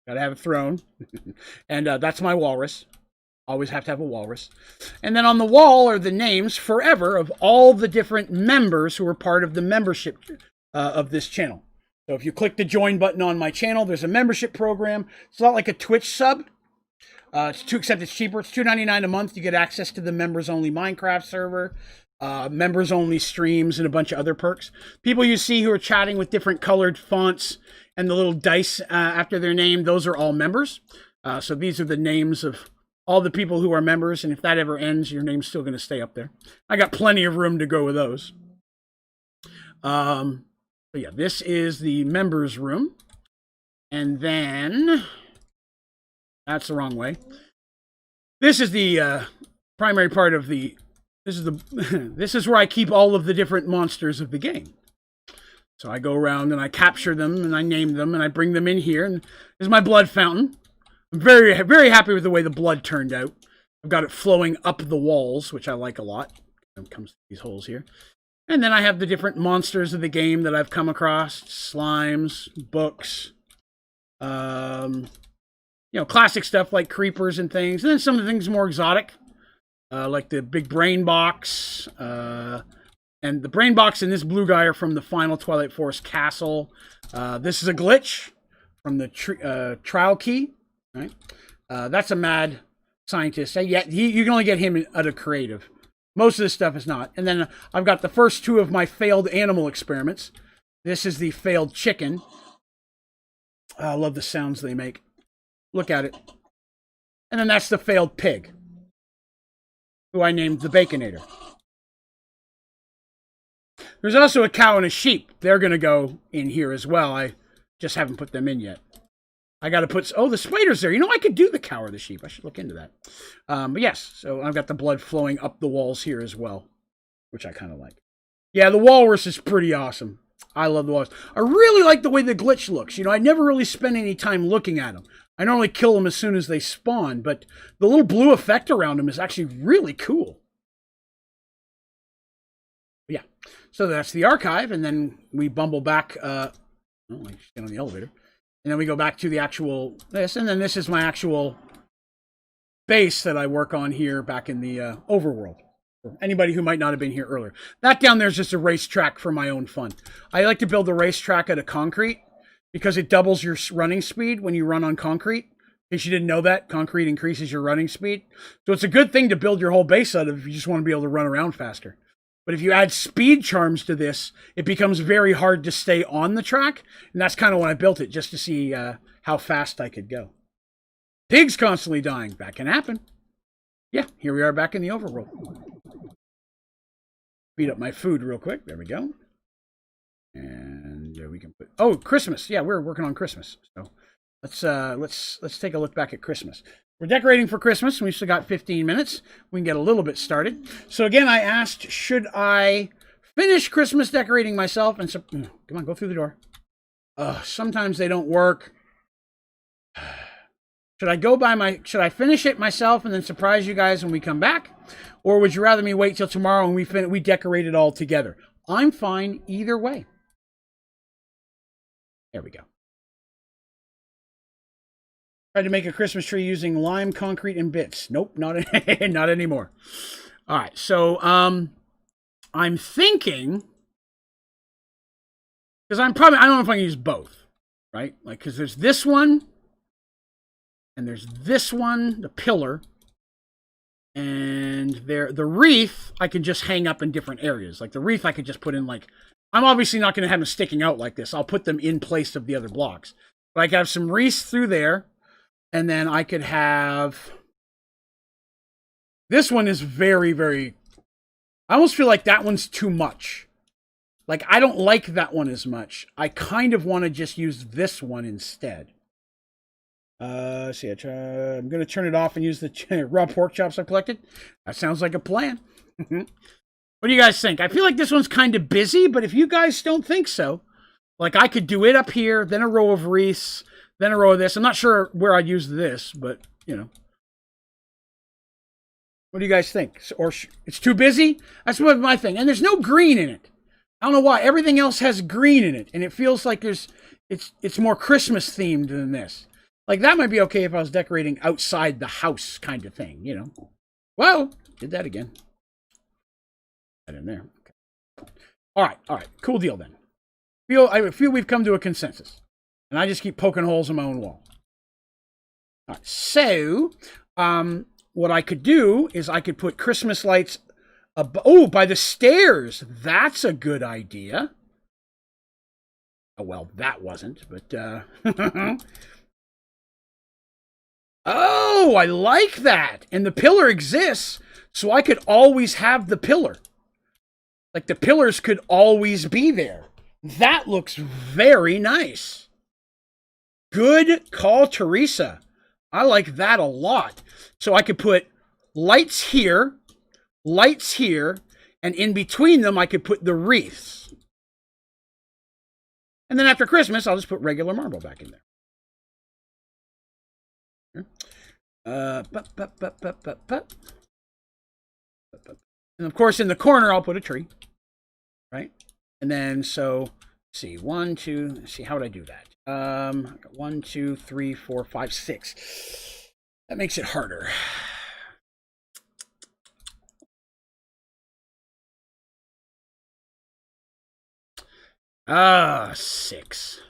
Gotta have a throne. And that's my walrus. Always have to have a walrus. And then on the wall are the names forever of all the different members who are part of the membership of this channel. So if you click the join button on my channel, there's a membership program. It's not like a Twitch sub. Except it's cheaper. It's $2.99 a month. You get access to the members-only Minecraft server, members-only streams, and a bunch of other perks. People you see who are chatting with different colored fonts and the little dice after their name, those are all members. So these are the names of all the people who are members, and if that ever ends, your name's still going to stay up there. I got plenty of room to go with those. But yeah, this is the members room. And then... that's the wrong way. This is the primary part of the... This is where I keep all of the different monsters of the game. So I go around and I capture them and I name them and I bring them in here. And this is my blood fountain. I'm very, very happy with the way the blood turned out. I've got it flowing up the walls, which I like a lot. It comes to these holes here. And then I have the different monsters of the game that I've come across. Slimes, books, classic stuff like creepers and things. And then some of the things more exotic, like the big brain box. And the brain box and this blue guy are from the final Twilight Forest castle. This is a glitch from the trial key. Right? That's a mad scientist. Yeah, you can only get him out of creative. Most of this stuff is not. And then I've got the first 2 of my failed animal experiments. This is the failed chicken. I love the sounds they make. Look at it. And then that's the failed pig, who I named the Baconator. There's also a cow and a sheep. They're going to go in here as well. I just haven't put them in yet. I got to put... oh, the spider's there. I could do the cow or the sheep. I should look into that. But yes, so I've got the blood flowing up the walls here as well, which I kind of like. Yeah, the walrus is pretty awesome. I love the walrus. I really like the way the glitch looks. I never really spend any time looking at them. I normally kill them as soon as they spawn, but the little blue effect around them is actually really cool. Yeah, so that's the archive, and then we bumble back. I just get on the elevator. And then we go back to the actual this, and then this is my actual base that I work on here back in the overworld. For anybody who might not have been here earlier. That down there is just a racetrack for my own fun. I like to build a racetrack out of concrete because it doubles your running speed when you run on concrete. In case you didn't know that, concrete increases your running speed. So it's a good thing to build your whole base out of if you just want to be able to run around faster. But if you add speed charms to this, it becomes very hard to stay on the track. And that's kind of when I built it, just to see how fast I could go. Pigs constantly dying. That can happen. Yeah, here we are back in the overworld. Beat up my food real quick. There we go. And we can put... oh, Christmas. Yeah, we're working on Christmas. So let's take a look back at Christmas. We're decorating for Christmas. We've still got 15 minutes. We can get a little bit started. So again, I asked, should I finish Christmas decorating myself? And so, come on, go through the door. Sometimes they don't work. Should I finish it myself and then surprise you guys when we come back? Or would you rather me wait till tomorrow and we decorate it all together? I'm fine either way. There we go. Tried to make a Christmas tree using lime, concrete, and bits. Nope, not anymore. All right, so I'm thinking, because I don't know if I can use both, right? Like, because there's this one, and there's this one, the pillar, And there, the wreath I can just hang up in different areas. Like the wreath I could just put in like, I'm obviously not going to have them sticking out like this. I'll put them in place of the other blocks. But I could have some wreaths through there. And then I could have, this one is very, very, I almost feel like that one's too much. Like I don't like that one as much. I kind of want to just use this one instead. See, I'm going to turn it off and use the raw pork chops I collected. That sounds like a plan. What do you guys think? I feel like this one's kind of busy, but if you guys don't think so, like I could do it up here, then a row of wreaths, then a row of this. I'm not sure where I'd use this, but, you know. What do you guys think? Or it's too busy? That's what my thing. And there's no green in it. I don't know why. Everything else has green in it, and it feels like it's more Christmas themed than this. Like, that might be okay if I was decorating outside the house kind of thing, you know. Whoa! Did that again. That in there. Okay. All right. Cool deal, then. I feel we've come to a consensus. And I just keep poking holes in my own wall. All right, so, what I could do is I could put Christmas lights by the stairs. That's a good idea. Oh, well, that wasn't, but, Oh, I like that. And the pillar exists, so I could always have the pillar. Like, the pillars could always be there. That looks very nice. Good call, Teresa. I like that a lot. So I could put lights here, and in between them, I could put the wreaths. And then after Christmas, I'll just put regular marble back in there. And of course, in the corner, I'll put a tree, right? And then, so, see, 1, 2, see, how would I do that? 1, 2, 3, 4, 5, 6. That makes it harder. Ah, 6.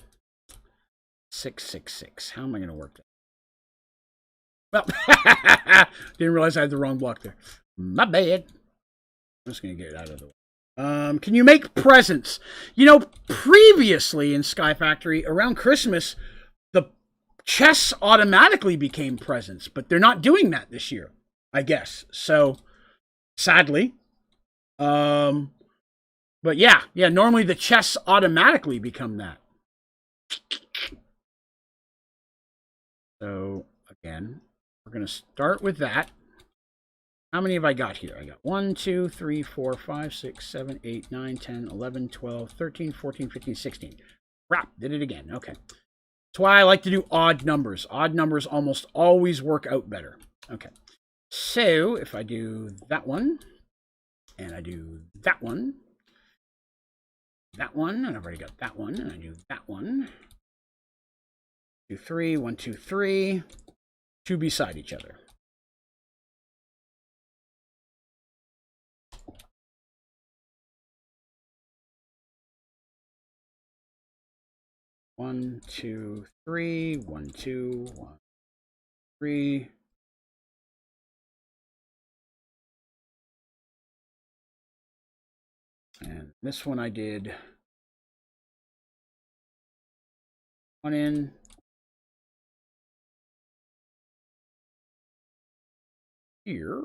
6, 6, 6. How am I going to work that? Well, didn't realize I had the wrong block there. My bad. I'm just going to get it out of the way. Can you make presents? You know, previously in Sky Factory, around Christmas, the chests automatically became presents, but they're not doing that this year, I guess. So, sadly. But yeah, normally the chests automatically become that. So, again, we're going to start with that. How many have I got here? I got 1, 2, 3, 4, 5, 6, 7, 8, 9, 10, 11, 12, 13, 14, 15, 16. Crap, did it again. Okay. That's why I like to do odd numbers. Odd numbers almost always work out better. Okay. So, if I do that one, and I do that one, and I've already got that one, and I do that one. 2, 3, 1, 2, 3. 2 beside each other. One, 2, 3, 1, 2, 1, 3. And this one I did 1 in. Here.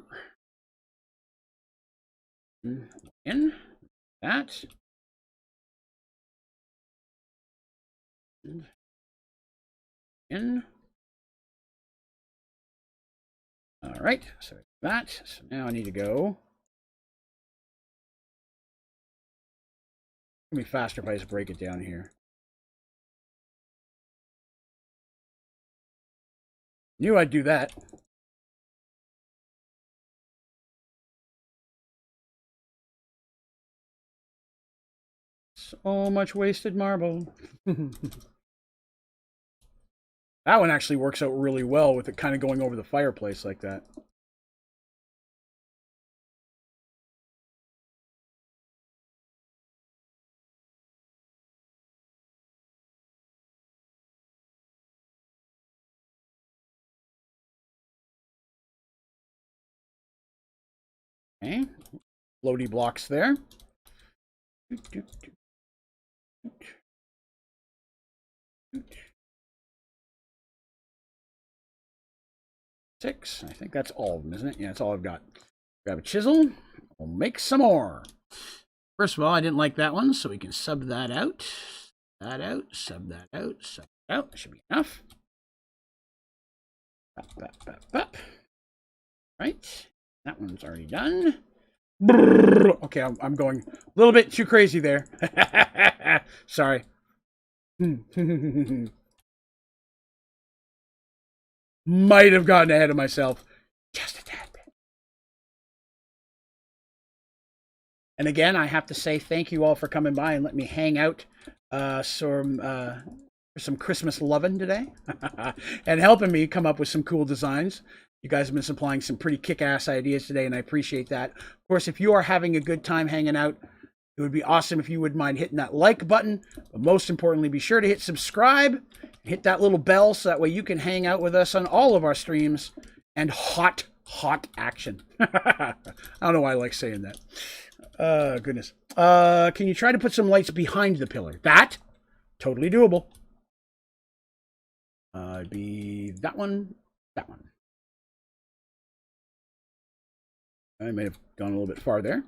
In. That. In. All right, so that. So now I need to go. It'll be faster if I just break it down here. Knew I'd do that. So much wasted marble. That one actually works out really well with it kind of going over the fireplace like that. Okay. Floaty blocks there. 6. I think that's all of them, isn't it? Yeah, that's all I've got. Grab a chisel. We'll make some more. First of all, I didn't like that one, so we can sub that out. That out, sub that out, sub that out. That should be enough. Right. That one's already done. Okay, I'm going a little bit too crazy there. Sorry. Might have gotten ahead of myself. Just a tad bit. And again, I have to say thank you all for coming by and let me hang out for some Christmas loving today. And helping me come up with some cool designs. You guys have been supplying some pretty kick-ass ideas today, and I appreciate that. Of course, if you are having a good time hanging out, it would be awesome if you would mind hitting that like button. But most importantly, be sure to hit subscribe. Hit that little bell so that way you can hang out with us on all of our streams. And hot action. I don't know why I like saying that. Goodness. Can you try to put some lights behind the pillar? That? Totally doable. It'd be that one, that one. I may have gone a little bit far there.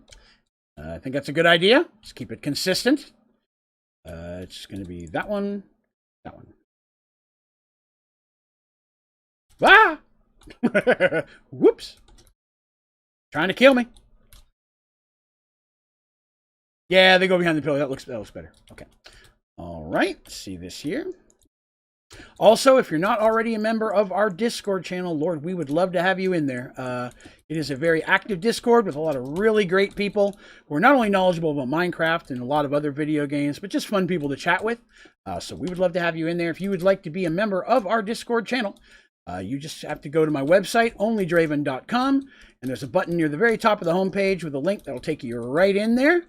I think that's a good idea. Let's keep it consistent. It's going to be that one, that one. Ah! Whoops. Trying to kill me. Yeah, they go behind the pillar. That looks better. Okay. All right. See this here. Also, if you're not already a member of our Discord channel, Lord, we would love to have you in there. It is a very active Discord with a lot of really great people who are not only knowledgeable about Minecraft and a lot of other video games, but just fun people to chat with. So we would love to have you in there. If you would like to be a member of our Discord channel, you just have to go to my website, onlydraven.com, and there's a button near the very top of the homepage with a link that'll take you right in there.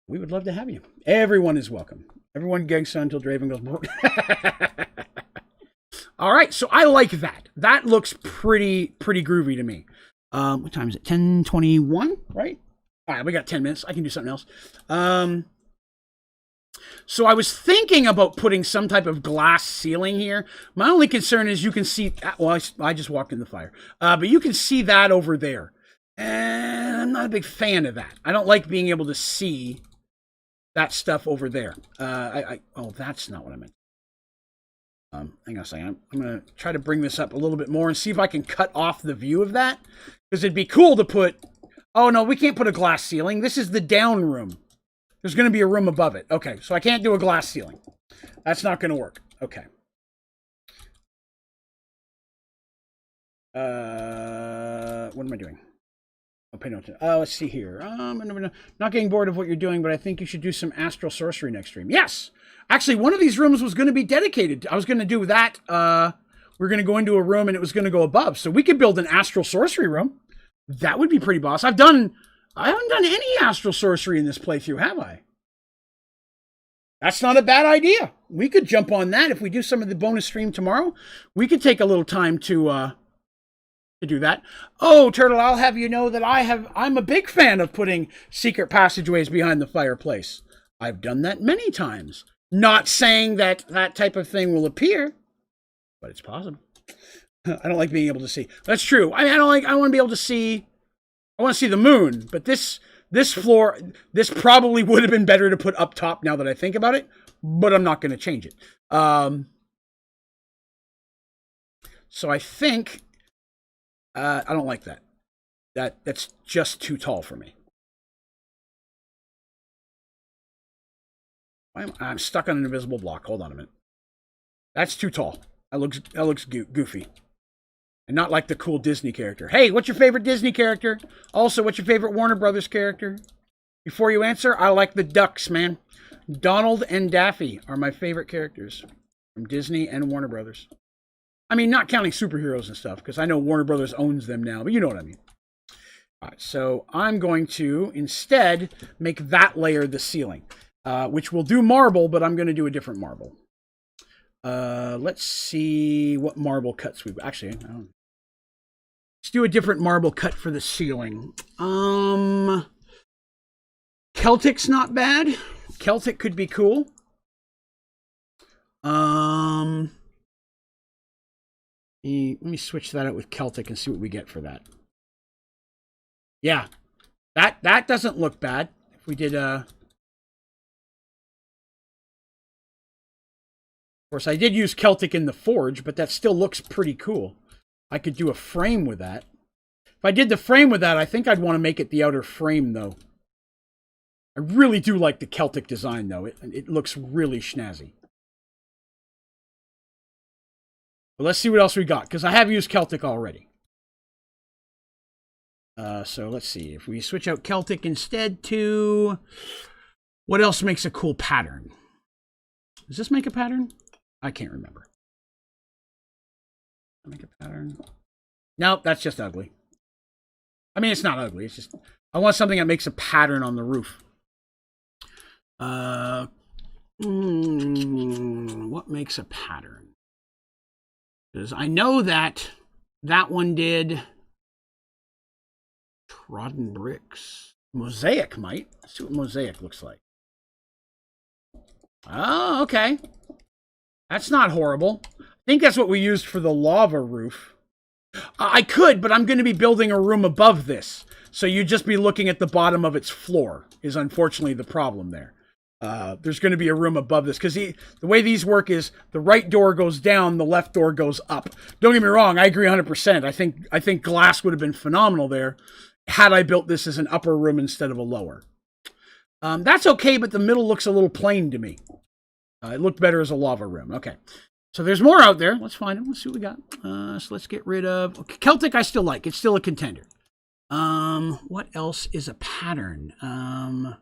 We would love to have you. Everyone is welcome. Everyone gangsta until Draven goes. All right, so I like that. That looks pretty groovy to me. What time is it? 10:21, right? All right, we got 10 minutes. I can do something else. So I was thinking about putting some type of glass ceiling here. My only concern is you can see. Well, I just walked in the fire, but you can see that over there, and I'm not a big fan of that. I don't like being able to see that stuff over there. Oh, that's not what I meant. Hang on a second. I'm going to try to bring this up a little bit more and see if I can cut off the view of that. Because it'd be cool to put... Oh, no, we can't put a glass ceiling. This is the down room. There's going to be a room above it. Okay, so I can't do a glass ceiling. That's not going to work. Okay. What am I doing? Oh, pay no attention. Let's see here. Not getting bored of what you're doing, but I think you should do some astral sorcery next stream. Yes! Actually, one of these rooms was going to be dedicated. I was going to do that. We're going to go into a room and it was going to go above. So we could build an astral sorcery room. That would be pretty boss. I haven't done any astral sorcery in this playthrough, have I? That's not a bad idea. We could jump on that if we do some of the bonus stream tomorrow. We could take a little time to do that. Oh, Turtle, I'll have you know that I'm a big fan of putting secret passageways behind the fireplace. I've done that many times. Not saying that that type of thing will appear, but it's possible. I don't like being able to see. That's true. I want to be able to see. I want to see the moon, but this floor, this probably would have been better to put up top now that I think about it, but I'm not going to change it. So I think I don't like that. That's just too tall for me. I'm stuck on an invisible block. Hold on a minute. That's too tall. That looks goofy. And not like the cool Disney character. Hey, what's your favorite Disney character? Also, what's your favorite Warner Brothers character? Before you answer, I like the ducks, man. Donald and Daffy are my favorite characters from Disney and Warner Brothers. I mean, not counting superheroes and stuff, because I know Warner Brothers owns them now, but you know what I mean. All right, so I'm going to instead make that layer the ceiling, which will do marble, but I'm going to do a different marble. Let's see what marble cuts we've... Actually, I don't... Let's do a different marble cut for the ceiling. Celtic's not bad. Celtic could be cool. Let me switch that out with Celtic and see what we get for that. Yeah, that doesn't look bad. If we did of course, I did use Celtic in the forge, but that still looks pretty cool. I could do a frame with that. If I did the frame with that, I think I'd want to make it the outer frame, though. I really do like the Celtic design, though. It looks really snazzy. But let's see what else we got, because I have used Celtic already. So let's see. If we switch out Celtic instead to... What else makes a cool pattern? Does this make a pattern? I can't remember. Make a pattern. Nope, that's just ugly. I mean, it's not ugly. It's just... I want something that makes a pattern on the roof. What makes a pattern? Because I know that one did trodden bricks. Mosaic might. Let's see what mosaic looks like. Oh, okay. That's not horrible. I think that's what we used for the lava roof. I could, but I'm going to be building a room above this. So you'd just be looking at the bottom of its floor is unfortunately the problem there. There's going to be a room above this because the way these work is the right door goes down, the left door goes up. Don't get me wrong, I agree 100%. I think glass would have been phenomenal there had I built this as an upper room instead of a lower. That's okay, but the middle looks a little plain to me. It looked better as a lava room. Okay, so there's more out there. Let's find them. Let's see what we got. So let's get rid of okay, Celtic. I still like. It's still a contender. What else is a pattern? How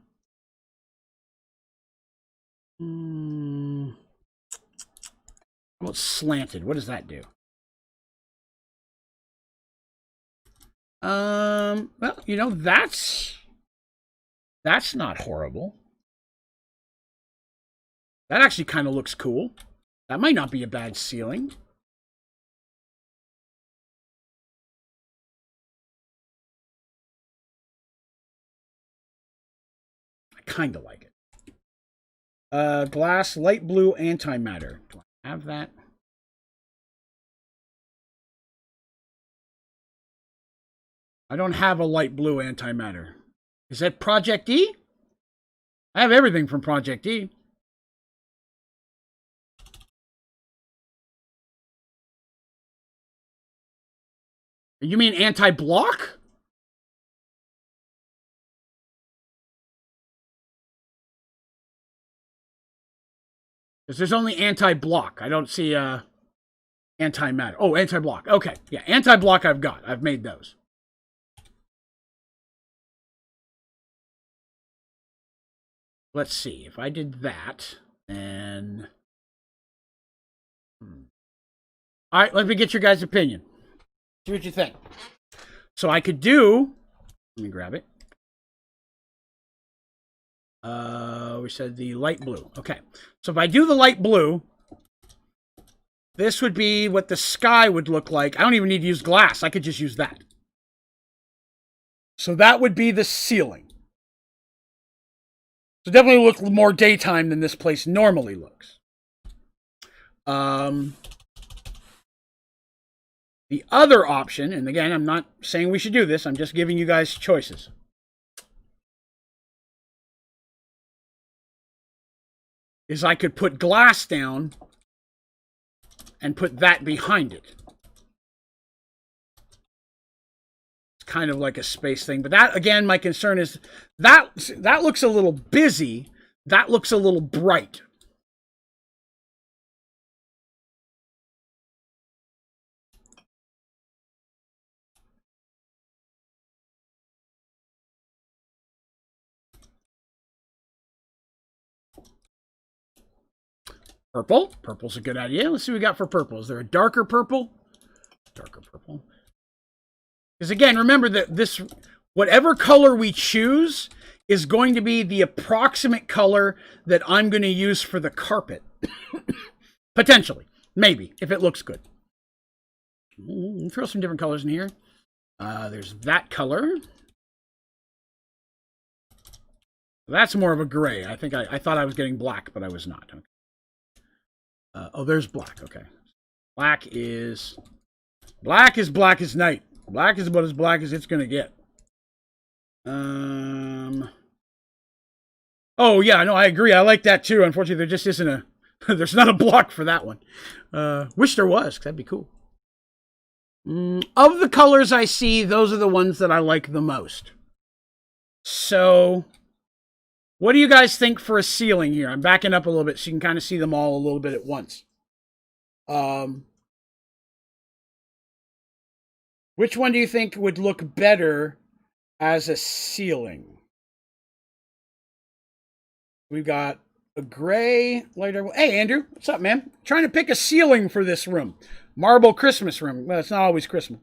about slanted? What does that do? Well, you know, that's not horrible. That actually kind of looks cool. That might not be a bad ceiling. I kind of like it. Glass, light blue, antimatter. Do I have that? I don't have a light blue antimatter. Is that Project E? I have everything from Project E. You mean anti-block? Because there's only anti-block. I don't see anti-matter. Oh, anti-block. Okay. Yeah, anti-block I've got. I've made those. Let's see. If I did that, then... All right, let me get your guys' opinion. See what you think. So I could do... Let me grab it. We said the light blue. Okay. So if I do the light blue, this would be what the sky would look like. I don't even need to use glass. I could just use that. So that would be the ceiling. So definitely look more daytime than this place normally looks. The other option, and again, I'm not saying we should do this. I'm just giving you guys choices. Is I could put glass down and put that behind it. It's kind of like a space thing. But that, again, my concern is that looks a little busy. That looks a little bright. Purple. Purple's a good idea. Let's see what we got for purple. Is there a darker purple? Darker purple. Because again, remember that this, whatever color we choose is going to be the approximate color that I'm going to use for the carpet. Potentially. Maybe, if it looks good. Throw some different colors in here. There's that color. That's more of a gray. I think I thought I was getting black, but I was not. Okay. Oh, there's black. Okay. Black is black as night. Black is about as black as it's going to get. Oh, yeah, no, I agree. I like that, too. Unfortunately, there just isn't a... there's not a block for that one. Wish there was, because that'd be cool. Of the colors I see, those are the ones that I like the most. So, what do you guys think for a ceiling here? I'm backing up a little bit so you can kind of see them all a little bit at once. Which one do you think would look better as a ceiling? We've got a gray, lighter. Hey, Andrew, what's up, man? Trying to pick a ceiling for this room. Marble Christmas room. Well, it's not always Christmas.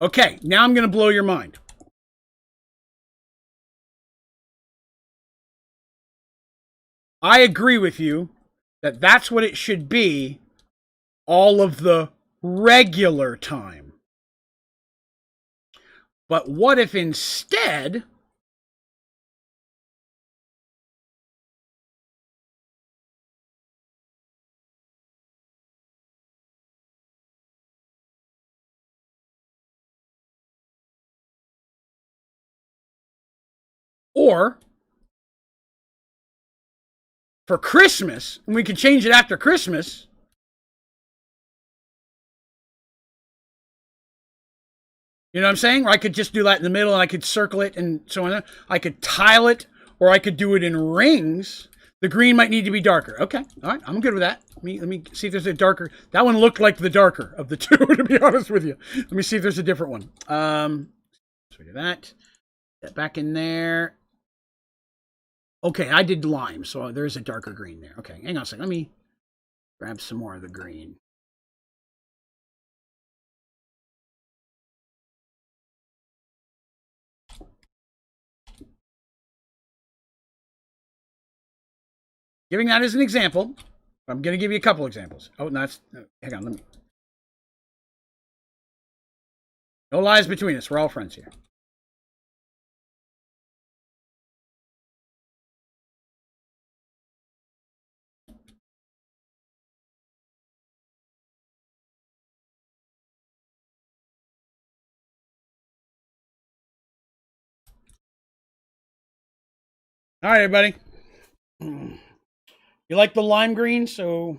Okay, now I'm going to blow your mind. I agree with you that that's what it should be all of the regular time. But what if instead or for Christmas, and we can change it after Christmas, you know what I'm saying? Or I could just do that in the middle and I could circle it and so on. I could tile it or I could do it in rings. The green might need to be darker. Okay. All right. I'm good with that. Let me see if there's a darker. That one looked like the darker of the two, to be honest with you. Let me see if there's a different one. So we do that. Get back in there. Okay, I did lime, so there's a darker green there. Okay, hang on a second. Let me grab some more of the green. Giving that as an example. I'm going to give you a couple examples. Oh, no, hang on, let me. No lies between us. We're all friends here. All right, everybody. You like the lime green, so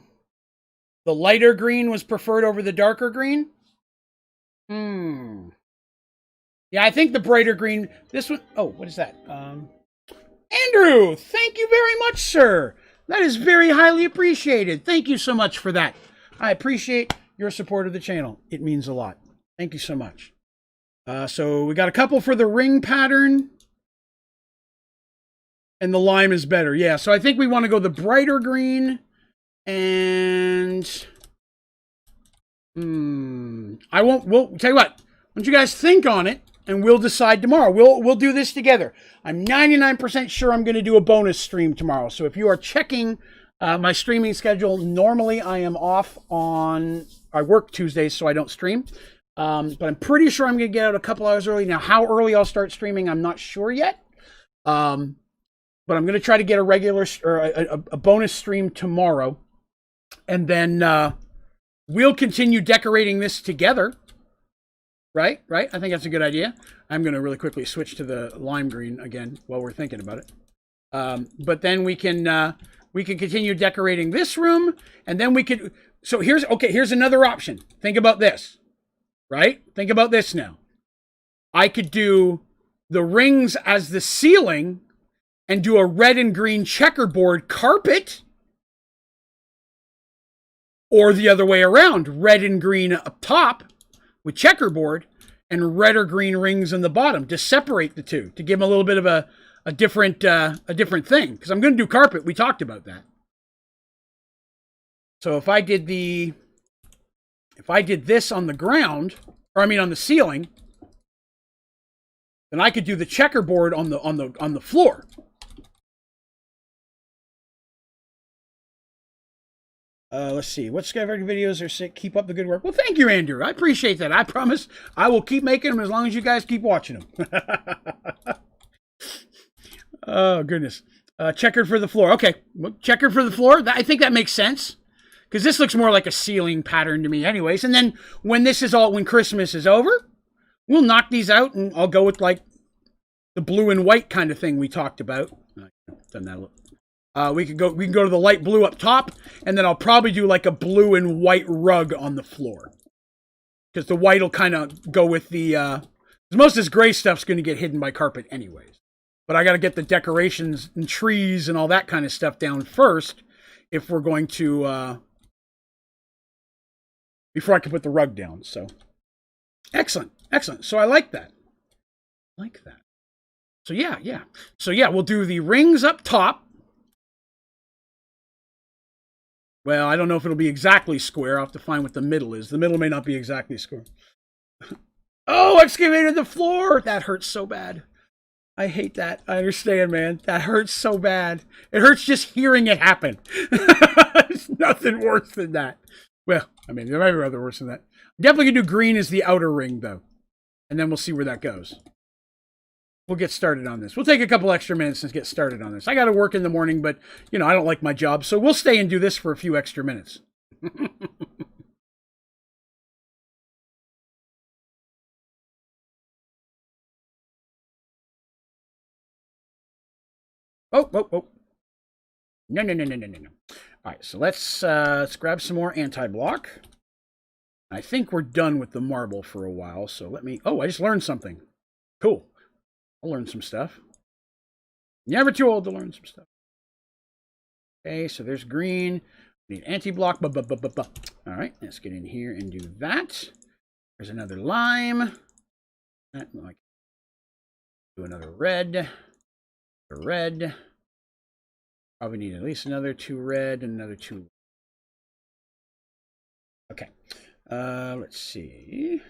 the lighter green was preferred over the darker green? Yeah, I think the brighter green, this one, oh, what is that? Andrew, thank you very much, sir. That is very highly appreciated. Thank you so much for that. I appreciate your support of the channel. It means a lot. Thank you so much. So we got a couple for the ring pattern. And the lime is better. Yeah, so I think we want to go the brighter green. And we'll tell you what. Why don't you guys think on it and we'll decide tomorrow. We'll do this together. I'm 99% sure I'm going to do a bonus stream tomorrow. So if you are checking my streaming schedule, normally I am off on, I work Tuesdays, so I don't stream. But I'm pretty sure I'm going to get out a couple hours early. Now, how early I'll start streaming, I'm not sure yet. But I'm going to try to get a regular or a bonus stream tomorrow. And then we'll continue decorating this together. Right? I think that's a good idea. I'm going to really quickly switch to the lime green again while we're thinking about it. But then we can continue decorating this room. And then we could... So here's another option. Think about this. Right? Think about this now. I could do the rings as the ceiling... and do a red and green checkerboard carpet. Or the other way around, red and green up top with checkerboard and red or green rings on the bottom to separate the two, to give them a little bit of a different thing. Because I'm going to do carpet. We talked about that. So if I did this on the ground, or I mean on the ceiling, then I could do the checkerboard on the floor. Let's see. What Sky Factory videos are sick? Keep up the good work. Well, thank you, Andrew. I appreciate that. I promise I will keep making them as long as you guys keep watching them. Oh, goodness. Checkered for the floor. Okay. Checkered for the floor. I think that makes sense. Because this looks more like a ceiling pattern to me anyways. And then when Christmas is over, we'll knock these out and I'll go with like the blue and white kind of thing we talked about. Done that. We can go to the light blue up top, and then I'll probably do like a blue and white rug on the floor. Because the white will kind of go with the, most of this gray stuff's going to get hidden by carpet anyways. But I got to get the decorations and trees and all that kind of stuff down first if we're going to, before I can put the rug down. So, excellent. So I like that. So yeah. So yeah, we'll do the rings up top. Well, I don't know if it'll be exactly square. I'll have to find what the middle is. The middle may not be exactly square. Oh, excavated the floor! That hurts so bad. I hate that. I understand, man. That hurts so bad. It hurts just hearing it happen. There's nothing worse than that. Well, I mean, there might be other worse than that. Definitely gonna do green as the outer ring, though. And then we'll see where that goes. We'll get started on this. We'll take a couple extra minutes and get started on this. I got to work in the morning, but, I don't like my job, so we'll stay and do this for a few extra minutes. Oh. No. All right, so let's grab some more anti-block. I think we're done with the marble for a while, so I just learned something. Cool. I'll learn some stuff. Never too old to learn some stuff. Okay, so there's green. We need anti-block. All right, let's get in here and do that. There's another lime. Do another red. Red. Probably need at least another 2 red and another 2. Okay. Let's see.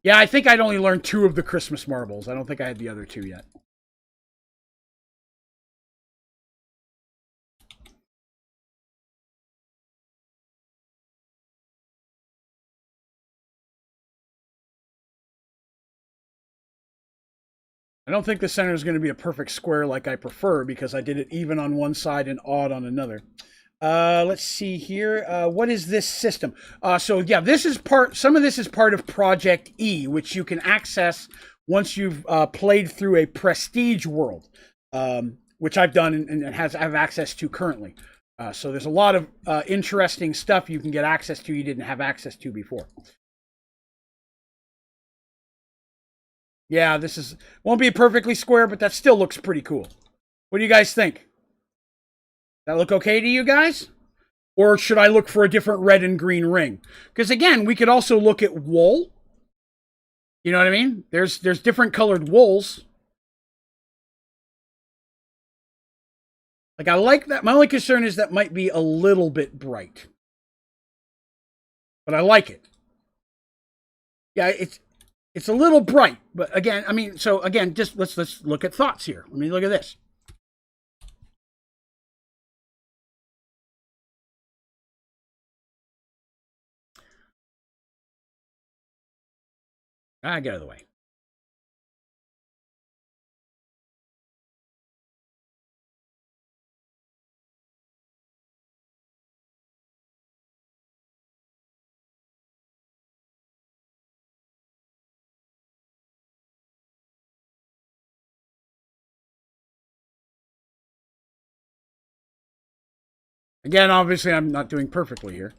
Yeah, I think I'd only learned 2 of the Christmas marbles. I don't think I had the other 2 yet. I don't think the center is going to be a perfect square like I prefer because I did it even on one side and odd on another. Let's see here. What is this system? So yeah, some of this is part of Project E, which you can access once you've played through a prestige world, which I've done and have access to currently. So there's a lot of interesting stuff you can get access to you didn't have access to before. Yeah, won't be perfectly square, but that still looks pretty cool. What do you guys think? That look okay to you guys? Or should I look for a different red and green ring? Because again, we could also look at wool. You know what I mean? There's different colored wools. Like I like that. My only concern is that might be a little bit bright. But I like it. Yeah, it's a little bright, but again, just let's look at thoughts here. Let me look at this. Get out of the way. Again, obviously, I'm not doing perfectly here,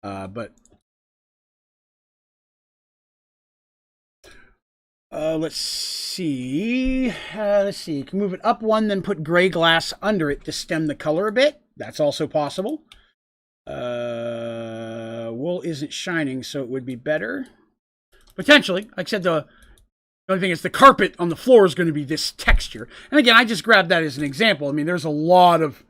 but let's see. You can move it up 1, then put gray glass under it to stem the color a bit. That's also possible. Wool isn't shining, so it would be better. Potentially. Like I said, the only thing is the carpet on the floor is going to be this texture. And again, I just grabbed that as an example. I mean, there's a lot of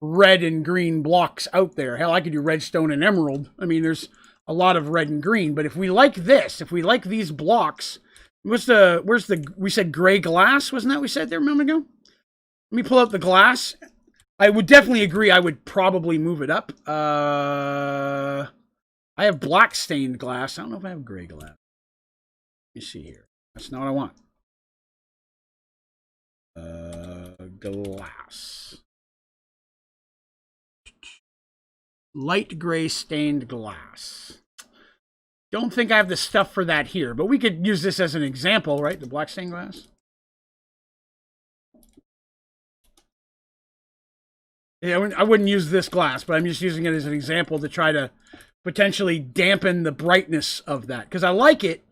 red and green blocks out there. Hell, I could do redstone and emerald. I mean, there's a lot of red and green. But if we like this, if we like these blocks, we said gray glass, wasn't that we said there a moment ago? Let me pull out the glass. I would definitely agree. I would probably move it up. I have black stained glass. I don't know if I have gray glass. Let me see here. That's not what I want. Glass. Light gray stained glass. Don't think I have the stuff for that here, but we could use this as an example, right? The black stained glass. Yeah, I wouldn't use this glass, but I'm just using it as an example to try to potentially dampen the brightness of that, because I like it.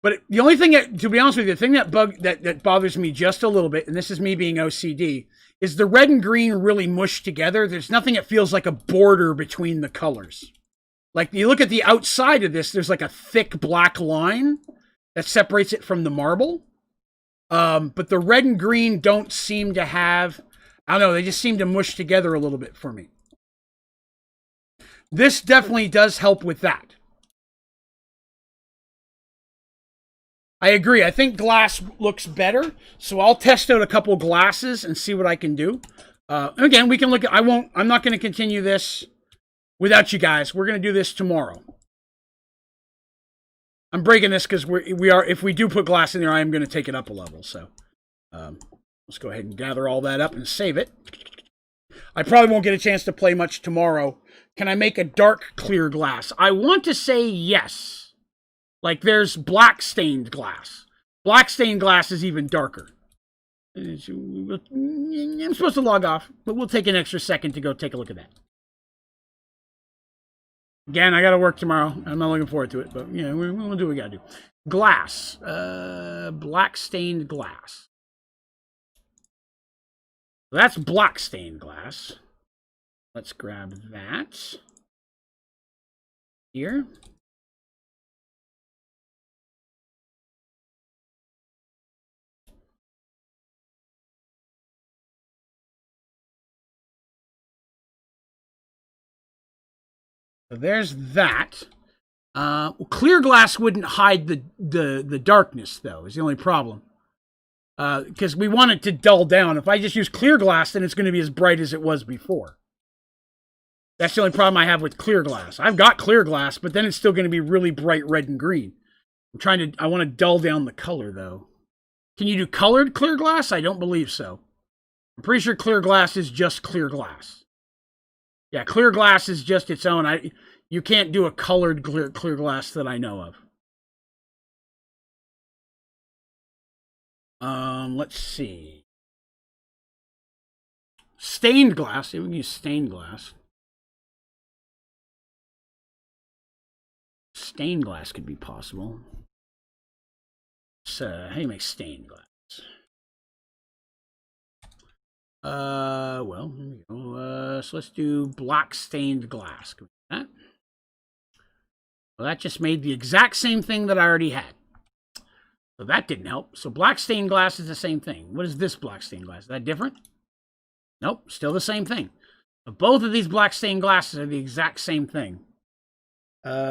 But the only thing that, to be honest with you, the thing that bothers me just a little bit, and this is me being OCD, is the red and green really mushed together. There's nothing that feels like a border between the colors. Like, you look at the outside of this, there's like a thick black line that separates it from the marble. But the red and green don't seem to have, I don't know, they just seem to mush together a little bit for me. This definitely does help with that. I agree. I think glass looks better, so I'll test out a couple glasses and see what I can do. Again, we can look at, I'm not going to continue this without you guys. We're going to do this tomorrow. I'm breaking this because if we do put glass in there, I am going to take it up a level. So let's go ahead and gather all that up and save it. I probably won't get a chance to play much tomorrow. Can I make a dark clear glass? I want to say yes. Like, there's black stained glass. Black stained glass is even darker. I'm supposed to log off, but we'll take an extra second to go take a look at that. Again, I got to work tomorrow. I'm not looking forward to it, but yeah, we'll do what we got to do. Glass. Black stained glass. That's black stained glass. Let's grab that. Here. So there's that. Clear glass wouldn't hide the darkness, though, is the only problem. Because we want it to dull down. If I just use clear glass, then it's going to be as bright as it was before. That's the only problem I have with clear glass. I've got clear glass, but then it's still going to be really bright red and green. I want to dull down the color, though. Can you do colored clear glass? I don't believe so. I'm pretty sure clear glass is just clear glass. Yeah, clear glass is just its own. You can't do a colored clear glass that I know of. Let's see. Stained glass. We can use stained glass. Stained glass could be possible. So, how do you make stained glass? Well, here we go. So let's do black stained glass. Can we do that? Well, that just made the exact same thing that I already had. So that didn't help. So black stained glass is the same thing. What is this black stained glass? Is that different? Nope, still the same thing. But both of these black stained glasses are the exact same thing.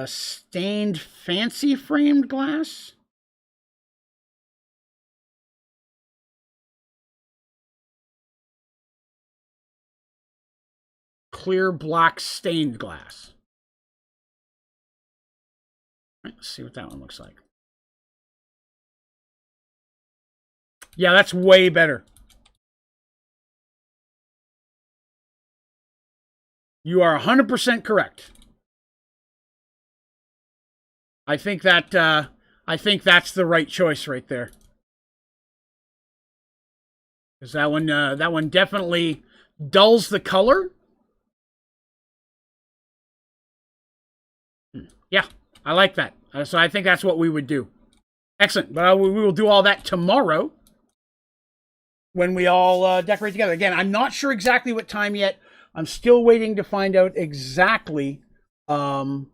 Stained fancy framed glass? Clear black stained glass. All right, let's see what that one looks like. Yeah, that's way better. You are 100% correct. I think that's the right choice right there. Because that one definitely dulls the color. Yeah, I like that. So I think that's what we would do. Excellent. But we will do all that tomorrow when we all decorate together. Again, I'm not sure exactly what time yet. I'm still waiting to find out exactly when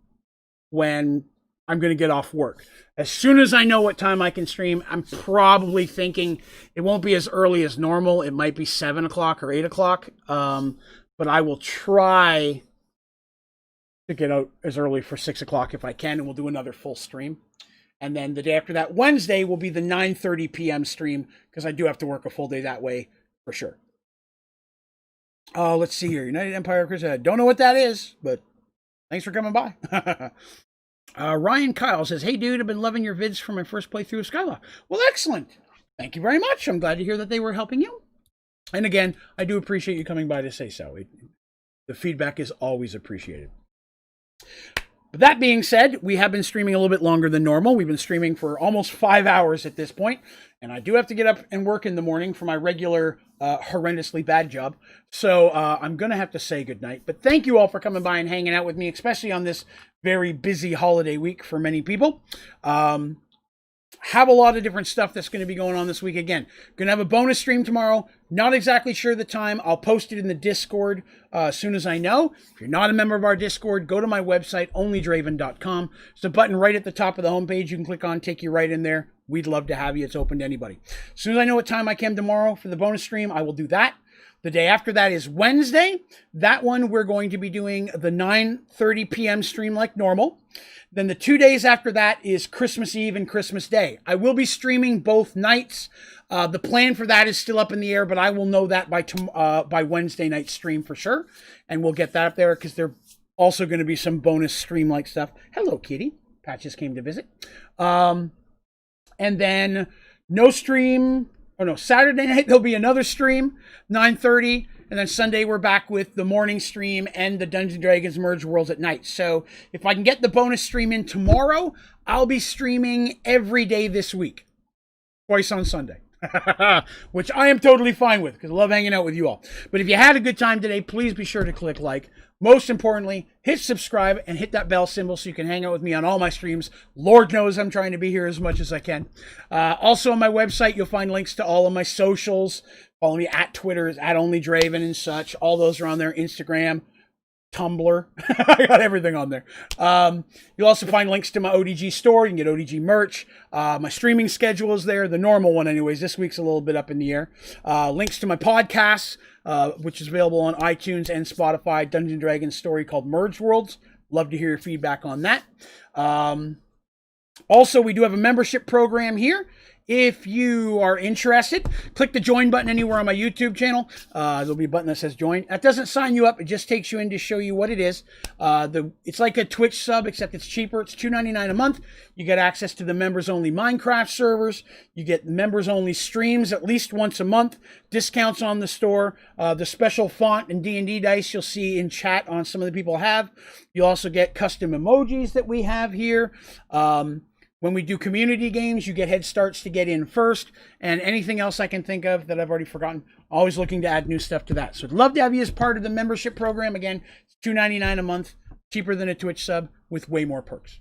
I'm going to get off work. As soon as I know what time I can stream, I'm probably thinking it won't be as early as normal. It might be 7 o'clock or 8 o'clock. But I will try to get out as early for 6 o'clock if I can, and we'll do another full stream. And then the day after that, Wednesday, will be the 9:30 p.m. stream, because I do have to work a full day that way for sure. Let's see here. United Empire Chris. Don't know what that is, but thanks for coming by. Ryan Kyle says, hey, dude, I've been loving your vids for my first playthrough of Skylaw. Well, excellent. Thank you very much. I'm glad to hear that they were helping you. And again, I do appreciate you coming by to say so. The feedback is always appreciated. But that being said, we have been streaming a little bit longer than normal. We've been streaming for almost 5 hours at this point, and I do have to get up and work in the morning for my regular horrendously bad job. So I'm going to have to say goodnight. But thank you all for coming by and hanging out with me, especially on this very busy holiday week for many people. Have a lot of different stuff that's going to be going on this week. Again, going to have a bonus stream tomorrow. Not exactly sure the time. I'll post it in the Discord as soon as I know. If you're not a member of our Discord, go to my website, onlydraven.com. There's a button right at the top of the homepage you can click on, take you right in there. We'd love to have you. It's open to anybody. As soon as I know what time I can tomorrow for the bonus stream, I will do that. The day after that is Wednesday. That one we're going to be doing the 9:30 p.m. stream like normal. Then the 2 days after that is Christmas Eve and Christmas Day. I will be streaming both nights. The plan for that is still up in the air, but I will know that by Wednesday night stream for sure. And we'll get that up there because there also going to be some bonus stream-like stuff. Hello, Kitty. Patches came to visit. And then no stream. Oh, no, Saturday night there'll be another stream, 9:30. And then Sunday, we're back with the morning stream and the Dungeons & Dragons Merge Worlds at night. So if I can get the bonus stream in tomorrow, I'll be streaming every day this week. Twice on Sunday. Which I am totally fine with because I love hanging out with you all. But if you had a good time today, please be sure to click like. Most importantly, hit subscribe and hit that bell symbol so you can hang out with me on all my streams. Lord knows I'm trying to be here as much as I can. Also on my website, you'll find links to all of my socials. Follow me at Twitter, at OnlyDraven and such. All those are on there. Instagram, Tumblr. I got everything on there. You'll also find links to my ODG store. You can get ODG merch. My streaming schedule is there. The normal one anyways. This week's a little bit up in the air. Links to my podcasts, which is available on iTunes and Spotify. Dungeons & Dragons story called Merge Worlds. Love to hear your feedback on that. Also, we do have a membership program here. If you are interested, click the join button anywhere on my YouTube channel. There'll be a button that says join. That doesn't sign you up. It just takes you in to show you what it is. It's like a Twitch sub, except it's cheaper. It's $2.99 a month. You get access to the members-only Minecraft servers. You get members-only streams at least once a month. Discounts on the store. The special font and D&D dice you'll see in chat on some of the people have. You'll also get custom emojis that we have here. When we do community games, you get head starts to get in first, and anything else I can think of that I've already forgotten, always looking to add new stuff to that. So I'd love to have you as part of the membership program. Again, it's $2.99 a month, cheaper than a Twitch sub with way more perks.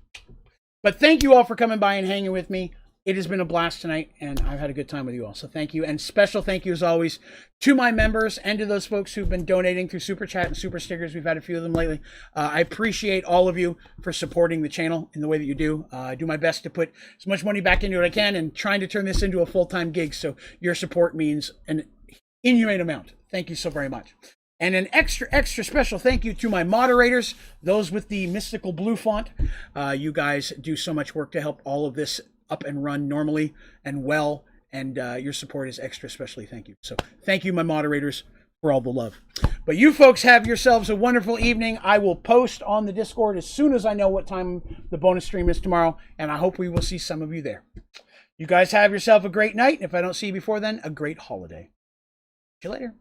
But thank you all for coming by and hanging with me. It has been a blast tonight, and I've had a good time with you all. So thank you, and special thank you as always to my members and to those folks who've been donating through Super Chat and Super Stickers. We've had a few of them lately. I appreciate all of you for supporting the channel in the way that you do. I do my best to put as much money back into it as I can and trying to turn this into a full-time gig, so your support means an inhumane amount. Thank you so very much. And an extra special thank you to my moderators, those with the mystical blue font. You guys do so much work to help all of this up and run normally and well, and your support is extra especially. Thank you. So thank you, my moderators, for all the love. But you folks have yourselves a wonderful evening. I will post on the Discord as soon as I know what time the bonus stream is tomorrow, and I hope we will see some of you there. You guys have yourself a great night. If I don't see you before then, a great holiday. See you later.